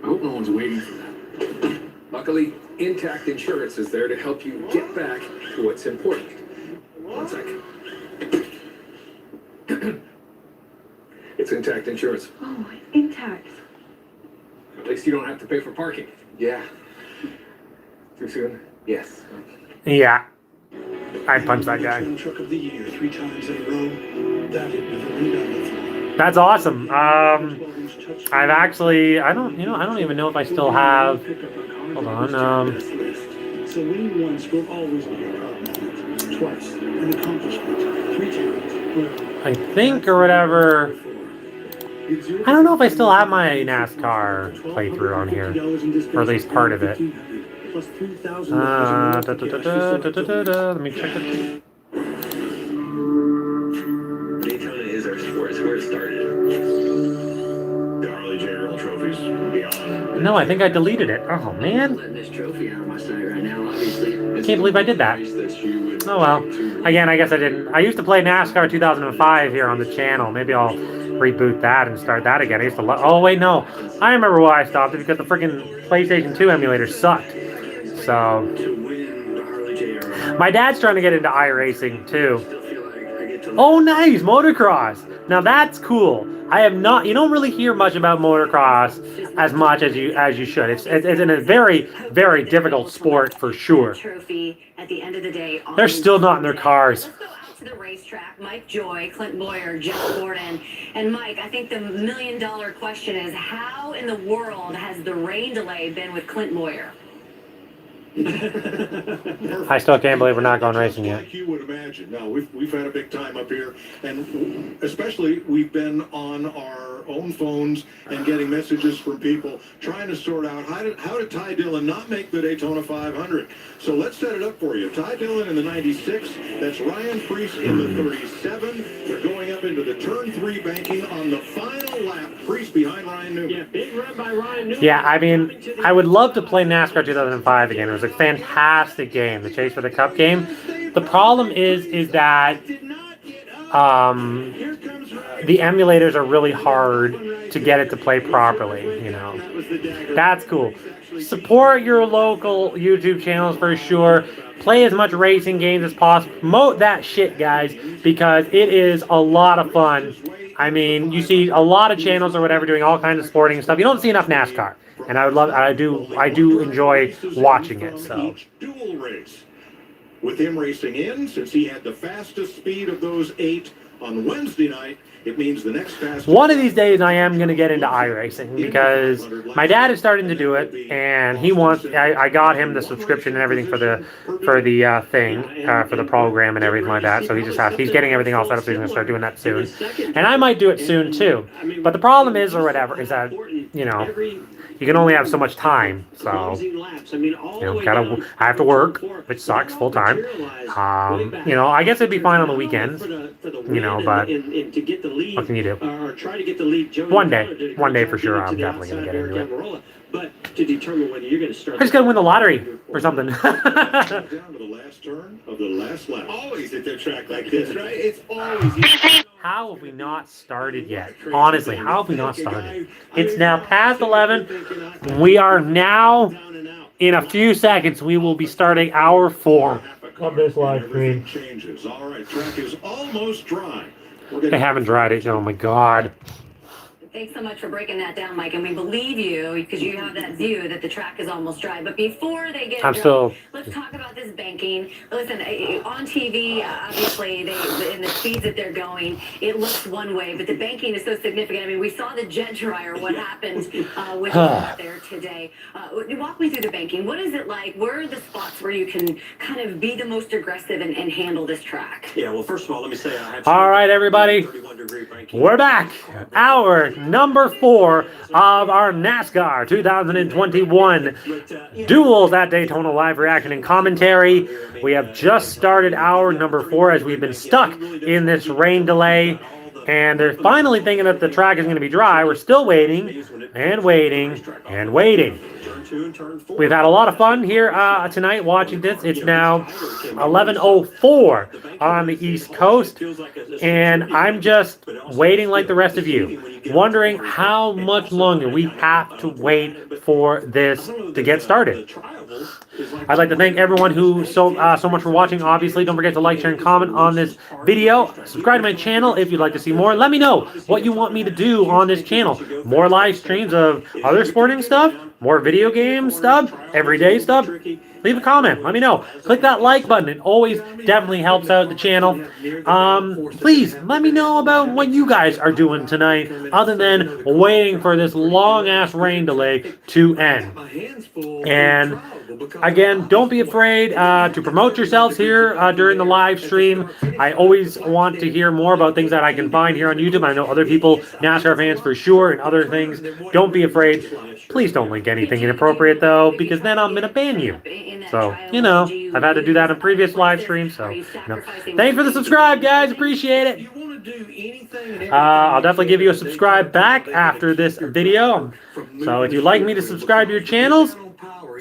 I hope no one's waiting for that. Luckily, Intact Insurance is there to help you get back to what's important. 1 second. It's Intact Insurance. Oh, Intact. At least you don't have to pay for parking. Yeah. Too soon? Yes. Yeah. I punched that guy. Truck of the year 3 times in a row. That had never been done before. That's awesome. I've actually, I don't even know if I still have, hold on, So winning once will always be a proud moment. Twice, an accomplishment. 3 times. I think or whatever. I don't know if I still have my NASCAR playthrough on here, or at least part of it. Let me check it. Daytona is our sport. It's where it started. The Harley J. Earl trophies beyond. No, I think I deleted it. Oh man. This trophy out of my sight right now, obviously. I can't believe I did that. Oh well. Again, I guess I didn't. I used to play NASCAR 2005 here on the channel. Maybe I'll reboot that and start that again. I used to oh wait, no. I remember why I stopped it, because the freaking PlayStation 2 emulator sucked. So my dad's trying to get into iRacing too. Oh nice, motocross. Now that's cool. I have not, you don't really hear much about motocross as much as you should. It's in a very, very difficult sport for sure. At the end of the day, They're still not in their cars. to the racetrack. Mike Joy, Clint Boyer, Jeff Gordon. And Mike, I think the $1 million question is, how in the world has the rain delay been with Clint Boyer? I still can't believe we're not going racing yet. Like you would imagine. No, we've had a big time up here, and especially we've been on our own phones and getting messages from people trying to sort out how did Ty Dillon not make the Daytona 500. So let's set it up for you. Ty Dillon in the 96. That's Ryan Preece in the 37. They're going up into the turn 3 banking on the final lap. Preece behind Ryan Newman. Yeah, big run by Ryan Newman. Yeah, I mean, I would love to play NASCAR 2005 again. It was a fantastic game, the Chase for the Cup game. The problem is that the emulators are really hard to get it to play properly, you know. That's cool. Support your local YouTube channels for sure. Play as much racing games as possible. Promote that shit, guys, because it is a lot of fun. I mean, you see a lot of channels or whatever doing all kinds of sporting stuff. You don't see enough NASCAR. And I do enjoy watching it, so. Dual race. With him racing in, since he had the fastest speed of those 8 on Wednesday night, it means the next fastest. One of these days I am going to get into iRacing because my dad is starting to do it, and he wants, I got him the subscription and everything for the thing, for the program and everything like that. So he's getting everything all set up, so he's going to start doing that soon. And I might do it soon too. But the problem is, or whatever, is that, you know, you can only have so much time, so, you know, I have to work, which sucks, full time. You know, I guess it'd be fine on the weekends, you know, but what can you do? One day for sure, I'm definitely going to get into it. But to determine whether you're going to start, I just got to win the lottery or something. Down to the last turn of the last lap. Always at the track like this, right? It's always. How have we not started yet? Honestly, how have we not started? It's now past 11. We are now in a few seconds, we will be starting hour 4 of this live stream. Changes. All right, track is almost dry. They haven't dried it. Oh my god. Thanks so much for breaking that down, Mike. And we believe you because you have that view that the track is almost dry. But before they get dry, let's talk about this banking. Listen, on TV, obviously, in the speeds that they're going, it looks one way, but the banking is so significant. I mean, we saw the jet dryer, what happened with there today. Walk me through the banking. What is it like? Where are the spots where you can kind of be the most aggressive and handle this track? Yeah, well, first of all, let me say I have all right, everybody. We're back. Hour number 4 of our NASCAR 2021 Duels at Daytona live reaction and commentary. We have just started hour number 4 as we've been stuck in this rain delay. And they're finally thinking that the track is going to be dry. We're still waiting and waiting and waiting. We've had a lot of fun here tonight watching this. It's now 11:04 on the East Coast, and I'm just waiting like the rest of you, wondering how much longer we have to wait for this to get started. I'd like to thank everyone who so much for watching. Obviously, don't forget to like, share, and comment on this video. Subscribe to my channel if you'd like to see more. Let me know what you want me to do on this channel. More live streams of other sporting stuff, more video game stuff, everyday stuff. Leave a comment. Let me know. Click that like button. It always definitely helps out the channel. Please let me know about what you guys are doing tonight other than waiting for this long-ass rain delay to end. And again, don't be afraid to promote yourselves here during the live stream. I always want to hear more about things that I can find here on YouTube. I know other people, NASCAR fans for sure, and other things. Don't be afraid. Please don't link anything inappropriate, though, because then I'm going to ban you. So, you know, I've had to do that in previous live streams, so, you know. Thanks for the subscribe, guys. Appreciate it. I'll definitely give you a subscribe back after this video. So if you'd like me to subscribe to your channels,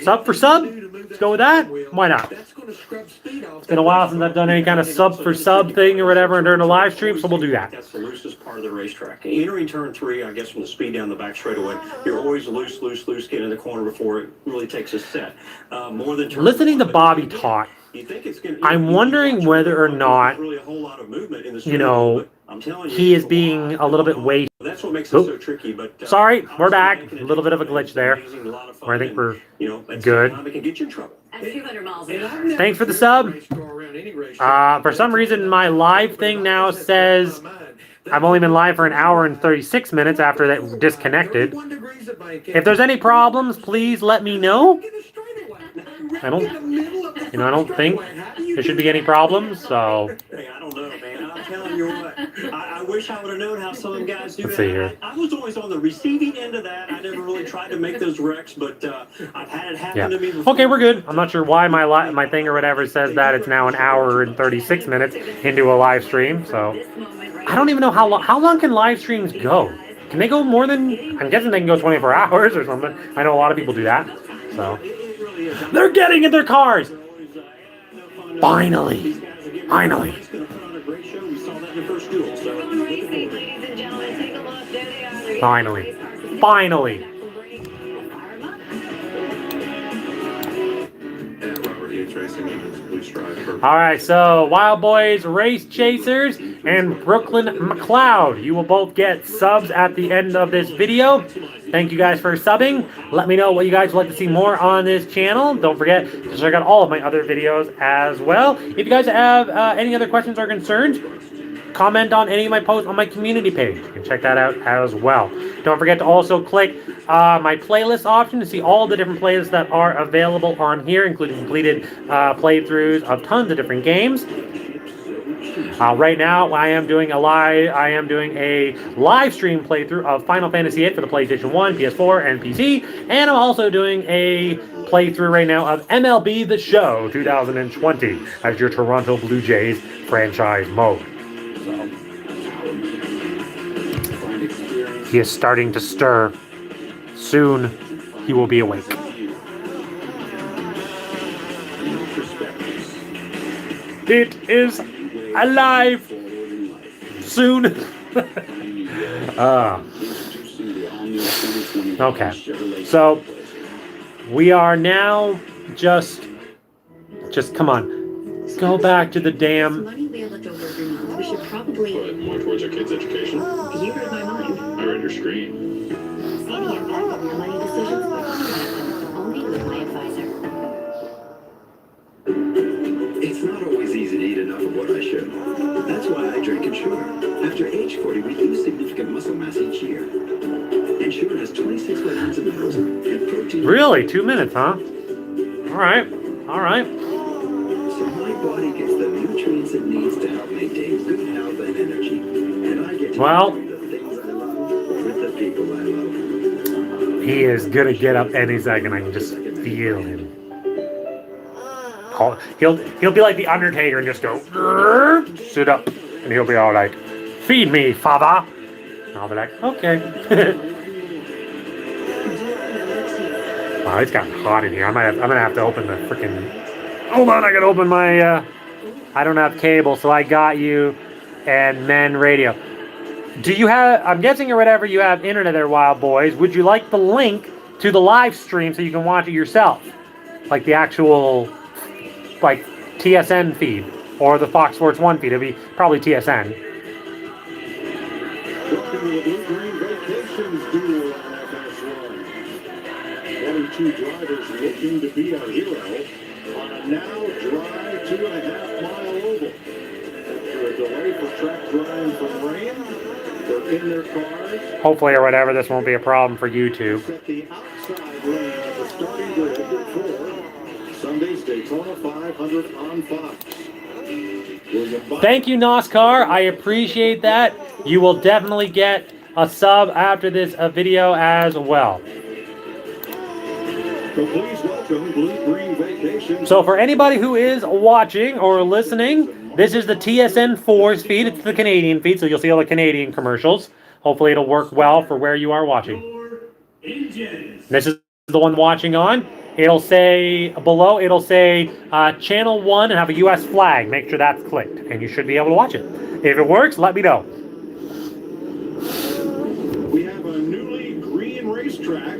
sub for sub, let's go with that. Why not? It's been a while since I've done any kind of sub for sub thing or whatever during the live stream, so we'll do that. That's the loosest part of the racetrack. Entering turn 3, I guess from the speed down the back straightaway, you're always loose, getting in the corner before it really takes a set. More than listening to Bobby talk, I'm wondering whether or not, you know, he is being a little bit wasted. That's what makes it so tricky. But sorry, we're back. A little bit of a glitch there. I think we're good. Thanks for the sub. For some reason, my live thing now says I've only been live for an hour and 36 minutes after that disconnected. If there's any problems, please let me know. I don't think there should be any problems, so. Hey, I don't know, man. I'm telling you what. I wish I would have known how some guys do Let's that. see here. I was always on the receiving end of that. I never really tried to make those wrecks, but I've had it happen to me before. Okay, we're good. I'm not sure why my thing or whatever says that it's now an hour and 36 minutes into a live stream, so. I don't even know how long can live streams go? Can they go more than, I'm guessing they can go 24 hours or something. I know a lot of people do that, so. They're getting in their cars! Finally! Finally! Finally! Finally! Alright, so Wild Boys, Race Chasers, and Brooklyn McLeod. You will both get subs at the end of this video. Thank you guys for subbing. Let me know what you guys would like to see more on this channel. Don't forget to check out all of my other videos as well. If you guys have any other questions or concerns, comment on any of my posts on my community page. You can check that out as well. Don't forget to also click my playlist option to see all the different playlists that are available on here, including completed playthroughs of tons of different games. Right now, I am doing a live stream playthrough of Final Fantasy VIII for the PlayStation 1, PS4, and PC, and I'm also doing a playthrough right now of MLB The Show 2020 as your Toronto Blue Jays franchise mode. So, he is starting to stir. Soon, he will be awake. It is alive soon. Okay, so We are now just come on. Go back to the damn. Money we have left over every month. We should probably. Put more towards our kids' education. You read my mind. I read your screen. See the impact of your money decisions? I'll meet with my advisor. It's not always easy to eat enough of what I should. That's why I drink Ensure. After age 40, we lose significant muscle mass each year. Ensure has 26 vitamins and minerals and protein. Really? 2 minutes, huh? All right. All right. So my body gets the nutrients it needs to help maintain good health and energy. And I get to enjoy the things I love with the people I love. He is gonna get up any second. I can just feel him. He'll be like the Undertaker and just go sit up, and he'll be all like, "Feed me, father." And I'll be like, "Okay." Wow, it's gotten hot in here. I'm gonna have to open the freaking. Hold on, I gotta open my. I don't have cable, so I got you, and then radio. Do you have? I'm guessing or whatever you have internet there, Wild Boys. Would you like the link to the live stream so you can watch it yourself, like the actual, like TSN feed or the Fox Sports 1 feed? It'd be probably TSN. Welcome to the Blue Green Vacations Duel on FS1. 22 drivers looking to be our hero on a now dry 2.5-mile oval. After a delay for track drying from rain, they're in their cars. Hopefully or whatever, this won't be a problem for YouTube. Set the outside lane of the starting grid for Sunday's Daytona 500 on Fox. Thank you, Nascar. I appreciate that. You will definitely get a sub after this video as well. So please welcome Blue Green Vacations. So for anybody who is watching or listening, this is the TSN 4's feed. It's the Canadian feed, so you'll see all the Canadian commercials. Hopefully it'll work well for where you are watching. This is the one watching on. It'll say below, it'll say channel 1 and have a US flag. Make sure that's clicked, and you should be able to watch it. If it works, let me know. We have a newly green racetrack.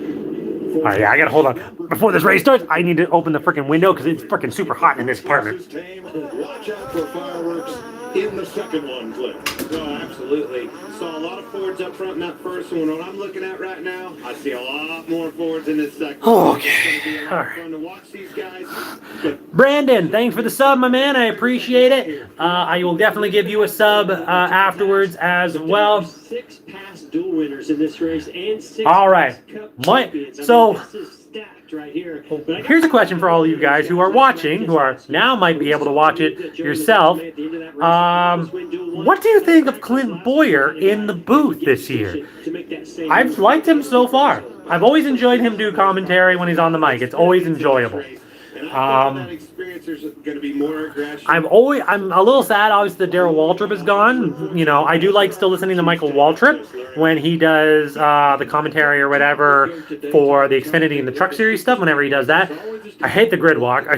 All right, yeah, I gotta hold on. Before this race starts, I need to open the freaking window because it's freaking super hot in this apartment. Watch out for fireworks in the second one, Cliff. Oh, absolutely. Saw a lot of Fords up front in that first one. What I'm looking at right now, I see a lot more Fords in this second one. Oh, okay. It's going to be a lot of fun to watch these guys. Brandon, thanks for the sub, my man. I appreciate it. I will definitely give you a sub afterwards as well. 6 past dual winners in this race and 6 All right. So right here. Here's a question for all of you guys who are watching, who are now might be able to watch it yourself. What do you think of Clint Boyer in the booth this year? I've liked him so far. I've always enjoyed him do commentary when he's on the mic. It's always enjoyable. I'm a little sad, obviously, that Darrell Waltrip is gone. You know, I do like still listening to Michael Waltrip when he does the commentary or whatever for the Xfinity and the Truck Series stuff, whenever he does that. I hate the grid walk. I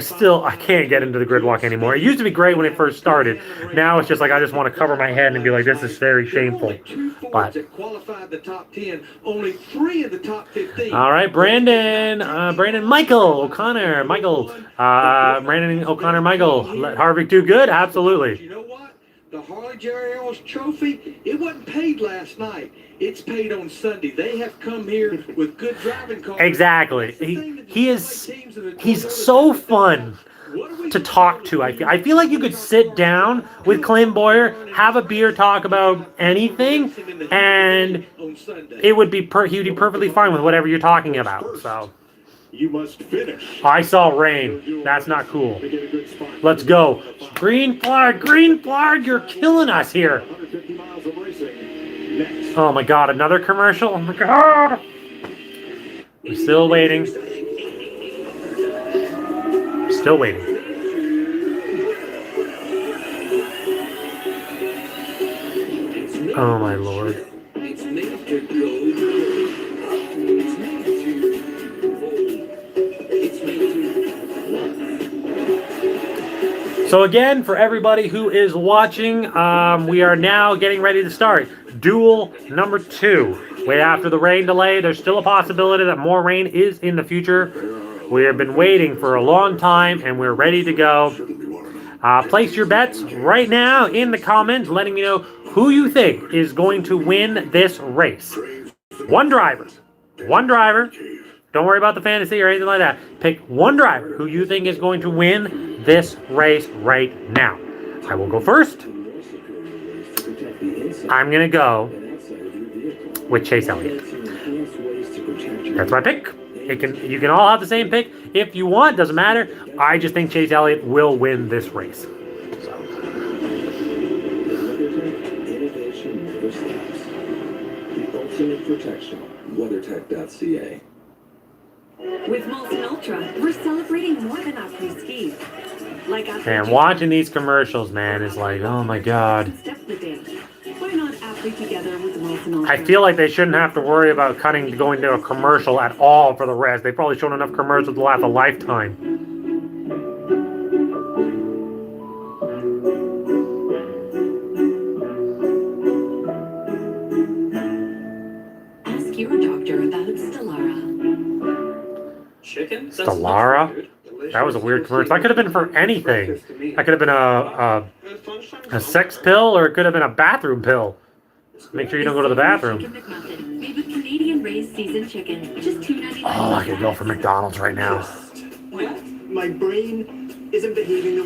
can't get into the grid walk anymore. It used to be great when it first started. Now it's just like I just want to cover my head and be like, this is very shameful. But Qualified the top 10, only 3 of the top 15. all right, Brandon Michael O'Connor, Brandon O'Connor, Michael. Let Harvick do good? Absolutely. You know what? The Harley Jerry Earls Trophy, it wasn't paid last night. It's paid on Sunday. They have come here with good driving cars. Exactly. He's so fun to talk to. I feel like you could sit down with Clint Boyer, have a beer, talk about anything, and it would be he would be perfectly fine with whatever you're talking about. So you must finish. I saw rain. That's not cool. Let's go. Green flag, you're killing us here. Oh my god, another commercial? Oh my god. We're still waiting. Still waiting. Oh my lord. So again, for everybody who is watching, we are now getting ready to start. Duel number 2. Wait, after the rain delay, there's still a possibility that more rain is in the future. We have been waiting for a long time, and we're ready to go. Place your bets right now in the comments, letting me know who you think is going to win this race. One driver. One driver. Don't worry about the fantasy or anything like that. Pick one driver who you think is going to win this race right now. I will go first. I'm going to go with Chase Elliott. That's my pick. You can all have the same pick if you want. Doesn't matter. I just think Chase Elliott will win this race. Innovation never stops. The ultimate protection. WeatherTech.ca. With Molson Ultra, we're celebrating more than our free skis. Like And watching these commercials, man, is like, oh my god. Why not athlete together with Molson Ultra? I feel like they shouldn't have to worry about going to a commercial at all for the rest. They've probably shown enough commercials to last a lifetime. Ask your doctor about Stellara. Chicken? Stellara? That was a weird commercial. That could have been for anything. That could have been a sex pill, or it could have been a bathroom pill. Make sure you don't go to the bathroom. Made with Canadian raised seasoned chicken. Just $2.99. Oh, I could go for McDonald's right now. My brain isn't behaving the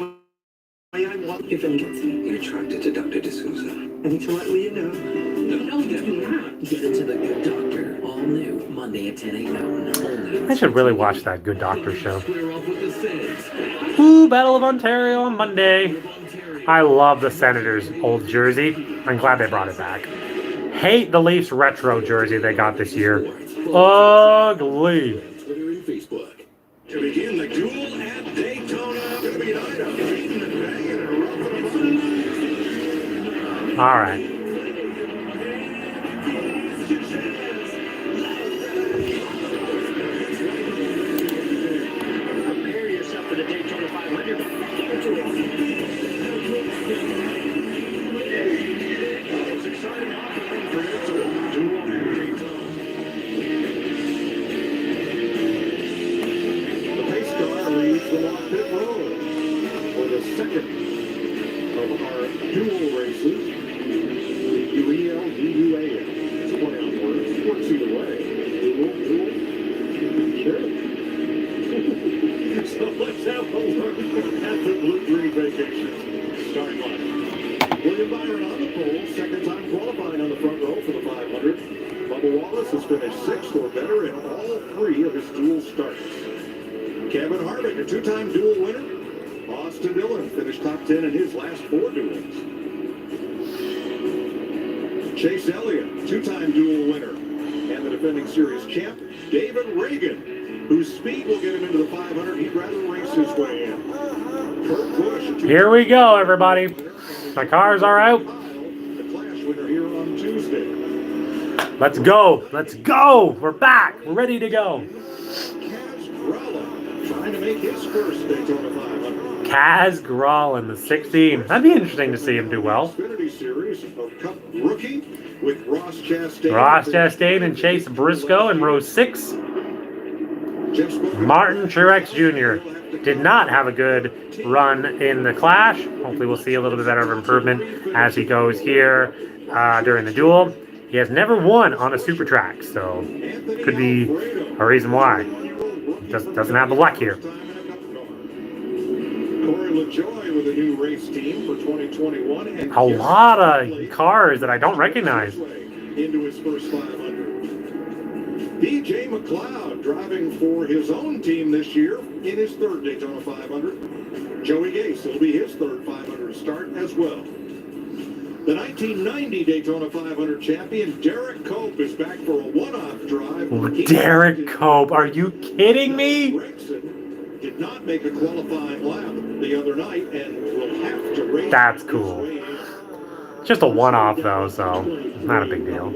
way I want. If anything, you're attracted to Dr. D'Souza. And to let you know. No, you're not. Get into the Good Doctor. All new, Monday at 10 a.m. I should really watch that Good Doctor show. Ooh, Battle of Ontario on Monday. I love the Senators' old jersey. I'm glad they brought it back. Hate the Leafs retro jersey they got this year. Ugly. Twitter and Facebook. To begin the duel at Daytona, going to be an item. Beating and banging and roughing them. All right. Prepare yourself for the Daytona 500. It's exciting offering for you to duel at Daytona. The pace car leads them off pit road for the second of our duel races. UEL-DUA. It's a play on words. Works either way. Duel. Sure. So let's have a look at the blue-green vacation. Starting line. William Byron on the pole, second time qualifying on the front row for the 500. Bubba Wallace has finished 6th or better in all 3 of his duel starts. Kevin Harvick, a 2-time duel winner. Austin Dillon finished top 10 in his last 4 duels. Chase Elliott, 2-time duel winner. And the defending series champ, David Reagan, whose speed will get him into the 500. He'd rather race his way in. Kurt Busch, Here we go, everybody. The cars are out. the Clash winner here on Tuesday. Let's go. Let's go. We're back. We're ready to go. Trying to make his first Daytona 500. Kaz Gralin, the 16. That'd be interesting to see him do well. Xfinity Series of Cup rookie with Ross Chastain. Ross Chastain and Chase Briscoe in row 6. Martin Truex Jr. did not have a good run in the Clash. Hopefully we'll see a little bit better of improvement as he goes here during the duel. He has never won on a super track, so could be a reason why. Just doesn't have the luck here. Corey LaJoie with a new race team for 2021. And A lot of cars that I don't recognize. into his first 500. DJ McLeod driving for his own team this year in his 3rd Daytona 500. Joey Gase will be his 3rd 500 start as well. The 1990 Daytona 500 champion Derek Cope is back for a one-off drive. Derek Cope, are you kidding me? Gregson did not make a qualifying lap the other night and will have to race. That's cool. Just a one-off though, so not a big deal.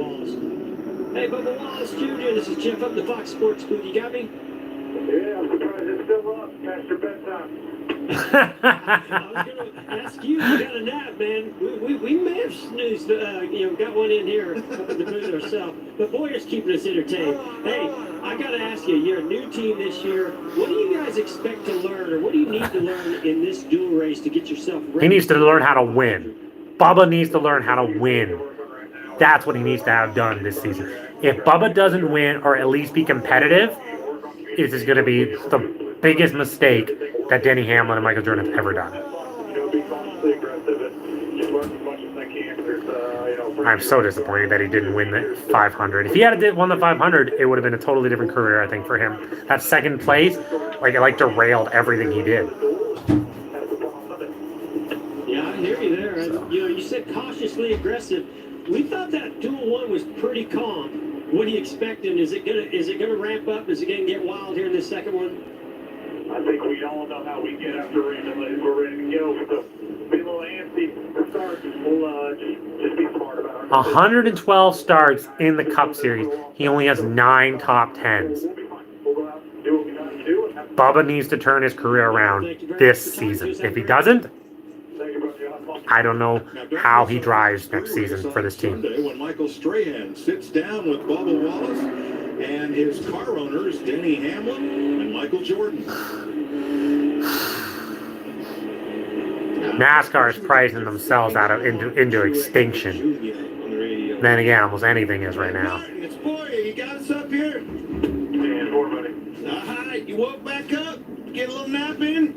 Hey, Bubba Wallace Jr., this is Jeff up the Fox Sports booth. You got me? Yeah, I'm surprised it's still up past your bedtime. I was going to ask you got a nap, man. We may have snoozed, got one in here up in the booth ourselves. But Boyer's keeping us entertained. Hey, I got to ask you, you're a new team this year. What do you guys expect to learn, or what do you need to learn in this dual race to get yourself ready? He needs to learn how to win. Bubba needs to learn how to win. That's what he needs to have done this season. If Bubba doesn't win, or at least be competitive, this is going to be the biggest mistake that Denny Hamlin and Michael Jordan have ever done. I'm so disappointed that he didn't win the 500. If he had won the 500, it would have been a totally different career, I think, for him. That second place, it derailed everything he did. Yeah, I hear you there. So. You said cautiously aggressive. We thought that dual one was pretty calm. What are you expecting? Is it gonna ramp up? Is it gonna get wild here in this second one? I think we all know how we get after randomly. We're ready to go. So be a little antsy to start. We'll just be smart about it. 112 starts in the Cup Series. He only has 9 top 10s. Bubba needs to turn his career around this season. If he doesn't, I don't know how he drives next season for this team. When Michael Strahan sits down with Bubba Wallace and his car owners, Denny Hamlin and Michael Jordan. NASCAR is pricing themselves into extinction. Then again, almost anything is right now. It's Boyer. You got us up here? Yeah, more buddy. Hi, you woke back up? Get a little nap in?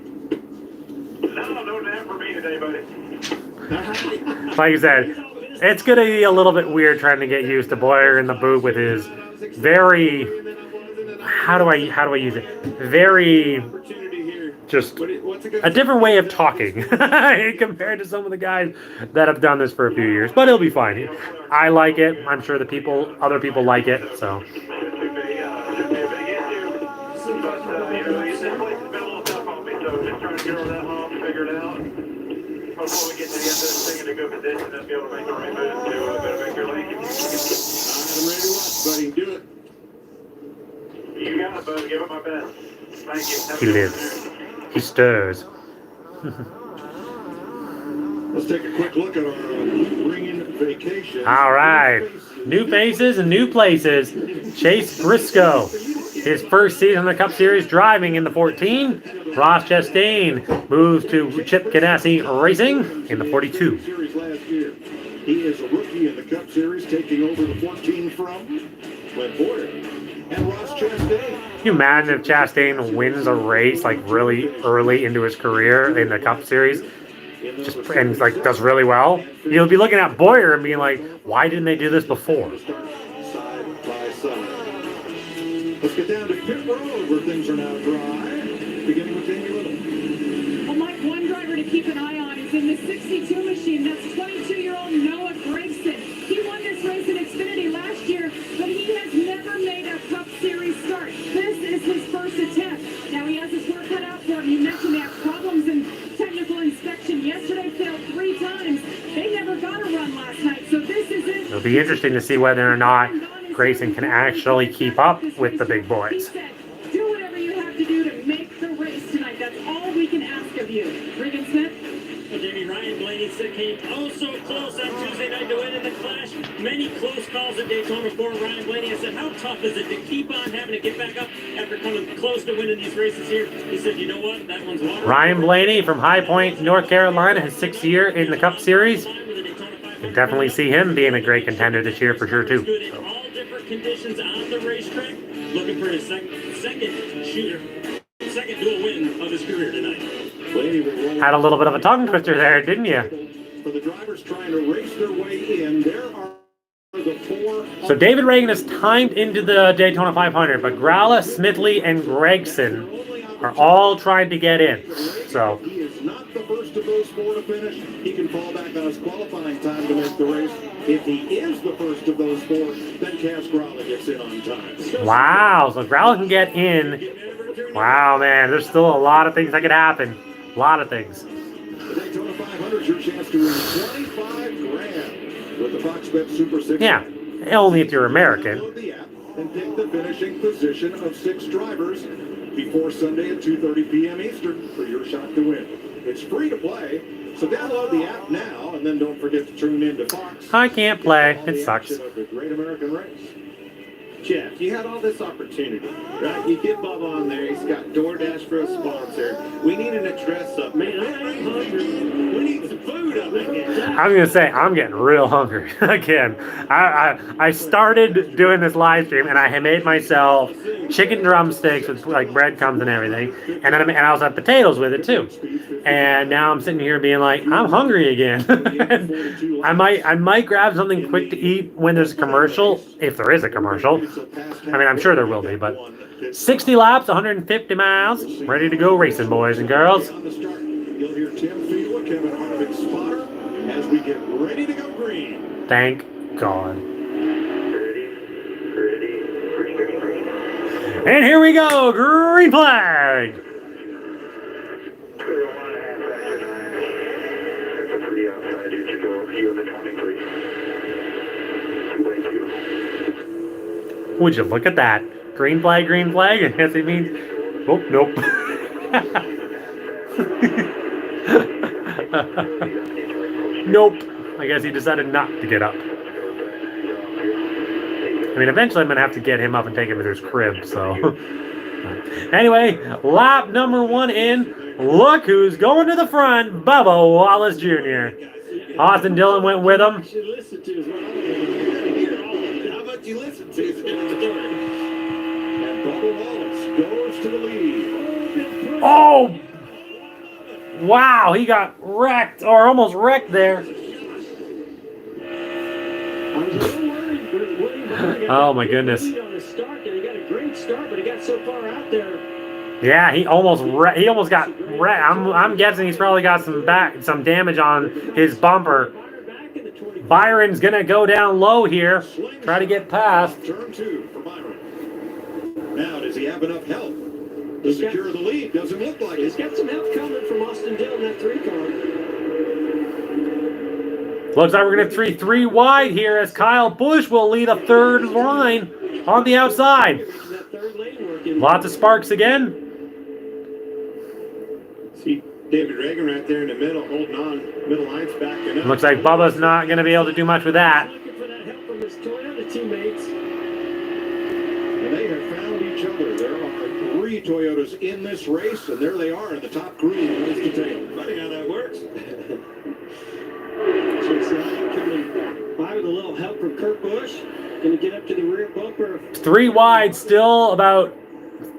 No nap for me today, buddy. Like you said, it's going to be a little bit weird trying to get used to Boyer in the booth with his very, how do I use it? Very, just a different way of talking compared to some of the guys that have done this for a few years. But it'll be fine. I like it. I'm sure other people like it. So. Before we get to the end of this thing in a good position, and be able to make the right move to make your lane. I'm ready to watch, buddy. Do it. You got it, bud. Give it my best. Thank you. He lives. He stirs. Let's take a quick look at our ringing vacation. All right. New faces and new places. Chase Briscoe. His first season in the Cup Series driving in the 14. Ross Chastain moves to Chip Ganassi Racing in the 42. He is a rookie in the Cup Series, taking over the 14 from Clint Boyer and Ross Chastain. Can you imagine if Chastain wins a race really early into his career in the Cup Series, and does really well? You'll be looking at Boyer and being like, why didn't they do this before? Side by side. Let's get down to pit road where things are now dry. Beginning with Jamie Little. Well, Mike, one driver to keep an eye on is in the 62 machine. That's 22-year-old Noah Gragson. He won this race in Xfinity last year, but he has never made a Cup Series start. This is his first attempt. Now he has his work cut out for him. You mentioned they have problems in technical inspection. Yesterday failed 3 times. They never got a run last night, so this is it. It'll be interesting to see whether or not Grayson can actually keep up with the big boys. Do whatever you have to do to make the race tonight. That's all we can ask of you. Regan Smith? Well, Jamie, Ryan Blaney came oh so close on Tuesday night to win in the Clash. Many close calls at Daytona for Ryan Blaney. I said, how tough is it to keep on having to get back up after coming close to winning these races here? He said, you know what? That one's water. Ryan Blaney from High Point, North Carolina, his 6th year in the Cup Series. Can definitely see him being a great contender this year for sure, too. All different conditions on the racetrack. Looking for his second dual win of his career tonight. Had a little bit of a tongue twister there, didn't you? For the drivers trying to race their way in, there are the 4. So David Reagan is timed into the Daytona 500, but Gralla, Smithley, and Gregson are all trying to get in. So he is not the first of those 4 to finish. He can fall back on his qualifying time to make the race. If he is the first of those 4, then Cass Gralla gets in on time. wow, so Gralla can get in. Wow, man, there's still a lot of things that could happen. A lot of things. The Daytona 500 is your chance to win $25,000 with the Fox Bet Super 6. Yeah, only if you're American. Download the app and pick the finishing position of 6 drivers before Sunday at 2:30 p.m. Eastern for your shot to win. It's free to play, so download the app now, and then don't forget to tune in to Fox. I can't play. It sucks. Of the Great American Race. Jeff, you had all this opportunity, right? You get Bubba on there. He's got DoorDash for a sponsor. We need an address up. Man, I'm hungry. We need some food up again. I'm gonna say I'm getting real hungry again. I started doing this live stream and I had made myself chicken drumsticks with like breadcrumbs and everything, and then I also had potatoes with it too. And now I'm sitting here being like, I'm hungry again. I might grab something quick to eat when there's a commercial, if there is a commercial. I mean, I'm sure there will be, but 60 laps, 150 miles, ready to go racing, boys and girls. On the start, you'll hear Tim Fiedler, Kevin Harvick spotter as we get ready to go green. Thank God. And here we go, green flag. Would you look at that? Green flag, green flag. I guess it means, oh, nope. Nope. I guess he decided not to get up. I mean, eventually I'm going to have to get him up and take him to his crib, so. Anyway, lap number 1 in. Look who's going to the front, Bubba Wallace Jr. Austin Dillon went with him. You listen to it. And Bubba Wallace goes to the lead. Oh! Wow, he got wrecked, or almost wrecked there. Oh my goodness. Yeah, he almost got wrecked. I'm guessing he's probably got some damage on his bumper. Byron's gonna go down low here, try to get past. Turn 2 for Byron. Now, does he have enough help to secure the lead? Doesn't look like it. He's got some help coming from Austin Dillon, that 3 car. Looks like we're gonna 3 wide here as Kyle Busch will lead a third line on the outside. Lots of sparks again. See David Reagan right there in the middle, holding on. Middle line's backing up. Looks like Bubba's not going to be able to do much with that. Looking for that help from his Toyota teammates. And they have found each other. There are 3 Toyotas in this race, and there they are in the top green. Nice detail. Funny how that works. Chase Elliott coming by with a little help from Kurt Busch. Going to get up to the rear bumper. 3 wide, still about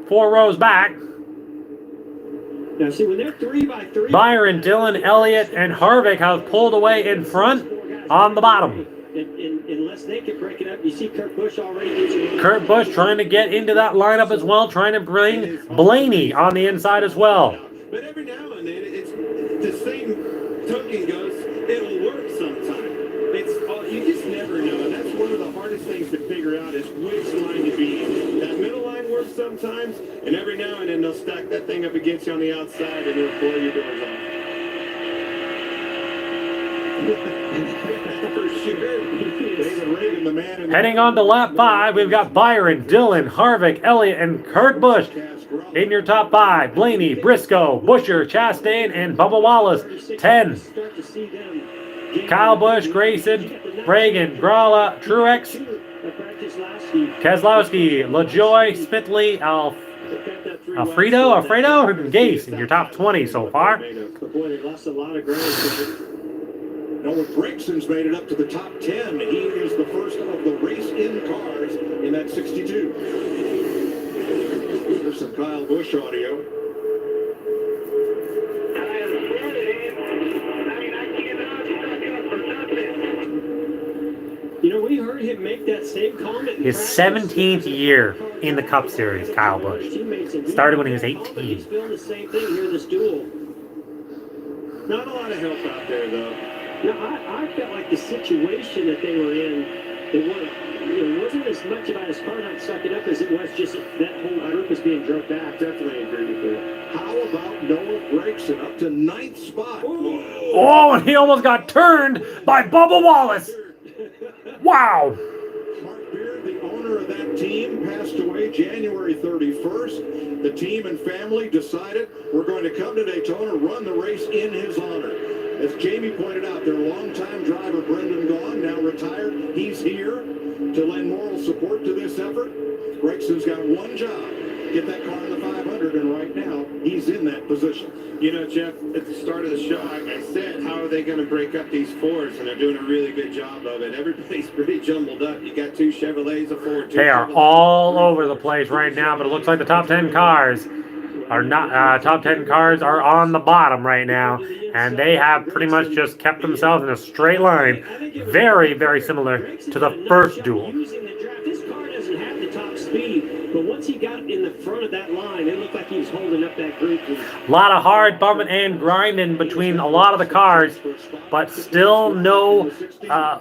4 rows back. Now, see, when they're 3 by 3... Byron, Dillon, Elliott, and Harvick have pulled away in front on the bottom. Unless they can break it up, you see Kurt Busch already... Kurt Busch trying to get into that lineup as well, trying to bring Blaney on the inside as well. But every now and then, it's the same token goes, it'll work sometime. You just never know, and that's one of the hardest things to figure out is which line to be in. That middle line works sometimes, and every now and then they'll stack that thing up against you on the outside and it'll blow your doors off. For sure. David Reagan, the man. Heading on to lap 5, we've got Byron, Dillon, Harvick, Elliott, and Kurt Busch in your top 5. Blaney, Briscoe, Buescher, Chastain, and Bubba Wallace, 10. Kyle Busch, Grayson, Reagan, Gralla, Truex, Keselowski, LaJoy, Smithley, Alfredo, and Gase in your top 20 so far. Now, with Briggson's made it up to the top 10, he is the first of the race-in cars in that 62. There's some Kyle Busch audio. You know, we heard him make that same comment. His 17th year in the Cup Series, Kyle Busch. Started when he was 18. He's feeling the same thing here in this duel. Not a lot of help out there, though. No, I felt like the situation that they were in, it wasn't as much about his car not sucking up as it was just that whole group was being drugged back. Definitely agree with that. How about Noah Gragson up to 9th spot? Oh, and he almost got turned by Bubba Wallace. Wow. Mark Beard, the owner of that team, passed away January 31st. The team and family decided we're going to come to Daytona, run the race in his honor. As Jamie pointed out, their longtime driver, Brendan Gaughan, now retired. He's here to lend moral support to this effort. Gregson's got one job. Get that car in the 500, and right now, he's in that position. You know, Jeff, at the start of the show, I said, how are they going to break up these Fords? And they're doing a really good job of it. Everybody's pretty jumbled up. You got two Chevrolets, a Ford. They are all over the place right now, but it looks like the top 10 cars are not. Top 10 cars are on the bottom right now, and they have pretty much just kept themselves in a straight line, very, very similar to the first duel. This car doesn't have the top speed, but once he got in the front of that line, it looked like he was holding up that group. A lot of hard bumping and grinding between a lot of the cars, but still no.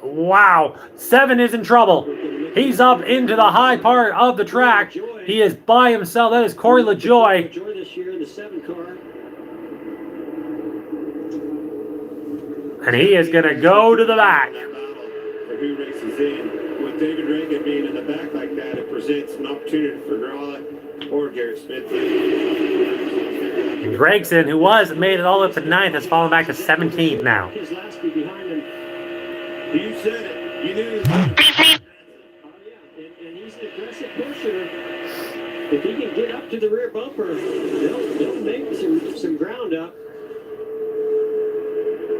Wow, 7 is in trouble. He's up into the high part of the track. He is by himself. That is Corey LaJoy. This year in the 7 car. And he is going to go to the back. For who races in. With David Reagan being in the back like that, it presents an opportunity for Gralla or Garrett Smith. And Gregson, who made it all up to 9th, has fallen back to 17th now. His last speed behind him. You said it. You knew. And he's an aggressive pusher. If he can get up to the rear bumper, they'll make some ground up.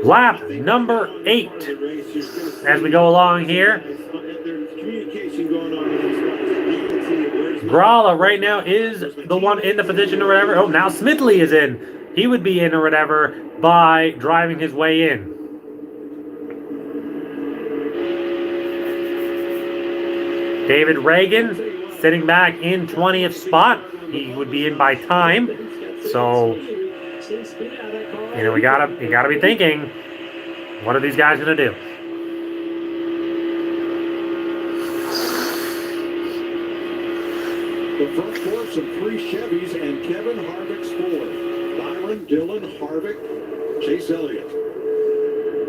Lap number 8 as we go along here. Gralla right now is the one in the position or whatever. Oh, now Smithley is in. He would be in or whatever by driving his way in. David Reagan sitting back in 20th spot. He would be in by time. So, you know, you gotta be thinking, what are these guys gonna do? The front four, some 3 Chevys and Kevin Harvick's Ford. Byron, Dylan, Harvick, Chase Elliott.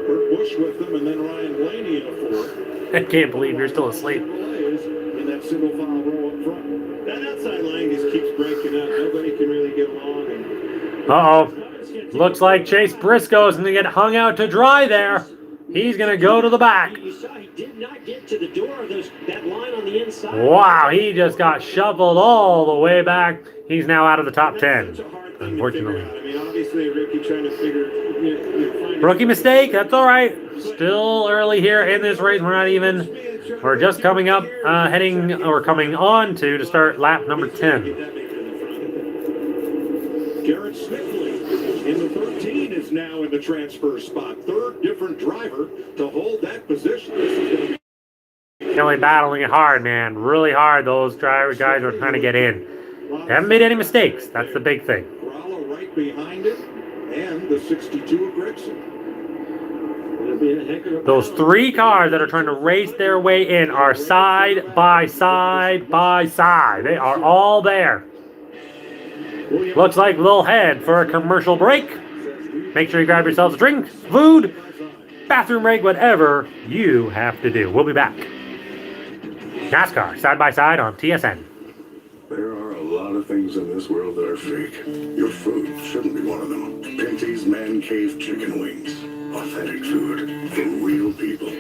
Kurt Busch with them, and then Ryan Blaney in a Ford. I can't believe you're still asleep. In that single file row up front. That outside line just keeps breaking up. Nobody can really get along. And Looks like Chase Briscoe is going to get hung out to dry there. He's going to go to the back. You saw he did not get to the door of that line on the inside. Wow, he just got shoveled all the way back. He's now out of the top 10, unfortunately. I mean, obviously, Ricky trying to figure. Rookie mistake, that's all right. Still early here in this race. We're just coming up, coming on to start lap number 10. Garrett Smithley in the 13 is now in the transfer spot. 3rd different driver to hold that position. This is going to be Really battling it hard, man. Really hard. Those guys are trying to get in. They haven't made any mistakes. That's the big thing. Gralla right behind him, and the 62 of Gregson. Those 3 cars that are trying to race their way in are side by side by side. They are all there. Looks like we'll head for a commercial break. Make sure you grab yourselves a drink, food, bathroom break, whatever you have to do. We'll be back. NASCAR, side by side on TSN. There are a lot of things in this world that are fake. Your food shouldn't be one of them. Pinty's Man Cave Chicken Wings. Authentic food for real people.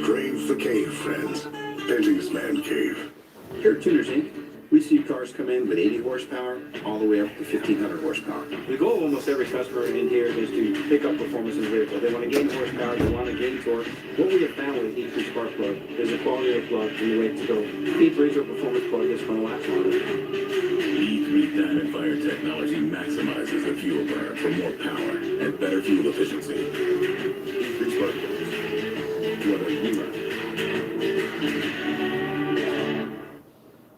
Crave the cave, friends. Pinty's Man Cave. Here at Tuners Inc., we see cars come in with 80 horsepower all the way up to 1,500 horsepower. The goal of almost every customer in here is to pick up performance in the vehicle. They want to gain horsepower, they want to gain torque. What we have found with E3 spark plug is the quality of the plug and the way to go. E3 is our performance plug that's going to last longer. E3 Diamond Fire technology maximizes the fuel burn for more power and better fuel efficiency. E3 spark plugs. What are you running?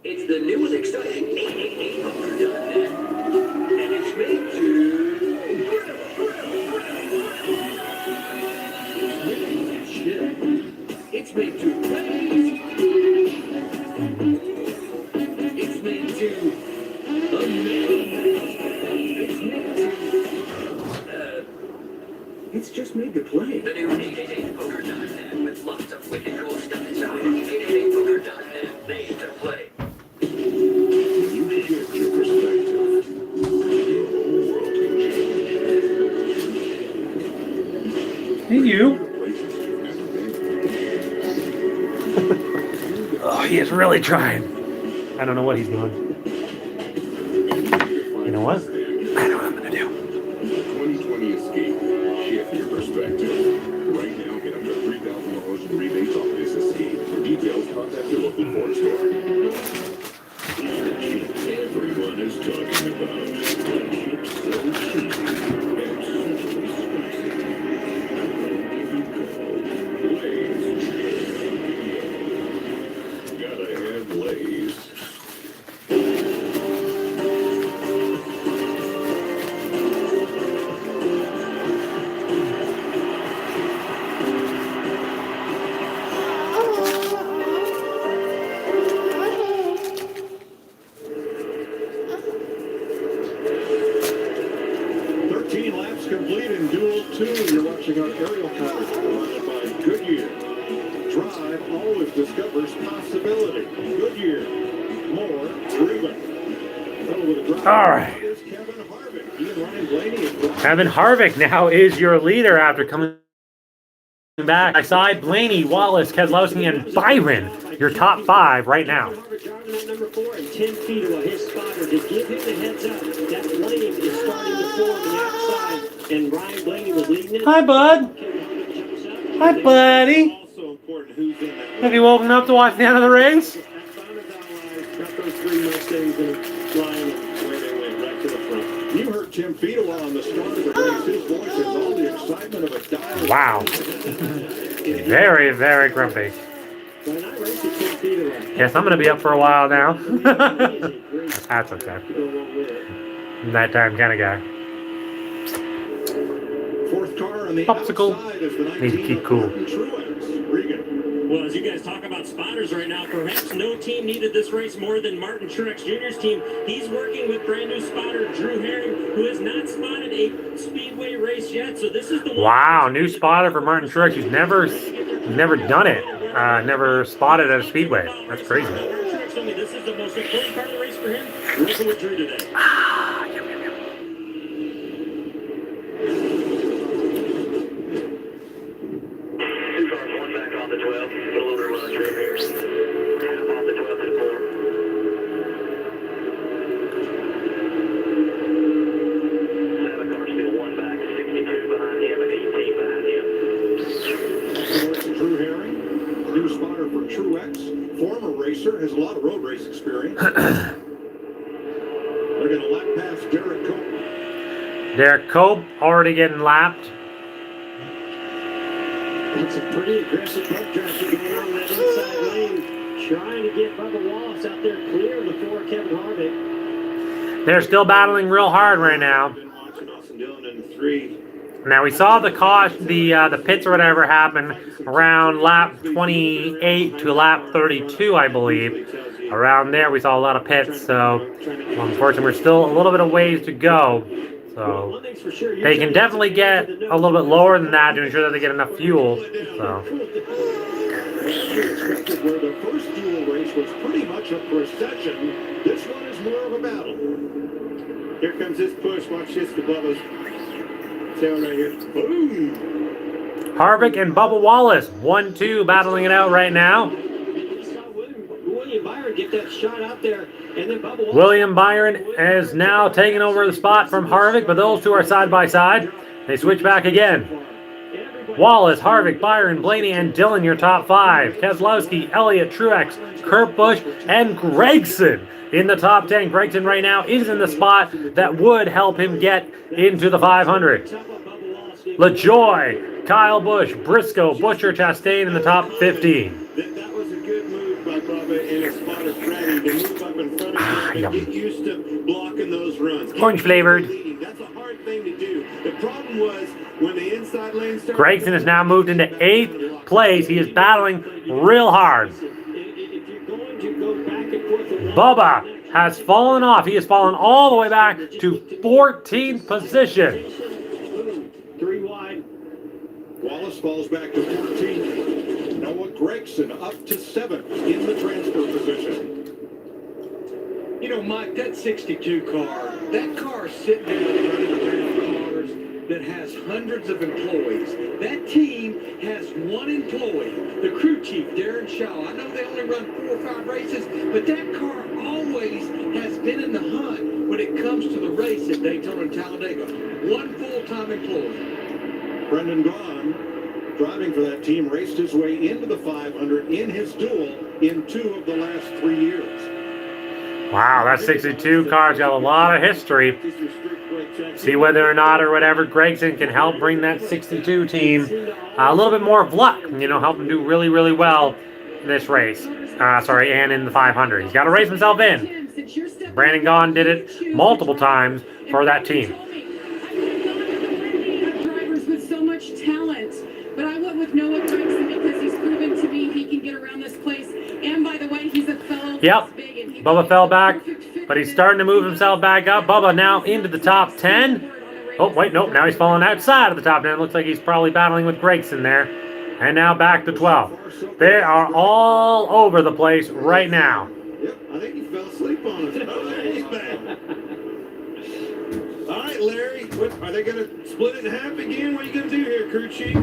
It's the new and exciting 888 and it's made to it's made to raise. It's made to amaze. It's made to It's just made to play. Oh, he is really trying. I don't know what he's doing. You know what? I know what I'm gonna do. 2020 Escape. Shift your perspective. Right now, get up to $3,000 in rebates off this Escape. For details, contact your local Ford store. Everyone is talking about. It's so cheap. Gotta have Lay's. Complete in Duel 2. You're watching our aerial coverage provided by Goodyear. Drive always discovers possibility. Goodyear. More driven. All right. Kevin Harvick now is your leader after coming back. Beside Blaney, Wallace, Keselowski, and Byron, your top 5 right now. Number 4 and 10 feet away. His spotter to give him the heads up that lane is starting to form on the outside, and Ryan Blaney was leading it. Hi, bud. Hi, buddy. Have you woken up to watch the end of the race? Got those 3 Mustangs in line where they went right to the front. You heard Tim Feedaway on the start of the race. His voice has all the excitement of a dial. Wow. Very, very grumpy. Yes, I'm going to be up for a while now. That's okay. Nighttime kind of guy. Fourth car on the Popsicle. Need to keep cool. Well, as you guys talk about spotters right now, perhaps no team needed this race more than Martin Truex Jr.'s team. He's working with brand new spotter Drew Herring, who has not spotted a speedway race yet. So this is the wow, new spotter for Martin Truex. He's never done it. Never spotted at a speedway. That's crazy. This is the most important part of the race for him. Working with Drew today. Back on the 12, a little over run through here. Off the 12 to the 4. 7 cars still 1 back, 62 behind him and 18 behind him. Drew Herring, new spotter for Truex, former racer, has a lot of road race experience. They're going to lap past Derek Cope. Derek Cope already getting lapped. It's a pretty aggressive truck drafting going on that inside lane, trying to get Bubba Wallace out there clear before Kevin Harvick. They're still battling real hard right now. Now we saw the pits or whatever happen around lap 28 to lap 32, I believe. Around there we saw a lot of pits, so unfortunately we're still a little bit of ways to go. So they can definitely get a little bit lower than that to ensure that they get enough fuel. So. Where the first duel race was pretty much a procession, this one is more of a battle. Here comes this push. Watch this to Bubba's tail right here. Boom! Harvick and Bubba Wallace, 1-2, battling it out right now. William Byron get that shot out there. And then Bubba Wallace. William Byron is now taking over the spot from Harvick, but those two are side by side. They switch back again. Wallace, Harvick, Byron, Blaney, and Dillon, your top 5. Keselowski, Elliott, Truex, Kurt Busch, and Gragson in the top 10. Gragson right now is in the spot that would help him get into the 500. LaJoy, Kyle Busch, Briscoe, Butcher, Chastain in the top 15. That was a good move by Bubba and his spotter Freddie to move up in front of him and get used to blocking those runs. Orange flavored. That's a hard thing to do. The problem was when the inside lane started. Gragson has now moved into 8th place. He is battling real hard. Bubba has fallen off. He has fallen all the way back to 14th position. 3 wide. Wallace falls back to 14th. Noah Gragson up to 7th in the transfer position. You know, Mike, that 62 car, that car sitting there running around cars, that has hundreds of employees. That team has one employee, the crew chief, Darren Shaw. I know they only run 4 or 5 races, but that car always has been in the hunt when it comes to the race at Daytona and Talladega. One full-time employee. Brendan Gaughan, driving for that team, raced his way into the 500 in his duel in 2 of the last 3 years. Wow, that 62 car's got a lot of history. See whether or not Gragson can help bring that 62 team a little bit more of luck. You know, help him do really, really well in this race. And in the 500. He's got to race himself in. Brandon Gaughan did it multiple times for that team. Drivers with so much talent, but I went with Noah Gragson because he's proven to me he can get around this place. And by the way, he's a fellow. Yep. Bubba fell back, but he's starting to move himself back up. Bubba now into the top 10. Oh, wait, nope. Now he's falling outside of the top 10. Looks like he's probably battling with Gragson there. And now back to 12. They are all over the place right now. Yep, I think he fell asleep on us. Oh, he's back. All right, Larry, are they going to split it in half again? What are you going to do here, crew chief?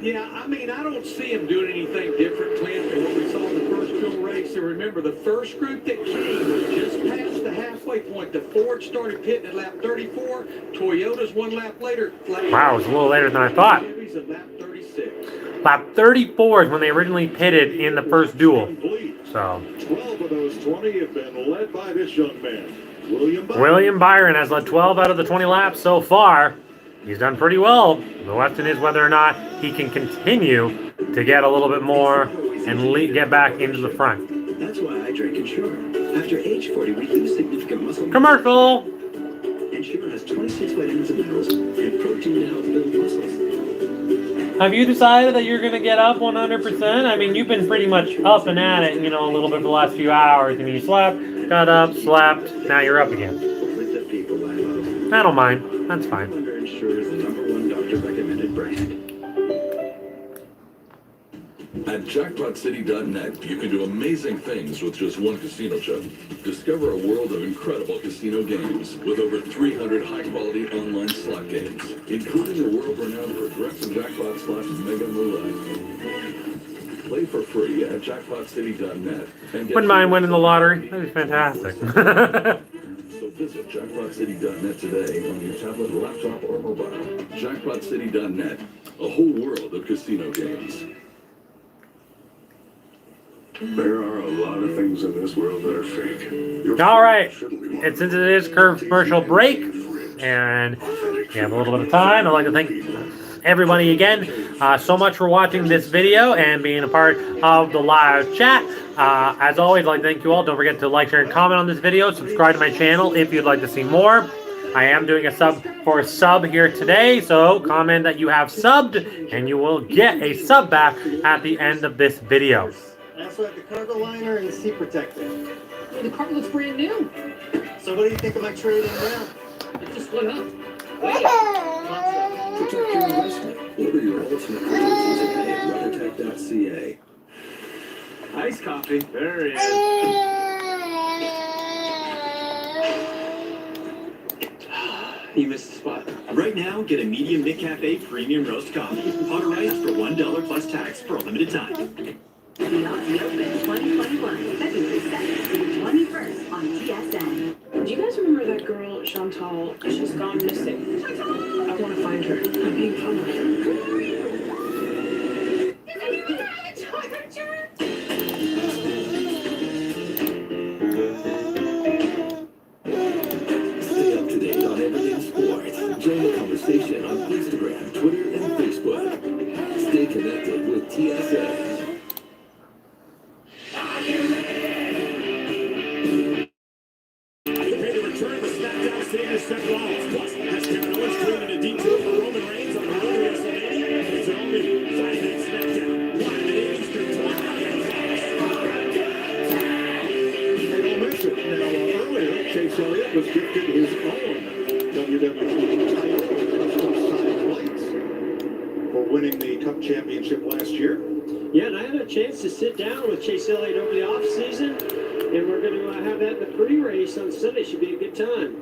Yeah, I mean, I don't see him doing anything different, Clint, than what we saw in the first dual race. And remember, the first group that came was just past the halfway point. The Ford started pitting at lap 34. Toyota's 1 lap later. Wow, it was a little later than I thought. Chevy's at lap 36. Lap 34 is when they originally pitted in the first duel. So 12 of those 20 have been led by this young man, William Byron has led 12 out of the 20 laps so far. He's done pretty well. The question is whether or not he can continue to get a little bit more and get back into the front. That's why I drink Ensure. After age 40, we lose significant muscle. Commercial! Ensure has 26 vitamins and minerals and protein to help build muscles. Have you decided that you're going to get up 100%? I mean, you've been pretty much up and at it, you know, a little bit for the last few hours. I mean, you slept, got up, slept, now you're up again. With the people I love. I don't mind. That's fine. Ensure is the #1 doctor-recommended brand. At jackpotcity.net, you can do amazing things with just one casino chip. Discover a world of incredible casino games with over 300 high-quality online slot games, including the world-renowned Progressive Jackpot / Mega Roulette. Play for free at jackpotcity.net. Wouldn't mind winning the lottery. That'd be fantastic. So visit jackpotcity.net today on your tablet, laptop, or mobile. Jackpotcity.net, a whole world of casino games. There are a lot of things in this world that are fake. All right. Since it is commercial break, and we have a little bit of time, I'd like to thank everybody again so much for watching this video and being a part of the live chat. As always, I'd like to thank you all. Don't forget to like, share, and comment on this video. Subscribe to my channel if you'd like to see more. I am doing a sub here today, so comment that you have subbed, and you will get a sub back at the end of this video. I also have the cargo liner and the seat protector. The car looks brand new. So what do you think of my trade-in now? It just went up. Protect your investment. Order your ultimate protection today at WeatherTech.ca. Iced coffee. There it is. You missed the spot. Right now, get a medium McCafe premium roast coffee. Authorized for $1 plus tax for a limited time. The Aussie Open 2021, February 2nd to the 21st on TSN. Do you guys remember that girl, Chantal? She's gone missing. I want to find her. I'm being fun of her. Stay up to date on everything sports. Join the conversation on Instagram, Twitter, and Facebook. Stay connected with TSN. Was gifted his own WWE title lights for winning the Cup Championship last year. Yeah, and I had a chance to sit down with Chase Elliott over the offseason, and we're going to have that in the pre-race on Sunday. Should be a good time.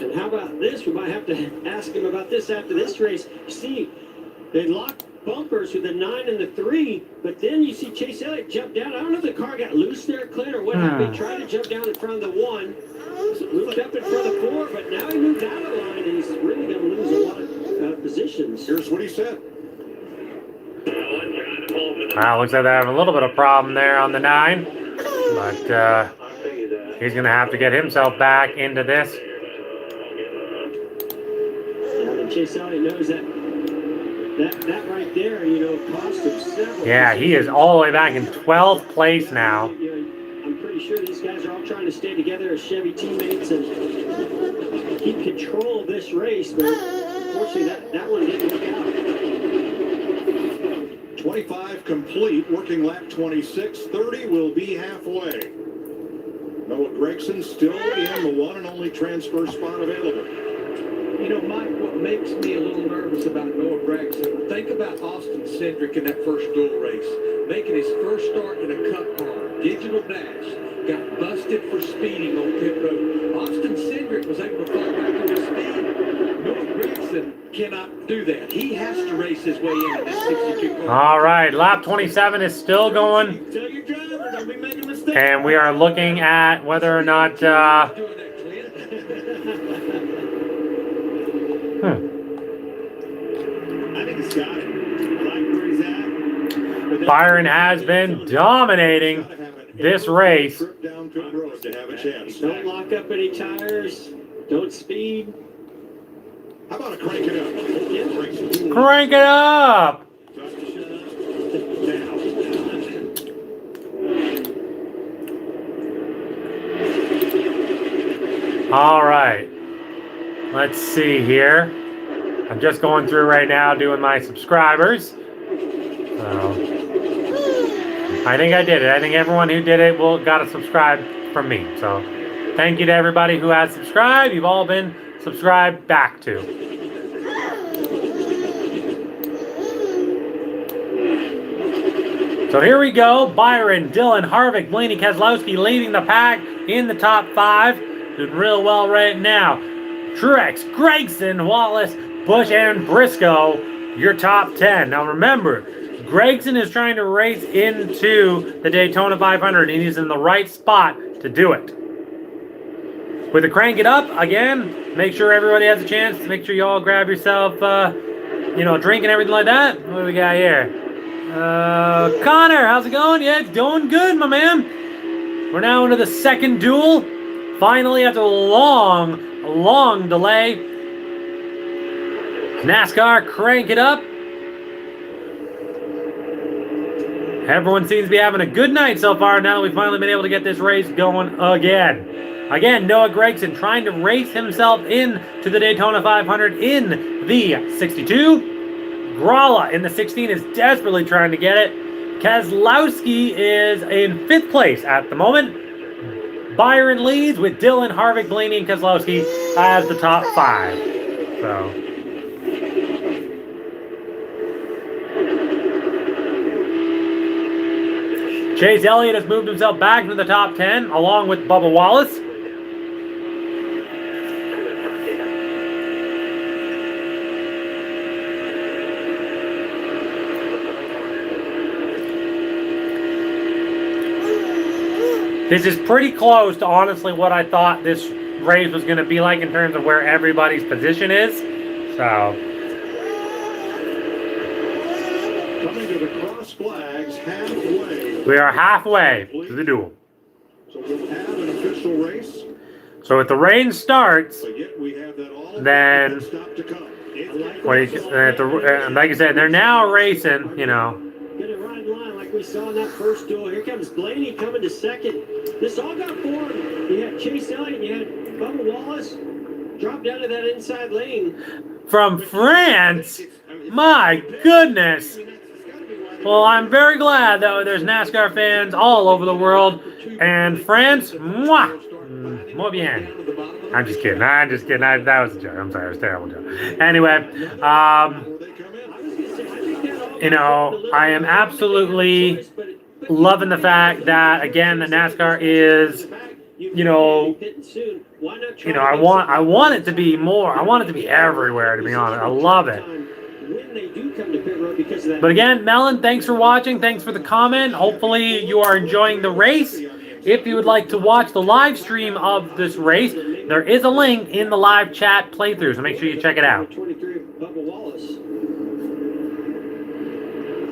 And how about this? We might have to ask him about this after this race. You see, they locked bumpers with the 9 and the 3, but then you see Chase Elliott jump down. I don't know if the car got loose there, Clint, or what happened. He tried to jump down in front of the 1, moved up in front of the 4, but now he moved out of the line, and he's really going to lose a lot of positions. Here's what he said. Wow, looks like they're having a little bit of problem there on the 9, but he's going to have to get himself back into this. Yeah, and Chase Elliott knows that right there, you know, cost him several. Yeah, he is all the way back in 12th place now. I'm pretty sure these guys are all trying to stay together as Chevy teammates and keep control of this race, but unfortunately that one didn't work out. 25 complete, working lap 26. 30 will be halfway. Noah Gregson still in the one and only transfer spot available. You know, Mike, what makes me a little nervous about Noah Gregson, think about Austin Cindric in that first duel race, making his first start in a cup car, digital dash, got busted for speeding on pit road. Austin Cindric was able to fall back on his speed. Noah Gregson cannot do that. He has to race his way in this 62 car. All right, lap 27 is still going. Tell your driver, don't be making mistakes. And we are looking at whether or not... I think he's got it. I like where he's at. Byron has been dominating this race. Down pit road to have a chance. Don't lock up any tires. Don't speed. How about a crank it up? Crank it up! All right. Let's see here. I'm just going through right now doing my subscribers. So I think I did it. I think everyone who did it got a subscribe from me. So thank you to everybody who has subscribed. You've all been subscribed back to. So here we go. Byron, Dylan, Harvick, Blaney, Keselowski leading the pack in the top 5. Doing real well right now. Truex, Gregson, Wallace, Busch, and Briscoe, your top 10. Now remember, Gregson is trying to race into the Daytona 500, and he's in the right spot to do it. With the crank it up, again, make sure everybody has a chance. Make sure you all grab yourself, a drink and everything like that. What do we got here? Connor, how's it going? Yeah, it's going good, my man. We're now into the second duel. Finally, after a long delay. NASCAR, crank it up. Everyone seems to be having a good night so far now that we've finally been able to get this race going again. Again, Noah Gregson trying to race himself into the Daytona 500 in the 62. Gralla in the 16 is desperately trying to get it. Keselowski is in 5th place at the moment. Byron leads with Dylan, Harvick, Blaney, and Keselowski as the top 5. So Chase Elliott has moved himself back into the top 10 along with Bubba Wallace. This is pretty close to honestly what I thought this race was going to be like in terms of where everybody's position is. So coming to the cross flags halfway. We are halfway to the duel. So we'll have an official race. So if the rain starts, But yet we have that all then stop to come. like I said, they're now racing, Gonna ride in line like we saw in that first duel. Here comes Blaney coming to second. This all got formed. You had Chase Elliott, you had Bubba Wallace drop down to that inside lane. From France. My goodness. Well, I'm very glad that there's NASCAR fans all over the world. And France, moi, muy bien. I'm just kidding. That was a joke. I'm sorry. It was a terrible joke. Anyway, I am absolutely loving the fact that, again, that NASCAR is you know, I want it to be more. I want it to be everywhere, to be honest. I love it. When they do come to pit road because of that. But again, Melon, thanks for watching. Thanks for the comment. Hopefully you are enjoying the race. If you would like to watch the live stream of this race, there is a link in the live chat playthrough, so make sure you check it out. 23, Bubba Wallace.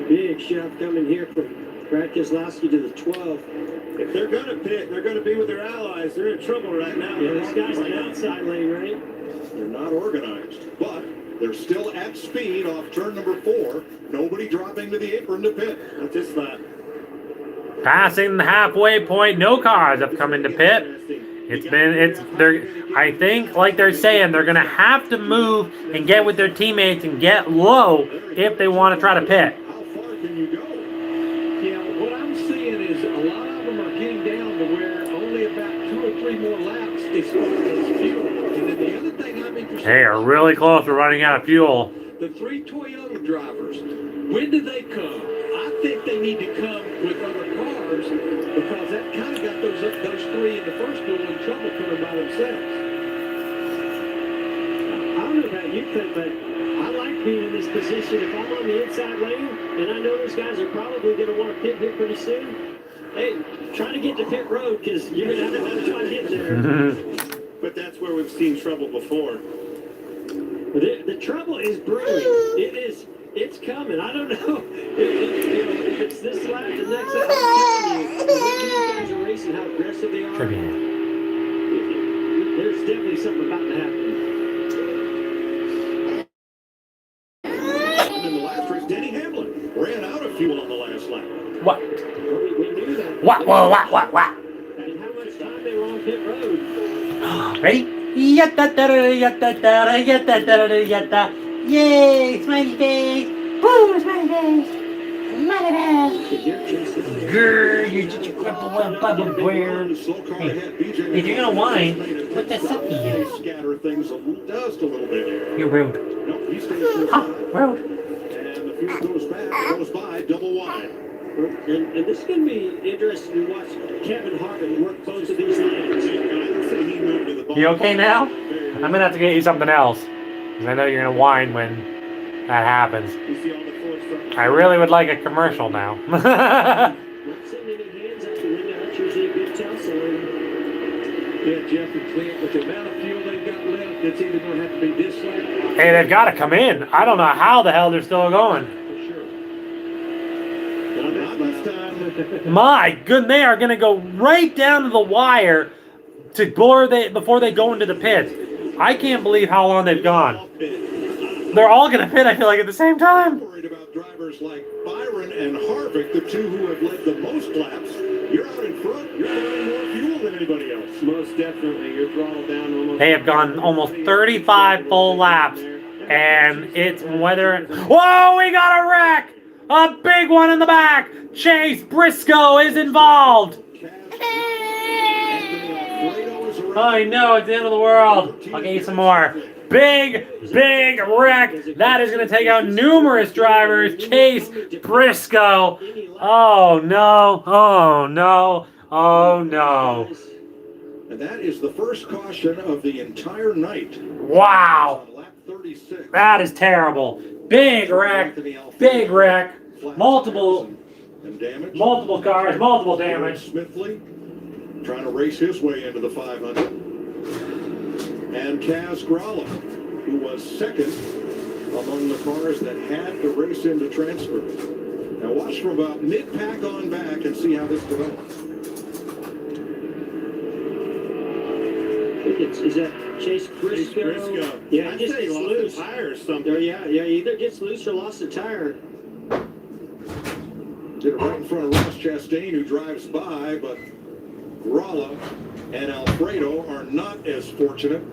Big shove coming here from Brad Keselowski to the 12. If they're going to pit, they're going to be with their allies. They're in trouble right now. Yeah, this guy's an outside lane, right? They're not organized, but they're still at speed off turn number 4. Nobody dropping to the apron to pit. That's his lap. Passing the halfway point, no cars have come into pit. I think, like they're saying, they're going to have to move and get with their teammates and get low if they want to try to pit. How far can you go? Yeah, what I'm seeing is a lot of them are getting down to where only about 2 or 3 more laps they start as fuel. And then the other thing I'm interested They are really close to running out of fuel. the 3 Toyota drivers, when do they come? I think they need to come with other cars because that kind of got those 3 in the first duel in trouble coming by themselves. I don't know about you, Clint, but I like being in this position. If I'm on the inside lane and I know those guys are probably going to want to pit here pretty soon, hey, try to get to pit road because you're going to have to try to get there. But that's where we've seen trouble before. But the trouble is brewing. It's coming. I don't know if it's this lap, the next lap. The way these guys are racing, how aggressive they are. There's definitely something about to happen. And in the last race, Denny Hamlin ran out of fuel on the last lap. What? We knew that. What? And how much time they were on pit road. Ready? Yay! Smiley face! Woo! Smiley face! Smiley face! Grrr! You're just a cripple bubble weird. Hey, if you're gonna whine, put that stuff in you. Scatter things just a little bit. You're rude. Nope, he stays to the side. Rude. And the fuel goes by double wide. And this is going to be interesting to watch Kevin Harvick work both of these lanes. You okay now? I'm gonna have to get you something else. Because I know you're gonna whine when that happens. I really would like a commercial now. Not sitting any hands out the window. That's usually a good tell sign. Yeah, Jeff and Clint, with the amount of fuel they've got left, it's either going to have to be this lap. Hey, they've got to come in. I don't know how the hell they're still going. My goodness, they are going to go right down to the wire before they go into the pits. I can't believe how long they've gone. They're all going to pit, I feel like, at the same time. Worried about drivers like Byron and Harvick, the two who have led the most laps. You're out in front. You're burning more fuel than anybody else. Most definitely. You're throttled down almost. They have gone almost 35 full laps. And it's whether... Whoa, we got a wreck! A big one in the back! Chase Briscoe is involved! I know, it's the end of the world. I'll get you some more. Big wreck. That is going to take out numerous drivers. Chase Briscoe. Oh, no. Oh, no. Oh, no. And that is the first caution of the entire night. Wow. That is terrible. Big wreck. Big wreck. Multiple cars, multiple damage. Smithley trying to race his way into the 500. And Kaz Gralla, who was second among the cars that had to race into transfer. Now watch from about mid-pack on back and see how this develops. Is that Chase Briscoe? Yeah, he just gets loose. A tire or something. Yeah, either gets loose or lost a tire. Did it right in front of Ross Chastain, who drives by, but Gralla and Alfredo are not as fortunate.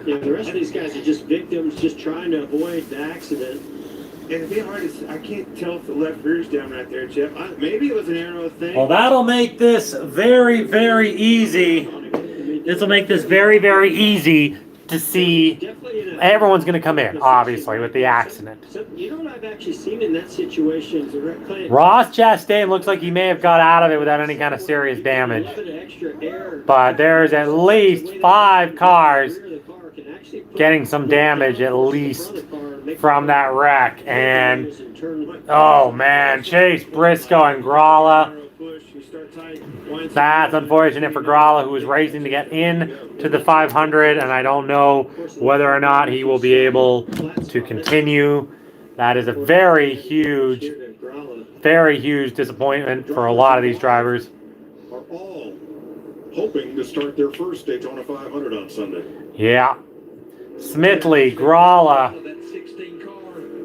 Yeah, the rest of these guys are just victims, just trying to avoid the accident. And to be honest, I can't tell if the left rear's down right there, Jeff. Maybe it was an aero thing. Well, that'll make this very, very easy. This will make this very, very easy to see. Everyone's going to come in, obviously, with the accident. You know what I've actually seen in that situation? Ross Chastain looks like he may have got out of it without any kind of serious damage. But there's at least 5 cars getting some damage, at least, from that wreck. And, oh man, Chase Briscoe and Gralla. That's unfortunate for Gralla, who was racing to get in to the 500, and I don't know whether or not he will be able to continue. That is a very huge disappointment for a lot of these drivers. Are all hoping to start their first Daytona 500 on Sunday. Yeah. Smithley, Gralla.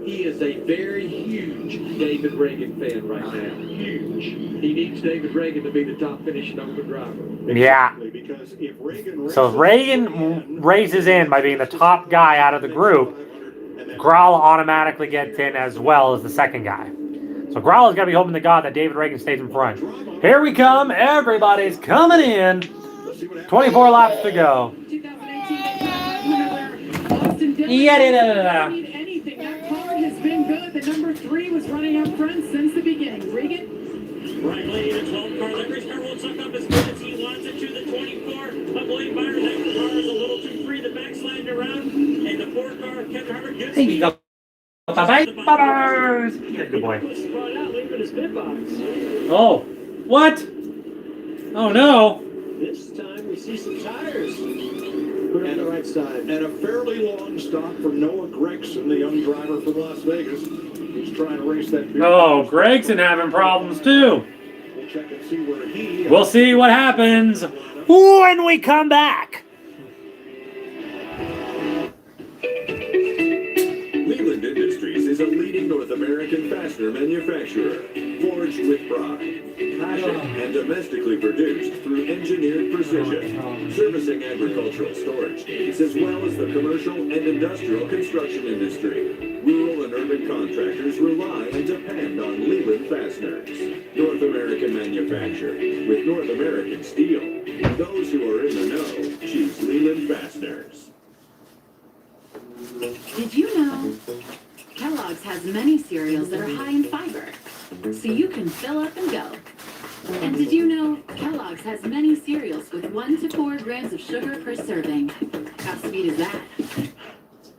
He is a very huge David Reagan fan right now. Huge. He needs David Reagan to be the top finishing open driver. Yeah. So if Reagan races in by being the top guy out of the group, Gralla automatically gets in as well as the second guy. So Gralla's got to be hoping to God that David Reagan stays in front. Here we come. Everybody's coming in. 24 laps to go. Yeah. Been good. The number 3 was running up front since the beginning. Regan? Right lane, a 12 car. That race car won't suck up as good as he wants it to. The 24 of William Byron. That car is a little too free. The back sliding around. And the 4 car, Kevin Harvick, gets There you go. Bye-bye. Bye-bye. Good boy. Oh. What? Oh, no. This time we see some tires. Put on the right side. And a fairly long stop for Noah Gregson, the young driver from Las Vegas. He's trying to race that. Oh, Gregson having problems too. We'll check and see where he. We'll see what happens when we come back. Leland Industries is a leading North American fastener manufacturer, forged with pride, passion, and domestically produced through engineered precision, servicing agricultural storage needs as well as the commercial and industrial construction industry. Rural and urban contractors rely and depend on Leland Fasteners. North American manufacturing with North American steel. Those who are in the know choose Leland Fasteners. Did you know Kellogg's has many cereals that are high in fiber, so you can fill up and go? And did you know Kellogg's has many cereals with 1 to 4 grams of sugar per serving? How sweet is that?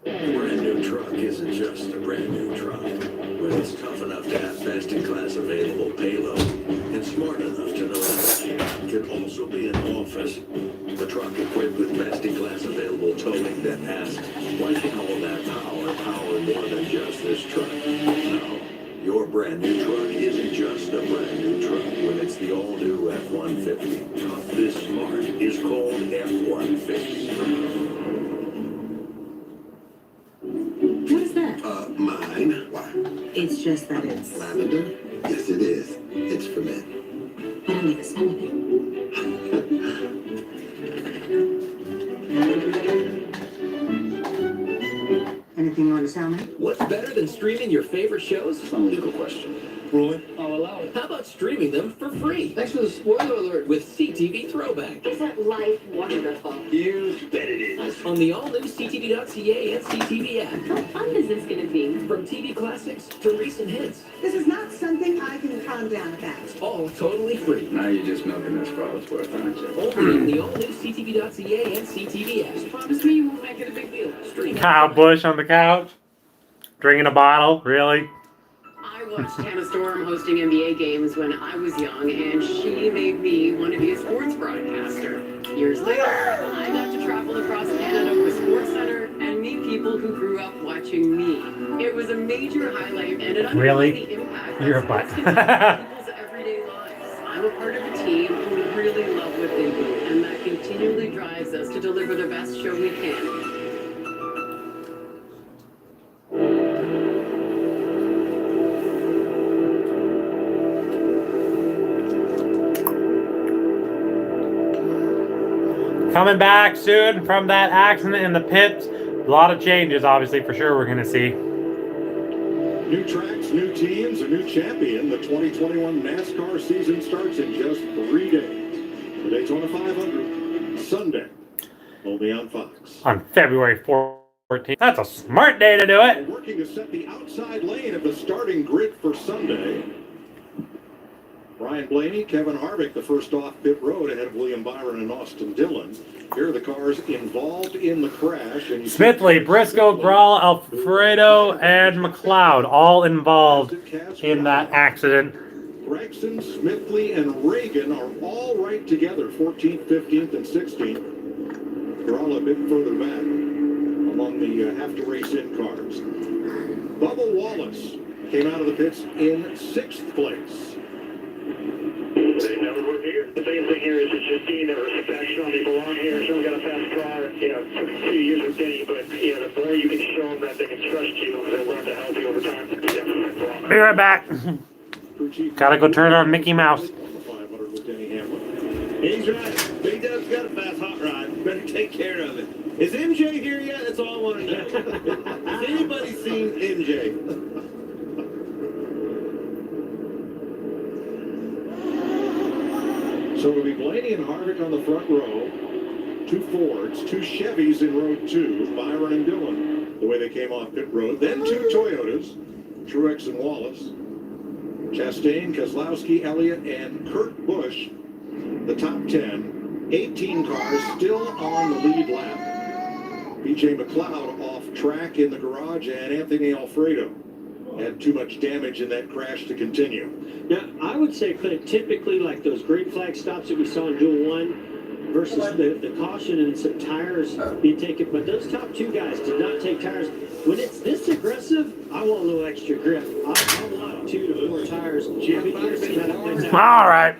A brand new truck isn't just a brand new truck, but it's tough enough to have best-in-class available payload and smart enough to know that it can also be an office. A truck equipped with best-in-class available towing that asks, why can all that power more than just this truck? No, your brand new truck isn't just a brand new truck when it's the all-new F-150. This smart is called F-150. What is that? Mine. Why? It's just that it's... Lavender? Yes, it is. It's for men. But I like the smell of it. Anything you want to tell me? What's better than streaming your favorite shows? It's a legal question. Roy, I'll allow it. How about streaming them for free? Thanks for the spoiler alert with CTV Throwback. Isn't life wonderful? You bet it is. On the all-new CTV.ca and CTV app. How fun is this going to be? From TV classics to recent hits. This is not something I can calm down about. It's all totally free. Now you're just milking this for all it's worth, aren't you? Only in the all-new CTV.ca and CTV app. Promise me you won't make it a big deal. Stream. Kyle Busch on the couch, drinking a bottle. Really? I watched Hannah Storm hosting NBA games when I was young, and she made me want to be a sports broadcaster. Years later, I got to travel across Canada with SportsCenter and meet people who grew up watching me. It was a major highlight, and it underlined the impact You're a that butt. sports can have on people's everyday lives. I'm a part of a team who really love what they do, and that continually drives us to deliver the best show we can. Coming back soon from that accident in the pits. A lot of changes, obviously, for sure, we're going to see. New tracks, new teams, a new champion. The 2021 NASCAR season starts in just 3 days. The Daytona 500, Sunday. Only on Fox. On February 14th. That's a smart day to do it. Working to set the outside lane of the starting grid for Sunday. Ryan Blaney, Kevin Harvick, the first off pit road ahead of William Byron and Austin Dillon. Here are the cars involved in the crash. And Smithley, Briscoe, Grawl, Alfredo, and McLeod all involved in that accident. Gregson, Smithley, and Reagan are all right together, 14th, 15th, and 16th. They're all a bit further back among the have-to-race-in cars. Bubba Wallace came out of the pits in 6th place. They never were here. The main thing here is it's just Dean that respects them. They belong here. So we got a fast car. You know, it took a few years with Denny, but you know, the more you can show them that they can trust you, they'll learn to help you over time. Be right back. Gotta go turn on Mickey Mouse. He's right. Big Dub's got a fast hot rod. Better take care of it. Is MJ here yet? That's all I want to know. Has anybody seen MJ? So it'll be Blaney and Harvick on the front row. 2 Fords, 2 Chevys in row 2, Byron and Dillon, the way they came off pit road. Then 2 Toyotas, Truex and Wallace. Chastain, Keselowski, Elliott, and Kurt Busch, the top 10. 18 cars still on the lead lap. B.J. McLeod off track in the garage, and Anthony Alfredo had too much damage in that crash to continue. Now, I would say, Clint, typically like those green flag stops that we saw in Duel 1 versus the caution and some tires being taken, but those top 2 guys did not take tires. When it's this aggressive, I want a little extra grip. I want 2 to 4 tires. Jimmy, all right.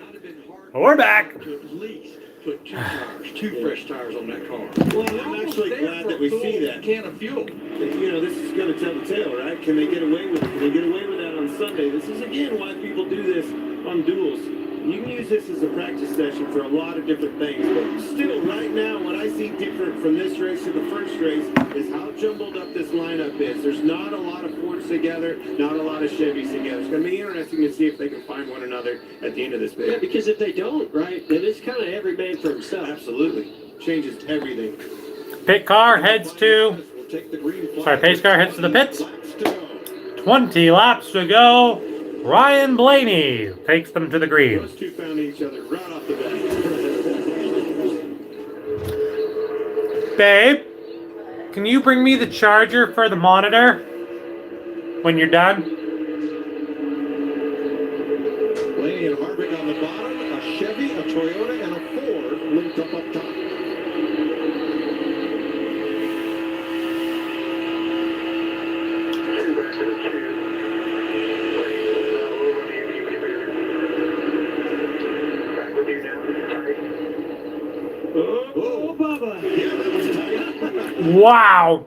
We're back. To at least put 2 tires, 2 fresh tires on that car. Well, I'm actually glad that we see that. Can of fuel. You know, this is going to tell the tale, right? Can they get away with it? Can they get away with that on Sunday? This is, again, why people do this on Duels. You can use this as a practice session for a lot of different things. But still, right now, what I see different from this race to the first race is how jumbled up this lineup is. There's not a lot of Fords together, not a lot of Chevys together. It's going to be interesting to see if they can find one another at the end of this bit. Yeah, because if they don't, right, then it's kind of every man for himself. Absolutely. Changes everything. Pit car heads to... Sorry, pace car heads to the pits. 20 laps to go. Ryan Blaney takes them to the green. Those 2 found each other right off the bat. Babe, can you bring me the charger for the monitor when you're done? Blaney and Harvick on the bottom, a Chevy, a Toyota, and a Ford linked up top. Oh, Bubba. Yeah, that was tight. Wow.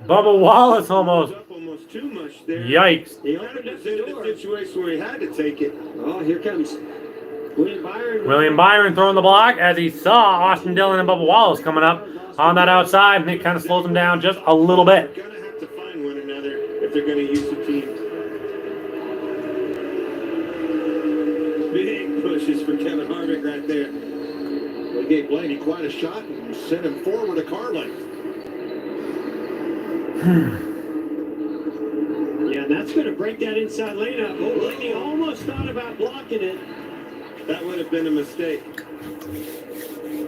Bubba Wallace almost. Almost too much there. Yikes. He opened up the door. Situation where he had to take it. Oh, here comes William Byron. William Byron throwing the block as he saw Austin Dillon and Bubba Wallace coming up on that outside, and it kind of slows them down just a little bit. They're going to have to find one another if they're going to use the team. Big pushes for Kevin Harvick right there. They gave Blaney quite a shot and sent him forward a car length. Yeah, and that's going to break that inside lane up. Oh, Blaney almost thought about blocking it. That would have been a mistake.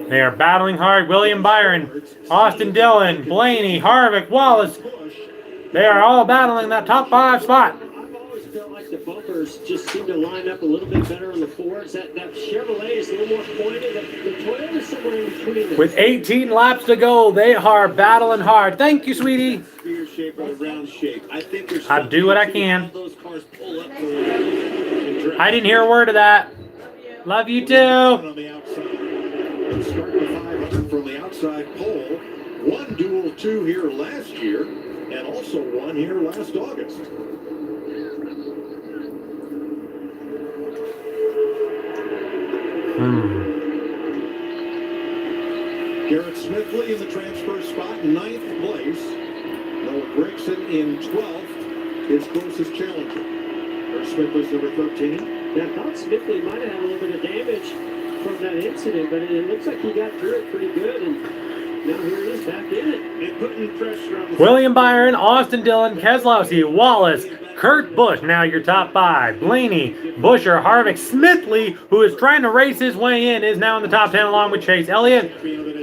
They are battling hard. William Byron, Austin Dillon, Blaney, Harvick, Wallace. They are all battling that top 5 spot. I've always felt like the bumpers just seem to line up a little bit better on the Fords. That Chevrolet is a little more pointed. The Toyota is somewhere in between this. With 18 laps to go, they are battling hard. Thank you, sweetie. Spear shape or the round shape. I think there's I do what I can. those cars pull up to I didn't hear a word of that. Love you too. On the outside. And start the 500 from the outside pole. Won Duel 2 here last year, and also won here last August. Garrett Smithley in the transfer spot, 9th place. Noah Gregson in 12th, his closest challenger. There's Smithley's number 13. Yeah, I thought Smithley might have had a little bit of damage from that incident, but it looks like he got through it pretty good. And Now here he is back in it. And putting pressure on the William Byron, Austin Dillon, Keselowski, Wallace, Kurt Busch, now your top 5. Blaney, Buescher, Harvick, Smithley, who is trying to race his way in, is now in the top 10 along with Chase Elliott,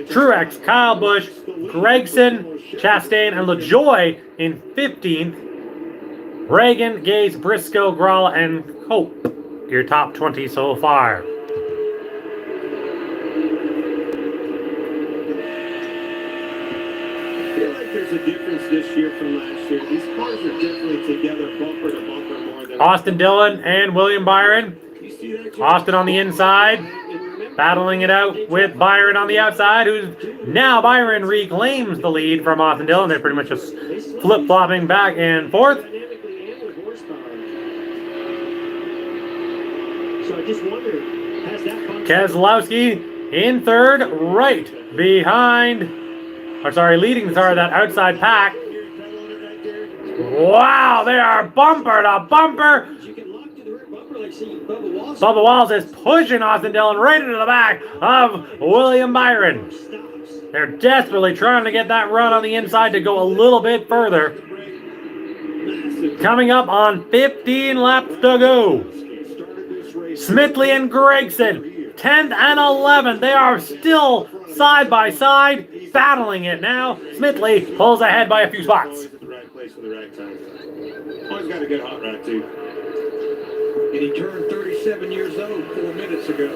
Truex, Kyle Busch, Gregson, Chastain, and LaJoy in 15th. Reagan, Gase, Briscoe, Gralla, and Hope, your top 20 so far. There's a difference this year from last year. These cars are definitely together bumper to bumper more than Austin Dillon and William Byron. Austin on the inside, battling it out with Byron on the outside, who's now Byron reclaims the lead from Austin Dillon. They're pretty much just flip-flopping back and forth. So I just wonder, has that Keselowski in third, right behind, leading that outside pack. Wow, they are bumper to bumper. Bubba Wallace is pushing Austin Dillon right into the back of William Byron. They're desperately trying to get that run on the inside to go a little bit further. Coming up on 15 laps to go. Smithley and Gregson, 10th and 11th. They are still side by side, battling it now. Smithley pulls ahead by a few spots. Always at the right place for the right time. Always got a good hot rod, too. And he turned 37 years old 4 minutes ago.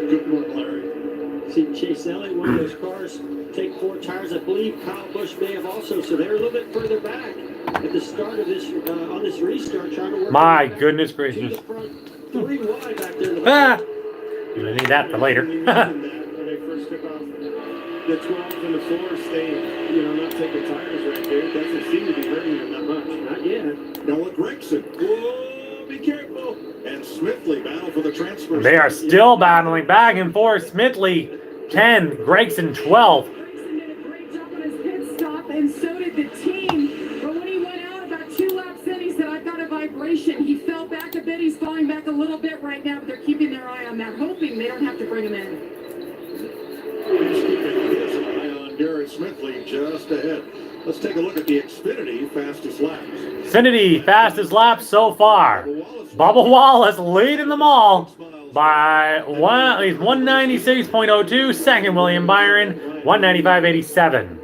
Good one, Larry. See Chase Elliott, one of those cars, take 4 tires. I believe Kyle Busch may have also, so they're a little bit further back at the start of this, on this restart, trying to work. My goodness gracious. 3 wide back there in the back. I need that for later. When they first took off the 12th and the 4th, they, not taking tires right there. It doesn't seem to be hurting them that much. Not yet. Noah Gregson. Whoa, be careful. And Smithley battle for the transfer. They are still battling back and forth. Smithley 10, Gregson 12. Gregson did a great job on his pit stop, and so did the team. But when he went out about 2 laps in, he said, I've got a vibration. He fell back a bit. He's falling back a little bit right now, but they're keeping their eye on that, hoping they don't have to bring him in. He's keeping his eye on Garrett Smithley just ahead. Let's take a look at the Xfinity fastest laps. Xfinity fastest laps so far. Bubba Wallace leading them all by he's 196.02. Second, William Byron, 195.87.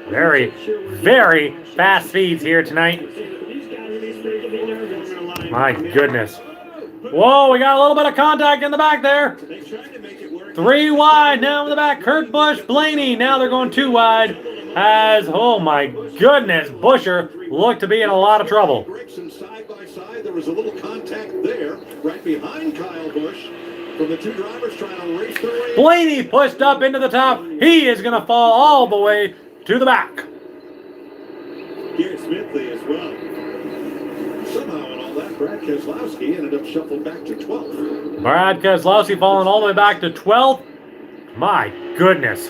Very, very fast speeds here tonight. My goodness. Whoa, we got a little bit of contact in the back there. 3 wide now in the back. Kurt Busch, Blaney. Now they're going 2 wide. As, oh my goodness, Buescher looked to be in a lot of trouble. Gregson side by side. There was a little contact there, right behind Kyle Busch. From the 2 drivers trying to race their way. Blaney pushed up into the top. He is going to fall all the way to the back. Garrett Smithley as well. Somehow in all that, Brad Keselowski ended up shuffled back to 12th. Brad Keselowski falling all the way back to 12th. My goodness.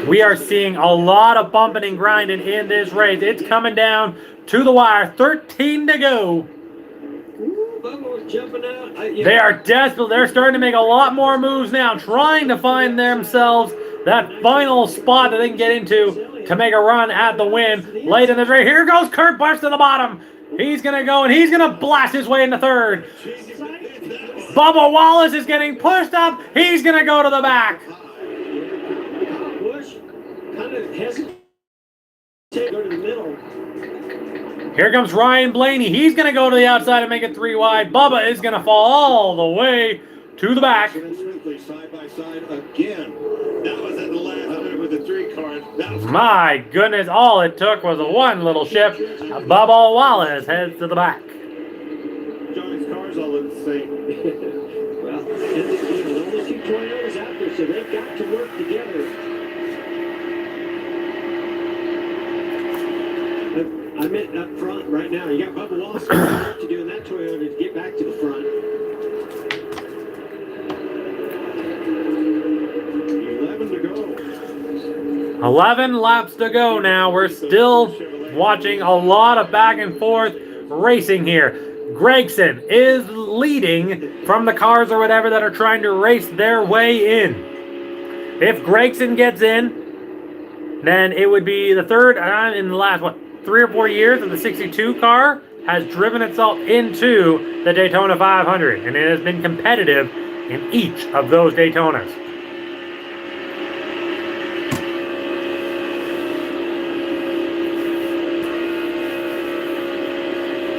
We are seeing a lot of bumping and grinding in this race. It's coming down to the wire. 13 to go. They are desperate. They're starting to make a lot more moves now, trying to find themselves that final spot that they can get into to make a run at the win late in the race. Here goes Kurt Busch to the bottom. He's going to go, and he's going to blast his way into third. Bubba Wallace is getting pushed up. He's going to go to the back. Kind of hesitate to go to the middle. Here comes Ryan Blaney. He's going to go to the outside and make it 3 wide. Bubba is going to fall all the way to the back. Side by side again. That was at the last minute with the 3 car. My goodness, all it took was one little shift. Bubba Wallace heads to the back. Johnny's cars all look the same. Well, those 2 Toyotas out there, so they've got to work together. I meant up front right now. You got Bubba Wallace to do in that Toyota to get back to the front. 11 to go. 11 laps to go now. We're still watching a lot of back and forth racing here. Gregson is leading from the cars or whatever that are trying to race their way in. If Gregson gets in, then it would be the third in the last, 3 or 4 years that the 62 car has driven itself into the Daytona 500. And it has been competitive in each of those Daytonas.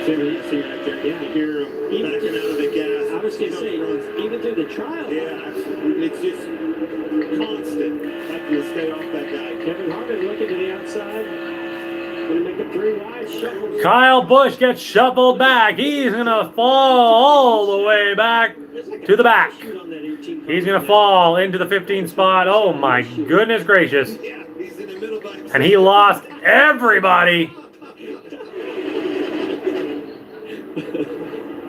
See right there. Yeah, Hear him backing out of the gas. I was going to say, even through the trial. Yeah, it's just constant. Having to stay off that guy. Kevin Harvick looking to the outside. Going to make a 3 wide shuffle. Kyle Busch gets shuffled back. He's going to fall all the way back to the back. He's going to fall into the 15th spot. Oh my goodness gracious. And he lost everybody.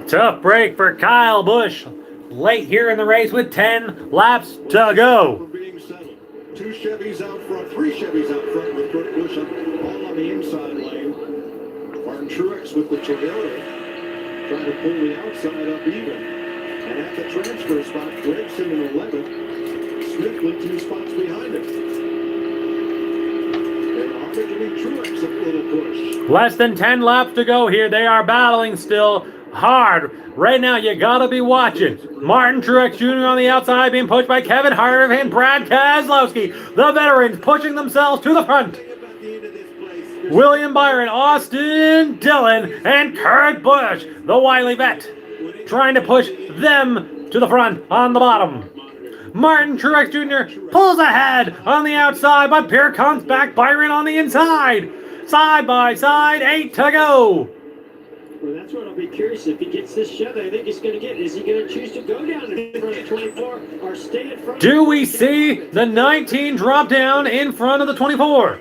Tough break for Kyle Busch. Late here in the race with 10 laps to go. 2 Chevys out front, 3 Chevys out front with Kurt Busch all on the inside lane. Martin Truex with the Toyota trying to pull the outside up even. And at the transfer spot, Gregson in 11th, Smithley 2 spots behind him. They're also giving Truex a little push. Less than 10 laps to go here. They are battling still hard. Right now, you gotta be watching. Martin Truex Jr. on the outside being pushed by Kevin Harvick and Brad Keselowski. The veterans pushing themselves to the front. William Byron, Austin Dillon, and Kurt Busch, the wily vet, trying to push them to the front on the bottom. Martin Truex Jr. pulls ahead on the outside, but here comes back Byron on the inside. Side by side, 8 to go. Well, that's what I'll be curious if he gets this Chevy. I think he's going to get. Is he going to choose to go down in front of 24 or stay in front? Do we see the 19 drop down in front of the 24?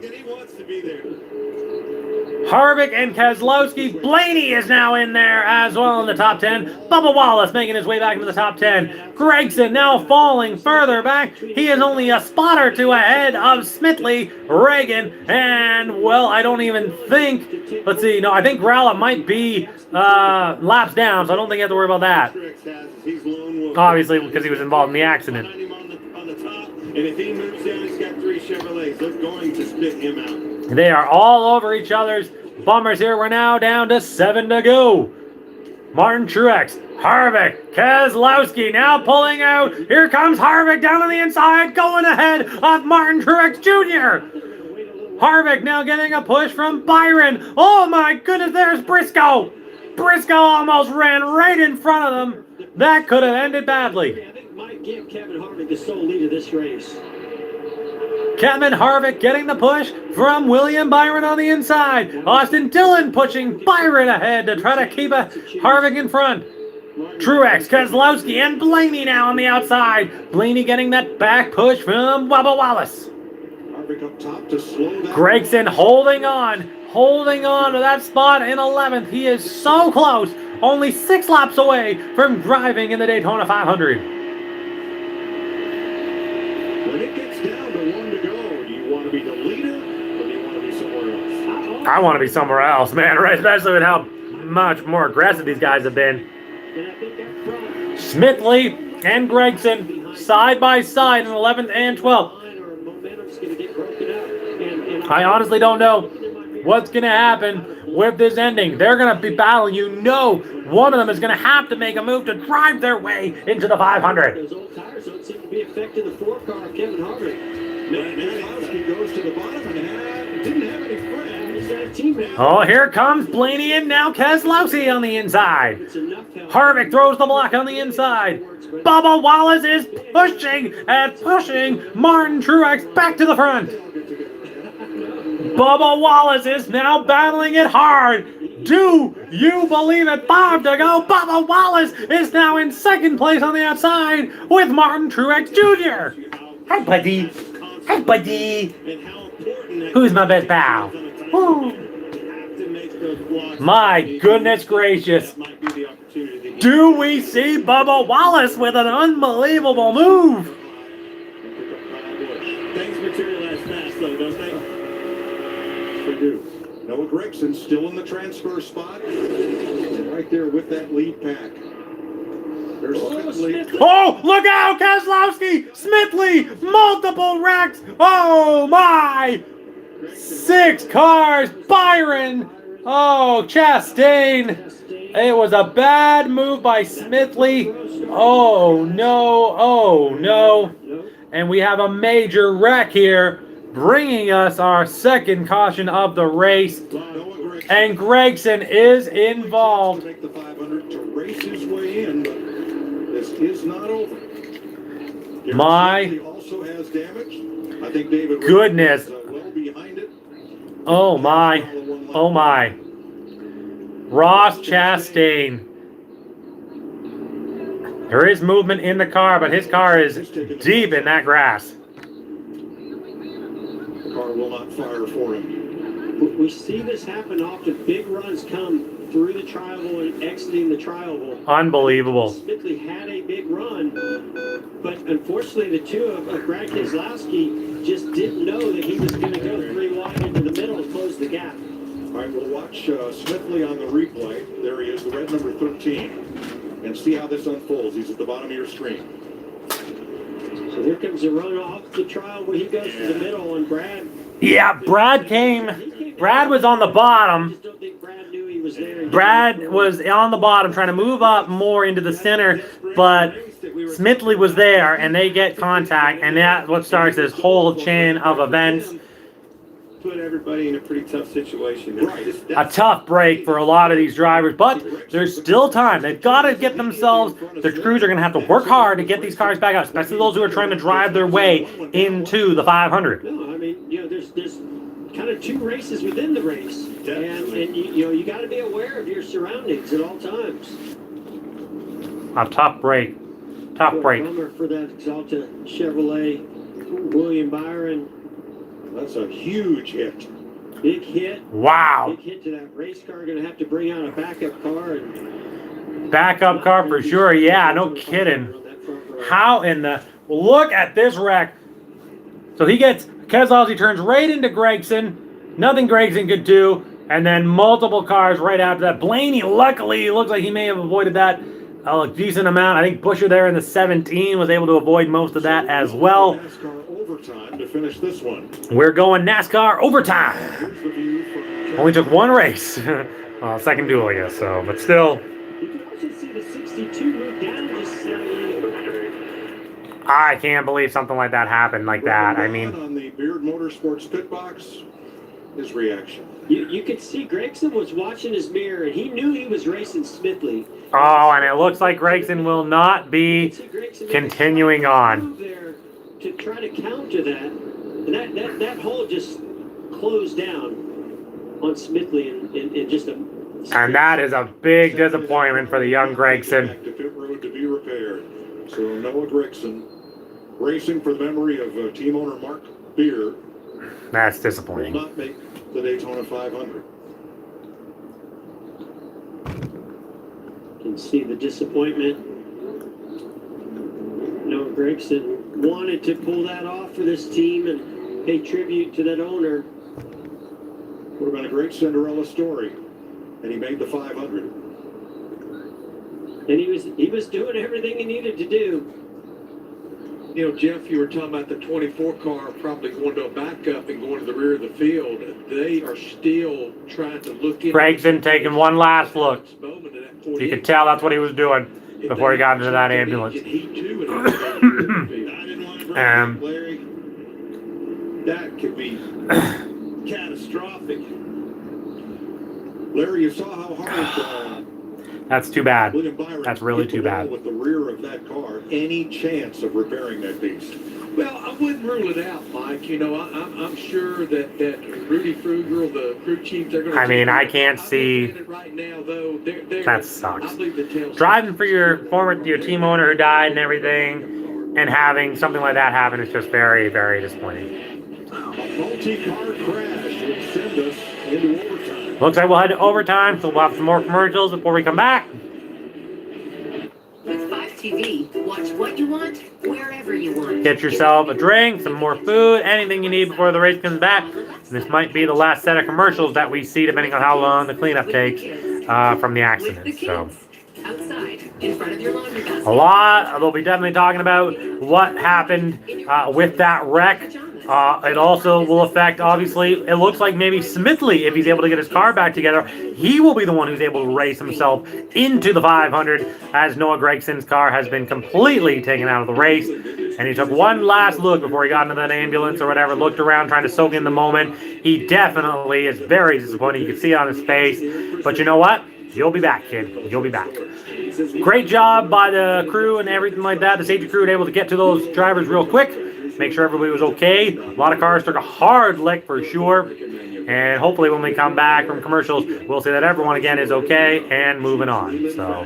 Harvick and Keselowski. Blaney is now in there as well in the top 10. Bubba Wallace making his way back into the top 10. Gregson now falling further back. He is only a spot or 2 ahead of Smithley, Reagan, and, well, I don't even think, let's see, no, I think Gralla might be laps down, so I don't think you have to worry about that. Obviously, because he was involved in the accident. And if he moves down, he's got 3 Chevrolets. They're going to spit him out. They are all over each other's bummers here. We're now down to 7 to go. Martin Truex, Harvick, Keselowski now pulling out. Here comes Harvick down on the inside, going ahead of Martin Truex Jr. Harvick now getting a push from Byron. Oh my goodness, there's Briscoe. Briscoe almost ran right in front of them. That could have ended badly. I think might give Kevin Harvick the sole lead of this race. Kevin Harvick getting the push from William Byron on the inside. Austin Dillon pushing Byron ahead to try to keep Harvick in front. Truex, Keselowski, and Blaney now on the outside. Blaney getting that back push from Bubba Wallace. Harvick up top to slow down. Gregson holding on to that spot in 11th. He is so close, only 6 laps away from driving in the Daytona 500. When it gets down to 1 to go, do you want to be the leader or do you want to be somewhere else? I want to be somewhere else, man, right? Especially with how much more aggressive these guys have been. Smithley and Gregson side by side in 11th and 12th. I honestly don't know what's going to happen with this ending. They're going to be battling. You know, one of them is going to have to make a move to drive their way into the 500. Those old tires don't seem to be affecting the 4-car of Kevin Harvick. Keselowski goes to the bottom and didn't have any friends. He's got a teammate. Oh, here comes Blaney and now Keselowski on the inside. Harvick throws the block on the inside. Bubba Wallace is pushing Martin Truex back to the front. Bubba Wallace is now battling it hard. Do you believe it? 5 to go. Bubba Wallace is now in 2nd place on the outside with Martin Truex Jr. Hi, buddy. Hi, buddy. Who's my best pal? Woo. My goodness gracious. Do we see Bubba Wallace with an unbelievable move? Things materialize fast, though, don't they? They do. Noah Gregson still in the transfer spot. And right there with that lead pack. There's Smithley. Oh, look out, Keselowski! Smithley, multiple wrecks. Oh my! 6 cars, Byron. Oh, Chastain. It was a bad move by Smithley. Oh no, oh no. And we have a major wreck here, bringing us our second caution of the race. And Gragson is involved. To make the 500 to race his way in, but this is not over. My also has damage. I think David goodness. Well behind it. Oh my. Oh my. Ross Chastain. There is movement in the car, but his car is deep in that grass. The car will not fire for him. We see this happen often. Big runs come through the tri-oval and exiting the tri-oval. Unbelievable. Smithley had a big run, but unfortunately the two of Brad Keselowski just didn't know that he was going to go 3 wide into the middle and close the gap. All right, we'll watch Smithley on the replay. There he is, the red number 13. And see how this unfolds. He's at the bottom of your screen. So here comes the run off the trial where he goes to the middle and Brad. Yeah, Brad came. Brad was on the bottom. Brad was on the bottom trying to move up more into the center, but Smithley was there and they get contact, and that's what starts this whole chain of events. Put everybody in a pretty tough situation. A tough break for a lot of these drivers, but there's still time. They've got to get themselves, the crews are going to have to work hard to get these cars back out, especially those who are trying to drive their way into the 500. No, I mean, there's kind of 2 races within the race, and you got to be aware of your surroundings at all times. A tough break. Tough break. Bummer for that Exalta Chevrolet, William Byron. That's a huge hit. Big hit. Wow. Big hit to that race car. Going to have to bring out a backup car. Backup car for sure. Yeah, no kidding. How in the... Look at this wreck. So he gets... Keselowski turns right into Gragson. Nothing Gragson could do. And then multiple cars right after that. Blaney, luckily, looks like he may have avoided that a decent amount. I think Buescher there in the 17 was able to avoid most of that as well. NASCAR overtime to finish this one. We're going NASCAR overtime. Only took 1 race. Well, second duel, I guess, so, but still. You can also see the 62 move down just slightly. I can't believe something like that happened like that. I mean. On the Beard Motorsports pit box, his reaction. You could see Gragson was watching his mirror, and he knew he was racing Smithley. Oh, and it looks like Gragson will not be continuing on. There to try to counter that, and that hole just closed down on Smithley in just a. And that is a big disappointment for the young Gragson. Back to pit road to be repaired. So Noah Gragson racing for the memory of team owner Mark Beer. That's Will disappointing. not make the Daytona 500. You can see the disappointment. Noah Gragson wanted to pull that off for this team and pay tribute to that owner. Would have been a great Cinderella story, and he made the 500. And he was doing everything he needed to do. You know, Jeff, you were talking about the 24 car probably going to a backup and going to the rear of the field. They are still trying to look in. Gragson taking one last look. You could tell that's what he was doing before he got into that ambulance. Larry, that could be catastrophic. Larry, you saw how hard That's too bad. William Byron That's really hit too the wall bad. with the rear of that car. Any chance of repairing that beast? Well, I wouldn't rule it out, Mike. You know, I'm sure that Rudy Frugal, the crew chief, they're going to. I mean, I can't see. Right now, though, That sucks. I believe the tail's Driving for your team owner who died and everything, and having something like that happen is just very, very disappointing. A multi-car crash will send us into overtime. Looks like we'll head to overtime, so we'll have some more commercials before we come back. With 5 TV, watch what you want, wherever you want. Get yourself a drink, some more food, anything you need before the race comes back. And this might be the last set of commercials that we see, depending on how long the cleanup takes. from the With accident. the So. kids. Outside, in front of your laundry basket. A lot. They'll be definitely talking about what happened with that wreck. It also will affect, obviously, it looks like maybe Smithley, if he's able to get his car back together, he will be the one who's able to race himself into the 500, as Noah Gregson's car has been completely taken out of the race. And he took one last look before he got into that ambulance or whatever, looked around trying to soak in the moment. He definitely is very disappointed. You can see it on his face. But you know what? You'll be back, kid. You'll be back. Great job by the crew and everything like that. The safety crew were able to get to those drivers real quick, make sure everybody was okay. A lot of cars took a hard lick for sure. And hopefully when we come back from commercials, we'll see that everyone again is okay and moving on. So,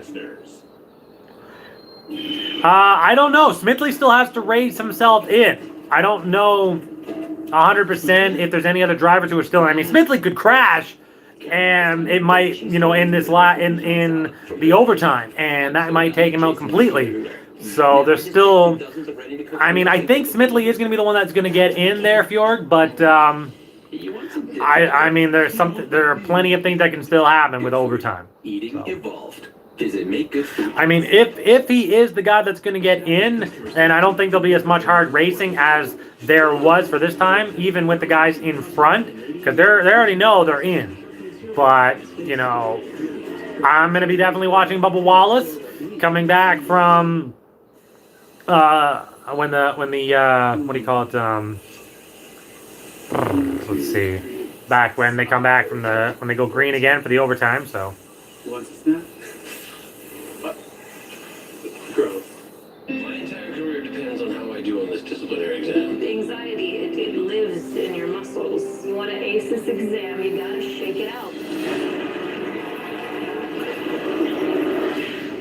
I don't know. Smithley still has to race himself in. I don't know 100% if there's any other drivers who are still in. I mean, Smithley could crash. And it might, you know, end this in the overtime, and that might take him out completely. So there's still, I mean, I think Smithley is going to be the one that's going to get in there, Fjord. But I mean, there are plenty of things that can still happen with overtime. Eating evolved. Does it make good food? I mean, if he is the guy that's going to get in, then I don't think there'll be as much hard racing as there was for this time, even with the guys in front, because they already know they're in. But, you know, I'm going to be definitely watching Bubba Wallace coming back from when the what do you call it? Let's see. Back when they come back from when they go green again for the overtime, so. Want a snap? Growth. My entire career depends on how I do on this disciplinary exam. Anxiety, it lives in your muscles. You want to ace this exam, you gotta shake it out.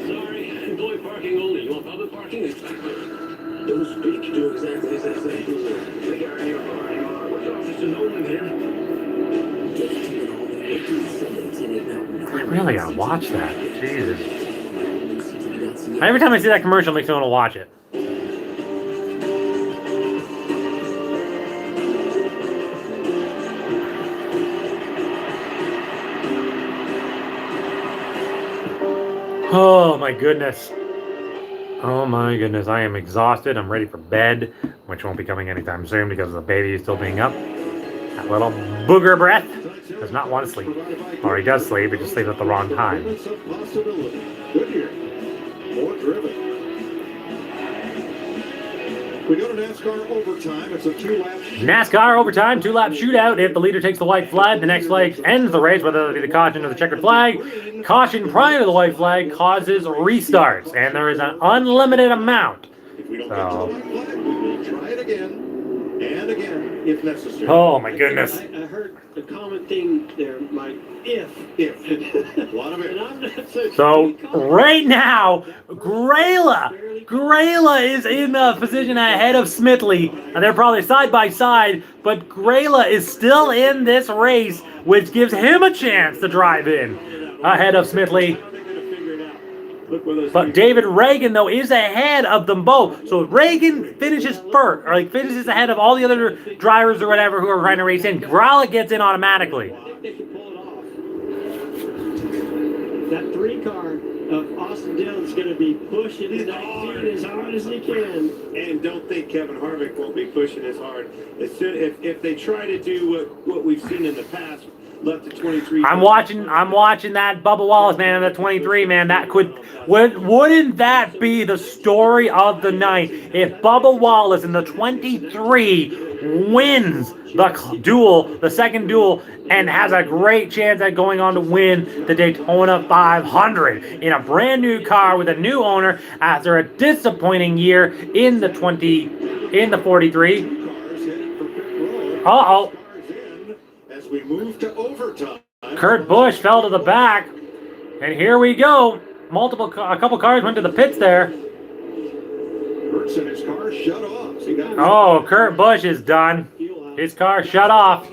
Sorry, employee parking only. You want public parking? Don't speak. Do exactly as I say. We are in your parking lot. Which office is open here? I really gotta watch that. Jesus. Every time I see that commercial, it makes me want to watch it. Oh my goodness. Oh my goodness. I am exhausted. I'm ready for bed, which won't be coming anytime soon because the baby is still being up. That little booger breath does not want to sleep. Or he does sleep, he just sleeps at the wrong time. Goodyear, more driven. We go to NASCAR overtime. It's a two-lap. NASCAR overtime, two-lap shootout. If the leader takes the white flag, the next flag ends the race, whether it be the caution or the checkered flag. Caution prior to the white flag causes restarts, and there is an unlimited amount. If we don't get to the white flag, we will try it again and again if necessary. Oh my goodness. I heard a common thing there, Mike. If. A lot of it. And I'm not so So right now, Grayla is in the position ahead of Smithley, and they're probably side by side. But Grayla is still in this race, which gives him a chance to drive in ahead of Smithley. But David Reagan, though, is ahead of them both. So if Reagan finishes first, or like finishes ahead of all the other drivers or whatever who are trying to race in, Grayla gets in automatically. That 3-car of Austin Dillon's going to be pushing the 19 as hard as he can. And don't think Kevin Harvick won't be pushing as hard. As soon, if they try to do what we've seen in the past, left to 23. I'm watching that Bubba Wallace, man, in the 23, man. That wouldn't that be the story of the night if Bubba Wallace in the 23 wins the second duel, and has a great chance at going on to win the Daytona 500 in a brand new car with a new owner after a disappointing year in the 43. Uh-oh. As we move to overtime. Kurt Busch fell to the back, and here we go. A couple cars went to the pits there. Kurt's in his car shut off. Oh, Kurt Busch is done. His car shut off.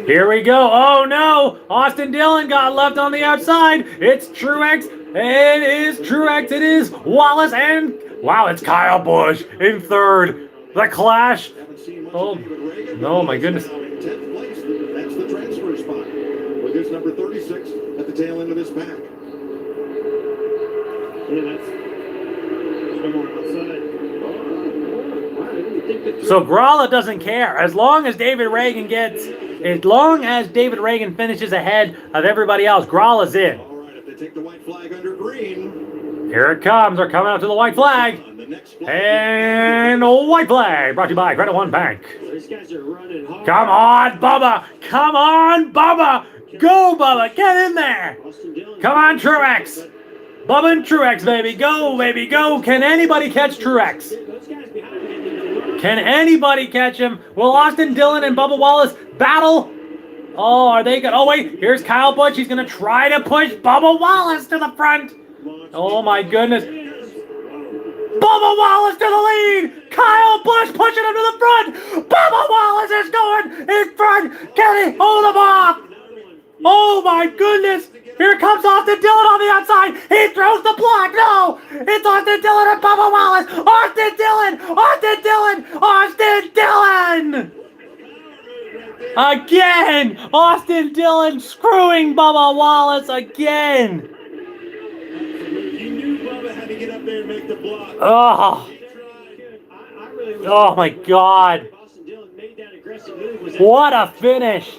Here we go. Oh no! Austin Dillon got left on the outside. It's Truex. It is Truex. It is Wallace, and wow, it's Kyle Busch in third. The clash. Oh no, my goodness. That's the transfer spot. With is number 36 at the tail end of this pack. Yeah, that's no more outside. So Gralla doesn't care. As long as David Reagan finishes ahead of everybody else, Gralla's in. All right, if they take the white flag under green. Here it comes. They're coming up to the white flag. And a white flag brought to you by Credit One Bank. These guys are running hard. Come on, Bubba. Come on, Bubba. Go, Bubba. Get in there. Come on, Truex. Bubba and Truex, baby. Go, baby. Go. Can anybody catch Truex? Can anybody catch him? Will Austin Dillon and Bubba Wallace battle? Oh, are they good? Oh, wait. Here's Kyle Busch. He's going to try to push Bubba Wallace to the front. Oh, my goodness. Bubba Wallace to the lead. Kyle Busch pushing him to the front. Bubba Wallace is going in front. Can he hold him off? Oh, my goodness. Here comes Austin Dillon on the outside. He throws the block. No, it's Austin Dillon and Bubba Wallace. Austin Dillon. Austin Dillon. Austin Dillon. Again. Austin Dillon screwing Bubba Wallace again. You knew Bubba had to get up there and make the block. Oh. Oh my God. What a finish.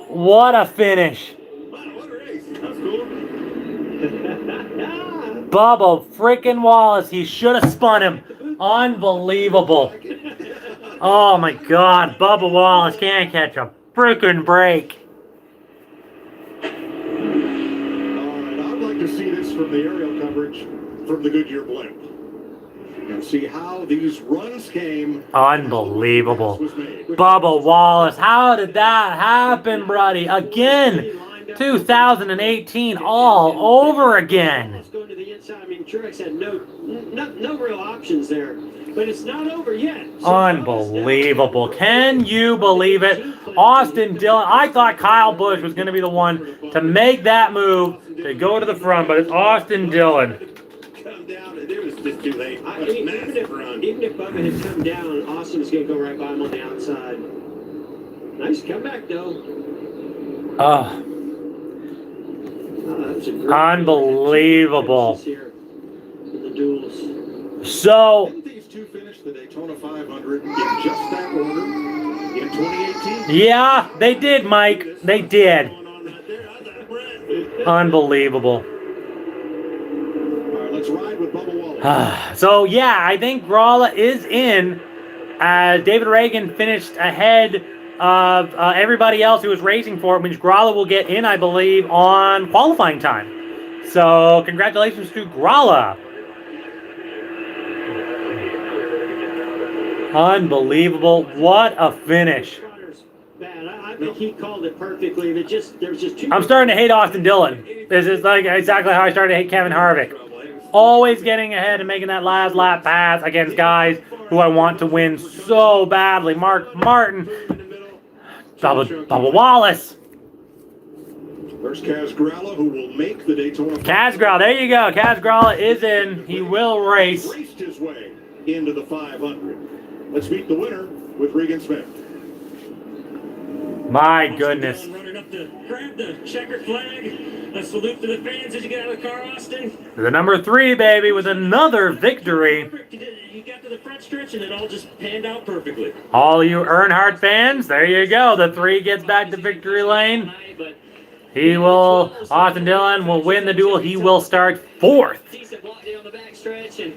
What a finish. Bubba freaking Wallace. He should have spun him. Unbelievable. Oh my God. Bubba Wallace can't catch a freaking break. All right, I'd like to see this from the aerial coverage from the Goodyear blimp. And see how these runs came. Unbelievable. Bubba Wallace. How did that happen, buddy? Again. 2018 all over again. Going to the inside. I mean, Truex had no real options there. But it's not over yet. Unbelievable. Can you believe it? Austin Dillon. I thought Kyle Busch was going to be the one to make that move to go to the front, but it's Austin Dillon. Come down, and it was just too late. Even if Bubba had come down, Austin was going to go right by him on the outside. Nice comeback, though. Oh. Unbelievable. Here in the duels. So. Didn't these two finish the Daytona 500 in just that order in 2018? Yeah, they did, Mike. They did. Unbelievable. All right, let's ride with Bubba Wallace. So, yeah, I think Gralla is in as David Reagan finished ahead of everybody else who was racing for it, which Gralla will get in, I believe, on qualifying time. So, congratulations to Gralla. Unbelievable. What a finish. I think he called it perfectly. There was just too. I'm starting to hate Austin Dillon. This is like exactly how I started to hate Kevin Harvick. Always getting ahead and making that last lap pass against guys who I want to win so badly. Mark Martin. Bubba Wallace. There's Kaz Gralla, who will make the Daytona. Kaz Gralla, there you go. Kaz Gralla is in. He will race. Raced his way into the 500. Let's meet the winner with Regan Smith. My goodness. Running up to grab the checkered flag. A salute to the fans as you get out of the car, Austin. The number 3, baby, with another victory. You got to the front stretch and it all just panned out perfectly. All you Earnhardt fans, there you go. The 3 gets back to victory lane. He will, Austin Dillon will win the duel. He will start 4th. Decent block down the back stretch and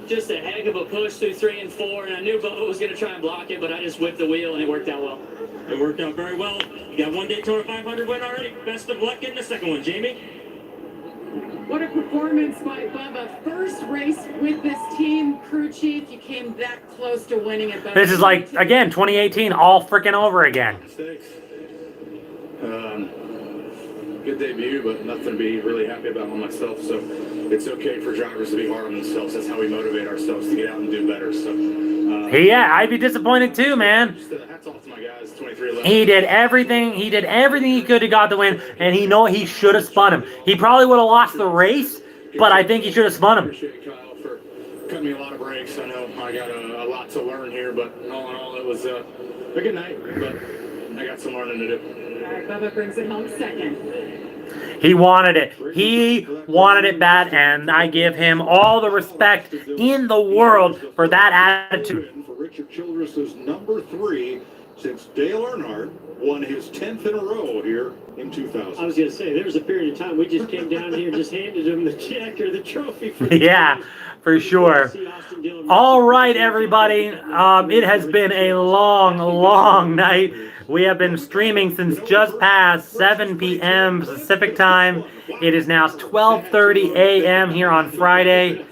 just a heck of a push through 3 and 4. And I knew Bubba was going to try and block it, but I just whipped the wheel and it worked out well. It worked out very well. You got one Daytona 500 win already. Best of luck getting the second one, Jamie. What a performance by Bubba. First race with this team, crew chief. You came that close to winning it. This is like, again, 2018 all freaking over again. Mistakes. Good debut, but nothing to be really happy about on myself. So it's okay for drivers to be hard on themselves. That's how we motivate ourselves to get out and do better. So yeah, I'd be disappointed too, man. Hats off to my guys. 23-11. He did everything. He did everything he could to got the win, and he should have spun him. He probably would have lost the race, but I think he should have spun him. Appreciate Kyle for cutting me a lot of breaks. I know I got a lot to learn here, but all in all, it was a good night. But I got some learning to do. All right, Bubba brings it home second. He wanted it. He wanted it bad, and I give him all the respect in the world for that attitude. For Richard Childress's number 3 since Dale Earnhardt won his 10th in a row here in 2000. I was going to say, there was a period of time we just came down here and just handed him the check or the trophy. For Yeah, for sure. All right, everybody. It has been a long, long night. We have been streaming since just past 7 p.m. Pacific time. It is now 12:30 a.m. here on Friday.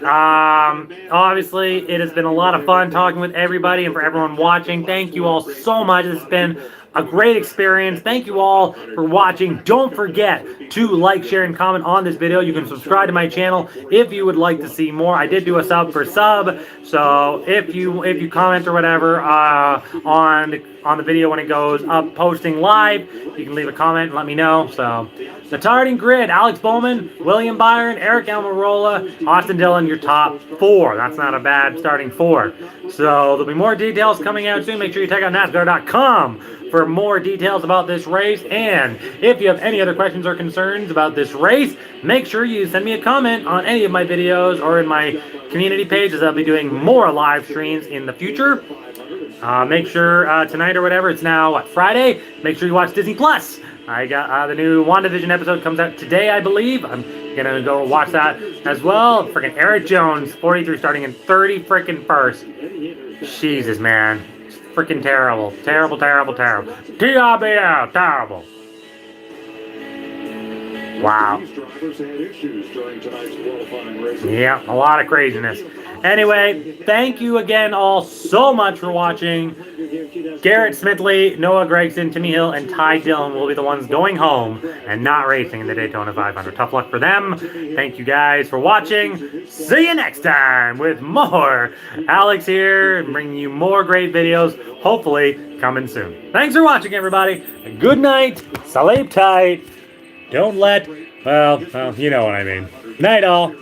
Obviously, it has been a lot of fun talking with everybody and for everyone watching. Thank you all so much. It's been a great experience. Thank you all for watching. Don't forget to like, share, and comment on this video. You can subscribe to my channel if you would like to see more. I did do a sub for sub, so if you comment or whatever on the video when it goes up posting live, you can leave a comment and let me know. So the starting grid: Alex Bowman, William Byron, Eric Almirola, Austin Dillon, your top 4. That's not a bad starting 4. So there'll be more details coming out soon. Make sure you check out NASCAR.com for more details about this race. And if you have any other questions or concerns about this race, make sure you send me a comment on any of my videos or in my community page, as I'll be doing more live streams in the future. Make sure tonight or whatever, it's now, what, Friday? Make sure you watch Disney Plus. I got the new WandaVision episode comes out today, I believe. I'm gonna go watch that as well. Freaking Eric Jones, 43, starting in 30 freaking first. Jesus, man. Freaking terrible. Terrible, terrible, terrible. TRBL, terrible. Wow. These drivers had issues during tonight's qualifying race. Yeah, a lot of craziness. Anyway, thank you again all so much for watching. Garrett Smithley, Noah Gregson, Timmy Hill, and Ty Dillon will be the ones going home and not racing in the Daytona 500. Tough luck for them. Thank you guys for watching. See you next time with more. Alex here, and bringing you more great videos, hopefully coming soon. Thanks for watching, everybody. Good night. Sleep tight. Don't let, well, you know what I mean. Night all.